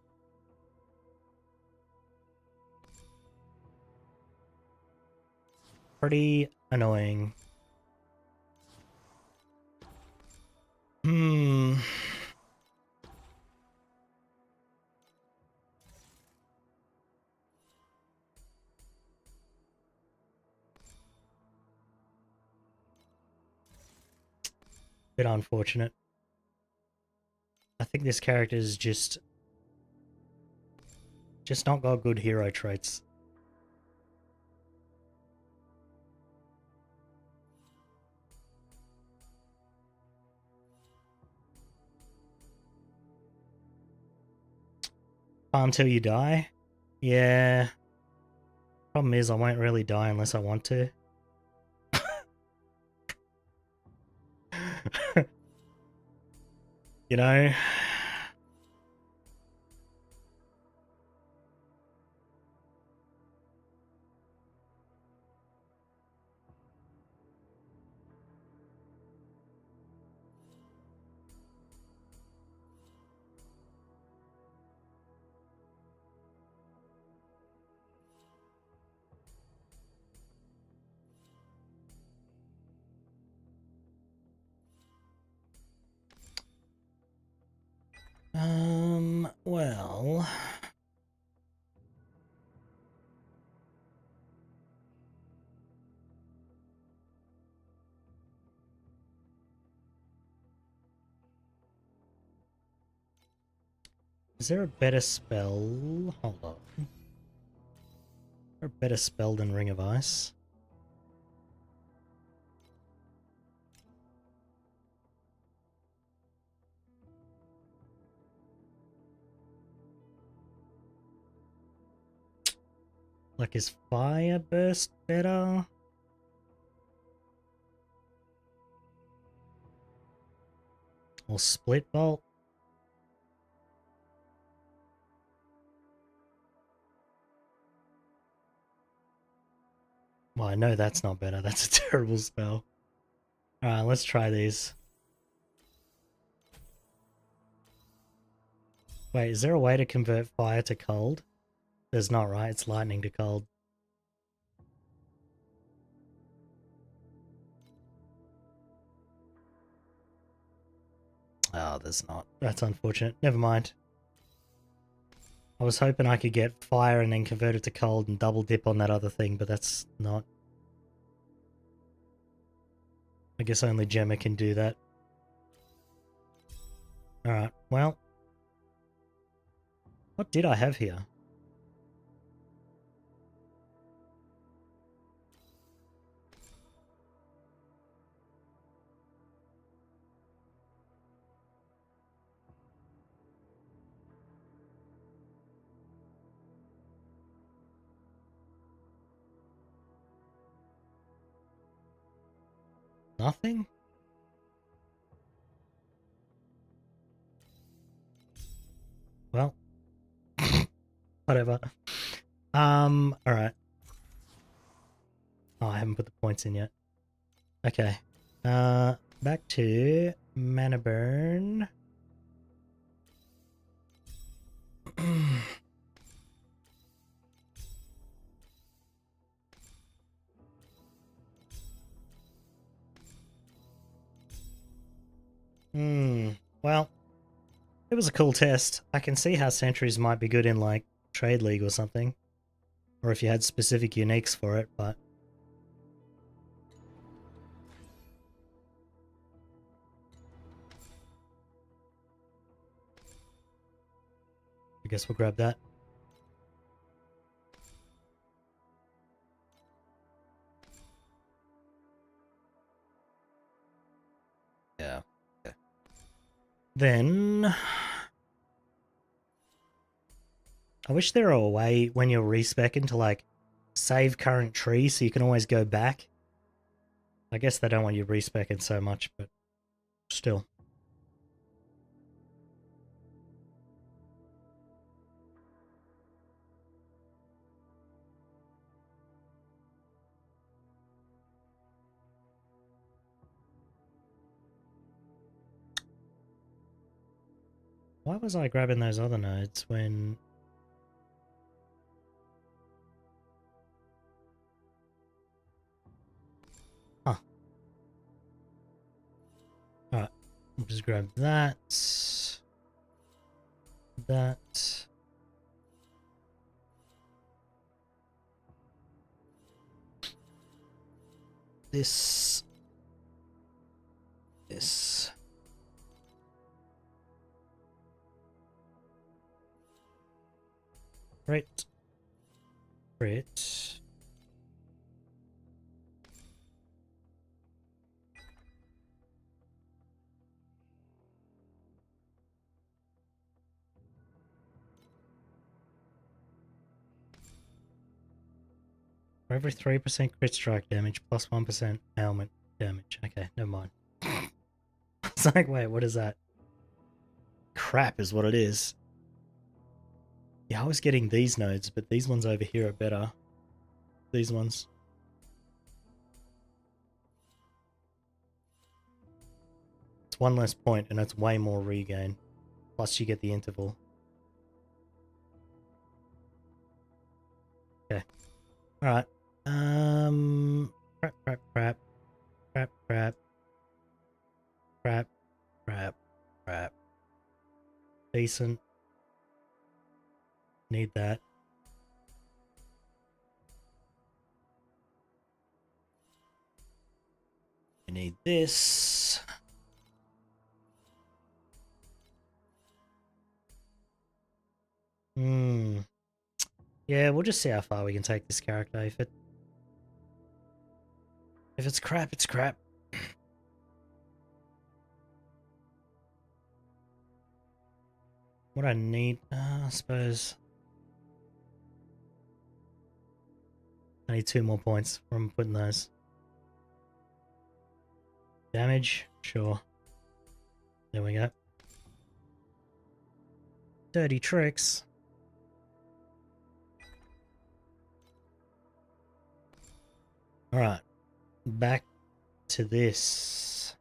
Pretty annoying. Bit unfortunate. I think this character is just not got good hero traits. Farm till you die? Yeah. Problem is I won't really die unless I want to. You know? Well... Is there a better spell? Hold on. Is there a better spell than Ring of Ice? Like, is Fire Burst better? Or Split Bolt? Well, I know that's not better. That's a terrible spell. Alright, let's try these. Wait, is there a way to convert fire to cold? There's not, right? It's lightning to cold. Oh, there's not. That's unfortunate. Never mind. I was hoping I could get fire and then convert it to cold and double dip on that other thing, but that's not. I guess only Gemma can do that. Alright, well. What did I have here? Nothing? Well. Whatever. Alright. Oh, I haven't put the points in yet. Okay. Back to Mana Burn. Well, it was a cool test. I can see how sentries might be good in, like, Trade League or something. Or if you had specific uniques for it, but... I guess we'll grab that. Yeah. Okay. Then... I wish there were a way when you're respecing to, like, save current tree so you can always go back. I guess they don't want you respecing so much, but still. Why was I grabbing those other nodes when... Huh. Alright, we'll just grab that. That. This. This. Right. Right. For every 3% crit strike damage plus 1% ailment damage. Okay, never mind. It's like, wait, what is that? Crap is what it is. Yeah, I was getting these nodes, but these ones over here are better. These ones. It's one less point, and that's way more regain. Plus you get the interval. Okay. Alright. Crap, crap, crap. Crap, crap. Crap, crap, crap. Decent. Need that. I need this. Yeah, we'll just see how far we can take this character. If it's crap, it's crap. What I need, I suppose. I need 2 more points from putting those. Damage, sure. There we go. Dirty tricks. Alright, back to this.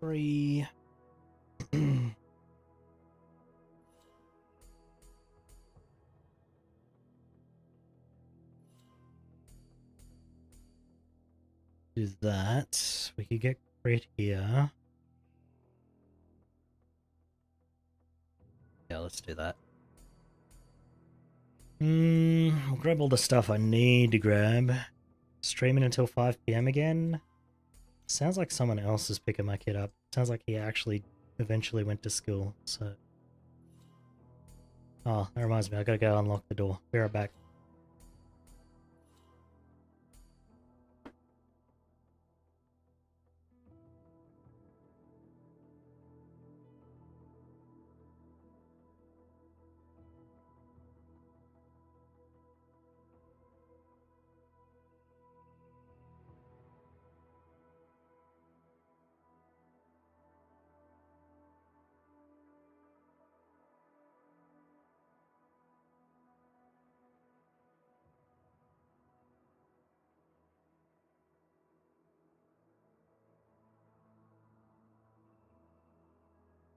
Three. Do that. We could get crit here. Yeah, let's do that. I'll grab all the stuff I need to grab. Streaming until 5 PM again. Sounds like someone else is picking my kid up. Sounds like he actually eventually went to school, so... Oh, that reminds me, I gotta go unlock the door. Be right back.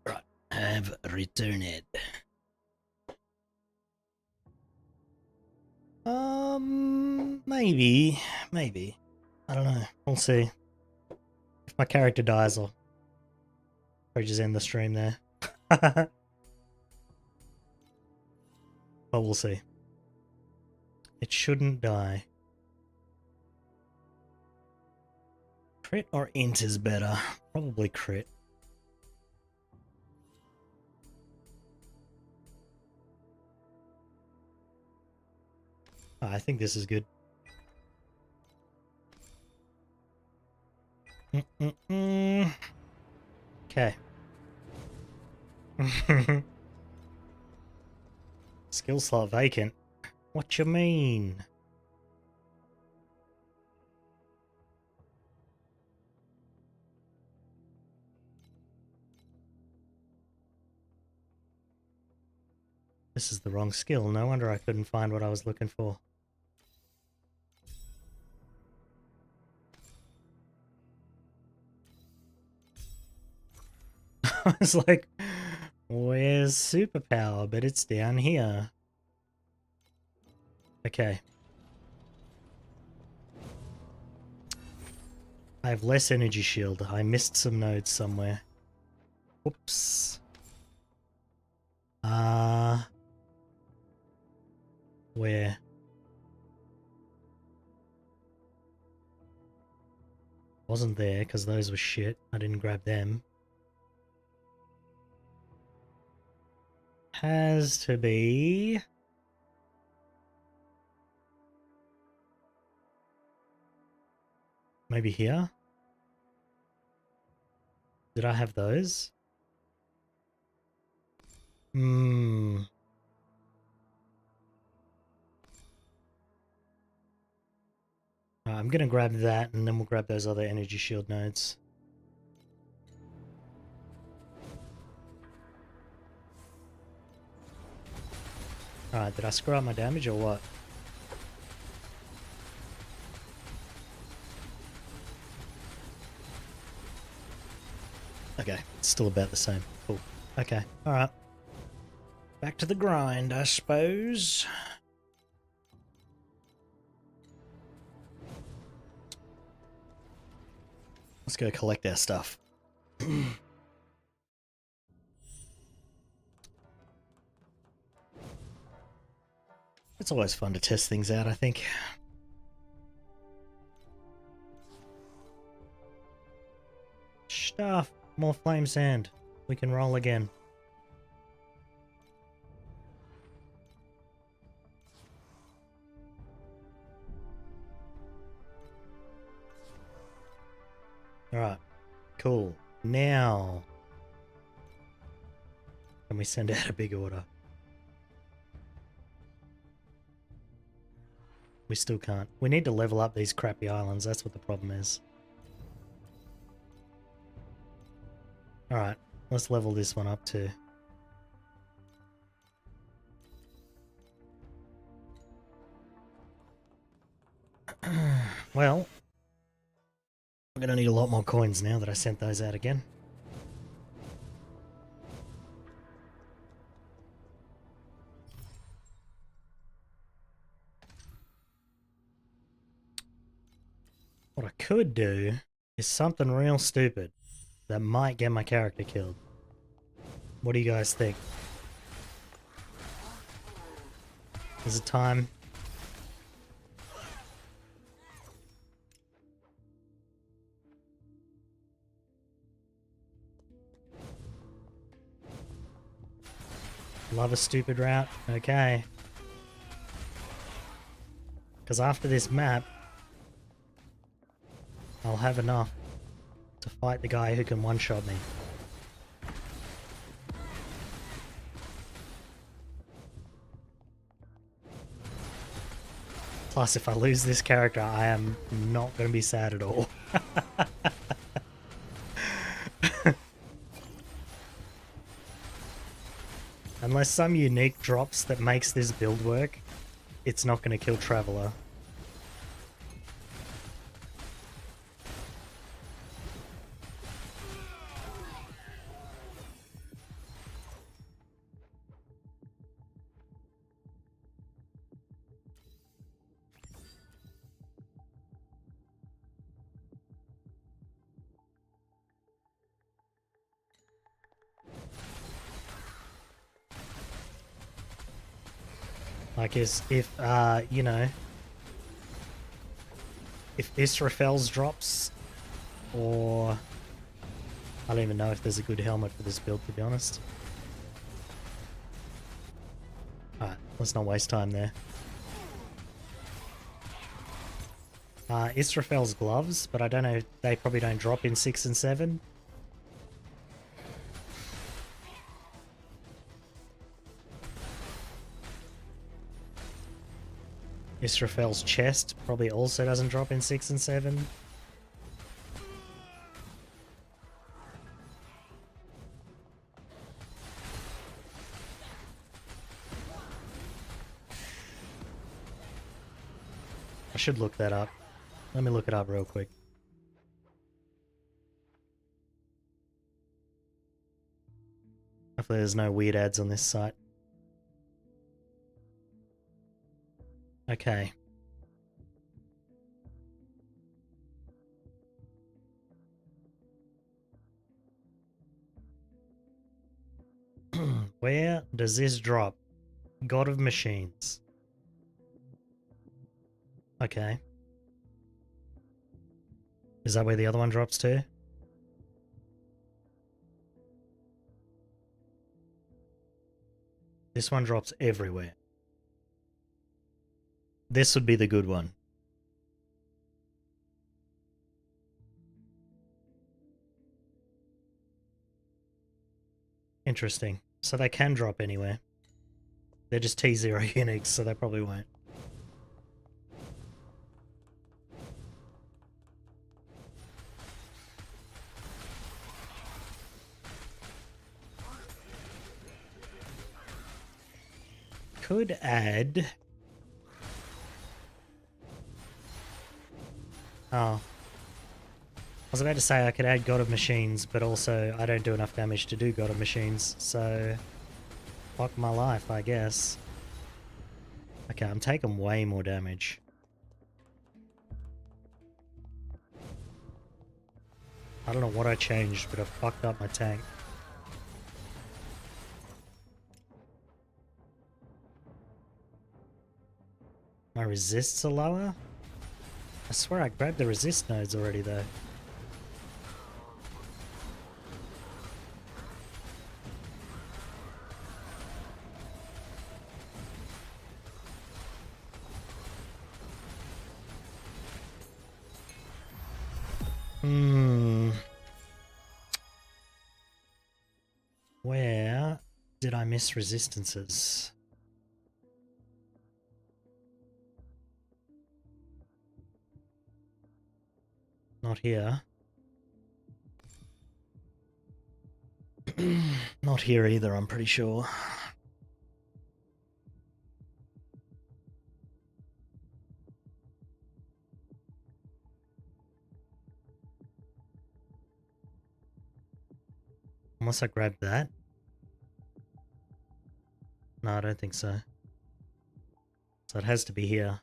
Right, have returned. Maybe. I don't know. We'll see. If my character dies, I'll probably just end the stream there. But we'll see. It shouldn't die. Crit or int is better? Probably crit. Oh, I think this is good. Okay. Skill slot vacant. What you mean? This is the wrong skill. No wonder I couldn't find what I was looking for. I was like, where's superpower? But it's down here. Okay. I have less energy shield. I missed some nodes somewhere. Whoops. Where? Wasn't there because those were shit. I didn't grab them. Has to be... Maybe here? Did I have those? I'm gonna grab that and then we'll grab those other energy shield nodes. Alright, did I screw up my damage or what? Okay, it's still about the same. Cool. Okay, alright. Back to the grind, I suppose. Let's go collect our stuff. It's always fun to test things out, I think. Stuff. More flame sand. We can roll again. Alright. Cool. Now... can we send out a big order? We still can't. We need to level up these crappy islands. That's what the problem is. Alright. Let's level this one up too. Well, I'm gonna need a lot more coins now that I sent those out again. What I could do is something real stupid that might get my character killed. What do you guys think? Is it time? Love a stupid route? Okay. Because after this map, I'll have enough to fight the guy who can one-shot me. Plus, if I lose this character, I am not going to be sad at all. Unless some unique drops that makes this build work, it's not going to kill Traveler. Like, if you know, if Israfel's drops, or I don't even know if there's a good helmet for this build, to be honest. Alright, let's not waste time there. Israfel's gloves, but I don't know, they probably don't drop in 6 and 7. Israfel's chest probably also doesn't drop in 6 and 7. I should look that up. Let me look it up real quick. Hopefully there's no weird ads on this site. Okay. Where does this drop? God of Machines. Okay. Is that where the other one drops to? This one drops everywhere. This would be the good one. Interesting. So they can drop anywhere. They're just T0 uniques, so they probably won't. Could add... Oh. I was about to say I could add God of Machines, but also I don't do enough damage to do God of Machines, so... Fuck my life, I guess. Okay, I'm taking way more damage. I don't know what I changed, but I fucked up my tank. My resists are lower? I swear I grabbed the resist nodes already though. Where did I miss resistances? Not here. Not here either, I'm pretty sure. Unless I grabbed that. No, I don't think so. So it has to be here.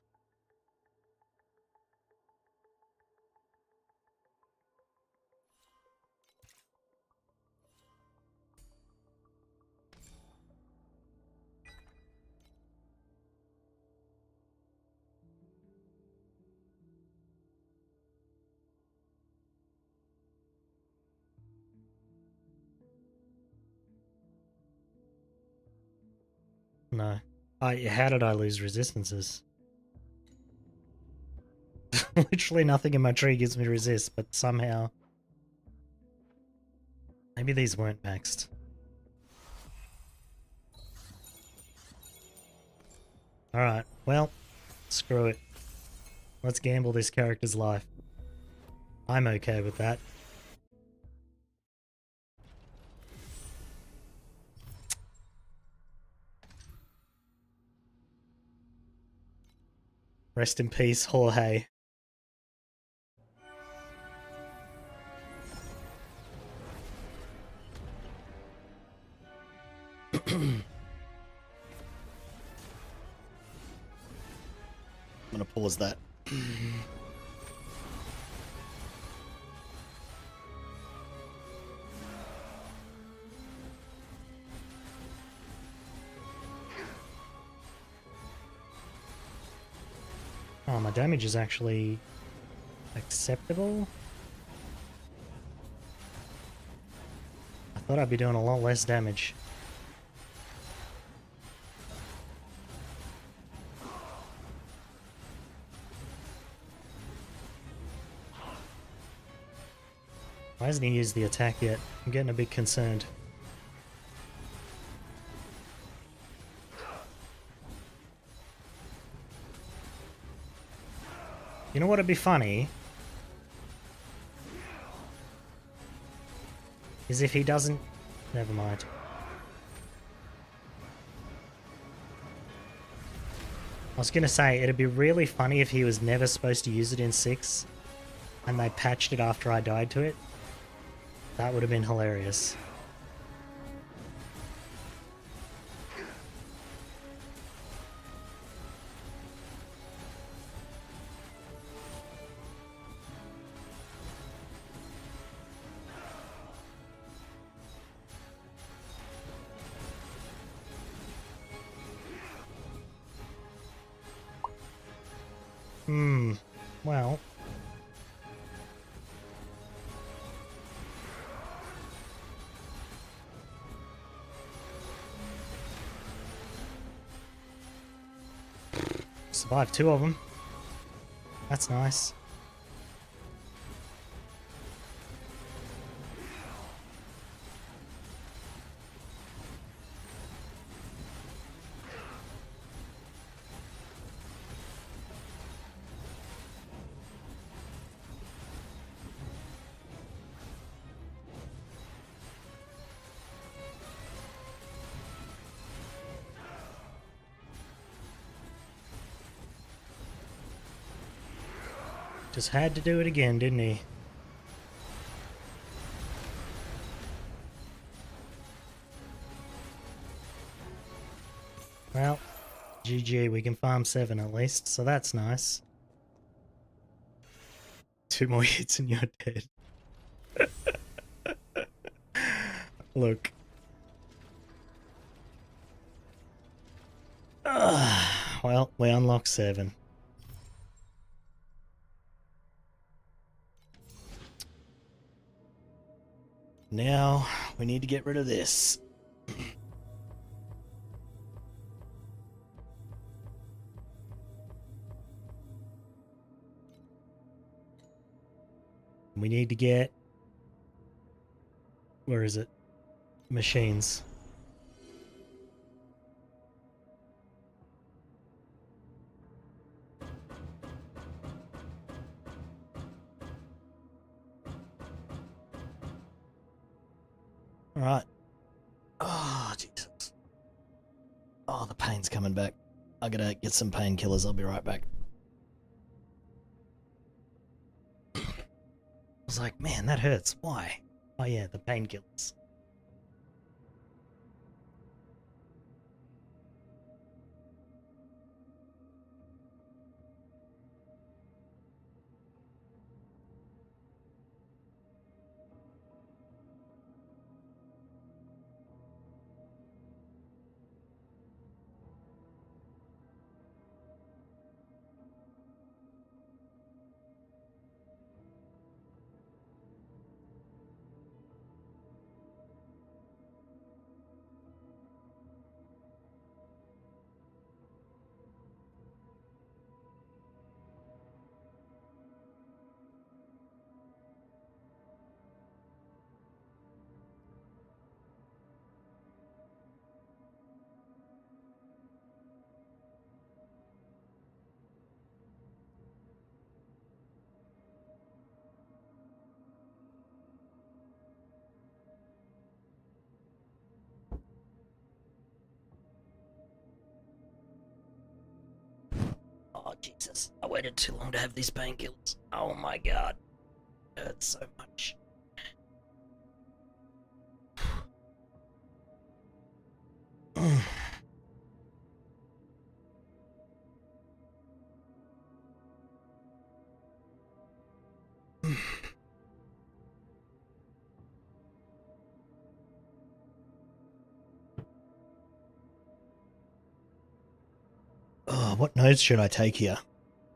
No. How did I lose resistances? Literally nothing in my tree gives me resist, but somehow... Maybe these weren't maxed. Alright, well, screw it. Let's gamble this character's life. I'm okay with that. Rest in peace, Jorge. I'm gonna pause that. Oh, my damage is actually acceptable. I thought I'd be doing a lot less damage. Why hasn't he used the attack yet? I'm getting a bit concerned. You know what'd be funny? Is if he doesn't... Never mind. I was gonna say, it'd be really funny if he was never supposed to use it in 6, and they patched it after I died to it. That would have been hilarious. Well... Survived 2 of them. That's nice. Just had to do it again, didn't he? Well, GG, we can farm 7 at least, so that's nice. 2 more hits and you're dead. Look. Well, we unlocked 7. Now, we need to get rid of this. We need to get... Where is it? Machines. Alright. Oh, Jesus. Oh, the pain's coming back. I gotta get some painkillers. I'll be right back. I was like, man, that hurts. Why? Oh yeah, the painkillers. Jesus, I waited too long to have these painkillers. Oh my god. It hurts so much. Oh, what nodes should I take here?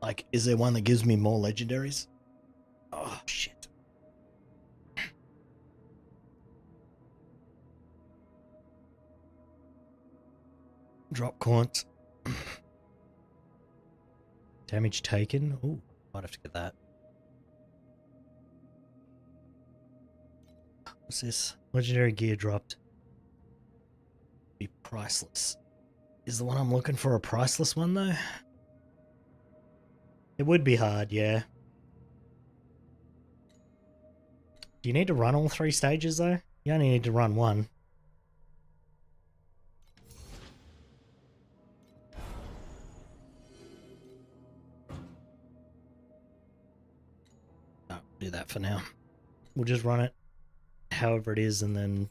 Like, is there one that gives me more legendaries? Oh, shit. Drop coins. Damage taken. Ooh, might have to get that. What's this? Legendary gear dropped. Be priceless. Is the one I'm looking for a priceless one, though? It would be hard, yeah. Do you need to run all 3 stages, though? You only need to run 1. No, do that for now. We'll just run it however it is, and then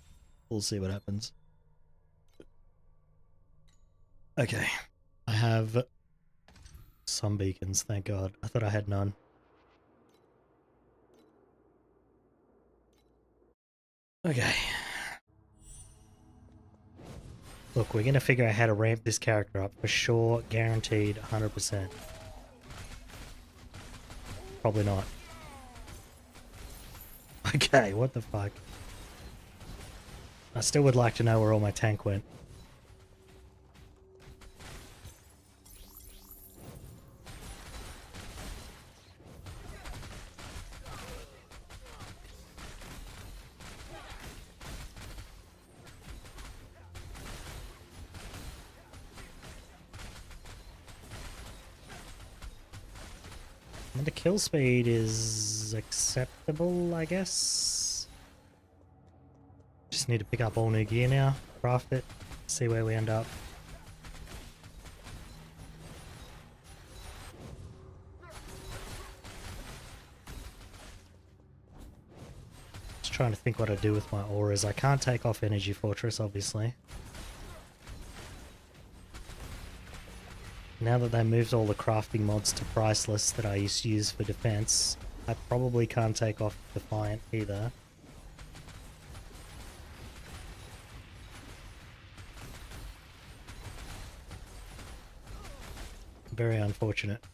we'll see what happens. Okay. I have some beacons, thank God. I thought I had none. Okay. Look, we're gonna figure out how to ramp this character up for sure, guaranteed, 100%. Probably not. Okay, what the fuck? I still would like to know where all my tank went. And the kill speed is acceptable, I guess. Just need to pick up all new gear now, craft it, see where we end up. Just trying to think what I do with my auras. I can't take off Energy Fortress, obviously. Now that they moved all the crafting mods to priceless that I used to use for defense, I probably can't take off Defiant either. Very unfortunate.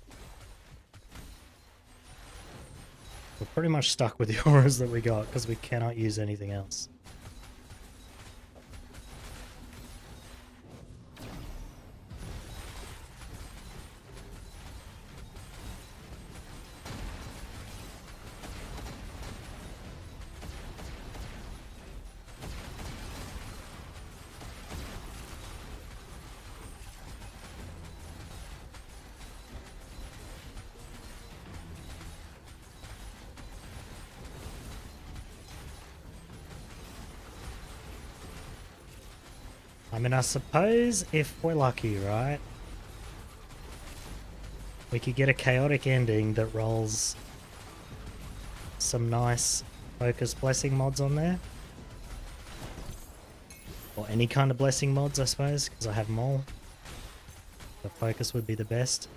We're pretty much stuck with the auras that we got because we cannot use anything else. I mean, I suppose if we're lucky, right? We could get a chaotic ending that rolls some nice focus blessing mods on there. Or any kind of blessing mods, I suppose, because I have them all. The focus would be the best.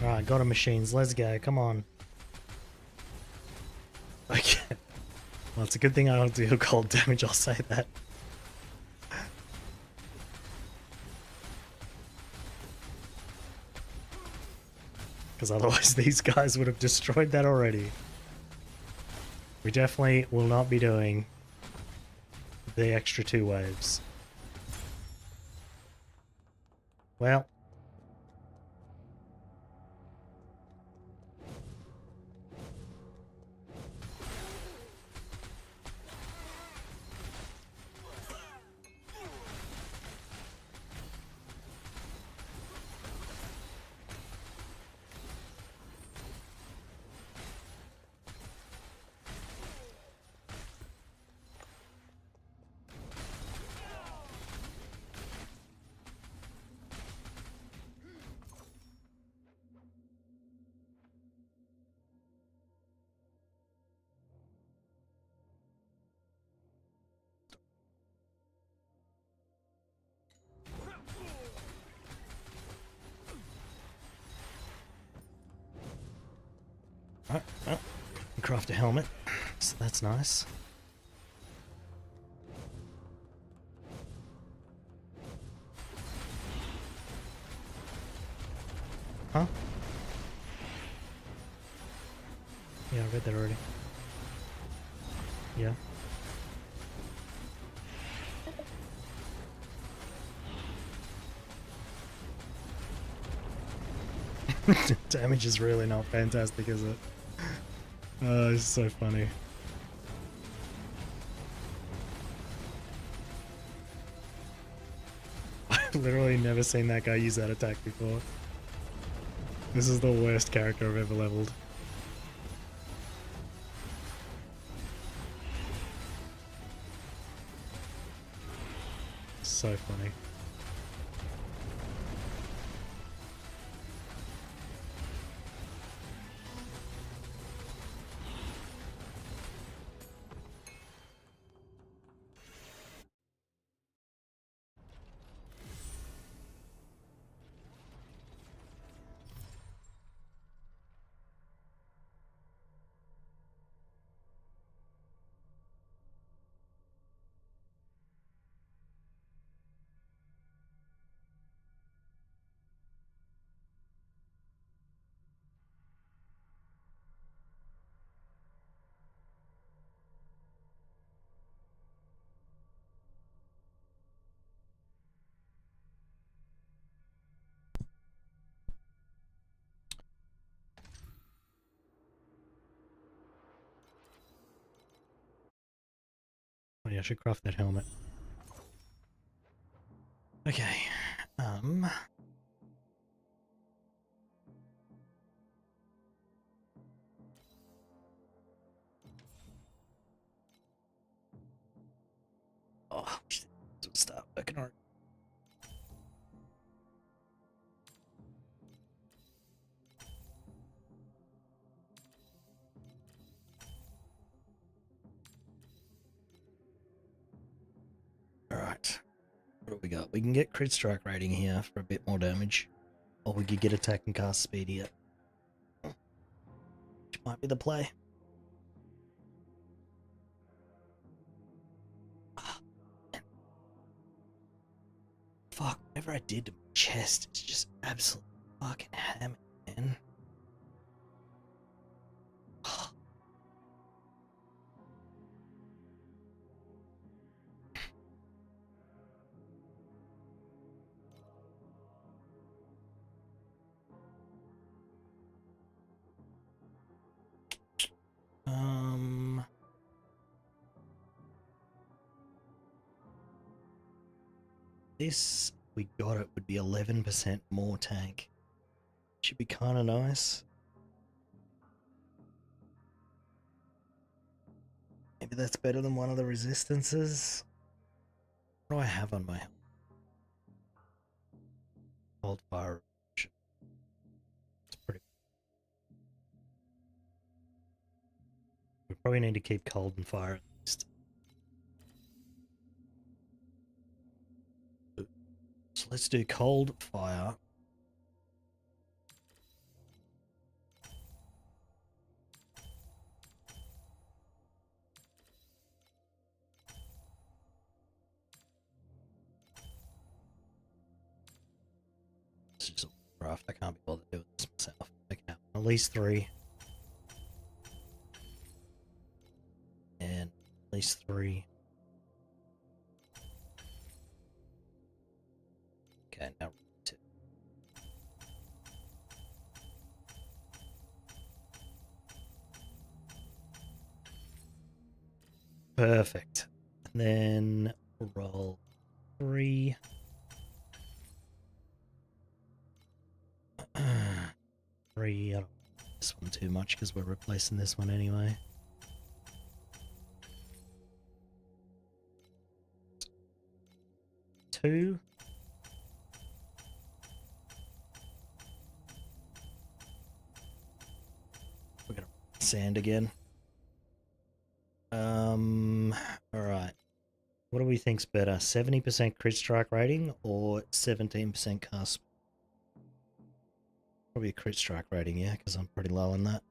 Alright, got a machines, let's go, come on. Okay. Well, it's a good thing I don't deal cold damage, I'll say that. Because otherwise these guys would have destroyed that already. We definitely will not be doing the extra 2 waves. Well. Alright, well, craft a helmet, so that's nice. Huh? Yeah, I read that already. Yeah. Damage is really not fantastic, is it? Oh, it's so funny. I've literally never seen that guy use that attack before. This is the worst character I've ever leveled. So funny. Oh yeah, I should craft that helmet. Okay. Oh, stop working on it. Alright. What do we got? We can get crit strike rating here for a bit more damage. Or we could get attack and cast speed here. Which might be the play. Fuck, whatever I did to my chest, it's just absolutely fucking hammered, man. This, we got it, would be 11% more tank. Should be kind of nice. Maybe that's better than one of the resistances. What do I have on my cold fire? It's pretty. We probably need to keep cold and fire at least. So let's do cold fire. This is a craft. I can't be bothered doing this myself. Okay, at least 3. And at least 3. Okay, now 2. Perfect. And then roll 3. 3. I don't like this one too much because we're replacing this one anyway. 2. We're gonna sand again. Alright. What do we think's better? 70% crit strike rating or 17% cast? Probably a crit strike rating, yeah, because I'm pretty low on that.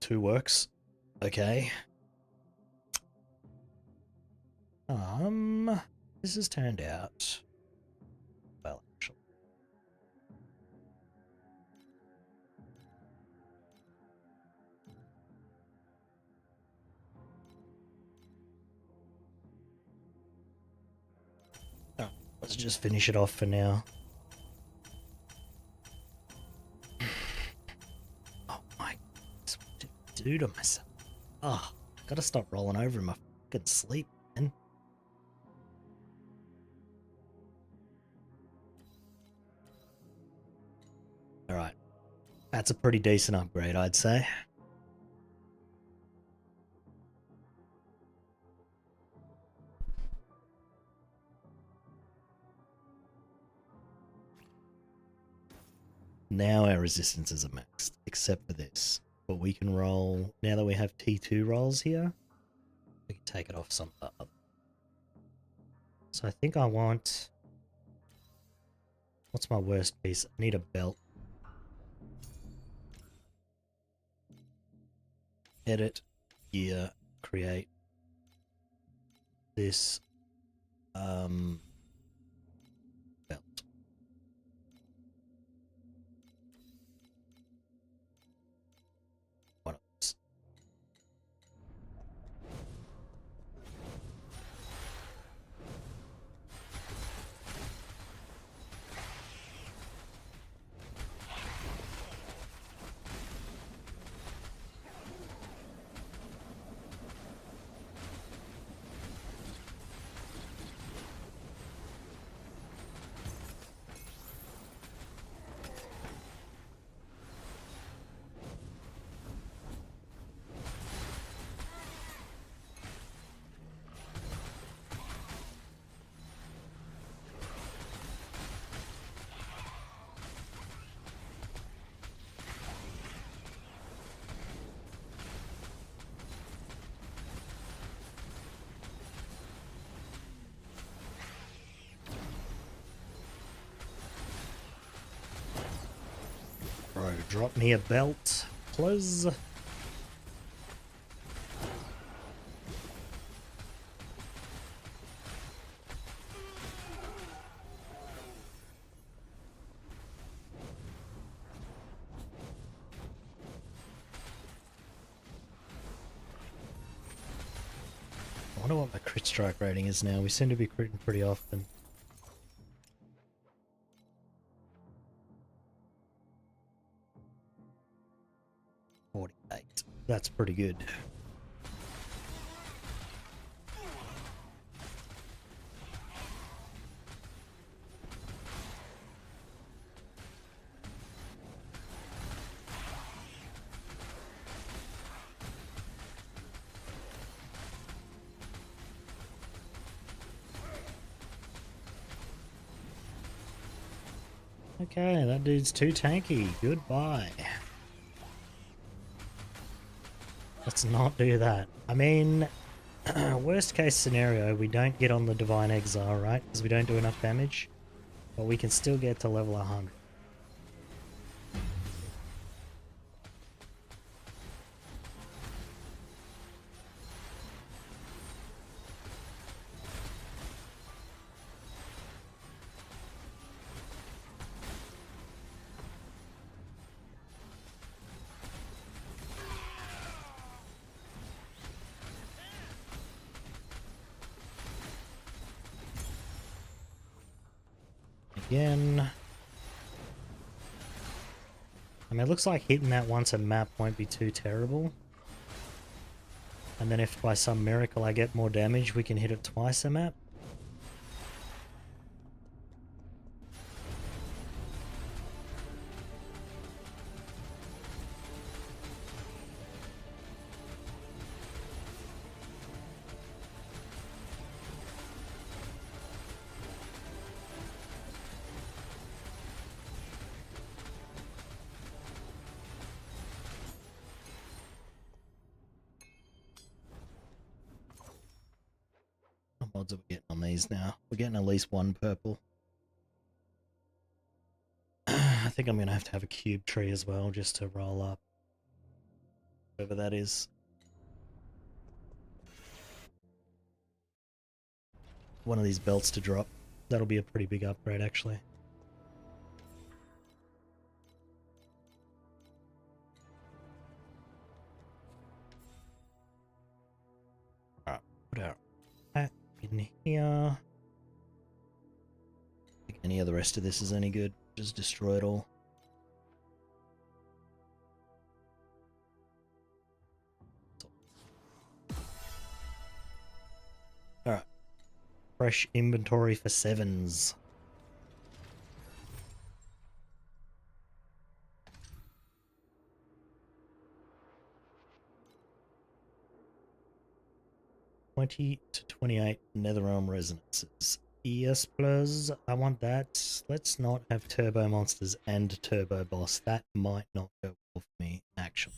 2 works. Okay. This has turned out well, actually. Oh, let's just finish it off for now. Oh my goodness, what did I do to myself? Oh, gotta stop rolling over in my fucking sleep, man. Alright. That's a pretty decent upgrade, I'd say. Now our resistances are maxed, except for this. But we can roll, now that we have T2 rolls here, we can take it off some of the other. So I think I want, what's my worst piece? I need a belt. Edit, gear, create this belt. One of those. Bro, drop me a belt, please. I wonder what my crit strike rating is now. We seem to be critting pretty often. That's pretty good. Okay, that dude's too tanky. Goodbye. Let's not do that. I mean, worst case scenario, we don't get on the Divine Exile, right? Because we don't do enough damage. But we can still get to level 100. Again. I mean, it looks like hitting that once a map won't be too terrible. And then if by some miracle I get more damage, we can hit it twice a map. What mods are we getting on these now? We're getting at least one purple. I think I'm going to have a cube tree as well just to roll up. whatever that is. One of these belts to drop. That'll be a pretty big upgrade, actually. Alright, put our hat in here. If any of the rest of this is any good, just destroy it all. Alright. Fresh inventory for 7s. $20 to $28 Netherrealm resonances. Yes, please. I want that. Let's not have Turbo Monsters and Turbo Boss. That might not go well for me, actually.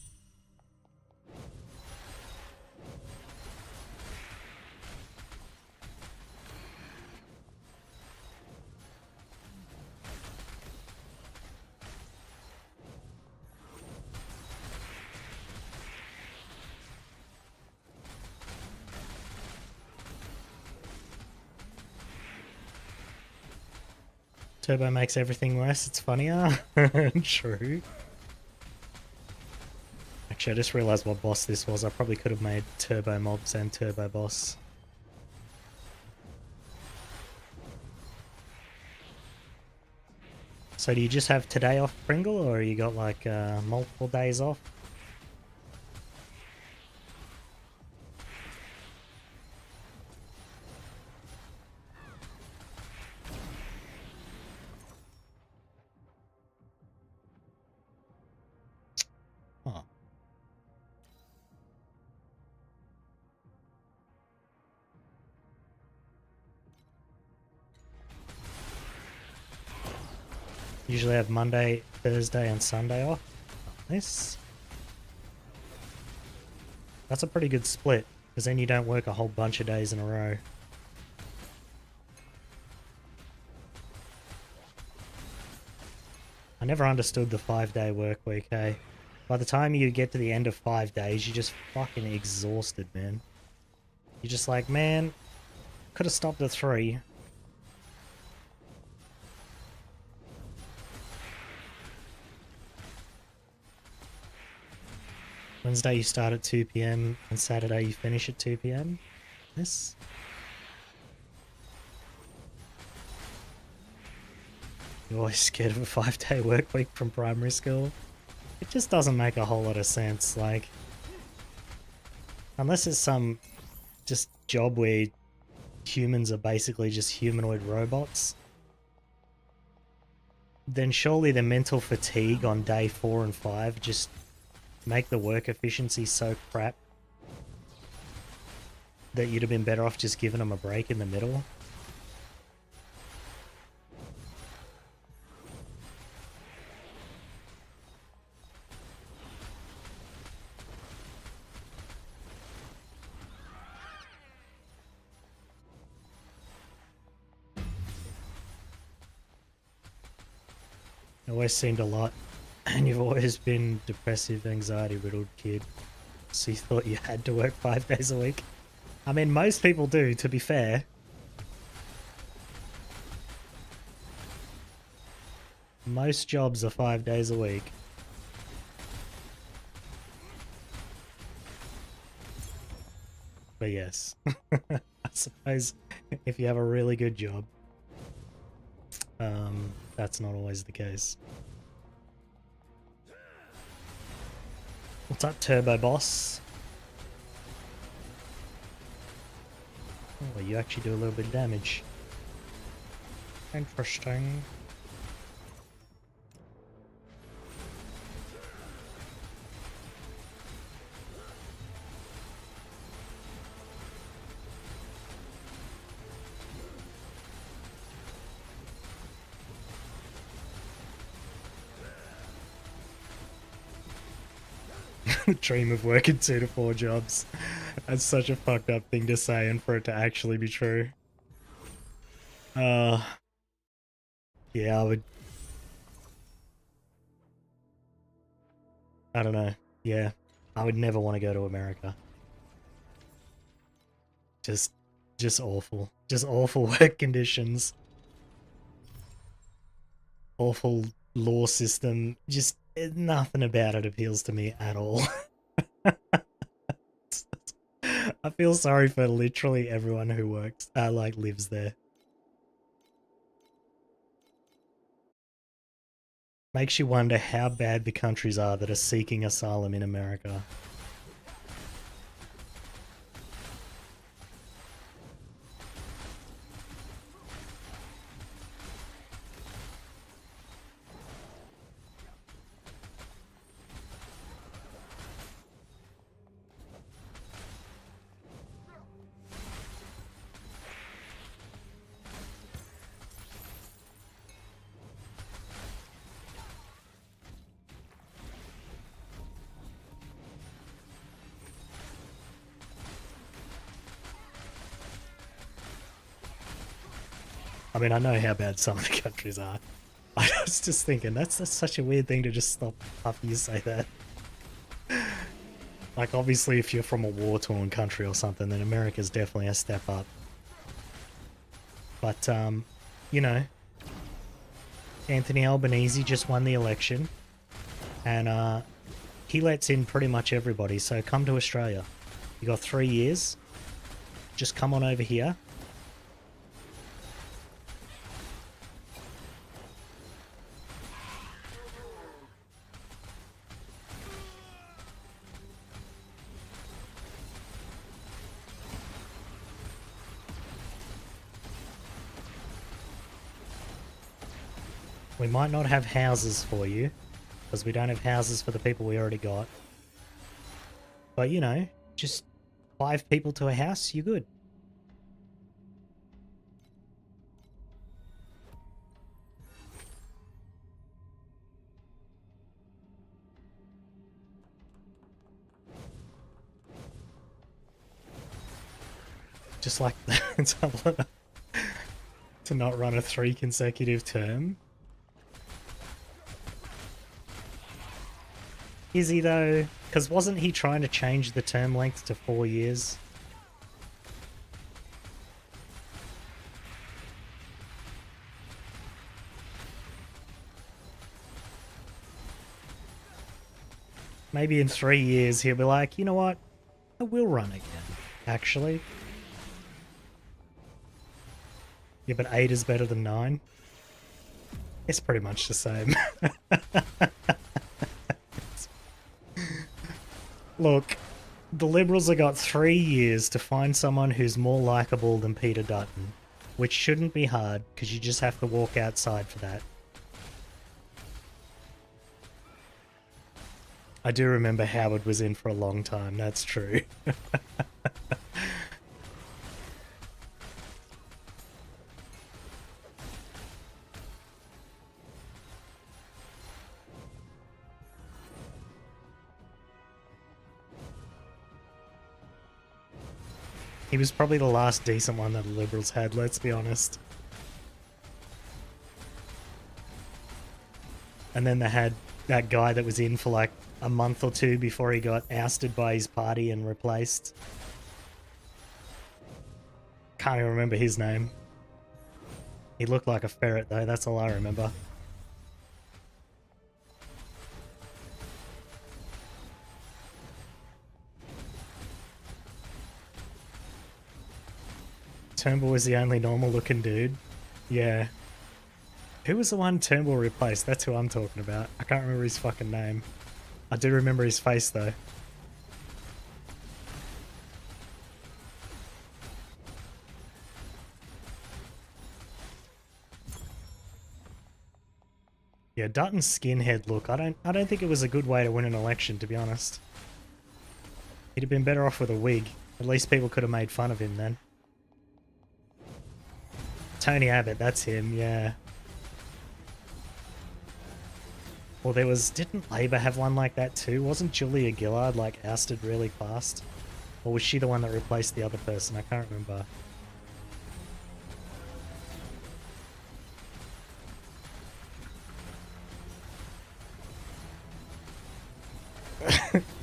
Turbo makes everything worse, it's funnier. True. Actually, I just realized what boss this was. I probably could have made Turbo Mobs and Turbo Boss. So do you just have today off, Pringle, or you got like multiple days off? Huh. Usually have Monday, Thursday, and Sunday off. Nice. That's a pretty good split, because then you don't work a whole bunch of days in a row. I never understood the 5-day work week, hey? By the time you get to the end of 5 days, you're just fucking exhausted, man. You're just like, man, could have stopped at 3. Wednesday you start at 2 PM and Saturday you finish at 2 PM. Yes. You're always scared of a 5-day work week from primary school. It just doesn't make a whole lot of sense, like... Unless it's some just job where humans are basically just humanoid robots, then surely the mental fatigue on day 4 and 5 just make the work efficiency so crap that you'd have been better off just giving them a break in the middle. It always seemed a lot, and you've always been depressive, anxiety-riddled kid, so you thought you had to work 5 days a week. I mean, most people do, to be fair. Most jobs are 5 days a week. But yes, I suppose if you have a really good job, that's not always the case. What's up, Turbo Boss? Oh, you actually do a little bit of damage. Interesting. Dream of working 2 to 4 jobs. That's such a fucked up thing to say, and for it to actually be true. Yeah, I would... I don't know. Yeah. I would never want to go to America. Just awful. Just awful work conditions. Awful law system. Just nothing about it appeals to me at all. I feel sorry for literally everyone who works, like lives there. Makes you wonder how bad the countries are that are seeking asylum in America. I mean, I know how bad some of the countries are. I was just thinking, that's such a weird thing to just stop after you say that. Like, obviously, if you're from a war-torn country or something, then America's definitely a step up. But, you know, Anthony Albanese just won the election, and he lets in pretty much everybody, so come to Australia. You got 3 years. Just come on over here. We might not have houses for you, because we don't have houses for the people we already got. But, you know, just 5 people to a house, you're good. Just like that, to not run a 3 consecutive term. Is he though? Because wasn't he trying to change the term length to 4 years? Maybe in 3 years he'll be like, you know what? I will run again, actually. Yeah, but 8 is better than 9. It's pretty much the same. Look, the Liberals have got 3 years to find someone who's more likeable than Peter Dutton, which shouldn't be hard, because you just have to walk outside for that. I do remember Howard was in for a long time, that's true. He was probably the last decent one that the Liberals had, let's be honest. And then they had that guy that was in for like a month or 2 before he got ousted by his party and replaced. Can't even remember his name. He looked like a ferret though, that's all I remember. Turnbull was the only normal looking dude. Yeah. Who was the one Turnbull replaced? That's who I'm talking about. I can't remember his fucking name. I do remember his face though. Yeah, Dutton's skinhead look. I don't think it was a good way to win an election, to be honest. He'd have been better off with a wig. At least people could have made fun of him then. Tony Abbott, that's him, yeah. Well, there was... Didn't Labour have one like that too? Wasn't Julia Gillard, like, ousted really fast? Or was she the one that replaced the other person? I can't remember.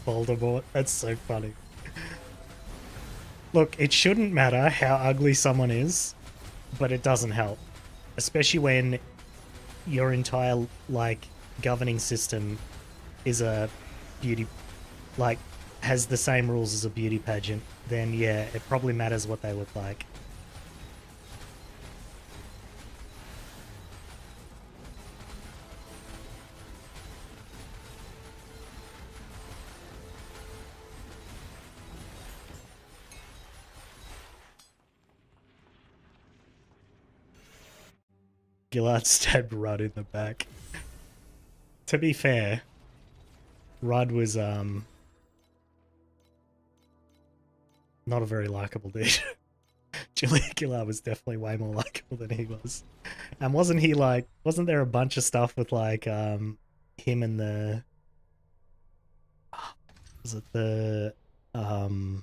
Voldemort. That's so funny. Look, it shouldn't matter how ugly someone is, but it doesn't help. Especially when your entire, like, governing system is a beauty, like, has the same rules as a beauty pageant, then yeah, it probably matters what they look like. Gillard stabbed Rudd in the back. To be fair, Rudd was not a very likable dude. Julia Gillard was definitely way more likable than he was. And wasn't there a bunch of stuff with like him and the was it the oh,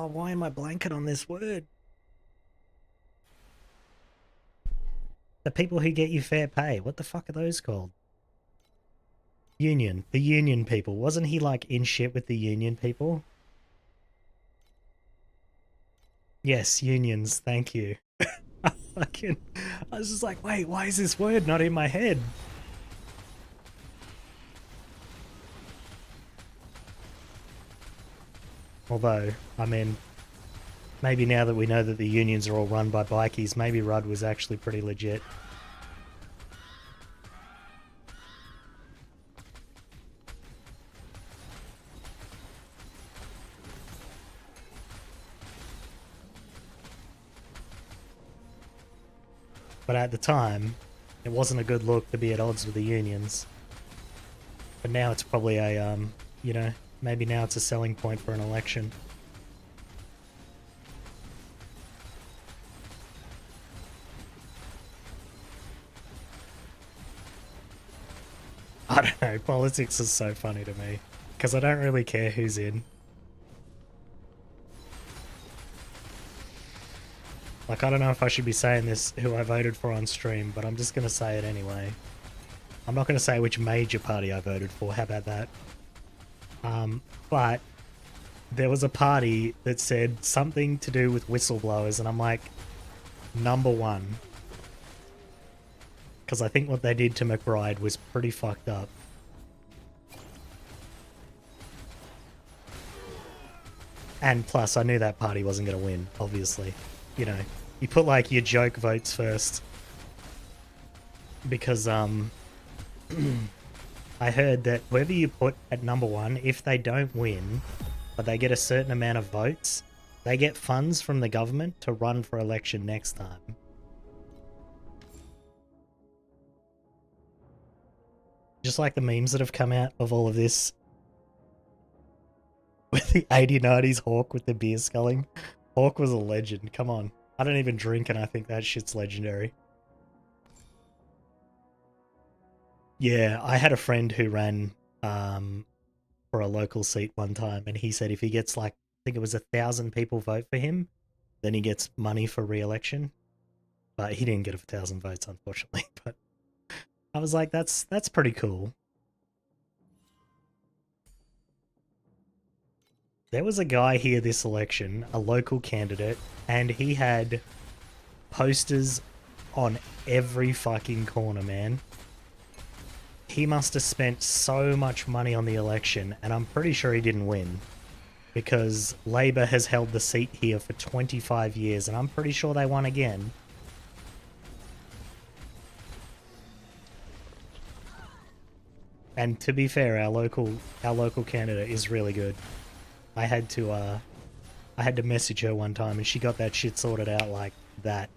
why am I blanking on this word? The people who get you fair pay. What the fuck are those called? Union. The union people. Wasn't he like in shit with the union people? Yes, unions. Thank you. I was just like, wait, why is this word not in my head? Although, I mean, maybe now that we know that the unions are all run by bikies, maybe Rudd was actually pretty legit. But at the time, it wasn't a good look to be at odds with the unions. But now it's probably a, you know, maybe now it's a selling point for an election. I don't know, politics is so funny to me. Because I don't really care who's in. Like, I don't know if I should be saying this, who I voted for on stream, but I'm just going to say it anyway. I'm not going to say which major party I voted for, how about that? But there was a party that said something to do with whistleblowers, and I'm like, number one. Because I think what they did to McBride was pretty fucked up. And plus, I knew that party wasn't going to win, obviously. You know, you put like your joke votes first. Because, I heard that whoever you put at number one, if they don't win, but they get a certain amount of votes, they get funds from the government to run for election next time. Just like the memes that have come out of all of this. With the 80-90s Hawk with the beer sculling. Hawk was a legend, come on. I don't even drink and I think that shit's legendary. Yeah, I had a friend who ran for a local seat one time, and he said if he gets like, I think it was 1,000 people vote for him, then he gets money for re-election. But he didn't get 1,000 votes, unfortunately. But I was like, that's pretty cool. There was a guy here this election, a local candidate, and he had posters on every fucking corner, man. He must have spent so much money on the election, and I'm pretty sure he didn't win. Because Labour has held the seat here for 25 years, and I'm pretty sure they won again. And to be fair, our local candidate is really good. I had to message her one time, and she got that shit sorted out like that.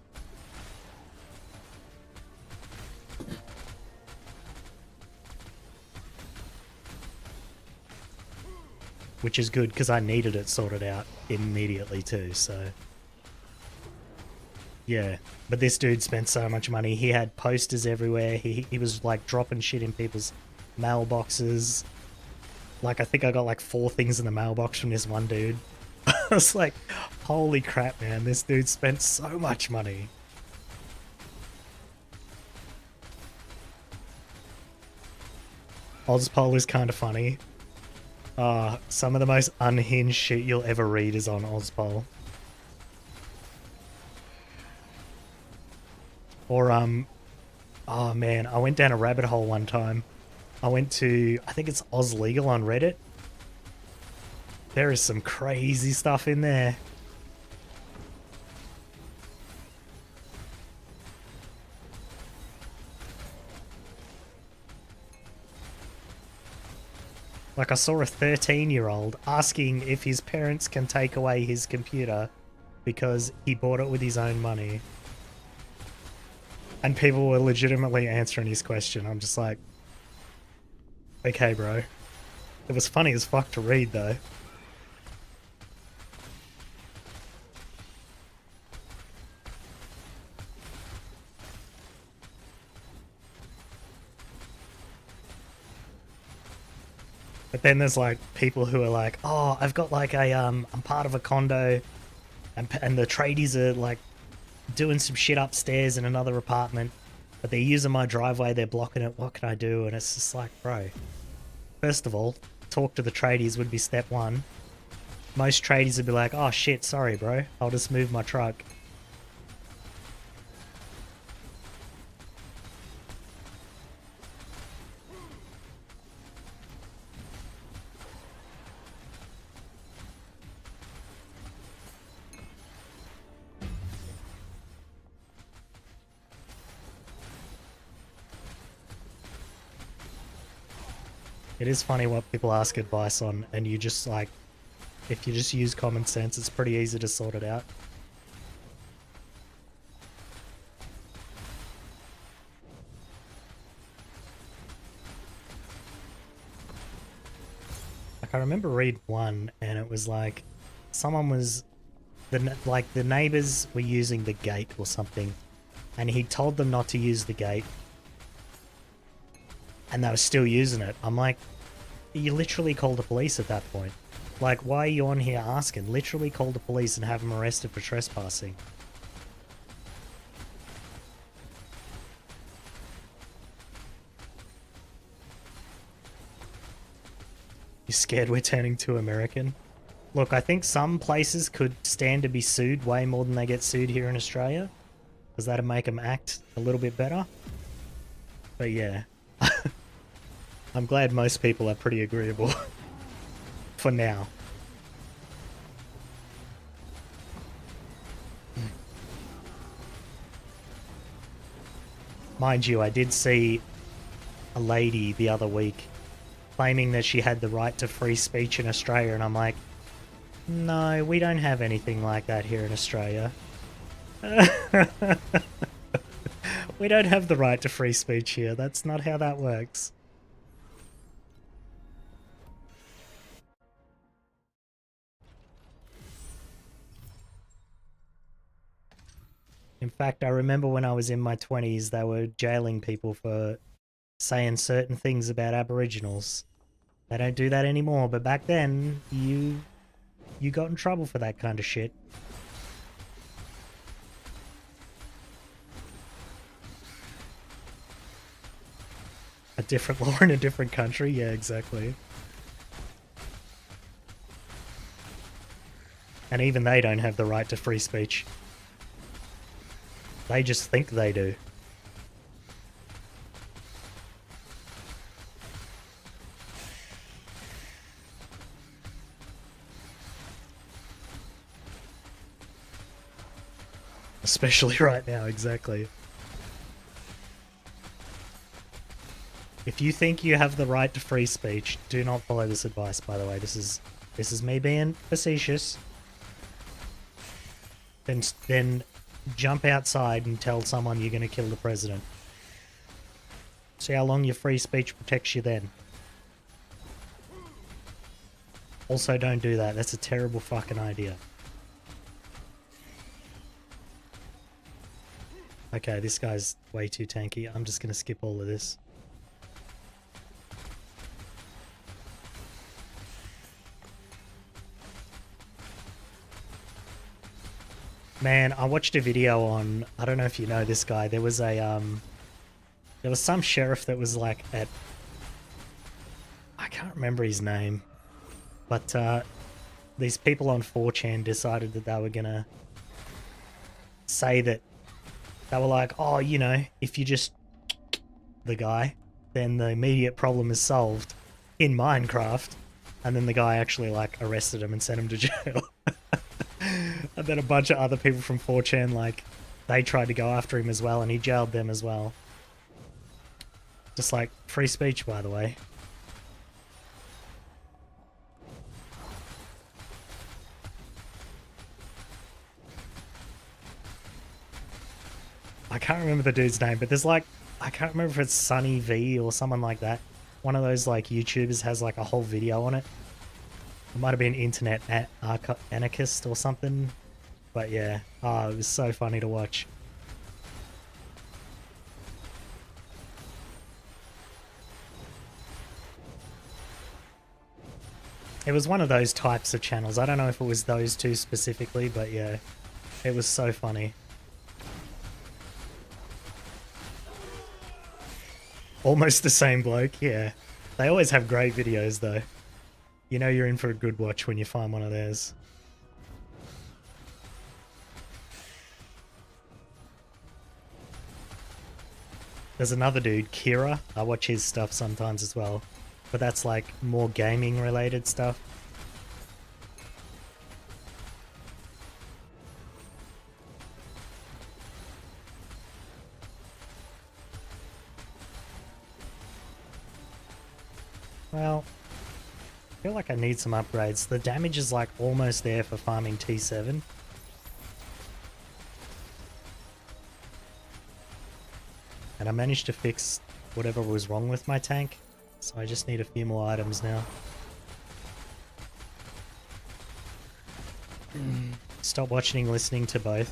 Which is good, because I needed it sorted out immediately too, so... Yeah, but this dude spent so much money. He had posters everywhere. He was like dropping shit in people's mailboxes. Like, I think I got like 4 things in the mailbox from this one dude. I was like, holy crap, man, this dude spent so much money. Ozpol is kind of funny. Some of the most unhinged shit you'll ever read is on Ozpol. Or, oh man, I went down a rabbit hole one time. I went to, I think it's Oz Legal on Reddit. There is some crazy stuff in there. Like, I saw a 13-year-old asking if his parents can take away his computer because he bought it with his own money. And people were legitimately answering his question. I'm just like, okay, bro. It was funny as fuck to read, though. But then there's like people who are like, oh, I've got like a I'm part of a condo, and the tradies are like doing some shit upstairs in another apartment, but they're using my driveway, they're blocking it, what can I do? And it's just like, bro, first of all, talk to the tradies would be step one. Most tradies would be like, oh shit, sorry bro, I'll just move my truck. It is funny what people ask advice on, and you just like, if you just use common sense, it's pretty easy to sort it out. Like, I remember reading one, and it was like, someone was, the neighbors were using the gate or something, and he told them not to use the gate, and they were still using it. I'm like, you literally call the police at that point. Like, why are you on here asking? Literally call the police and have them arrested for trespassing. You scared we're turning too American? Look, I think some places could stand to be sued way more than they get sued here in Australia, because that'd make them act a little bit better. But yeah. I'm glad most people are pretty agreeable. For now. Mind you, I did see a lady the other week claiming that she had the right to free speech in Australia, and I'm like, no, we don't have anything like that here in Australia. We don't have the right to free speech here. That's not how that works. In fact, I remember when I was in my 20s, they were jailing people for saying certain things about Aboriginals. They don't do that anymore, but back then, you got in trouble for that kind of shit. A different law in a different country? Yeah, exactly. And even they don't have the right to free speech. They just think they do. Especially right now, exactly. If you think you have the right to free speech, do not follow this advice, by the way. This is me being facetious. Then jump outside and tell someone you're going to kill the president. See how long your free speech protects you then. Also, don't do that. That's a terrible fucking idea. Okay, this guy's way too tanky. I'm just going to skip all of this. Man, I watched a video on, I don't know if you know this guy, there was some sheriff that was like at I can't remember his name, but these people on 4chan decided that they were gonna say that they were like, oh, you know, if you just the guy, then the immediate problem is solved in Minecraft. And then the guy actually like arrested him and sent him to jail. And then a bunch of other people from 4chan, like, they tried to go after him as well, and he jailed them as well. Just like free speech, by the way. I can't remember the dude's name, but there's like, I can't remember if it's Sunny V or someone like that. One of those like YouTubers has like a whole video on it. It might have been Internet Anarchist or something. But yeah, oh, it was so funny to watch. It was one of those types of channels. I don't know if it was those two specifically, but yeah, it was so funny. Almost the same bloke, yeah. They always have great videos though. You know you're in for a good watch when you find one of theirs. There's another dude, Kira. I watch his stuff sometimes as well. But that's like more gaming related stuff. Well, I feel like I need some upgrades. The damage is like almost there for farming T7. And I managed to fix whatever was wrong with my tank. So I just need a few more items now. Stop watching and listening to both.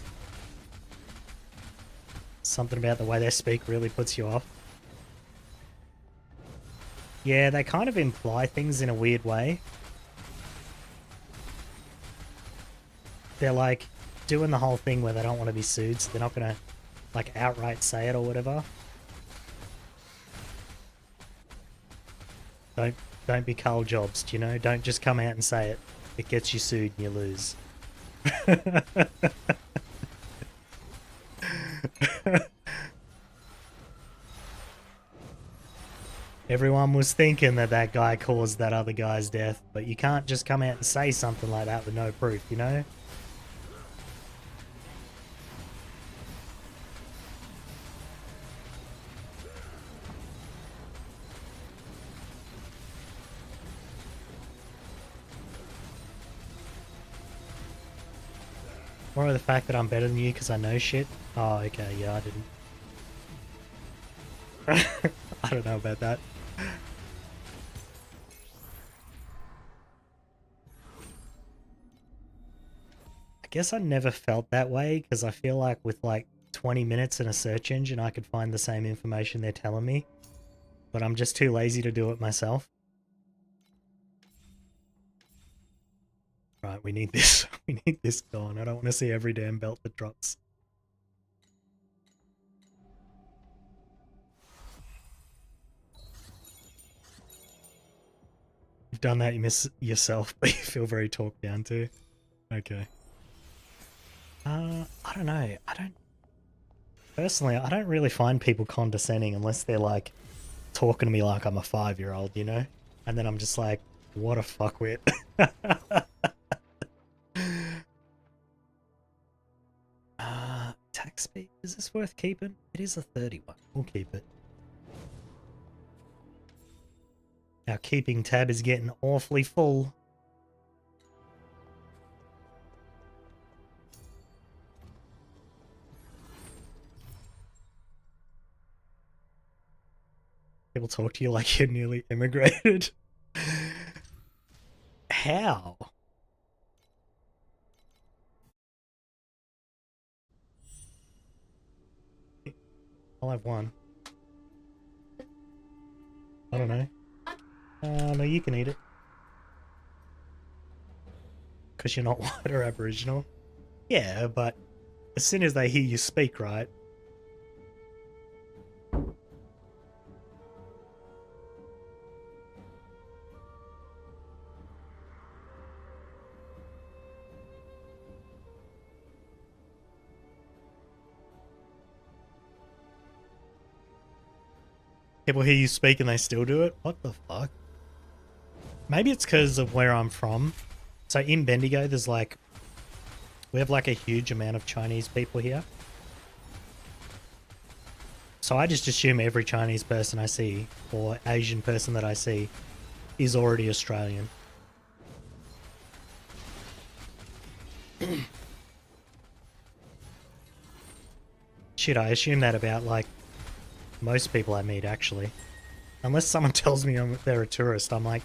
Something about the way they speak really puts you off. Yeah, they kind of imply things in a weird way. They're like doing the whole thing where they don't want to be sued, so they're not going to like outright say it or whatever. Don't be Carl Jobs, you know? Don't just come out and say it. It gets you sued and you lose. Everyone was thinking that that guy caused that other guy's death, but you can't just come out and say something like that with no proof, you know? Or the fact that I'm better than you because I know shit. Oh, okay, yeah, I didn't. I don't know about that. I guess I never felt that way because I feel like with like 20 minutes in a search engine I could find the same information they're telling me. But I'm just too lazy to do it myself. Right, we need this. We need this gone. I don't want to see every damn belt that drops. You've done that, you miss yourself, but you feel very talked down to. Okay. I don't know. Personally, I don't really find people condescending unless they're like talking to me like I'm a 5-year-old, you know? And then I'm just like, what a fuckwit. Attack speed. Is this worth keeping? It is a 31. We'll keep it. Our keeping tab is getting awfully full. People talk to you like you're newly immigrated. How? I'll have one. I don't know. No, you can eat it. Because you're not white or Aboriginal. Yeah, but as soon as they hear you speak, right? People hear you speak and they still do it? What the fuck? Maybe it's because of where I'm from. So in Bendigo, there's like... We have like a huge amount of Chinese people here. So I just assume every Chinese person I see, or Asian person that I see, is already Australian. Shit, I assume that about, like, most people I meet, actually. Unless someone tells me they're a tourist, I'm like...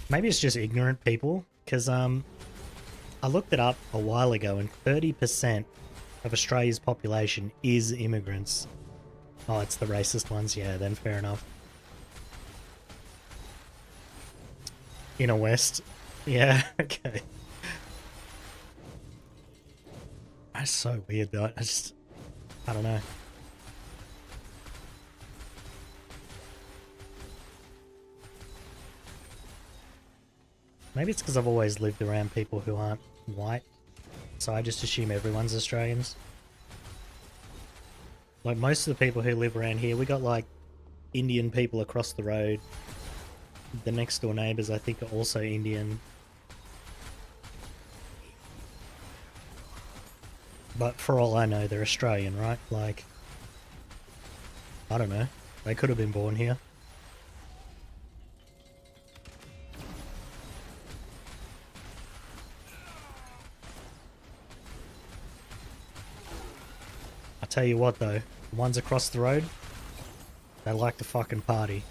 Maybe it's just ignorant people, because, I looked it up a while ago, and 30% of Australia's population is immigrants. Oh, it's the racist ones? Yeah, then fair enough. Inner West. Yeah, okay. That's so weird, though. I don't know. Maybe it's because I've always lived around people who aren't white, so I just assume everyone's Australians. Like, most of the people who live around here, we got, like, Indian people across the road. The next door neighbours, I think, are also Indian. But for all I know, they're Australian, right? Like, I don't know. They could have been born here. I tell you what, though. The ones across the road, they like to fucking party.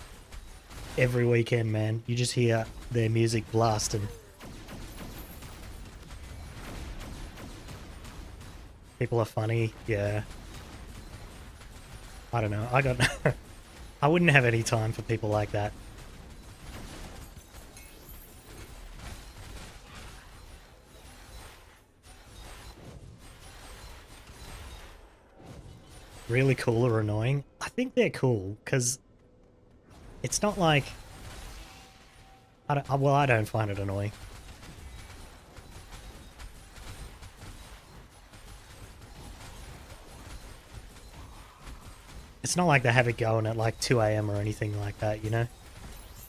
Every weekend, man. You just hear their music blasting. People are funny, yeah. I don't know. I wouldn't have any time for people like that. Really cool or annoying? I think they're cool, because it's not like... I don't find it annoying. It's not like they have it going at like 2 AM or anything like that, you know?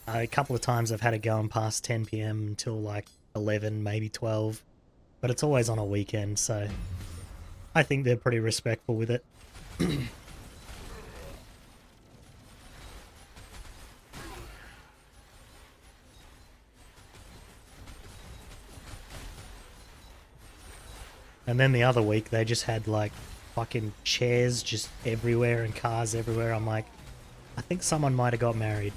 A couple of times I've had it going past 10 PM until like 11, maybe 12. But it's always on a weekend, so... I think they're pretty respectful with it. And then the other week they just had like fucking chairs just everywhere and cars everywhere. I'm like, I think someone might have got married.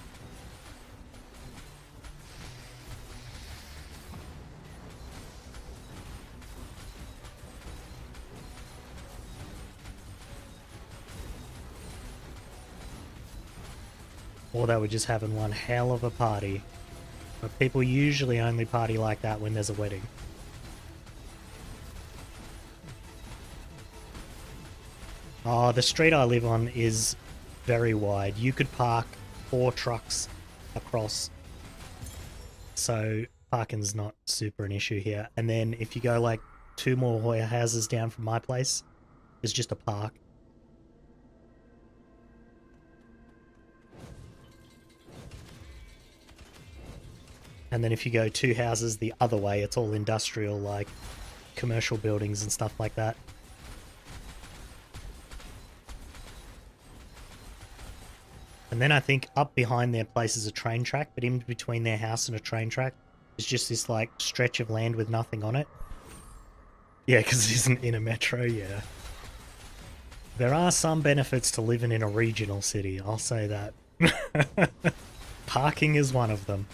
Or they were just having one hell of a party. But people usually only party like that when there's a wedding. Oh, the street I live on is very wide. You could park 4 trucks across. So parking's not super an issue here. And then if you go like 2 more houses down from my place, there's just a park. And then if you go 2 houses the other way, it's all industrial, like commercial buildings and stuff like that. And then I think up behind their place is a train track, but in between their house and a train track is just this like stretch of land with nothing on it. Yeah, because it isn't in a metro, yeah. There are some benefits to living in a regional city, I'll say that. Parking is one of them.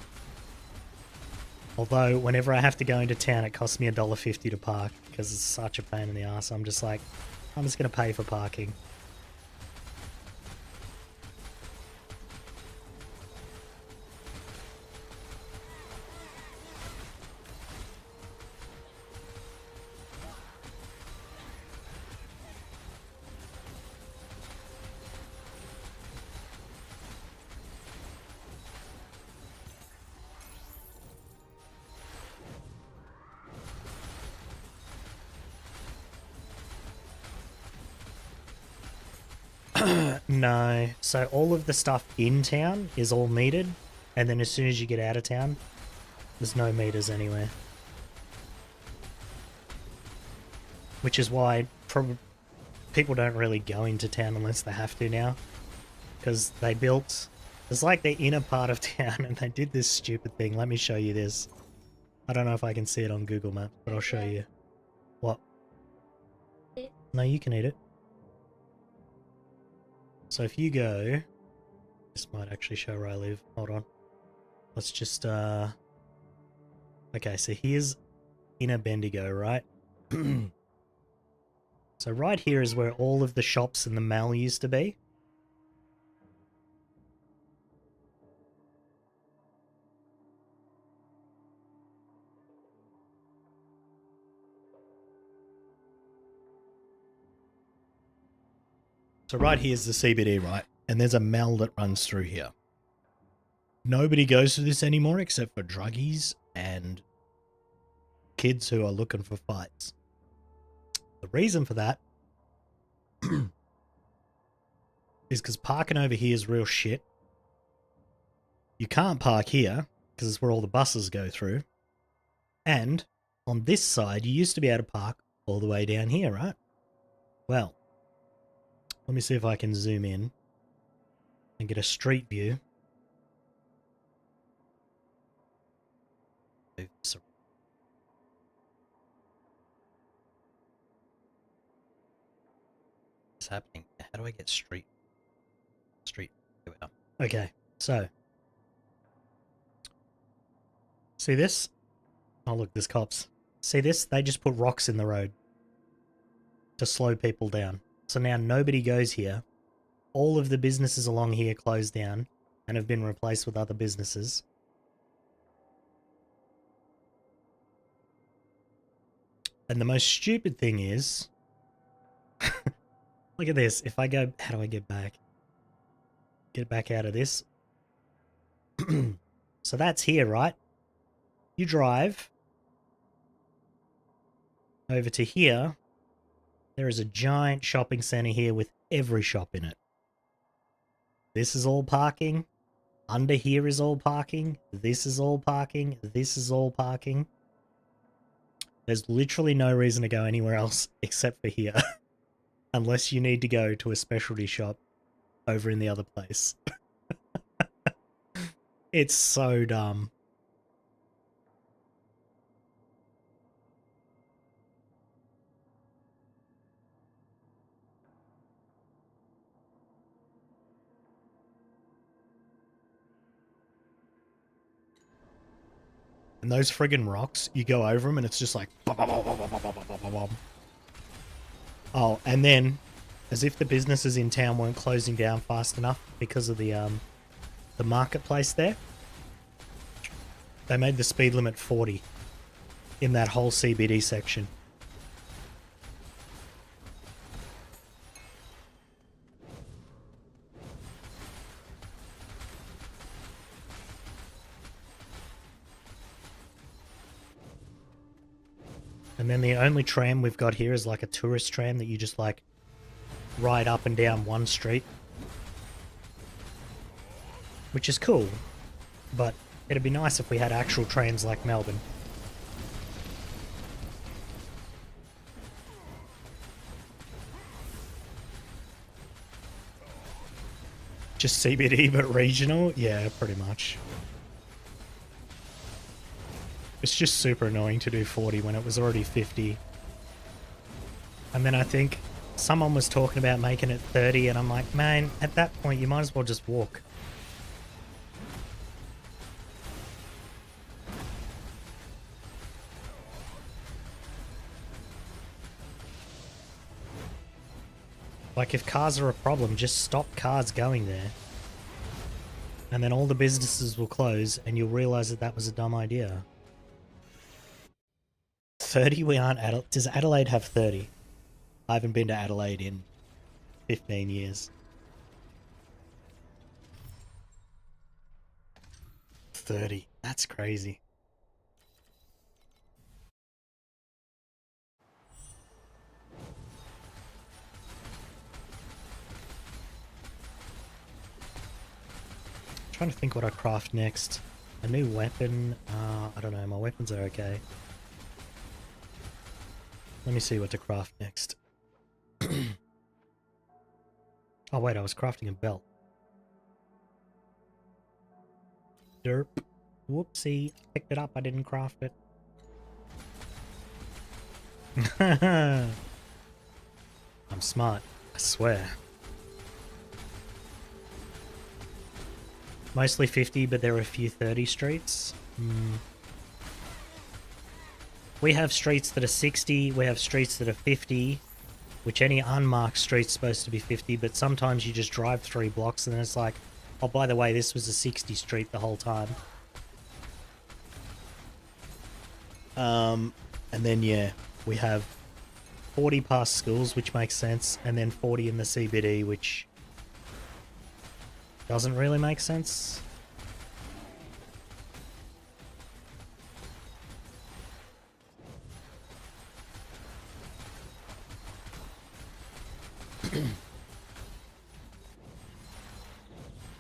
Although, whenever I have to go into town, it costs me $1.50 to park, because it's such a pain in the ass. I'm just like, I'm just going to pay for parking. No. So all of the stuff in town is all metered, and then as soon as you get out of town, there's no meters anywhere. Which is why people don't really go into town unless they have to now. Because they built... It's like the inner part of town and they did this stupid thing. Let me show you this. I don't know if I can see it on Google Maps, but I'll show you. What? No, you can eat it. So if you go... This might actually show where I live. Hold on. Let's just... Okay, so here's Inner Bendigo, right? So right here is where all of the shops and the mall used to be. So right here is the CBD, right? And there's a mall that runs through here. Nobody goes to this anymore except for druggies and kids who are looking for fights. The reason for that is because parking over here is real shit. You can't park here because it's where all the buses go through. And on this side, you used to be able to park all the way down here, right? Well, let me see if I can zoom in and get a street view. What's happening? How do I get street? Here we are. Okay, so see this? Oh look, there's cops. See this? They just put rocks in the road to slow people down. So now nobody goes here. All of the businesses along here closed down and have been replaced with other businesses. And the most stupid thing is... Look at this. If I go... How do I get back? Get back out of this. So that's here, right? You drive over to here. There is a giant shopping center here with every shop in it. This is all parking. Under here is all parking. This is all parking. This is all parking. There's literally no reason to go anywhere else except for here. Unless you need to go to a specialty shop over in the other place. It's so dumb. And those friggin' rocks, you go over them and it's just like... Oh, and then, as if the businesses in town weren't closing down fast enough because of the marketplace there, they made the speed limit 40 in that whole CBD section. And then the only tram we've got here is like a tourist tram that you just like ride up and down one street. Which is cool, but it'd be nice if we had actual trams like Melbourne. Just CBD but regional? Yeah, pretty much. It's just super annoying to do 40 when it was already 50. And then I think someone was talking about making it 30 and I'm like, man, at that point you might as well just walk. Like, if cars are a problem, just stop cars going there. And then all the businesses will close and you'll realise that that was a dumb idea. 30? We aren't Adelaide. Does Adelaide have 30? I haven't been to Adelaide in 15 years. 30. That's crazy. Trying to think what I craft next. A new weapon. I don't know. My weapons are okay. Let me see what to craft next. Oh wait, I was crafting a belt. Derp. Whoopsie. Picked it up. I didn't craft it. I'm smart. I swear. Mostly 50, but there are a few 30 streets. We have streets that are 60, we have streets that are 50, which any unmarked street's supposed to be 50, but sometimes you just drive 3 blocks and then it's like, oh, by the way, this was a 60 street the whole time. And then, yeah, we have 40 past schools, which makes sense, and then 40 in the CBD, which doesn't really make sense.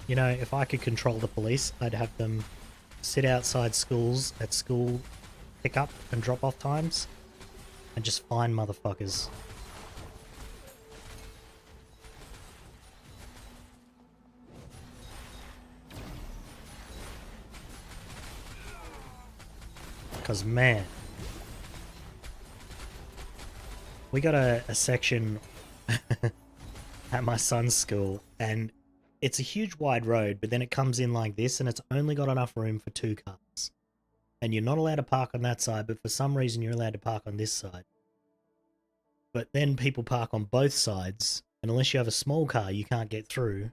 You know, if I could control the police, I'd have them sit outside schools at school pick-up and drop-off times and just fine motherfuckers. Because, man, we got a section at my son's school, and it's a huge wide road, but then it comes in like this, and it's only got enough room for 2 cars. And you're not allowed to park on that side, but for some reason you're allowed to park on this side. But then people park on both sides, and unless you have a small car, you can't get through.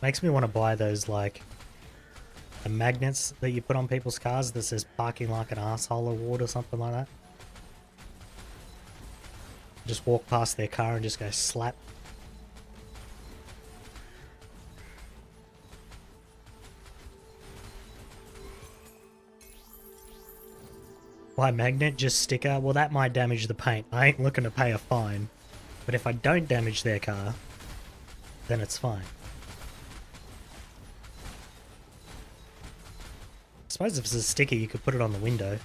Makes me want to buy those, like, the magnets that you put on people's cars that says parking like an asshole award or something like that. Just walk past their car and just go slap. Why magnet? Just sticker? Well, that might damage the paint. I ain't looking to pay a fine. But if I don't damage their car, then it's fine. I suppose if it's a sticker, you could put it on the window.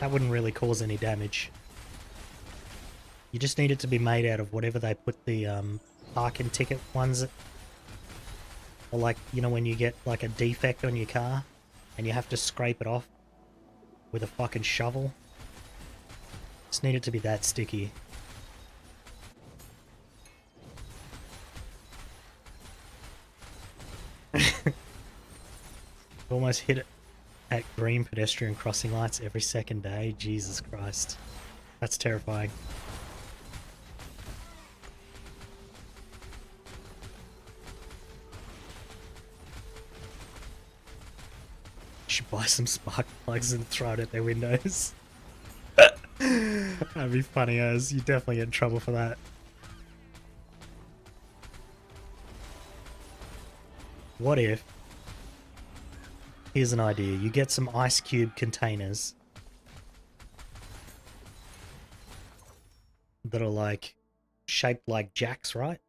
That wouldn't really cause any damage. You just need it to be made out of whatever they put the parking ticket ones. Or like, you know, when you get like a defect on your car and you have to scrape it off with a fucking shovel. Just need it to be that sticky. Almost hit it at green pedestrian crossing lights every second day. Jesus Christ. That's terrifying. Should buy some spark plugs and throw it at their windows. That'd be funny as. You definitely get in trouble for that. What if... Here's an idea. You get some ice cube containers that are like shaped like jacks, right?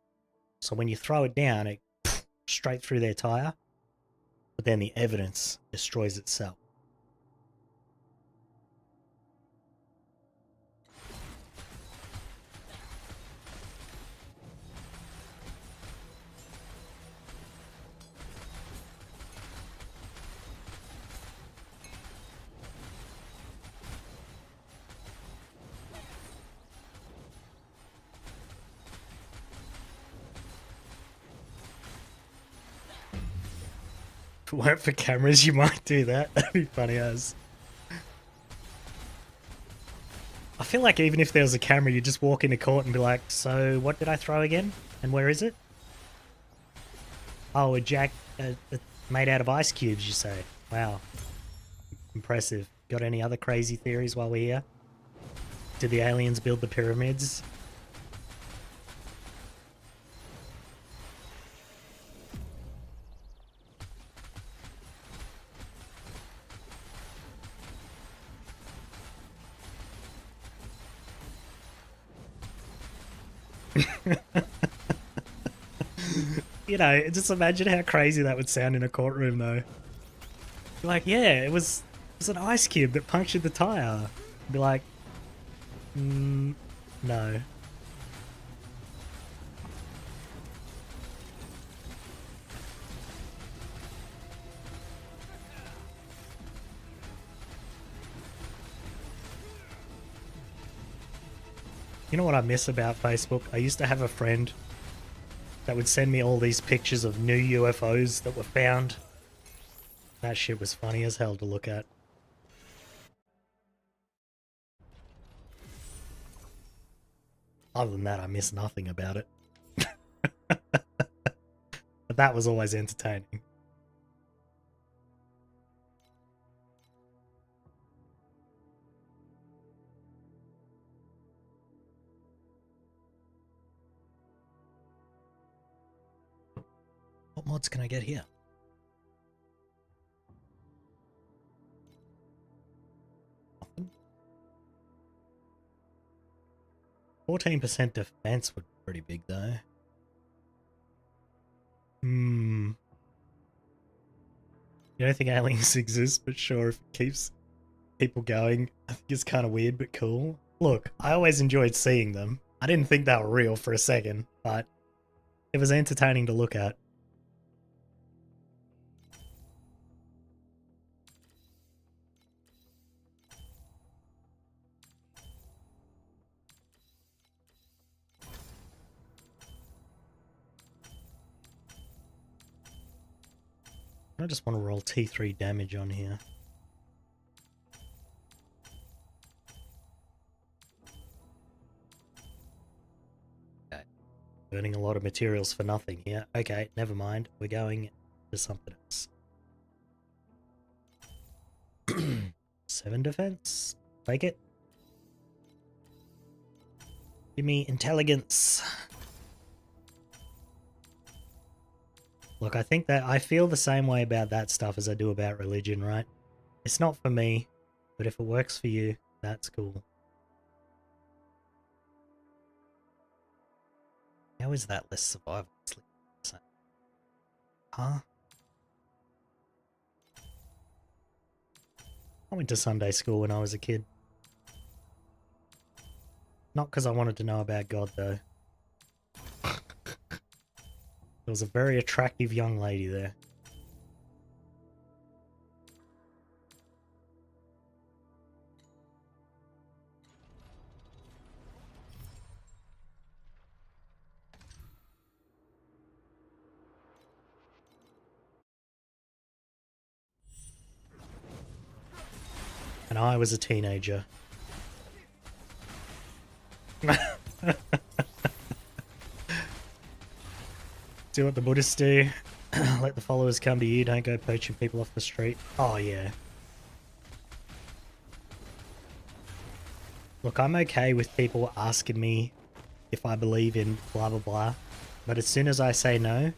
So when you throw it down, it straight through their tire, but then the evidence destroys itself. If it weren't for cameras, you might do that. That'd be funny as. I feel like even if there was a camera, you just walk into court and be like, so what did I throw again? And where is it? Oh, a jack made out of ice cubes, you say. Wow. Impressive. Got any other crazy theories while we're here? Did the aliens build the pyramids? You know, just imagine how crazy that would sound in a courtroom, though. Like, yeah, it was an ice cube that punctured the tire. Be like, no. You know what I miss about Facebook? I used to have a friend that would send me all these pictures of new UFOs that were found. That shit was funny as hell to look at. Other than that, I miss nothing about it. But that was always entertaining. What mods can I get here? Nothing. 14% defense would be pretty big though. You don't think aliens exist, but sure, if it keeps people going, I think it's kind of weird but cool. Look, I always enjoyed seeing them. I didn't think they were real for a second, but it was entertaining to look at. I just want to roll T3 damage on here. Okay. Burning a lot of materials for nothing here. Okay, never mind. We're going to something else. 7 defense. Take it. Give me intelligence. Look, I think that I feel the same way about that stuff as I do about religion, right? It's not for me, but if it works for you, that's cool. How is that less survival? Huh? I went to Sunday school when I was a kid. Not because I wanted to know about God, though. There was a very attractive young lady there. And I was a teenager. Do what the Buddhists do. Let the followers come to you. Don't go poaching people off the street. Oh, yeah. Look, I'm okay with people asking me if I believe in blah blah blah. But as soon as I say no,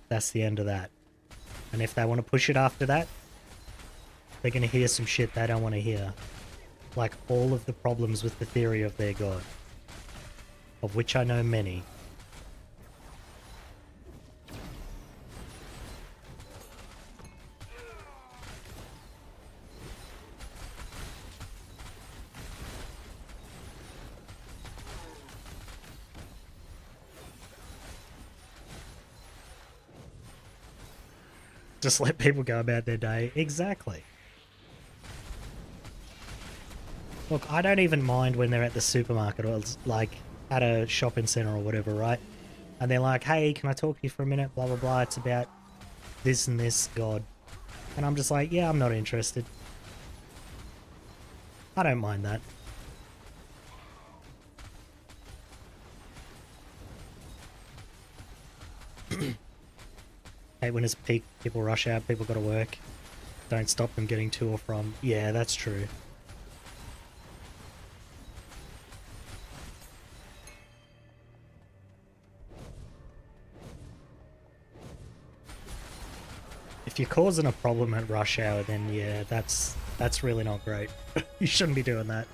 that's the end of that. And if they want to push it after that, they're going to hear some shit they don't want to hear. Like all of the problems with the theory of their God. Of which I know many. Just let people go about their day. Exactly. Look, I don't even mind when they're at the supermarket or like at a shopping center or whatever, right? And they're like, hey, can I talk to you for a minute? Blah, blah, blah. It's about this and this God. And I'm just like, yeah, I'm not interested. I don't mind that. Hey, when it's peak, people rush out, people gotta work. Don't stop them getting to or from. Yeah, that's true. If you're causing a problem at rush hour, then yeah, that's really not great. You shouldn't be doing that.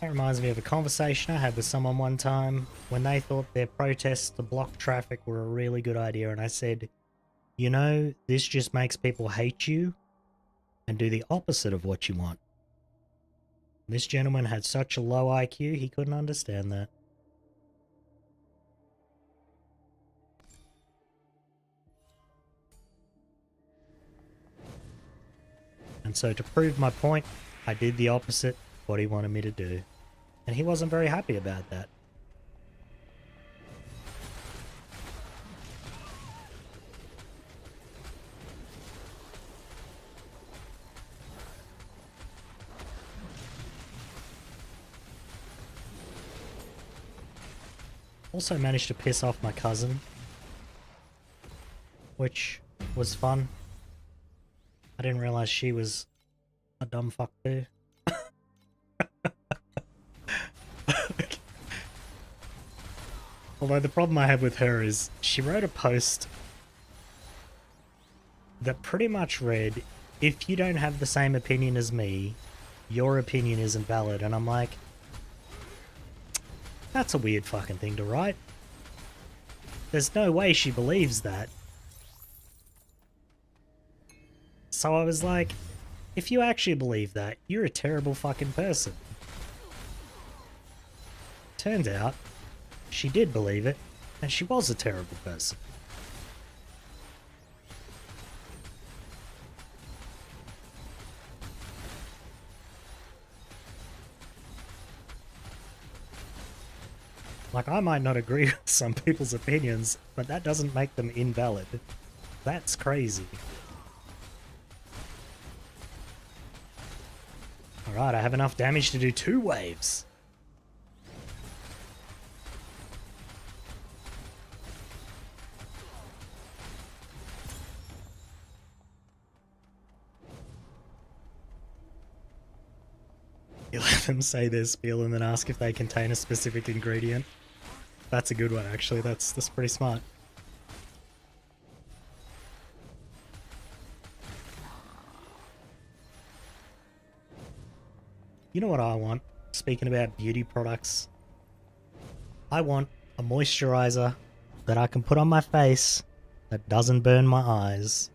That reminds me of a conversation I had with someone one time when they thought their protests to block traffic were a really good idea, and I said, you know, this just makes people hate you and do the opposite of what you want. This gentleman had such a low IQ, he couldn't understand that. And so to prove my point, I did the opposite of what he wanted me to do. And he wasn't very happy about that. Also managed to piss off my cousin, which was fun. I didn't realize she was a dumb fuck too. Although the problem I had with her is she wrote a post that pretty much read, if you don't have the same opinion as me, your opinion isn't valid. And I'm like, that's a weird fucking thing to write. There's no way she believes that. So I was like, if you actually believe that, you're a terrible fucking person. Turns out, she did believe it, and she was a terrible person. Like, I might not agree with some people's opinions, but that doesn't make them invalid. That's crazy. Alright, I have enough damage to do 2 waves. You let them say their spiel and then ask if they contain a specific ingredient. That's a good one, actually. That's pretty smart. You know what I want? Speaking about beauty products, I want a moisturizer that I can put on my face that doesn't burn my eyes.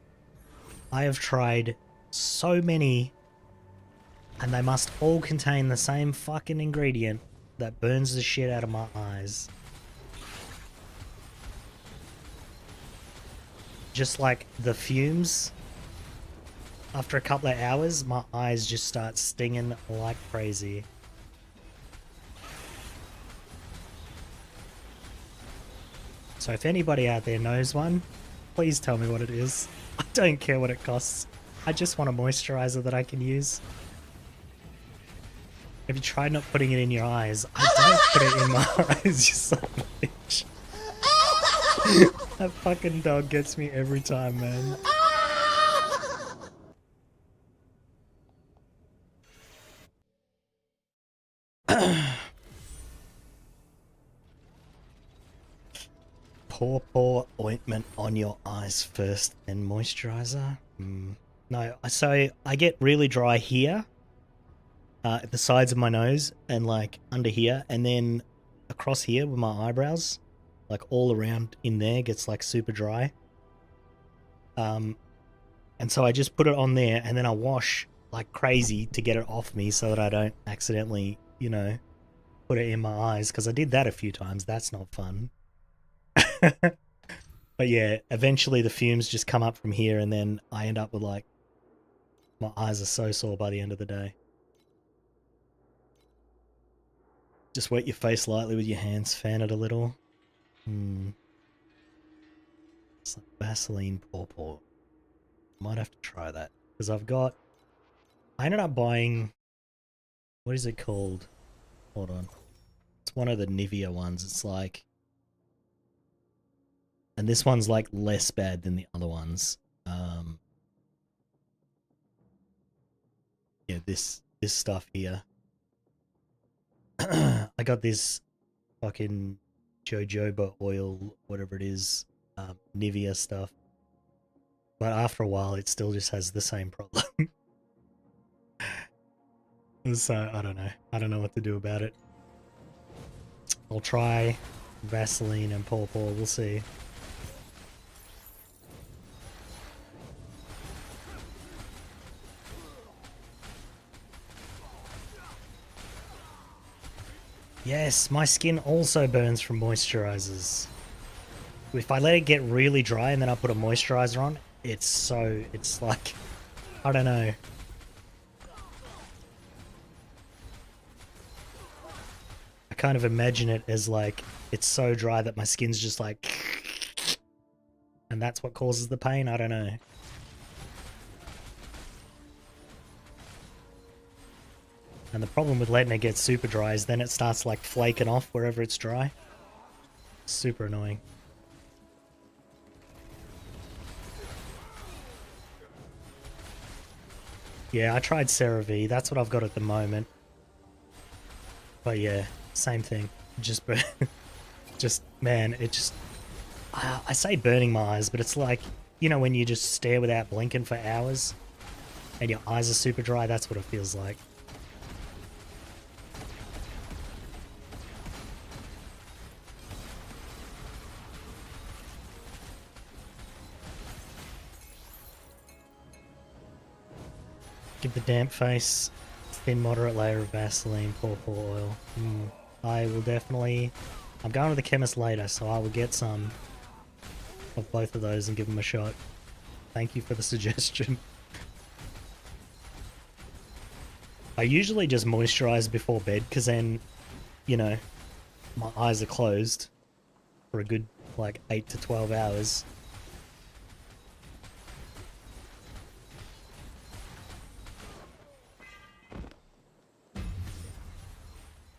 I have tried so many, and they must all contain the same fucking ingredient that burns the shit out of my eyes. Just like the fumes. After a couple of hours, my eyes just start stinging like crazy. So if anybody out there knows one, please tell me what it is. I don't care what it costs. I just want a moisturizer that I can use. Have you tried not putting it in your eyes? I don't put it in my eyes, you son of a bitch. That fucking dog gets me every time, man. Pour ointment on your eyes first, then moisturizer. No, so I get really dry here, at the sides of my nose and like under here, and then across here with my eyebrows, like all around in there gets like super dry. And so I just put it on there and then I wash like crazy to get it off me so that I don't accidentally, you know, put it in my eyes, because I did that a few times. That's not fun. But yeah, eventually the fumes just come up from here and then I end up with like, my eyes are so sore by the end of the day. Just wet your face lightly with your hands, fan it a little. It's like Vaseline paw. Might have to try that, because I ended up buying, what is it called? Hold on. It's one of the Nivea ones. It's like, and this one's like less bad than the other ones. Yeah, this stuff here. I got this fucking jojoba oil, whatever it is, Nivea stuff. But after a while, it still just has the same problem. So I don't know. I don't know what to do about it. I'll try Vaseline and Paw Paw. We'll see. Yes, my skin also burns from moisturizers. If I let it get really dry and then I put a moisturizer on, it's like, I don't know. I kind of imagine it as like, it's so dry that my skin's just like, and that's what causes the pain, I don't know. And the problem with letting it get super dry is then it starts like flaking off wherever it's dry. Super annoying. Yeah, I tried CeraVe. That's what I've got at the moment. But yeah, same thing. Just, just man, it just. I say burning my eyes, but it's like, you know, when you just stare without blinking for hours, and your eyes are super dry. That's what it feels like. Give the damp face thin moderate layer of Vaseline, pawpaw oil. I will definitely... I'm going to the chemist later, so I will get some of both of those and give them a shot. Thank you for the suggestion. I usually just moisturize before bed, because then, you know, my eyes are closed for a good, like, 8 to 12 hours.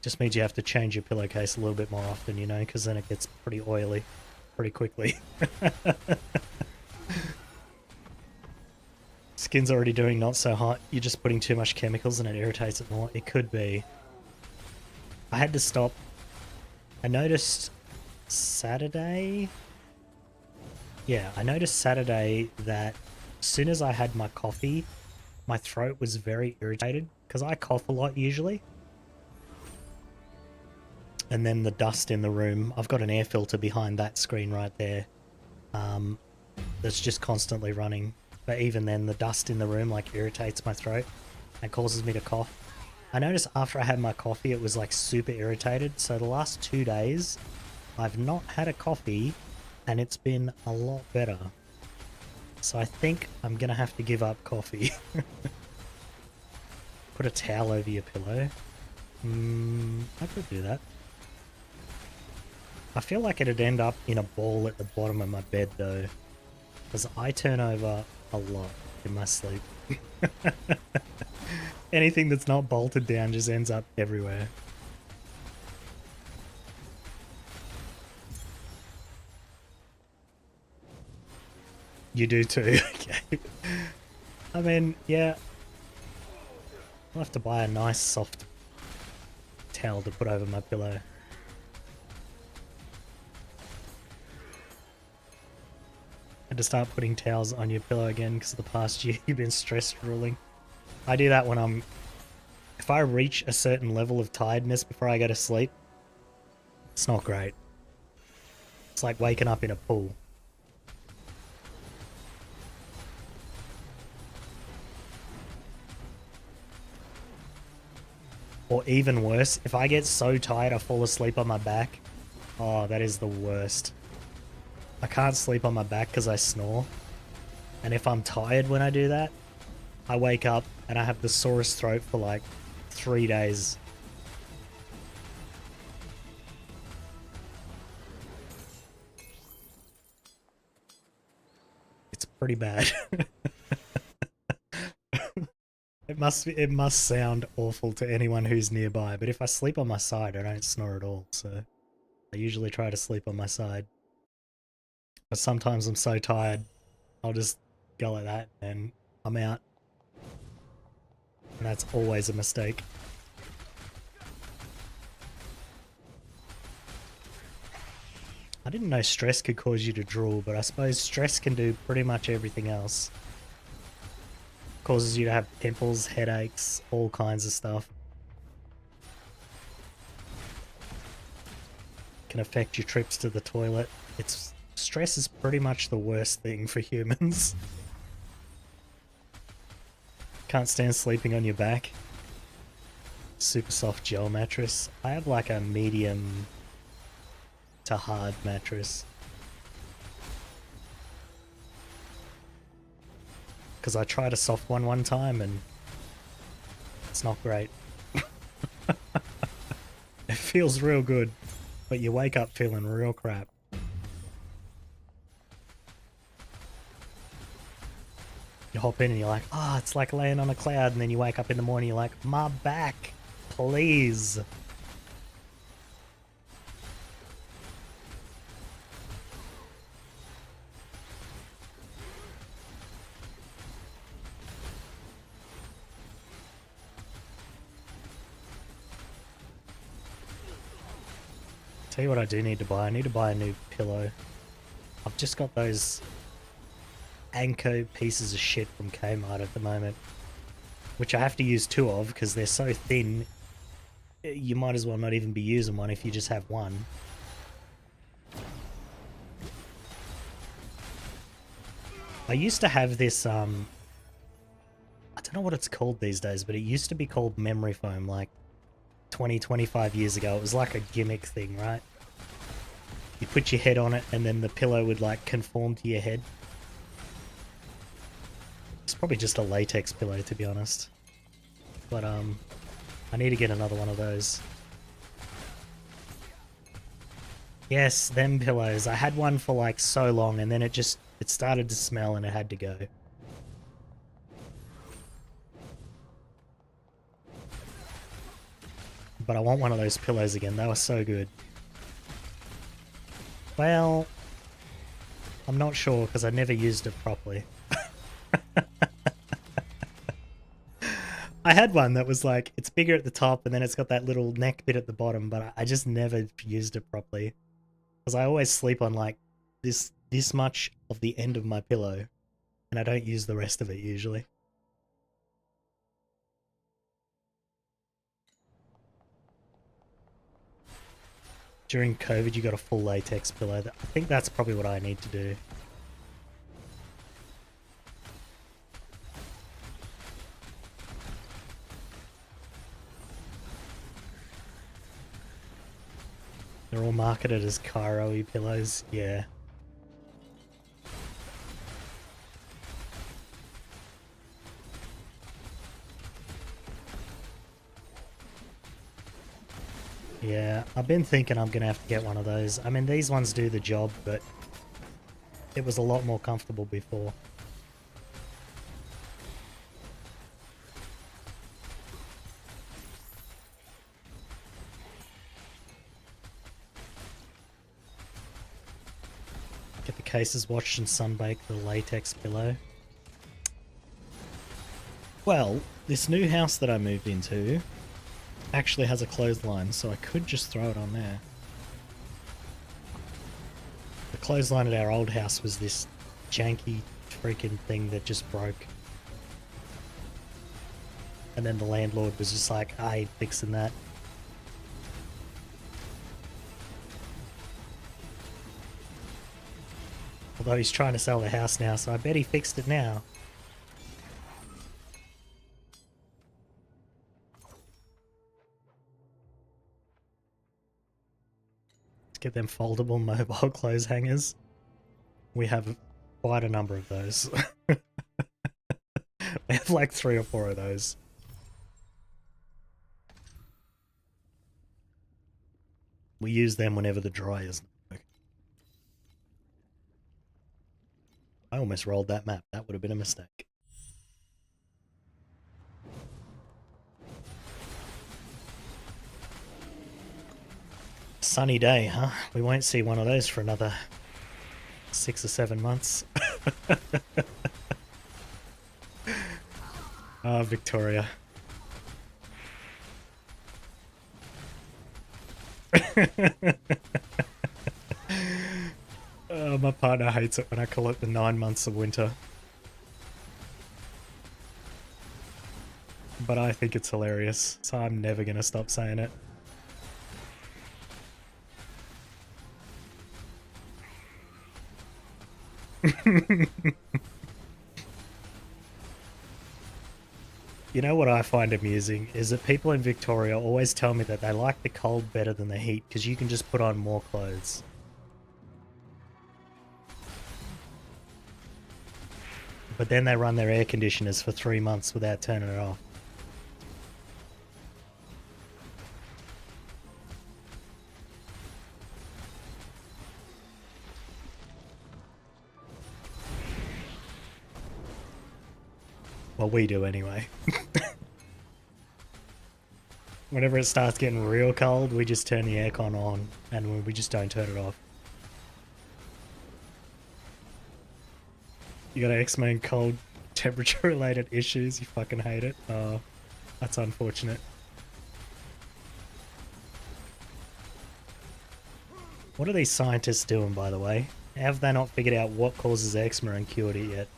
Just means you have to change your pillowcase a little bit more often, you know, because then it gets pretty oily pretty quickly. Skin's already doing not so hot. You're just putting too much chemicals and it irritates it more. It could be. I had to stop. I noticed Saturday... Yeah, I noticed Saturday that as soon as I had my coffee, my throat was very irritated, because I cough a lot usually. And then the dust in the room, I've got an air filter behind that screen right there, that's just constantly running. But even then, the dust in the room like irritates my throat and causes me to cough. I noticed after I had my coffee, it was like super irritated. So the last 2 days, I've not had a coffee and it's been a lot better. So I think I'm gonna have to give up coffee. Put a towel over your pillow. I could do that. I feel like it'd end up in a ball at the bottom of my bed though, because I turn over a lot in my sleep. Anything that's not bolted down just ends up everywhere. You do too, okay. I mean, yeah. I'll have to buy a nice soft towel to put over my pillow. And to start putting towels on your pillow again because the past year you've been stress drooling. I do that when if I reach a certain level of tiredness before I go to sleep, it's not great. It's like waking up in a pool. Or even worse, if I get so tired I fall asleep on my back. Oh, that is the worst. I can't sleep on my back because I snore. And if I'm tired when I do that, I wake up and I have the sorest throat for like 3 days. It's pretty bad. It must sound awful to anyone who's nearby, but if I sleep on my side, I don't snore at all, so I usually try to sleep on my side. But sometimes I'm so tired, I'll just go like that and I'm out. And that's always a mistake. I didn't know stress could cause you to drool, but I suppose stress can do pretty much everything else. Causes you to have pimples, headaches, all kinds of stuff. can affect your trips to the toilet. Stress is pretty much the worst thing for humans. Can't stand sleeping on your back. Super soft gel mattress. I have like a medium to hard mattress. Because I tried a soft one time and it's not great. It feels real good, but you wake up feeling real crap. You hop in and you're like, oh, it's like laying on a cloud, and then you wake up in the morning, you're like, my back, please. Tell you what I do need to buy. I need to buy a new pillow. I've just got those Anko pieces of shit from Kmart at the moment, which I have to use 2 of because they're so thin. You might as well not even be using one if you just have one. I used to have this, I don't know what it's called these days, but it used to be called memory foam like 20-25 years ago. It was like a gimmick thing, right? You put your head on it and then the pillow would like conform to your head. It's probably just a latex pillow, to be honest. But I need to get another one of those. Yes, them pillows. I had one for like so long and then it started to smell and it had to go. But I want one of those pillows again. They were so good. Well, I'm not sure because I never used it properly. I had one that was like, it's bigger at the top and then it's got that little neck bit at the bottom, but I just never used it properly. Because I always sleep on like this much of the end of my pillow and I don't use the rest of it usually. During COVID, you got a full latex pillow. I think that's probably what I need to do. They're all marketed as Cairo-y pillows. Yeah. Yeah, I've been thinking I'm gonna have to get one of those. I mean, these ones do the job, but it was a lot more comfortable before. Get the cases washed and sunbaked the latex pillow. Well, this new house that I moved into actually has a clothesline, so I could just throw it on there. The clothesline at our old house was this janky freaking thing that just broke. And then the landlord was just like, I ain't fixing that. Although he's trying to sell the house now, so I bet he fixed it now. Get them foldable mobile clothes hangers. We have quite a number of those. We have like 3 or 4 of those. We use them whenever the dryer's not working. I almost rolled that map. That would have been a mistake. Sunny day, huh? We won't see one of those for another 6 or 7 months. Oh, Victoria. Oh, my partner hates it when I call it the 9 months of winter. But I think it's hilarious, so I'm never gonna stop saying it. You know what I find amusing is that people in Victoria always tell me that they like the cold better than the heat because you can just put on more clothes. But then they run their air conditioners for 3 months without turning it off. Well, we do anyway. Whenever it starts getting real cold, we just turn the aircon on and we just don't turn it off. You got X-Men cold temperature related issues, you fucking hate it. Oh, that's unfortunate. What are these scientists doing, by the way? Have they not figured out what causes eczema and cured it yet?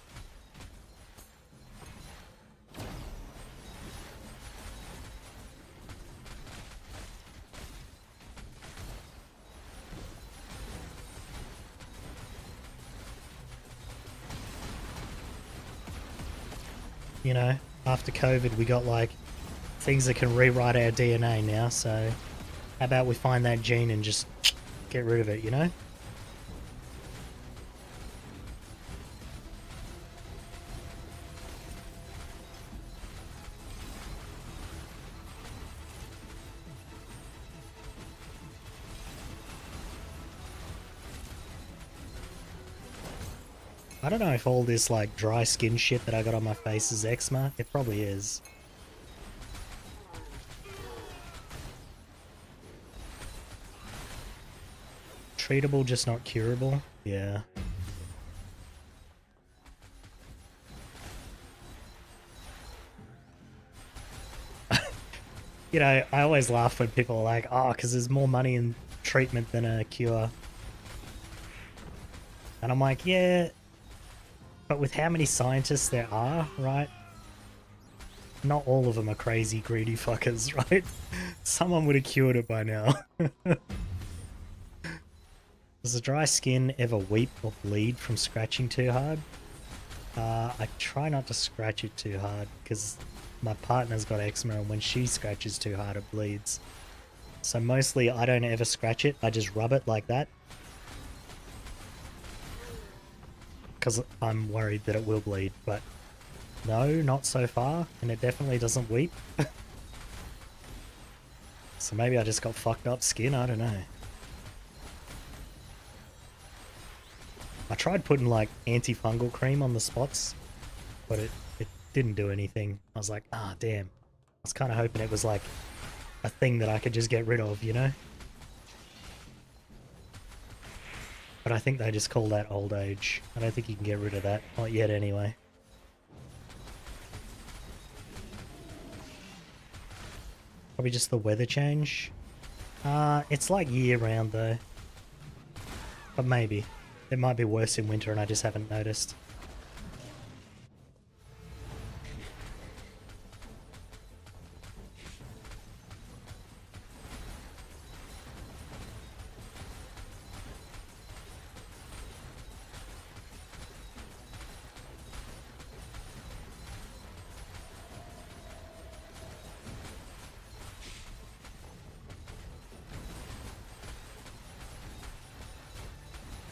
You know, after COVID, we got like things that can rewrite our DNA now, so how about we find that gene and just get rid of it, you know? I don't know if all this like dry skin shit that I got on my face is eczema. It probably is. Treatable, just not curable? Yeah. You know, I always laugh when people are like, oh, because there's more money in treatment than a cure. And I'm like, yeah, but with how many scientists there are, right? Not all of them are crazy, greedy fuckers, right? Someone would have cured it by now. Does the dry skin ever weep or bleed from scratching too hard? I try not to scratch it too hard because my partner's got eczema and when she scratches too hard it bleeds. So mostly I don't ever scratch it, I just rub it like that. Because I'm worried that it will bleed, but no, not so far, and it definitely doesn't weep. So maybe I just got fucked up skin, I don't know. I tried putting like antifungal cream on the spots, but it didn't do anything. I was like, ah, damn. I was kind of hoping it was like a thing that I could just get rid of, you know? But I think they just call that old age. I don't think you can get rid of that. Not yet, anyway. Probably just the weather change. It's like year-round, though. But maybe. It might be worse in winter and I just haven't noticed.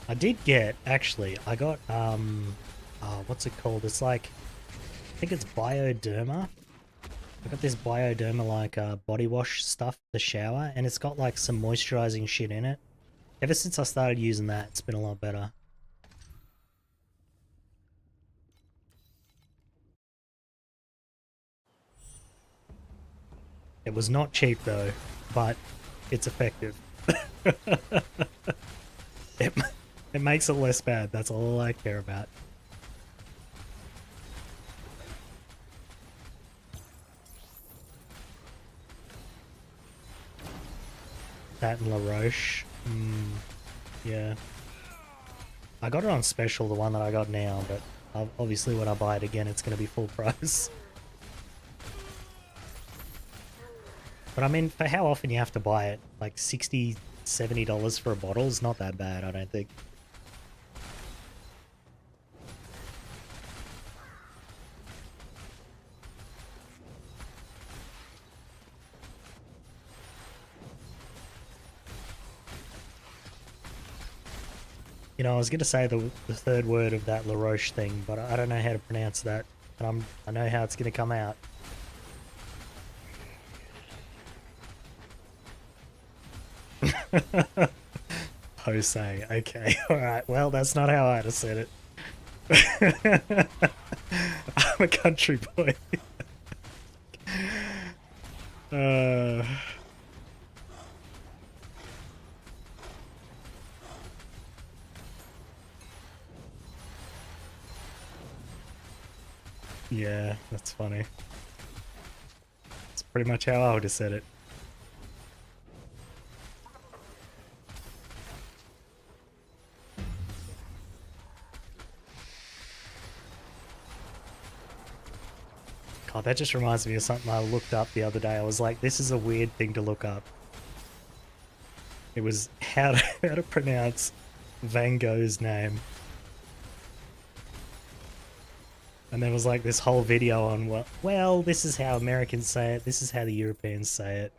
I did get, actually, I got, what's it called? It's like, I think it's Bioderma. I got this Bioderma, like, body wash stuff for the shower, and it's got, like, some moisturizing shit in it. Ever since I started using that, it's been a lot better. It was not cheap, though, but it's effective. It makes it less bad, that's all I care about. That and La Roche. Yeah. I got it on special, the one that I got now, but obviously when I buy it again it's going to be full price. But I mean, for how often you have to buy it, like $60, $70 for a bottle is not that bad, I don't think. You know, I was going to say the third word of that La Roche thing, but I don't know how to pronounce that. And I know how it's going to come out. Jose. Okay. Alright. Well, that's not how I'd have said it. I'm a country boy. uh... Yeah, that's funny. It's pretty much how I would have said it. God, that just reminds me of something I looked up the other day. I was like, this is a weird thing to look up. It was how to pronounce Van Gogh's name. And there was like this whole video on, well, this is how Americans say it, this is how the Europeans say it,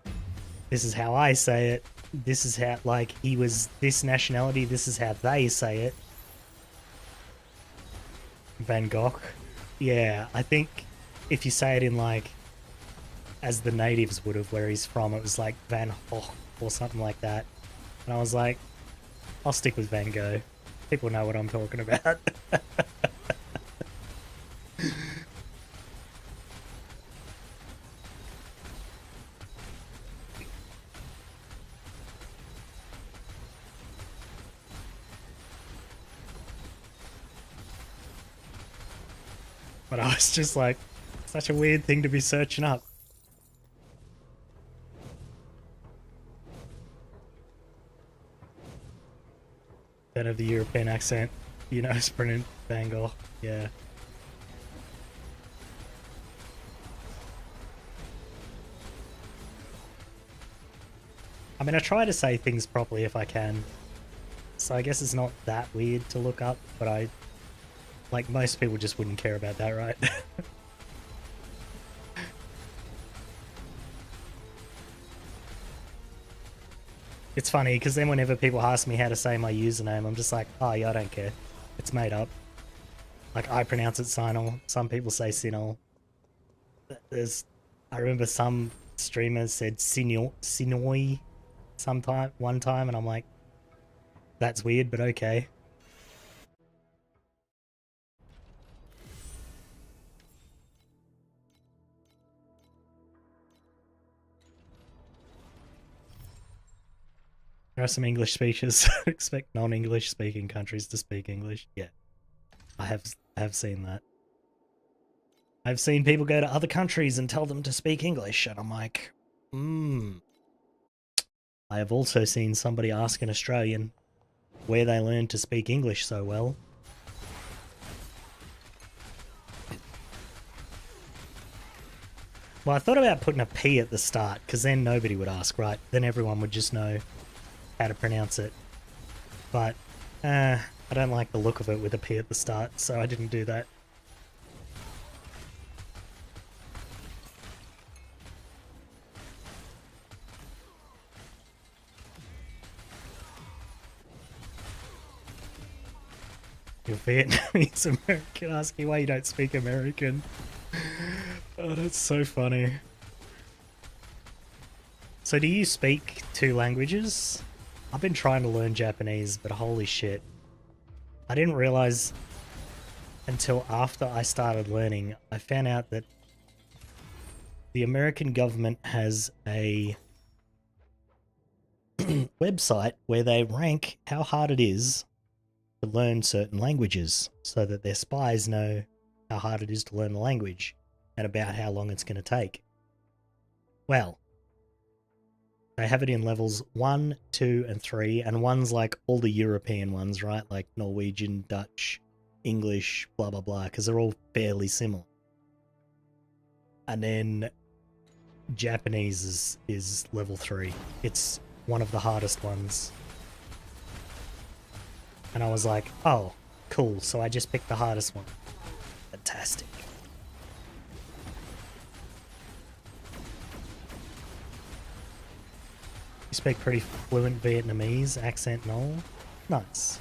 this is how I say it, this is how, like, he was this nationality, this is how they say it. Van Gogh. Yeah, I think if you say it in, like, as the natives would have, where he's from, it was like Van Gogh or something like that. And I was like, I'll stick with Van Gogh. People know what I'm talking about. But I was just like, such a weird thing to be searching up. Then of the European accent, you know, it's pronounced Van Gogh. Yeah. I mean, I try to say things properly if I can. So I guess it's not that weird to look up, but like, most people just wouldn't care about that, right? It's funny, because then whenever people ask me how to say my username, I'm just like, oh yeah, I don't care. It's made up. Like, I pronounce it Sinol. Some people say Sinol. I remember some streamers said Sinoi one time, and I'm like, that's weird, but okay. There are some English speakers. Expect non-English speaking countries to speak English. Yeah, I have seen that. I've seen people go to other countries and tell them to speak English, and I'm like, I have also seen somebody ask an Australian where they learned to speak English so well. Well, I thought about putting a P at the start, because then nobody would ask, right? Then everyone would just know how to pronounce it. But, I don't like the look of it with a P at the start, so I didn't do that. You're Vietnamese American asking why you don't speak American. Oh, that's so funny. So do you speak 2 languages? I've been trying to learn Japanese, but holy shit. I didn't realize until after I started learning, I found out that the American government has a website where they rank how hard it is to learn certain languages so that their spies know how hard it is to learn the language and about how long it's going to take. Well, they have it in levels 1, 2, and 3, and 1's like all the European ones, right? Like Norwegian, Dutch, English, blah, blah, blah, because they're all fairly similar. And then Japanese is level 3. It's one of the hardest ones. And I was like, oh, cool, so I just picked the hardest one. Fantastic. You speak pretty fluent Vietnamese, accent and all. Nice.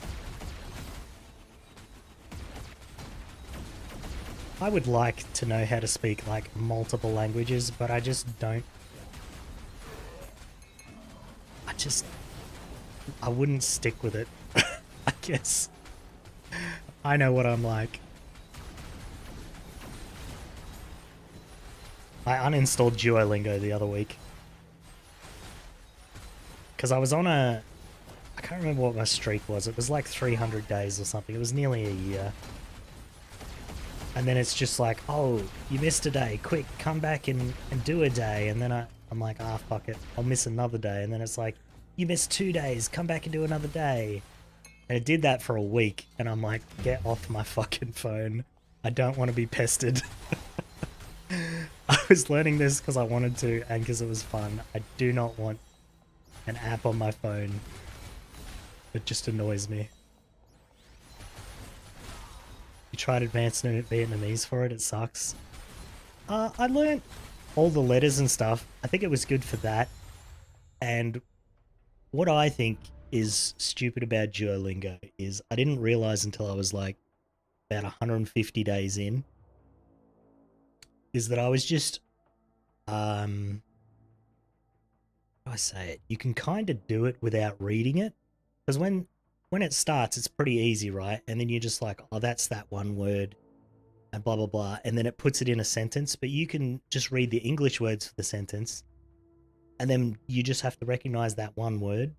I would like to know how to speak like multiple languages, but I just don't. I wouldn't stick with it. I guess. I know what I'm like. I uninstalled Duolingo the other week. Because I was on a... I can't remember what my streak was. It was like 300 days or something. It was nearly a year. And then it's just like, oh, you missed a day. Quick, come back and do a day. And then I'm like, ah, fuck it. I'll miss another day. And then it's like, you missed 2 days. Come back and do another day. And it did that for a week. And I'm like, get off my fucking phone. I don't want to be pestered. I was learning this because I wanted to and because it was fun. I do not want an app on my phone. It just annoys me. You tried advanced Vietnamese for it, it sucks. I learned all the letters and stuff. I think it was good for that. And what I think is stupid about Duolingo is I didn't realize until I was like about 150 days in, is that I was just, how do I say it? You can kind of do it without reading it. Because when it starts, it's pretty easy, right? And then you're just like, oh, that's that one word, and blah, blah, blah. And then it puts it in a sentence, but you can just read the English words for the sentence. And then you just have to recognize that one word.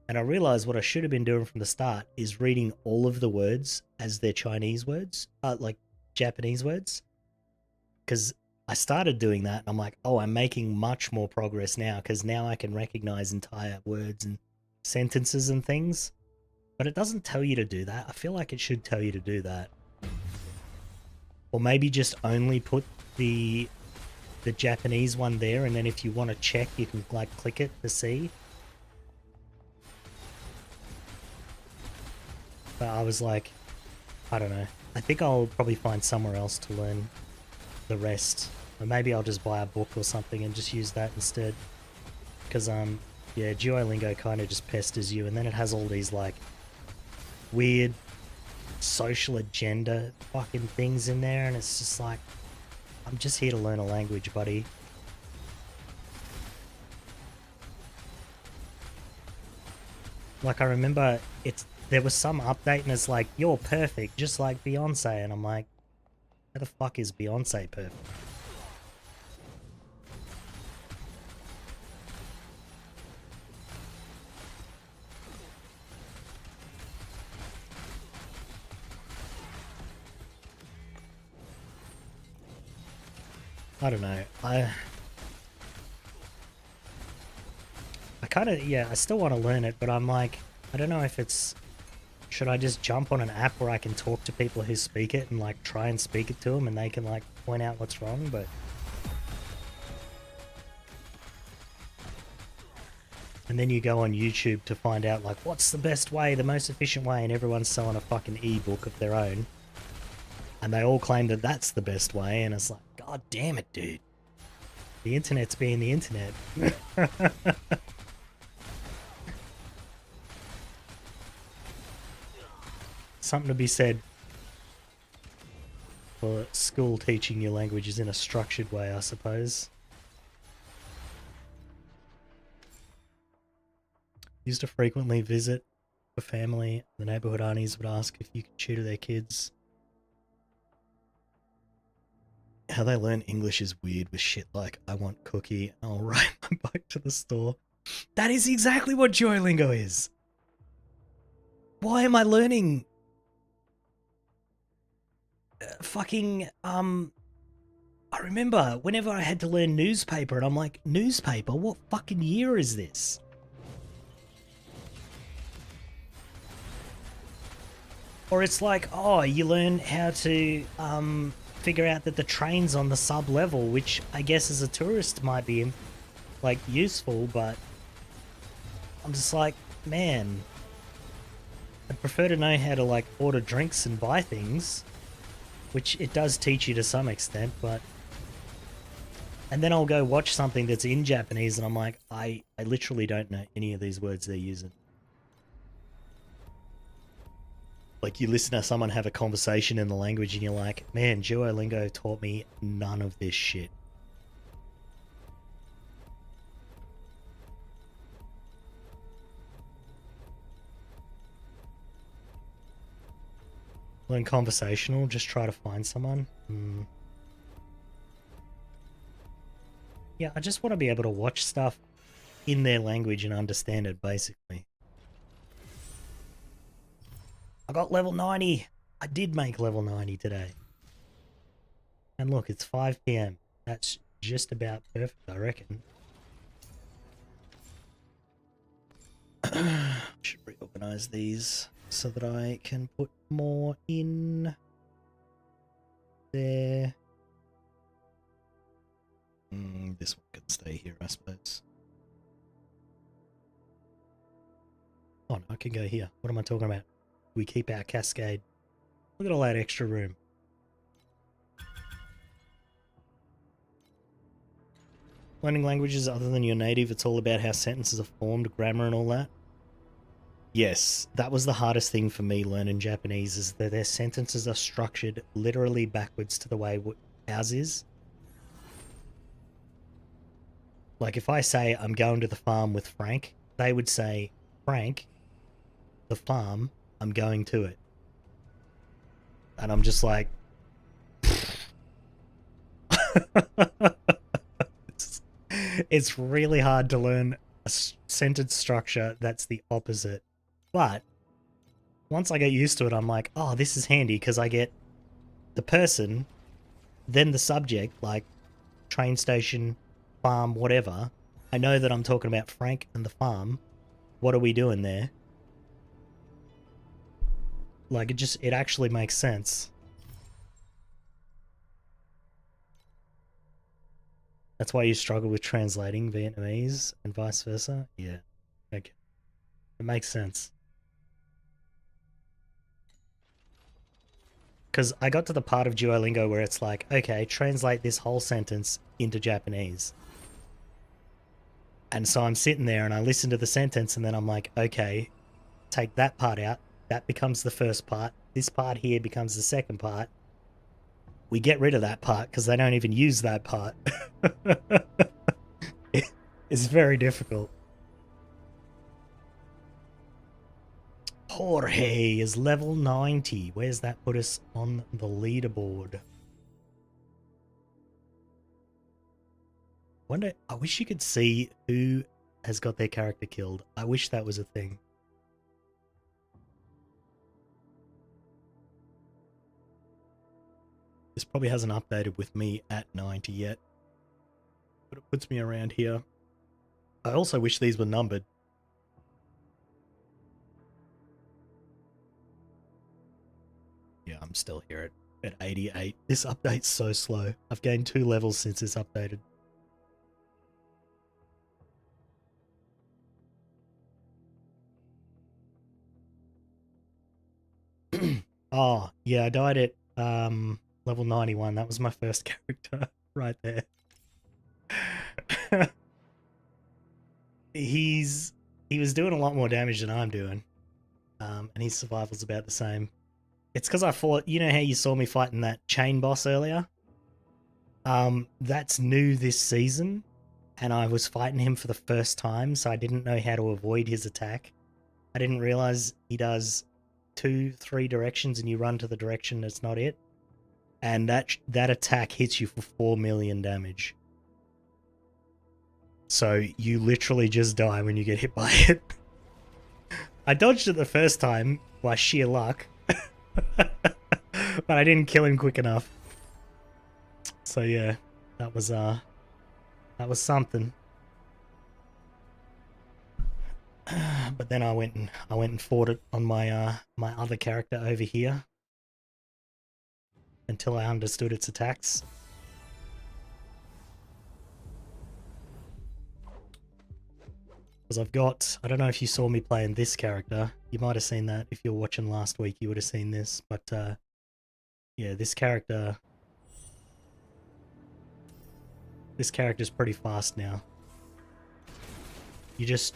And I realized what I should have been doing from the start is reading all of the words as their Chinese words, like Japanese words. Because I started doing that, and I'm like, oh, I'm making much more progress now, because now I can recognize entire words and sentences and things. But it doesn't tell you to do that. I feel like it should tell you to do that. Or maybe just only put the Japanese one there, and then if you want to check, you can like click it to see. But I was like, I don't know. I think I'll probably find somewhere else to learn the rest. Or maybe I'll just buy a book or something and just use that instead. Because, yeah, Duolingo kind of just pesters you, and then it has all these, like, weird social agenda fucking things in there, and it's just like, I'm just here to learn a language, buddy. Like, I remember there was some update and it's like, you're perfect, just like Beyonce, and I'm like, how the fuck is Beyonce perfect? I don't know. I kind of, yeah, I still want to learn it, but I'm like, I don't know if it's, should I just jump on an app where I can talk to people who speak it and like try and speak it to them and they can like point out what's wrong, but and then you go on YouTube to find out like what's the best way, the most efficient way, and everyone's selling a fucking ebook of their own. And they all claim that that's the best way, and it's like, god damn it, dude. The internet's being the internet. Something to be said for school teaching your languages in a structured way, I suppose. Used to frequently visit for family. The neighborhood aunties would ask if you could tutor their kids. How they learn English is weird with shit like, I want cookie, and I'll ride my bike to the store. That is exactly what Duolingo is. Why am I learning fucking, I remember whenever I had to learn newspaper, and I'm like, newspaper? What fucking year is this? Or it's like, oh, you learn how to, figure out that the train's on the sub-level, which I guess as a tourist might be, like, useful, but I'm just like, man, I'd prefer to know how to, like, order drinks and buy things, which it does teach you to some extent, but... And then I'll go watch something that's in Japanese, and I'm like, I literally don't know any of these words they're using. Like, you listen to someone have a conversation in the language and you're like, man, Duolingo taught me none of this shit. Learn conversational, just try to find someone. Yeah, I just want to be able to watch stuff in their language and understand it, basically. I got level 90. I did make level 90 today. And look, it's 5 PM. That's just about perfect, I reckon. Should reorganize these so that I can put more in there. This one can stay here, I suppose. Oh, no, I can go here. What am I talking about? We keep our cascade. Look at all that extra room. Learning languages other than your native, it's all about how sentences are formed, grammar and all that. Yes, that was the hardest thing for me learning Japanese, is that their sentences are structured literally backwards to the way ours is. Like, if I say I'm going to the farm with Frank, they would say, Frank, the farm, I'm going to it. And I'm just like... it's really hard to learn a sentence structure that's the opposite. But once I get used to it, I'm like, oh, this is handy, because I get the person, then the subject, like train station, farm, whatever. I know that I'm talking about Frank and the farm. What are we doing there? Like, it actually makes sense. That's why you struggle with translating Vietnamese and vice versa? Yeah. Okay. It makes sense. Because I got to the part of Duolingo where it's like, okay, translate this whole sentence into Japanese. And so I'm sitting there and I listen to the sentence and then I'm like, okay, take that part out. That becomes the first part. This part here becomes the second part. We get rid of that part because they don't even use that part. It's very difficult. Jorge is level 90. Where's that put us on the leaderboard? I wish you could see who has got their character killed. I wish that was a thing. This probably hasn't updated with me at 90 yet, but it puts me around here. I also wish these were numbered. Yeah, I'm still here at 88. This update's so slow. I've gained 2 levels since it's updated. Oh, yeah, I died at level 91. That was my first character right there. He was doing a lot more damage than I'm doing. And his survival's about the same. It's because I fought, you know how you saw me fighting that chain boss earlier? That's new this season, and I was fighting him for the first time, so I didn't know how to avoid his attack. I didn't realize he does 2-3 directions and you run to the direction that's not it. And that attack hits you for 4 million damage. So you literally just die when you get hit by it. I dodged it the first time by sheer luck. But I didn't kill him quick enough. So yeah, that was something. But then I went and fought it on my my other character over here until I understood its attacks. Because I've got, I don't know if you saw me playing this character. You might have seen that if you were watching last week. You would have seen this, but yeah, this character's pretty fast now. You just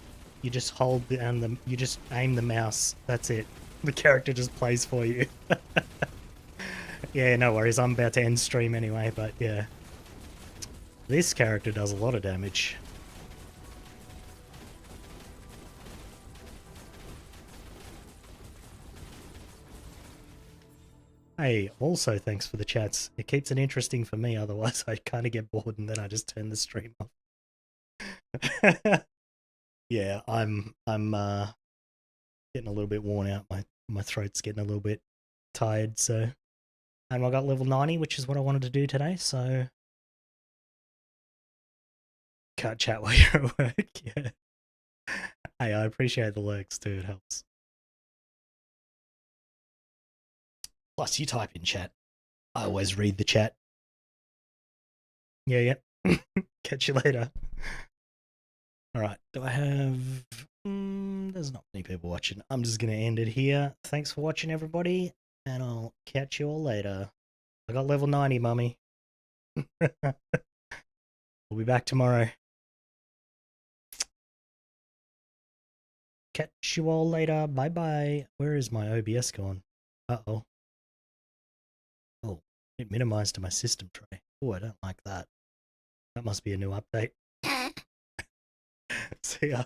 hold down you just aim the mouse. That's it. The character just plays for you. Yeah, no worries. I'm about to end stream anyway, but yeah. This character does a lot of damage. Hey, also thanks for the chats. It keeps it interesting for me, otherwise I kind of get bored and then I just turn the stream off. Yeah, I'm getting a little bit worn out. My throat's getting a little bit tired, so and I got level 90, which is what I wanted to do today, so can't chat while you're at work. Yeah. Hey, I appreciate the lurks too, it helps. Plus you type in chat. I always read the chat. Yeah. Catch you later. Alright, do I have... there's not many people watching. I'm just going to end it here. Thanks for watching, everybody, and I'll catch you all later. I got level 90, mummy. We'll be back tomorrow. Catch you all later. Bye-bye. Where is my OBS gone? Uh-oh. Oh, it minimized to my system tray. Oh, I don't like that. That must be a new update. See ya.